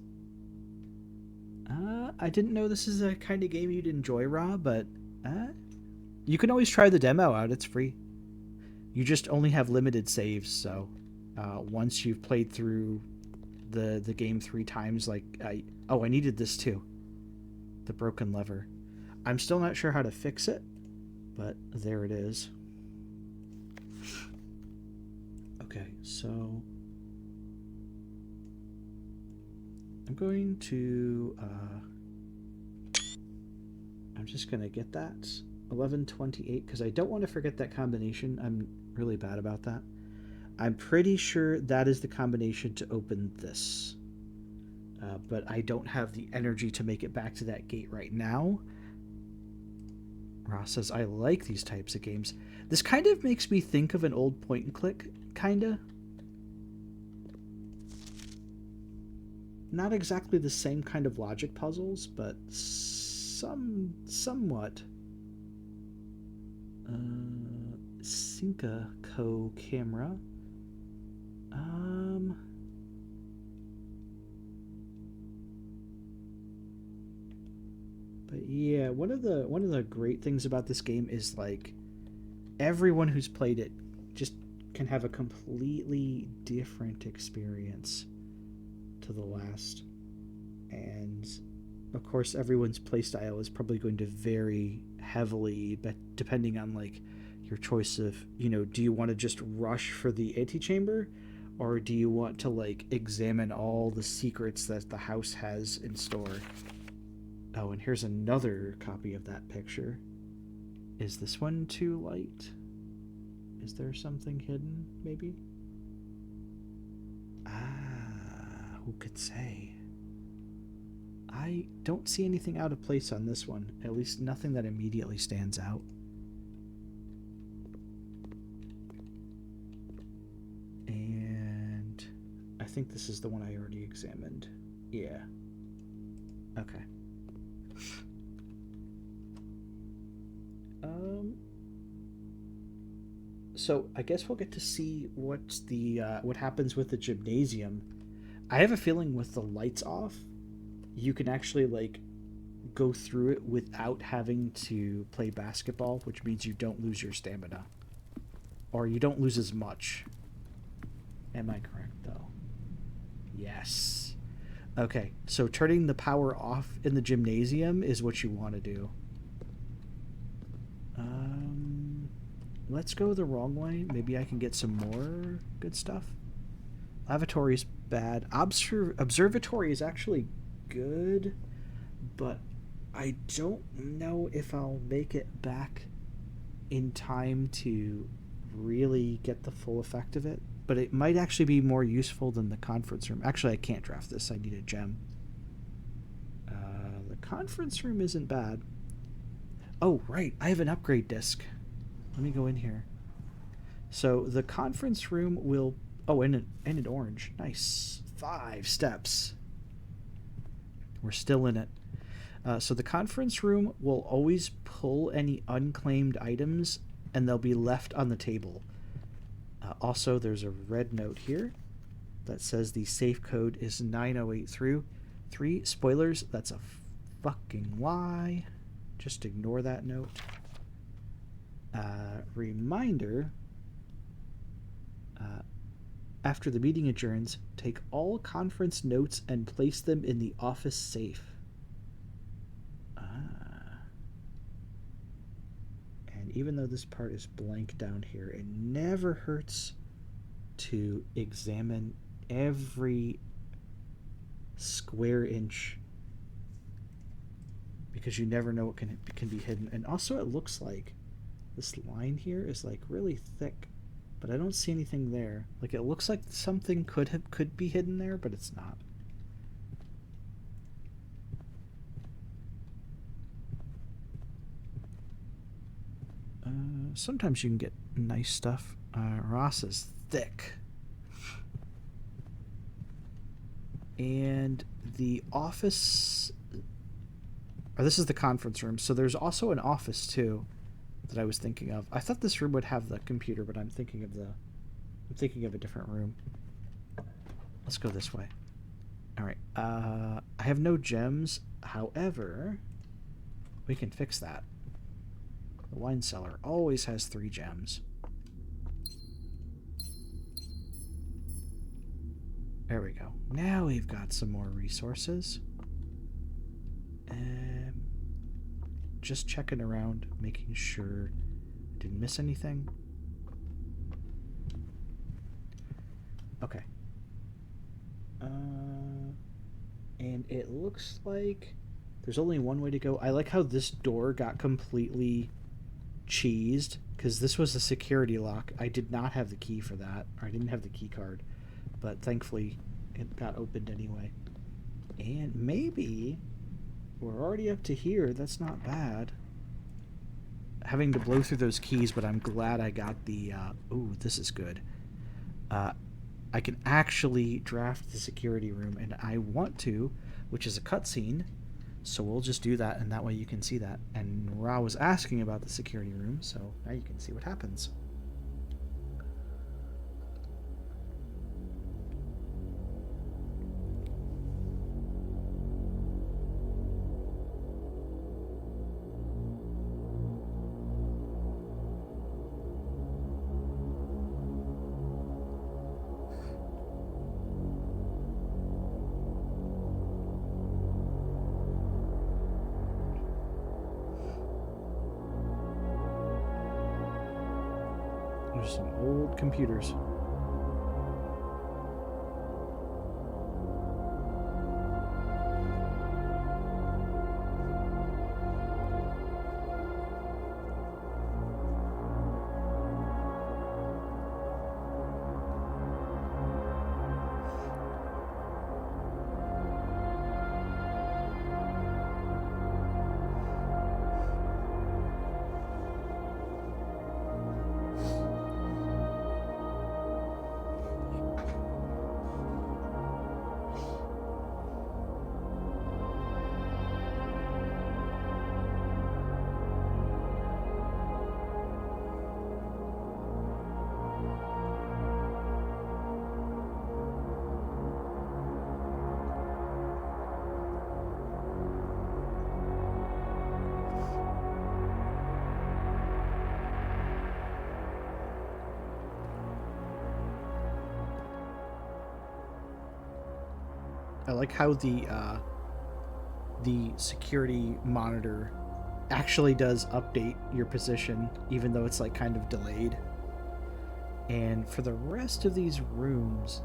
I didn't know this is a kind of game you'd enjoy, Ra, but you can always try the demo out. It's free. You just only have limited saves, so once you've played through the game 3 times, like I needed this too. The broken lever. I'm still not sure how to fix it, but there it is. Okay, so I'm going to I'm just gonna get that 1128 because I don't want to forget that combination. I'm really bad about that. I'm pretty sure that is the combination to open this, but I don't have the energy to make it back to that gate right now. Ross says, I like these types of games. This kind of makes me think of an old point and click, kinda. Not exactly the same kind of logic puzzles, but somewhat. Synca Co camera. But yeah, one of the great things about this game is like everyone who's played it just can have a completely different experience to the last. And of course everyone's playstyle is probably going to vary heavily, but depending on like your choice of, you know, do you want to just rush for the antechamber, or do you want to like examine all the secrets that the house has in store? Oh, and here's another copy of that picture. Is this one too light? Is there something hidden, maybe? Who could say? I don't see anything out of place on this one. At least nothing that immediately stands out. And I think this is the one I already examined. Yeah. Okay. So I guess we'll get to see what's the what happens with the gymnasium. I have a feeling with the lights off, you can actually like go through it without having to play basketball, which means you don't lose your stamina, or you don't lose as much. Am I correct though? Yes. Okay, so turning the power off in the gymnasium is what you want to do. Let's go the wrong way. Maybe I can get some more good stuff. Lavatory's bad. Observatory is actually good, but I don't know if I'll make it back in time to really get the full effect of it. But it might actually be more useful than the conference room. Actually, I can't draft this. I need a gem. The conference room isn't bad. Oh, right. I have an upgrade disc. Let me go in here. So the conference room will... Oh, and an orange. Nice. 5 steps. We're still in it. So the conference room will always pull any unclaimed items, and they'll be left on the table. Also, there's a red note here that says the safe code is 908-3. Spoilers, that's a fucking lie. Just ignore that note. Reminder, after the meeting adjourns, take all conference notes and place them in the office safe. And even though this part is blank down here, it never hurts to examine every square inch, because you never know what can be hidden. And also it looks like this line here is like really thick, but I don't see anything there. Like it looks like something could be hidden there, but it's not. Sometimes you can get nice stuff. Ross is thick. And the office, or this is the conference room, so there's also an office too that I was thinking of. I thought this room would have the computer, but I'm thinking of a different room. Let's go this way. All right. I have no gems. However, we can fix that. The wine cellar always has 3 gems. There we go. Now we've got some more resources. Just checking around, making sure I didn't miss anything. Okay. And it looks like there's only one way to go. I like how this door got completely cheesed, because this was a security lock. I did not have the key for that, or I didn't have the key card, but thankfully it got opened anyway. And maybe we're already up to here. That's not bad. Having to blow through those keys, but I'm glad I got the ooh, this is good. I can actually draft the security room, and I want to, which is a cutscene, so we'll just do that, and that way you can see that. And Ra was asking about the security room, so now you can see what happens. There's some old computers. I like how the security monitor actually does update your position, even though it's like kind of delayed. And for the rest of these rooms,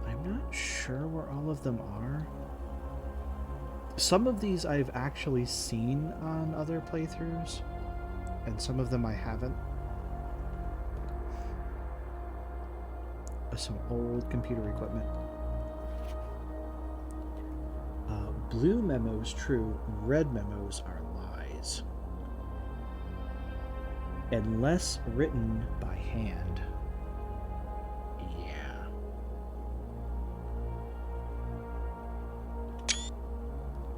I'm not sure where all of them are. Some of these I've actually seen on other playthroughs, and some of them I haven't. Some old computer equipment. Blue memos true, red memos are lies. Unless written by hand. Yeah.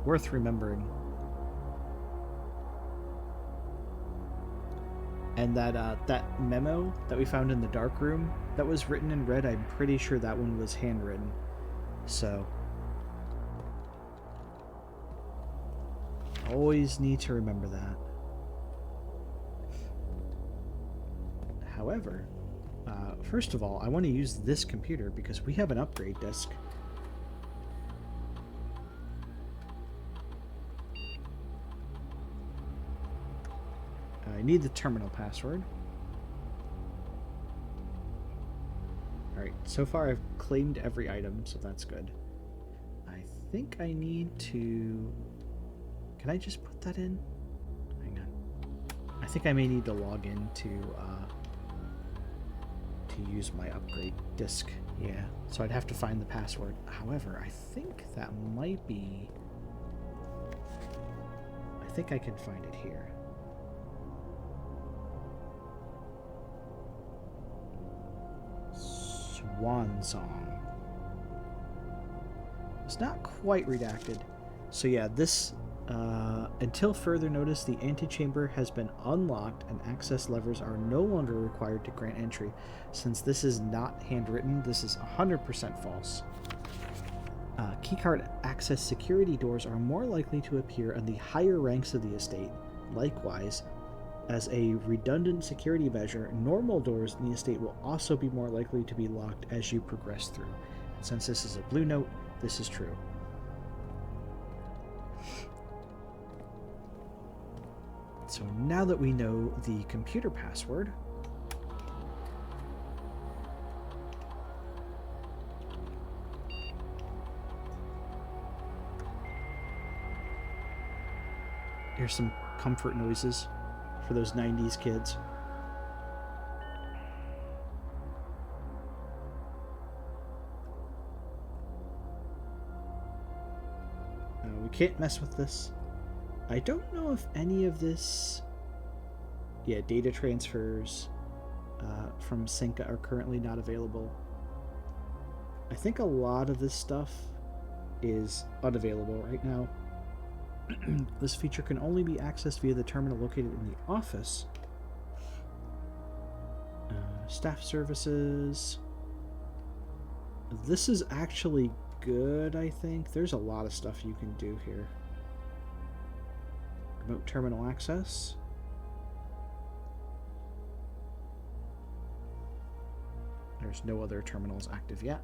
Worth remembering. And that memo that we found in the dark room that was written in red, I'm pretty sure that one was handwritten. So always need to remember that. However, first of all, I want to use this computer because we have an upgrade disk. I need the terminal password. Alright, so far I've claimed every item, so that's good. I think I need to... Can I just put that in? Hang on. I think I may need to log in to use my upgrade disk. Yeah, so I'd have to find the password. However, I think that might be... I think I can find it here. Swan Song. It's not quite redacted. So yeah, this... until further notice, the antechamber has been unlocked and access levers are no longer required to grant entry. Since this is not handwritten, this is 100% false. Keycard access security doors are more likely to appear on the higher ranks of the estate. Likewise, as a redundant security measure, normal doors in the estate will also be more likely to be locked as you progress through. Since this is a blue note, this is true. So now that we know the computer password, here's some comfort noises for those 90s kids. We can't mess with this. I don't know if any of this... Yeah, data transfers from Synca are currently not available. I think a lot of this stuff is unavailable right now. This feature can only be accessed via the terminal located in the office. Staff services. This is actually good, I think. There's a lot of stuff you can do here. Remote terminal access. There's no other terminals active yet.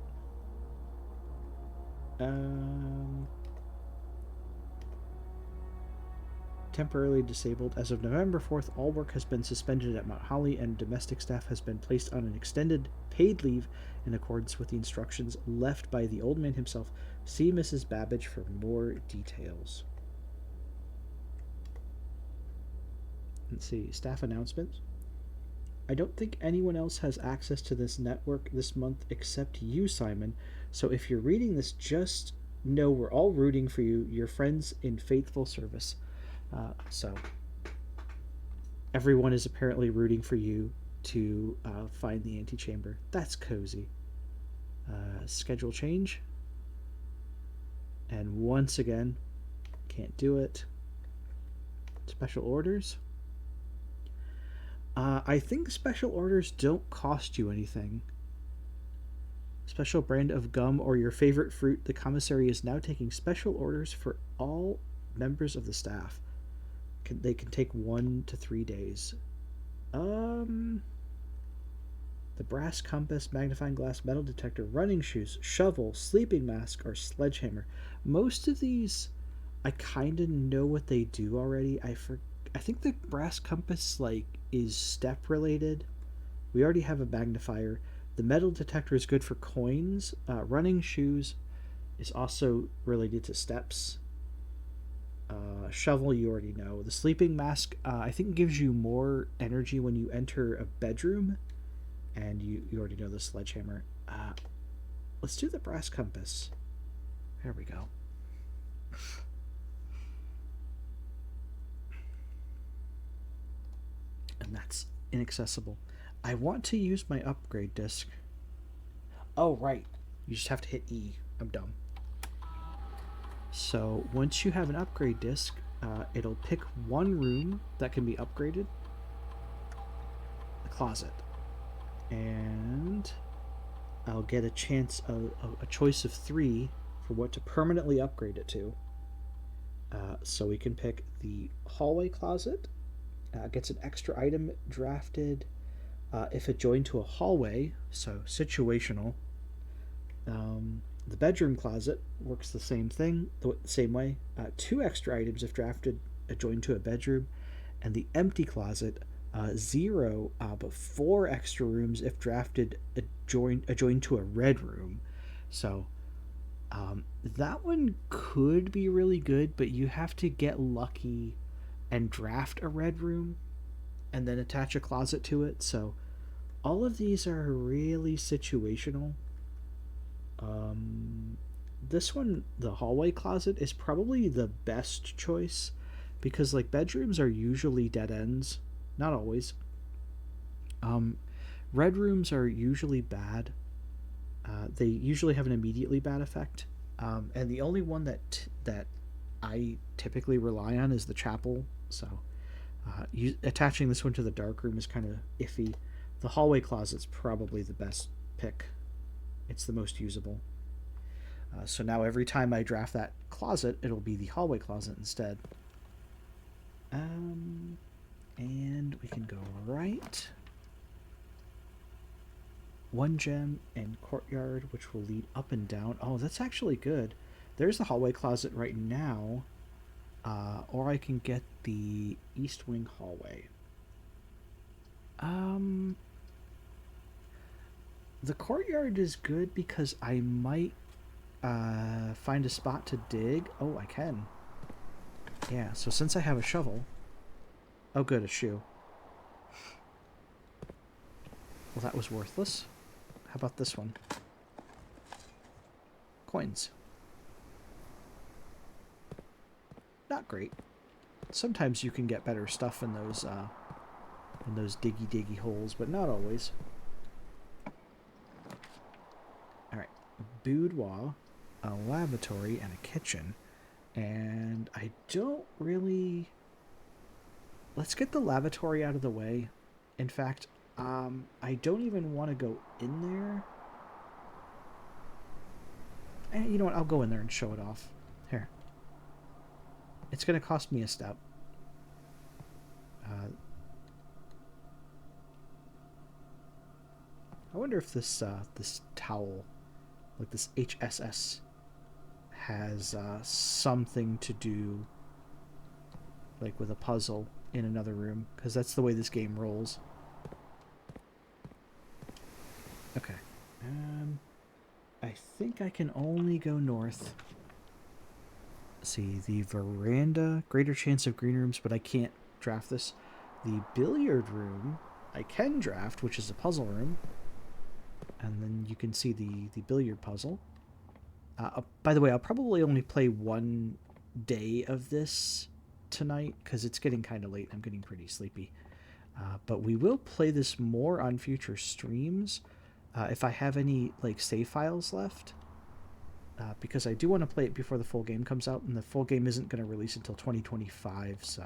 Temporarily disabled. As of November 4th, all work has been suspended at Mount Holly, and domestic staff has been placed on an extended paid leave in accordance with the instructions left by the old man himself. See Mrs. Babbage for more details. Let's see, staff announcements. I don't think anyone else has access to this network this month except you, Simon. So if you're reading this, just know we're all rooting for you, your friends in faithful service. So everyone is apparently rooting for you to find the antechamber. That's cozy. Schedule change. And once again, can't do it. Special orders. I think special orders don't cost you anything. Special brand of gum or your favorite fruit. The commissary is now taking special orders for all members of the staff. They can take 1 to 3 days. The brass compass, magnifying glass, metal detector, running shoes, shovel, sleeping mask, or sledgehammer. Most of these, I kind of know what they do already. I think the brass compass is step related. We already have a magnifier. The metal detector is good for coins. Running shoes is also related to steps. Shovel you already know. The sleeping mask I think gives you more energy when you enter a bedroom, and you already know the sledgehammer. Let's do the brass compass. There we go. And that's inaccessible. I want to use my upgrade disc. Oh, right. You just have to hit E. I'm dumb. So once you have an upgrade disc, it'll pick one room that can be upgraded. The closet. And I'll get a chance of a choice of 3 for what to permanently upgrade it to. So we can pick the hallway closet. Gets an extra item drafted if it joined to a hallway, so situational. The bedroom closet works the same thing, the same way. 2 extra items if drafted joined to a bedroom, and the empty closet 0, but 4 extra rooms if drafted joined to a red room. So that one could be really good, but you have to get lucky and draft a red room and then attach a closet to it. So all of these are really situational. This one, the hallway closet, is probably the best choice because bedrooms are usually dead ends. Not always. Red rooms are usually bad. They usually have an immediately bad effect. And the only one that I typically rely on is the chapel. So attaching this one to the dark room is kind of iffy. The hallway closet's probably the best pick. It's the most usable. So now every time I draft that closet, it'll be the hallway closet instead. And we can go right. 1 gem and courtyard, which will lead up and down. Oh, that's actually good. There's the hallway closet right now. Or I can get the east wing hallway. The courtyard is good because I might find a spot to dig. Oh, I can. Yeah, so since I have a shovel... Oh, good, a shoe. Well, that was worthless. How about this one? Coins. Not great. Sometimes you can get better stuff in those diggy holes, but not always. Alright. Boudoir, a lavatory, and a kitchen. And I don't really... Let's get the lavatory out of the way. In fact, I don't even want to go in there. And you know what? I'll go in there and show it off. Here. It's going to cost me a step. I wonder if this this towel, like this HSS, has something to do, like, with a puzzle in another room, because that's the way this game rolls. Okay. I think I can only go north. Let's see, the veranda, greater chance of green rooms, but I can't draft this. The billiard room, I can draft, which is a puzzle room. And then you can see the billiard puzzle. By the way, I'll probably only play 1 day of this tonight, because it's getting kind of late. I'm getting pretty sleepy. But we will play this more on future streams. If I have any, like, save files left. Because I do want to play it before the full game comes out, and the full game isn't going to release until 2025, so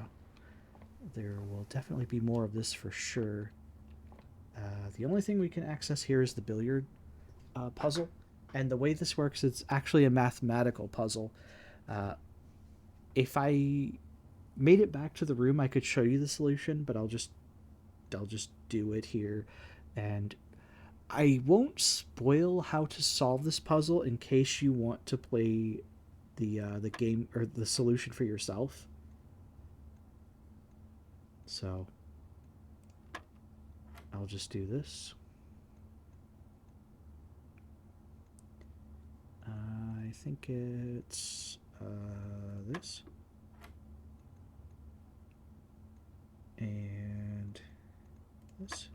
there will definitely be more of this for sure. The only thing we can access here is the billiard puzzle, and the way this works, it's actually a mathematical puzzle. If I made it back to the room, I could show you the solution, but I'll just do it here, and I won't spoil how to solve this puzzle in case you want to play the game or the solution for yourself. So I'll just do this. I think it's this and this.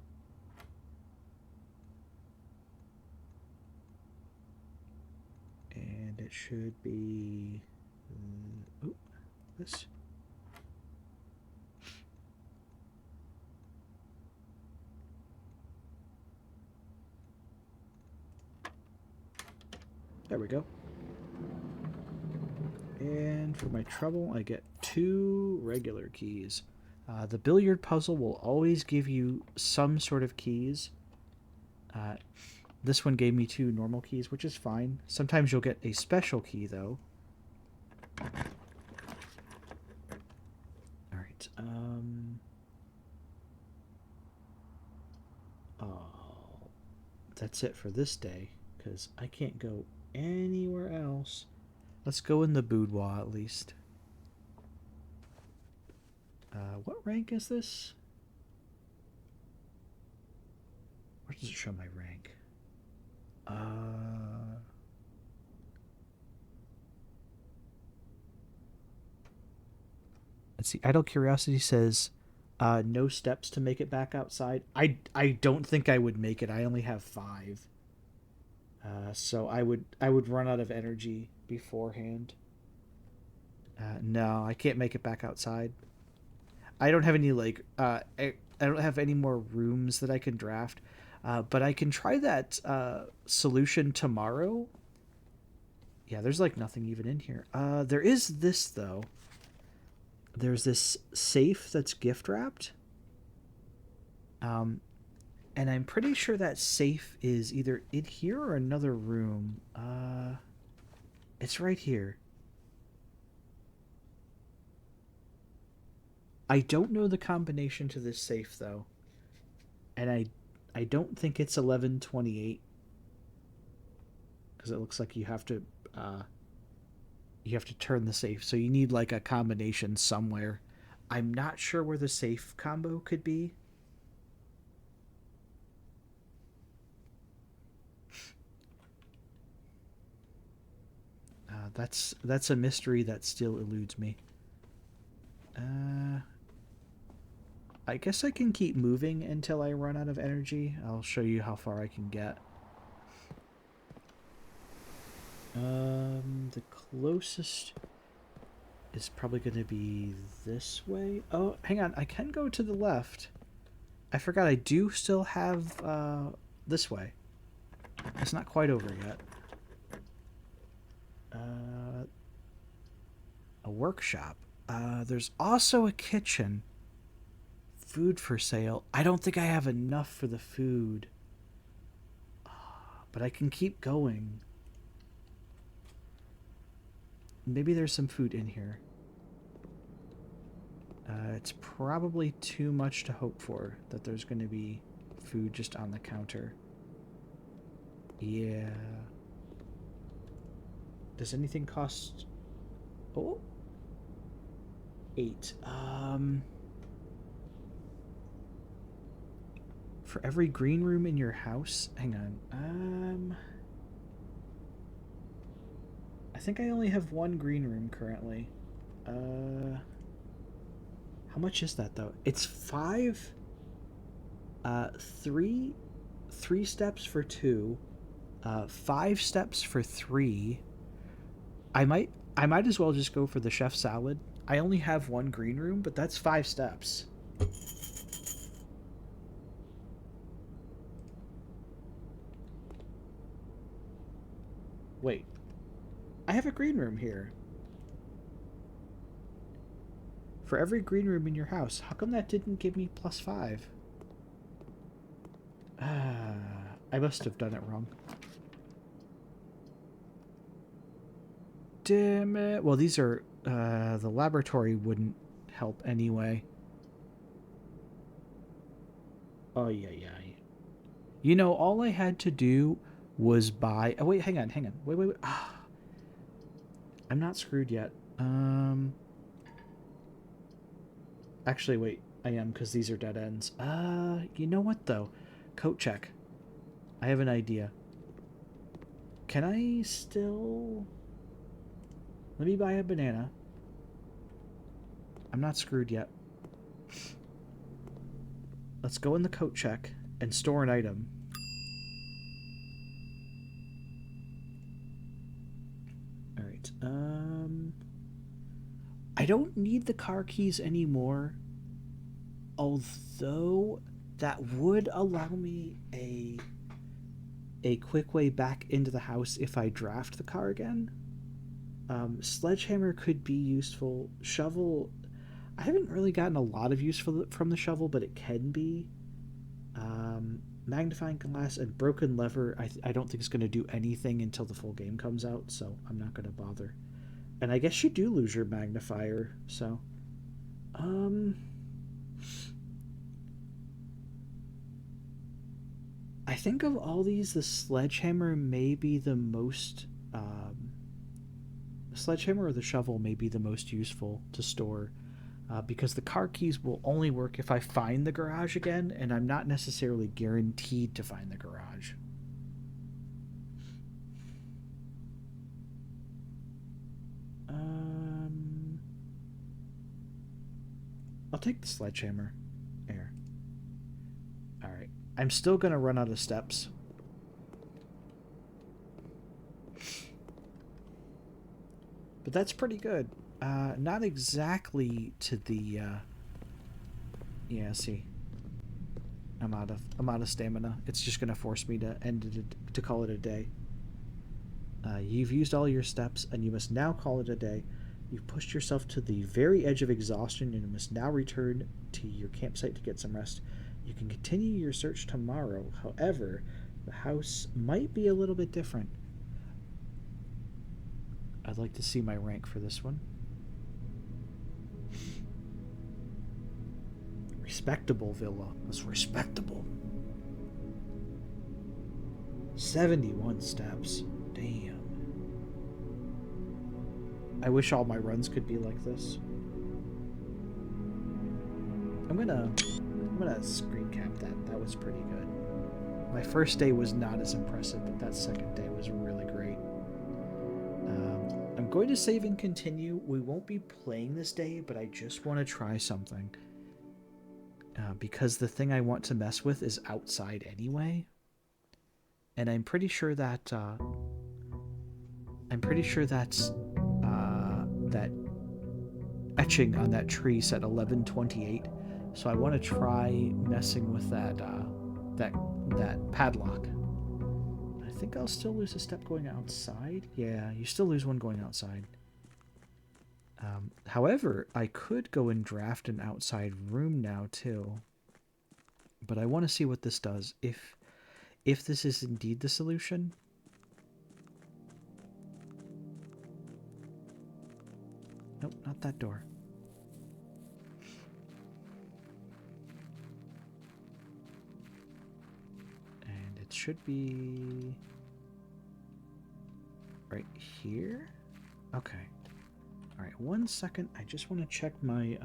And it should be this. There we go. And for my trouble, I get 2 regular keys. The billiard puzzle will always give you some sort of keys. This one gave me 2 normal keys, which is fine. Sometimes you'll get a special key, though. Alright, oh, that's it for this day, because I can't go anywhere else. Let's go in the boudoir, at least. What rank is this? Where does it show my rank? Let's see. Idle Curiosity says, no steps to make it back outside. I don't think I would make it. I only have 5. So I would run out of energy beforehand. No, I can't make it back outside. I don't have any, like, I don't have any more rooms that I can draft. But I can try that solution tomorrow. Yeah, there's like nothing even in here. There is this, though. There's this safe that's gift wrapped. And I'm pretty sure that safe is either in here or another room. It's right here. I don't know the combination to this safe, though. And I don't think it's 1128 because it looks like you have to turn the safe. So you need like a combination somewhere. I'm not sure where the safe combo could be. That's a mystery that still eludes me. I guess I can keep moving until I run out of energy. I'll show you how far I can get. The closest is probably going to be this way. Oh, hang on. I can go to the left. I forgot I do still have this way. It's not quite over yet. A workshop. There's also a kitchen. Food for sale. I don't think I have enough for the food. But I can keep going. Maybe there's some food in here. It's probably too much to hope for that there's going to be food just on the counter. Yeah. Does anything cost... Oh. 8. For every green room in your house... Hang on. I think I only have one green room currently. How much is that though? It's 5. 3 steps for 2. 5 steps for 3. I might as well just go for the chef salad. I only have one green room, but that's 5 steps. Wait. I have a green room here. For every green room in your house. How come that didn't give me +5? I must have done it wrong. Damn it. Well, these are... the laboratory wouldn't help anyway. Oh, yeah. You know, all I had to do was buy... Oh, wait, hang on. Wait. I'm not screwed yet. Actually, wait. I am, because these are dead ends. You know what, though? Coat check. I have an idea. Can I still... Let me buy a banana. I'm not screwed yet. Let's go in the coat check and store an item. Alright, I don't need the car keys anymore. Although that would allow me a quick way back into the house if I draft the car again. Sledgehammer could be useful. Shovel, I haven't really gotten a lot of use from the shovel, but it can be. Magnifying glass and broken lever, I don't think it's going to do anything until the full game comes out, so I'm not going to bother. And I guess you do lose your magnifier, so... I think of all these, the sledgehammer may be the most... the sledgehammer or the shovel may be the most useful to store, because the car keys will only work if I find the garage again, and I'm not necessarily guaranteed to find the garage. I'll take the sledgehammer. There. Alright. I'm still going to run out of steps. But that's pretty good. Not exactly to the... Yeah, see. I'm out of stamina. It's just going to force me to to call it a day. You've used all your steps, and you must now call it a day. You've pushed yourself to the very edge of exhaustion, and you must now return to your campsite to get some rest. You can continue your search tomorrow. However, the house might be a little bit different. I'd like to see my rank for this one. Respectable villa. That's respectable. 71 steps. Damn. I wish all my runs could be like this. I'm gonna screen cap that. That was pretty good. My first day was not as impressive, but that second day was really great. I'm going to save and continue. We won't be playing this day, but I just want to try something. Because the thing I want to mess with is outside anyway. And I'm pretty sure that that's that etching on that tree said 1128. So I want to try messing with that padlock. I think I'll still lose a step going outside. Yeah, you still lose one going outside. However, I could go and draft an outside room now too. But I want to see what this does. If this is indeed the solution. Nope, not that door. And it should be right here. Okay. All right, 1 second. I just want to check my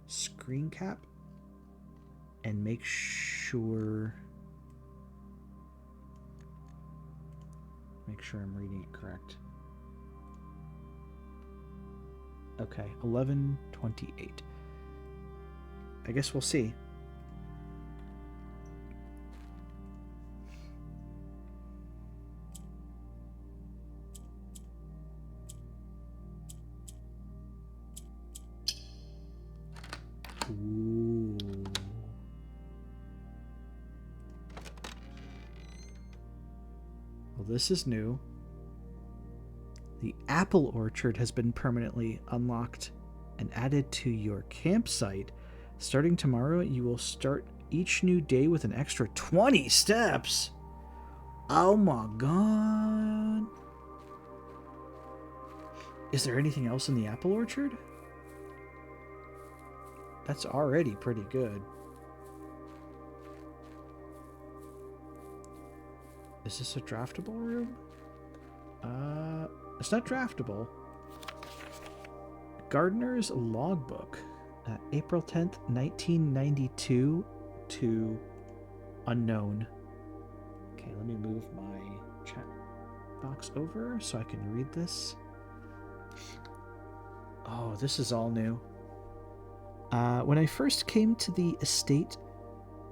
screen cap and make sure I'm reading it correct. Okay, 1128. I guess we'll see. Ooh. Well, this is new. The apple orchard has been permanently unlocked and added to your campsite. Starting tomorrow, you will start each new day with an extra 20 steps. Oh my god. Is there anything else in the apple orchard? That's already pretty good. Is this a draftable room? It's not draftable. Gardener's Logbook. April 10th, 1992 to unknown. Okay, let me move my chat box over so I can read this. Oh, this is all new. When I first came to the estate,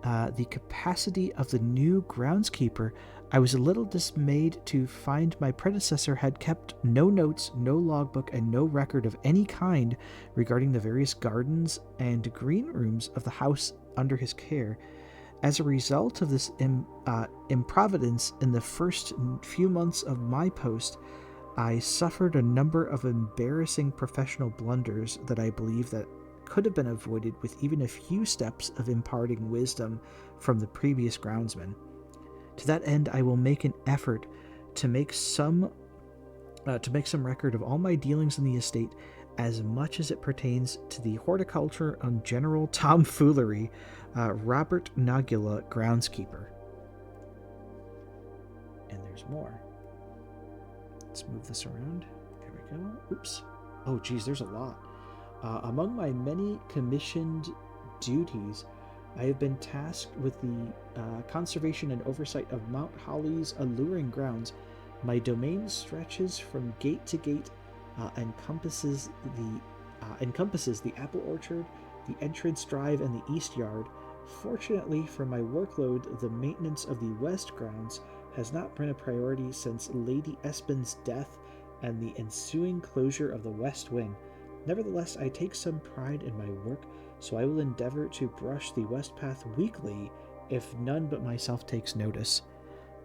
the capacity of the new groundskeeper, I was a little dismayed to find my predecessor had kept no notes, no logbook, and no record of any kind regarding the various gardens and green rooms of the house under his care. As a result of this improvidence in the first few months of my post, I suffered a number of embarrassing professional blunders that I believe that could have been avoided with even a few steps of imparting wisdom from the previous groundsman. To that end, I will make an effort to make some record of all my dealings in the estate, as much as it pertains to the horticulture and general tomfoolery. Robert Nagula, groundskeeper. And there's more. Let's move this around. There we go. Oops. Oh, geez, there's a lot. Among my many commissioned duties, I have been tasked with the conservation and oversight of Mount Holly's alluring grounds. My domain stretches from gate to gate, encompasses the apple orchard, the entrance drive, and the east yard. Fortunately for my workload, the maintenance of the west grounds has not been a priority since Lady Espen's death and the ensuing closure of the west wing. Nevertheless, I take some pride in my work, so I will endeavor to brush the west path weekly if none but myself takes notice.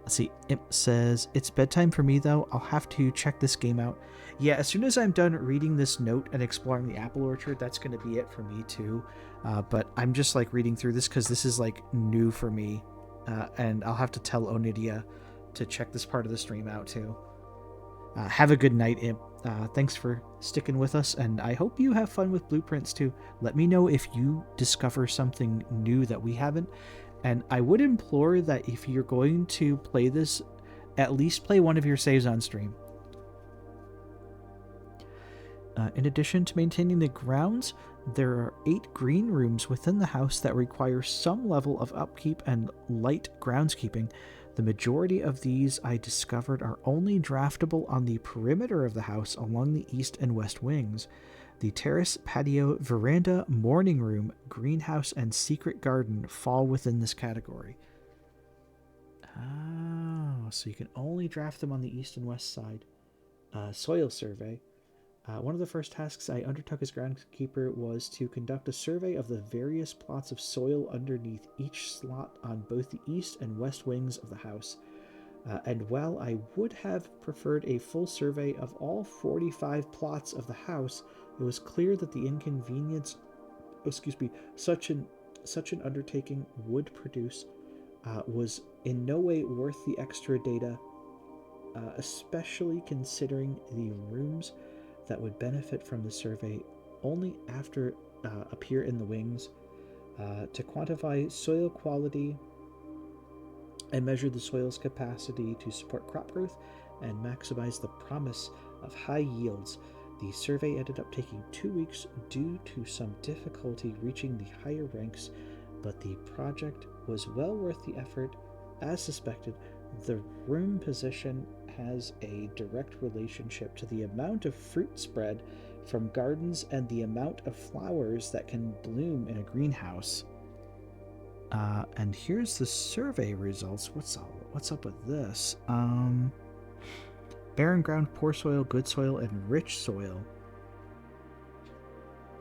Let's see, it says, it's bedtime for me though. I'll have to check this game out. Yeah, as soon as I'm done reading this note and exploring the apple orchard, that's going to be it for me too. But I'm just like reading through this because this is like new for me. And I'll have to tell Onidia to check this part of the stream out too. Have a good night, Imp. Thanks for sticking with us, and I hope you have fun with blueprints too. Let me know if you discover something new that we haven't. And I would implore that if you're going to play this, At least play one of your saves on stream. In addition to maintaining the grounds, there are 8 green rooms within the house that require some level of upkeep and light groundskeeping. The majority of these, I discovered, are only draftable on the perimeter of the house along the east and west wings. The terrace, patio, veranda, morning room, greenhouse, and secret garden fall within this category. Oh, so you can only draft them on the east and west side. Soil survey. One of the first tasks I undertook as groundskeeper was to conduct a survey of the various plots of soil underneath each slot on both the east and west wings of the house. And while I would have preferred a full survey of all 45 plots of the house, it was clear that the inconvenience, such an undertaking would produce was in no way worth the extra data, especially considering the rooms that would benefit from the survey only after appear in the wings. To quantify soil quality and measure the soil's capacity to support crop growth and maximize the promise of high yields, the survey ended up taking 2 weeks due to some difficulty reaching the higher ranks, but the project was well worth the effort. As suspected, the room position has a direct relationship to the amount of fruit spread from gardens and the amount of flowers that can bloom in a greenhouse. And here's the survey results. What's up with this? Barren ground, poor soil, good soil, and rich soil.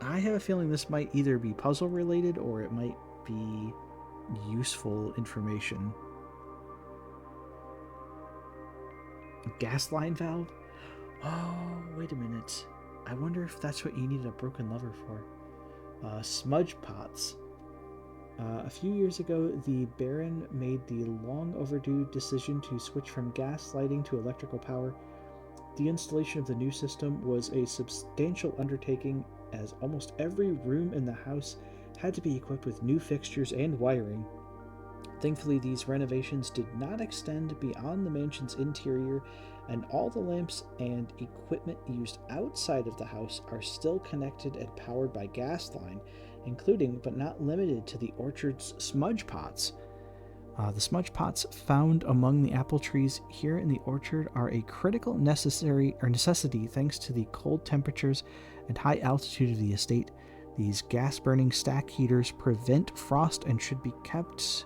I have a feeling this might either be puzzle related or it might be useful information. Gas line valve? Oh, wait a minute. I wonder if that's what you need a broken lever for. Smudge pots. A few years ago, the Baron made the long overdue decision to switch from gas lighting to electrical power. The installation of the new system was a substantial undertaking, as almost every room in the house had to be equipped with new fixtures and wiring. Thankfully, these renovations did not extend beyond the mansion's interior, and all the lamps and equipment used outside of the house are still connected and powered by gas line, including but not limited to the orchard's smudge pots. The smudge pots found among the apple trees here in the orchard are a critical necessity thanks to the cold temperatures and high altitude of the estate. These gas-burning stack heaters prevent frost and should be kept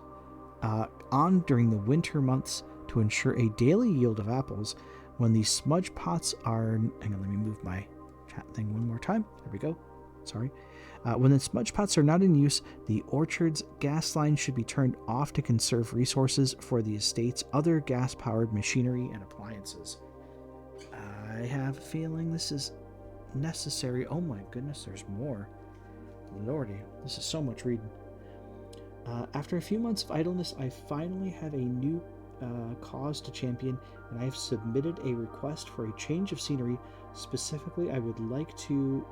on during the winter months to ensure a daily yield of apples. When these smudge pots are... Hang on, let me move my chat thing one more time. There we go. Sorry. When the smudge pots are not in use, the orchard's gas line should be turned off to conserve resources for the estate's other gas-powered machinery and appliances. I have a feeling this is necessary. Oh my goodness, there's more. Lordy, this is so much reading. After a few months of idleness, I finally have a new cause to champion, and I have submitted a request for a change of scenery. Specifically, I would like to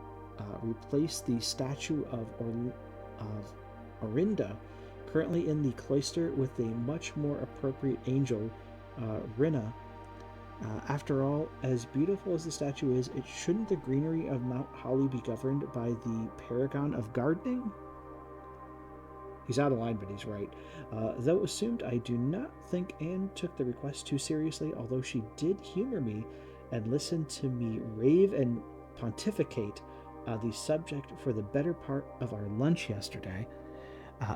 replace the statue of Orinda, currently in the cloister, with a much more appropriate angel, Rinna. After all, as beautiful as the statue is, shouldn't the greenery of Mount Holly be governed by the paragon of gardening? He's out of line, but he's right. Though assumed, I do not think Anne took the request too seriously, although she did humor me and listen to me rave and pontificate the subject for the better part of our lunch yesterday.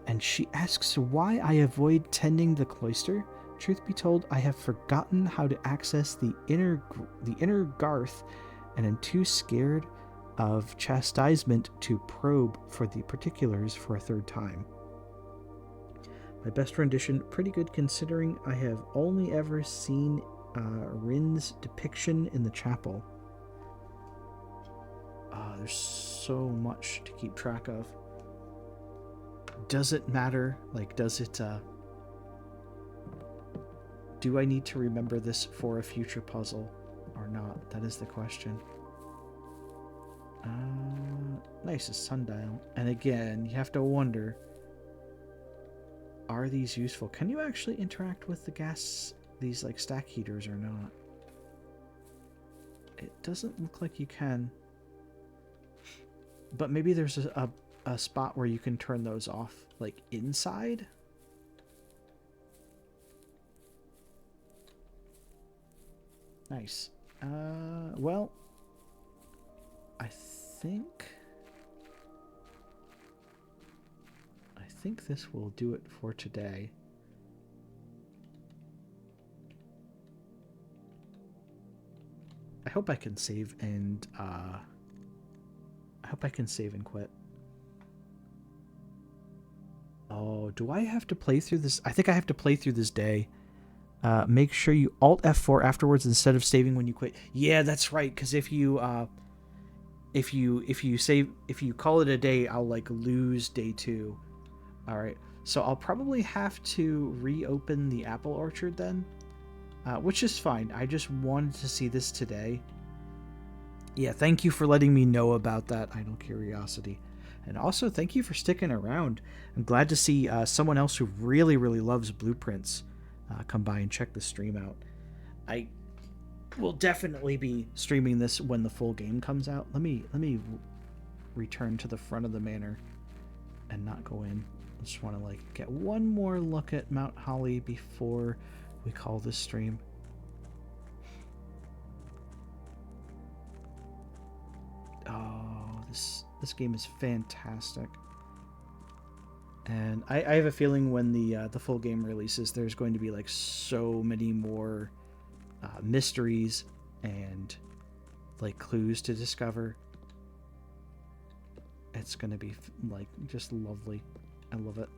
And she asks why I avoid tending the cloister. Truth be told, I have forgotten how to access the inner garth, and am too scared of chastisement to probe for the particulars for a third time. My best rendition, pretty good considering I have only ever seen Rin's depiction in the chapel. There's so much to keep track of. Does it matter? Like, does it... do I need to remember this for a future puzzle or not? That is the question. Nice, a sundial. And again, you have to wonder, are these useful? Can you actually interact with the these like stack heaters or not. It doesn't look like you can. But maybe there's a spot where you can turn those off, like inside. Nice. Well, I think this will do it for today. I hope I can save and quit. Oh, do I have to play through this? I think I have to play through this day. Make sure you Alt F4 afterwards instead of saving when you quit. Yeah, that's right. Because if you call it a day, I'll like lose day 2. All right. So I'll probably have to reopen the apple orchard then, which is fine. I just wanted to see this today. Yeah, thank you for letting me know about that idle curiosity. And also, thank you for sticking around. I'm glad to see someone else who really, really loves blueprints come by and check the stream out. I will definitely be streaming this when the full game comes out. Let me return to the front of the manor and not go in. I just want to like get one more look at Mount Holly before we call this stream. Oh, this game is fantastic. And I have a feeling when the full game releases, there's going to be like so many more mysteries and like clues to discover. It's going to be like just lovely. I love it.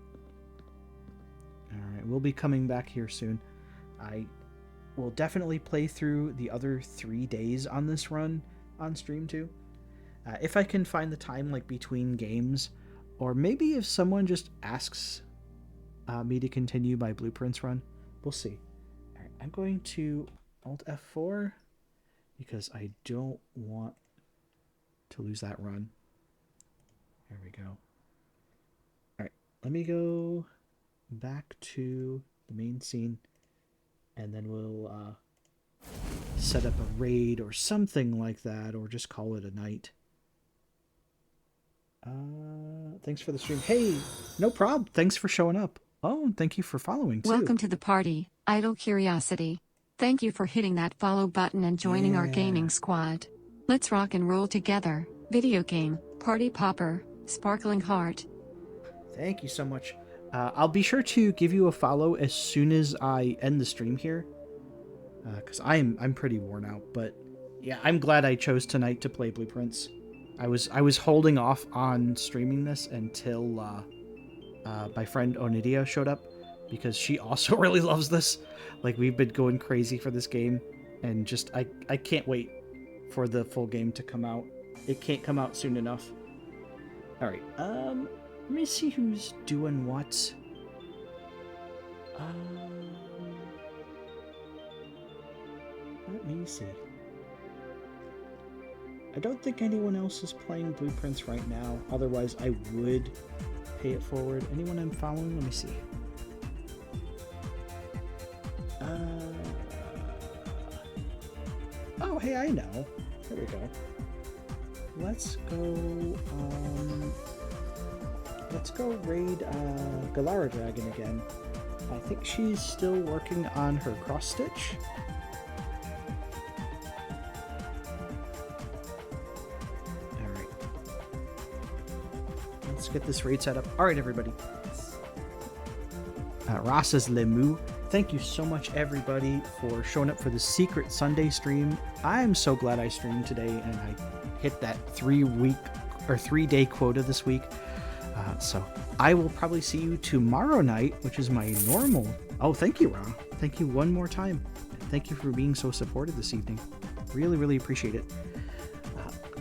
All right, we'll be coming back here soon. I will definitely play through the other 3 days on this run on stream too. If I can find the time like between games, or maybe if someone just asks me to continue my blueprints run, we'll see. All right, I'm going to Alt F4 because I don't want to lose that run. There we go. All right, let me go back to the main scene, and then we'll set up a raid or something like that, or just call it a night. Thanks for the stream. Hey, no problem. Thanks for showing up. Oh, and thank you for following too. Welcome to the party, Idle Curiosity. Thank you for hitting that follow button and joining our gaming squad. Let's rock and roll together. Video game, party popper, sparkling heart. Thank you so much. I'll be sure to give you a follow as soon as I end the stream here, because I'm pretty worn out. But yeah, I'm glad I chose tonight to play Blueprints. I was holding off on streaming this until my friend Onidia showed up, because she also really loves this. Like, we've been going crazy for this game, and just I can't wait for the full game to come out. It can't come out soon enough. All right, let me see who's doing what. Let me see. I don't think anyone else is playing Blueprints right now. Otherwise, I would pay it forward. Anyone I'm following? Let me see. Oh, hey, I know. There we go. Let's go raid Galara Dragon again. I think she's still working on her cross stitch. Alright. Let's get this raid set up. Alright, everybody. Ross says Lemu. Thank you so much, everybody, for showing up for the Secret Sunday stream. I'm so glad I streamed today and I hit that 3-day quota this week. So I will probably see you tomorrow night, which is my normal. Oh, thank you, Ra. Thank you one more time. Thank you for being so supportive this evening. Really, really appreciate it.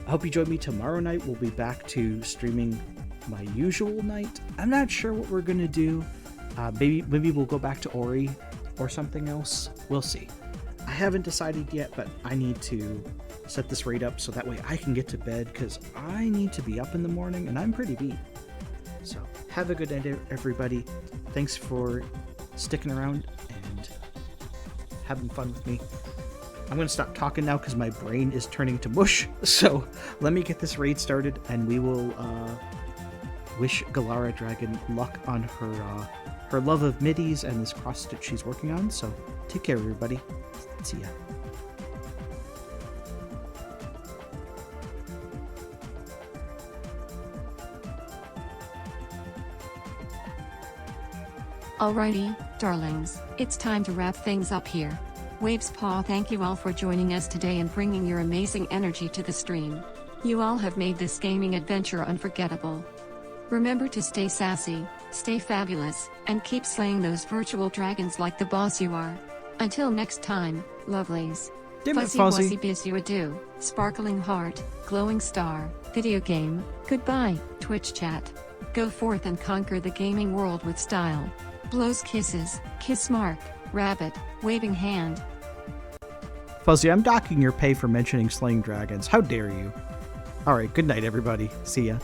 I hope you join me tomorrow night. We'll be back to streaming my usual night. I'm not sure what we're going to do. Maybe we'll go back to Ori or something else. We'll see. I haven't decided yet, but I need to set this raid up so that way I can get to bed, because I need to be up in the morning and I'm pretty beat. So have a good night, everybody. Thanks for sticking around, and having fun with me. I'm going to stop talking now because my brain is turning to mush. So let me get this raid started, and we will wish Galara Dragon luck on her love of middies and this cross stitch she's working on. So take care, everybody. See ya. Alrighty, darlings, it's time to wrap things up here. Waves Paw, thank you all for joining us today and bringing your amazing energy to the stream. You all have made this gaming adventure unforgettable. Remember to stay sassy, stay fabulous, and keep slaying those virtual dragons like the boss you are. Until next time, lovelies. Damn it, Fuzzy Fuzzy. Wuzzy bids you adieu. Sparkling heart, glowing star, video game, goodbye, Twitch chat. Go forth and conquer the gaming world with style. Blows kisses, kiss mark, rabbit, waving hand. Fuzzy, I'm docking your pay for mentioning slaying dragons. How dare you? Alright, good night, everybody. See ya.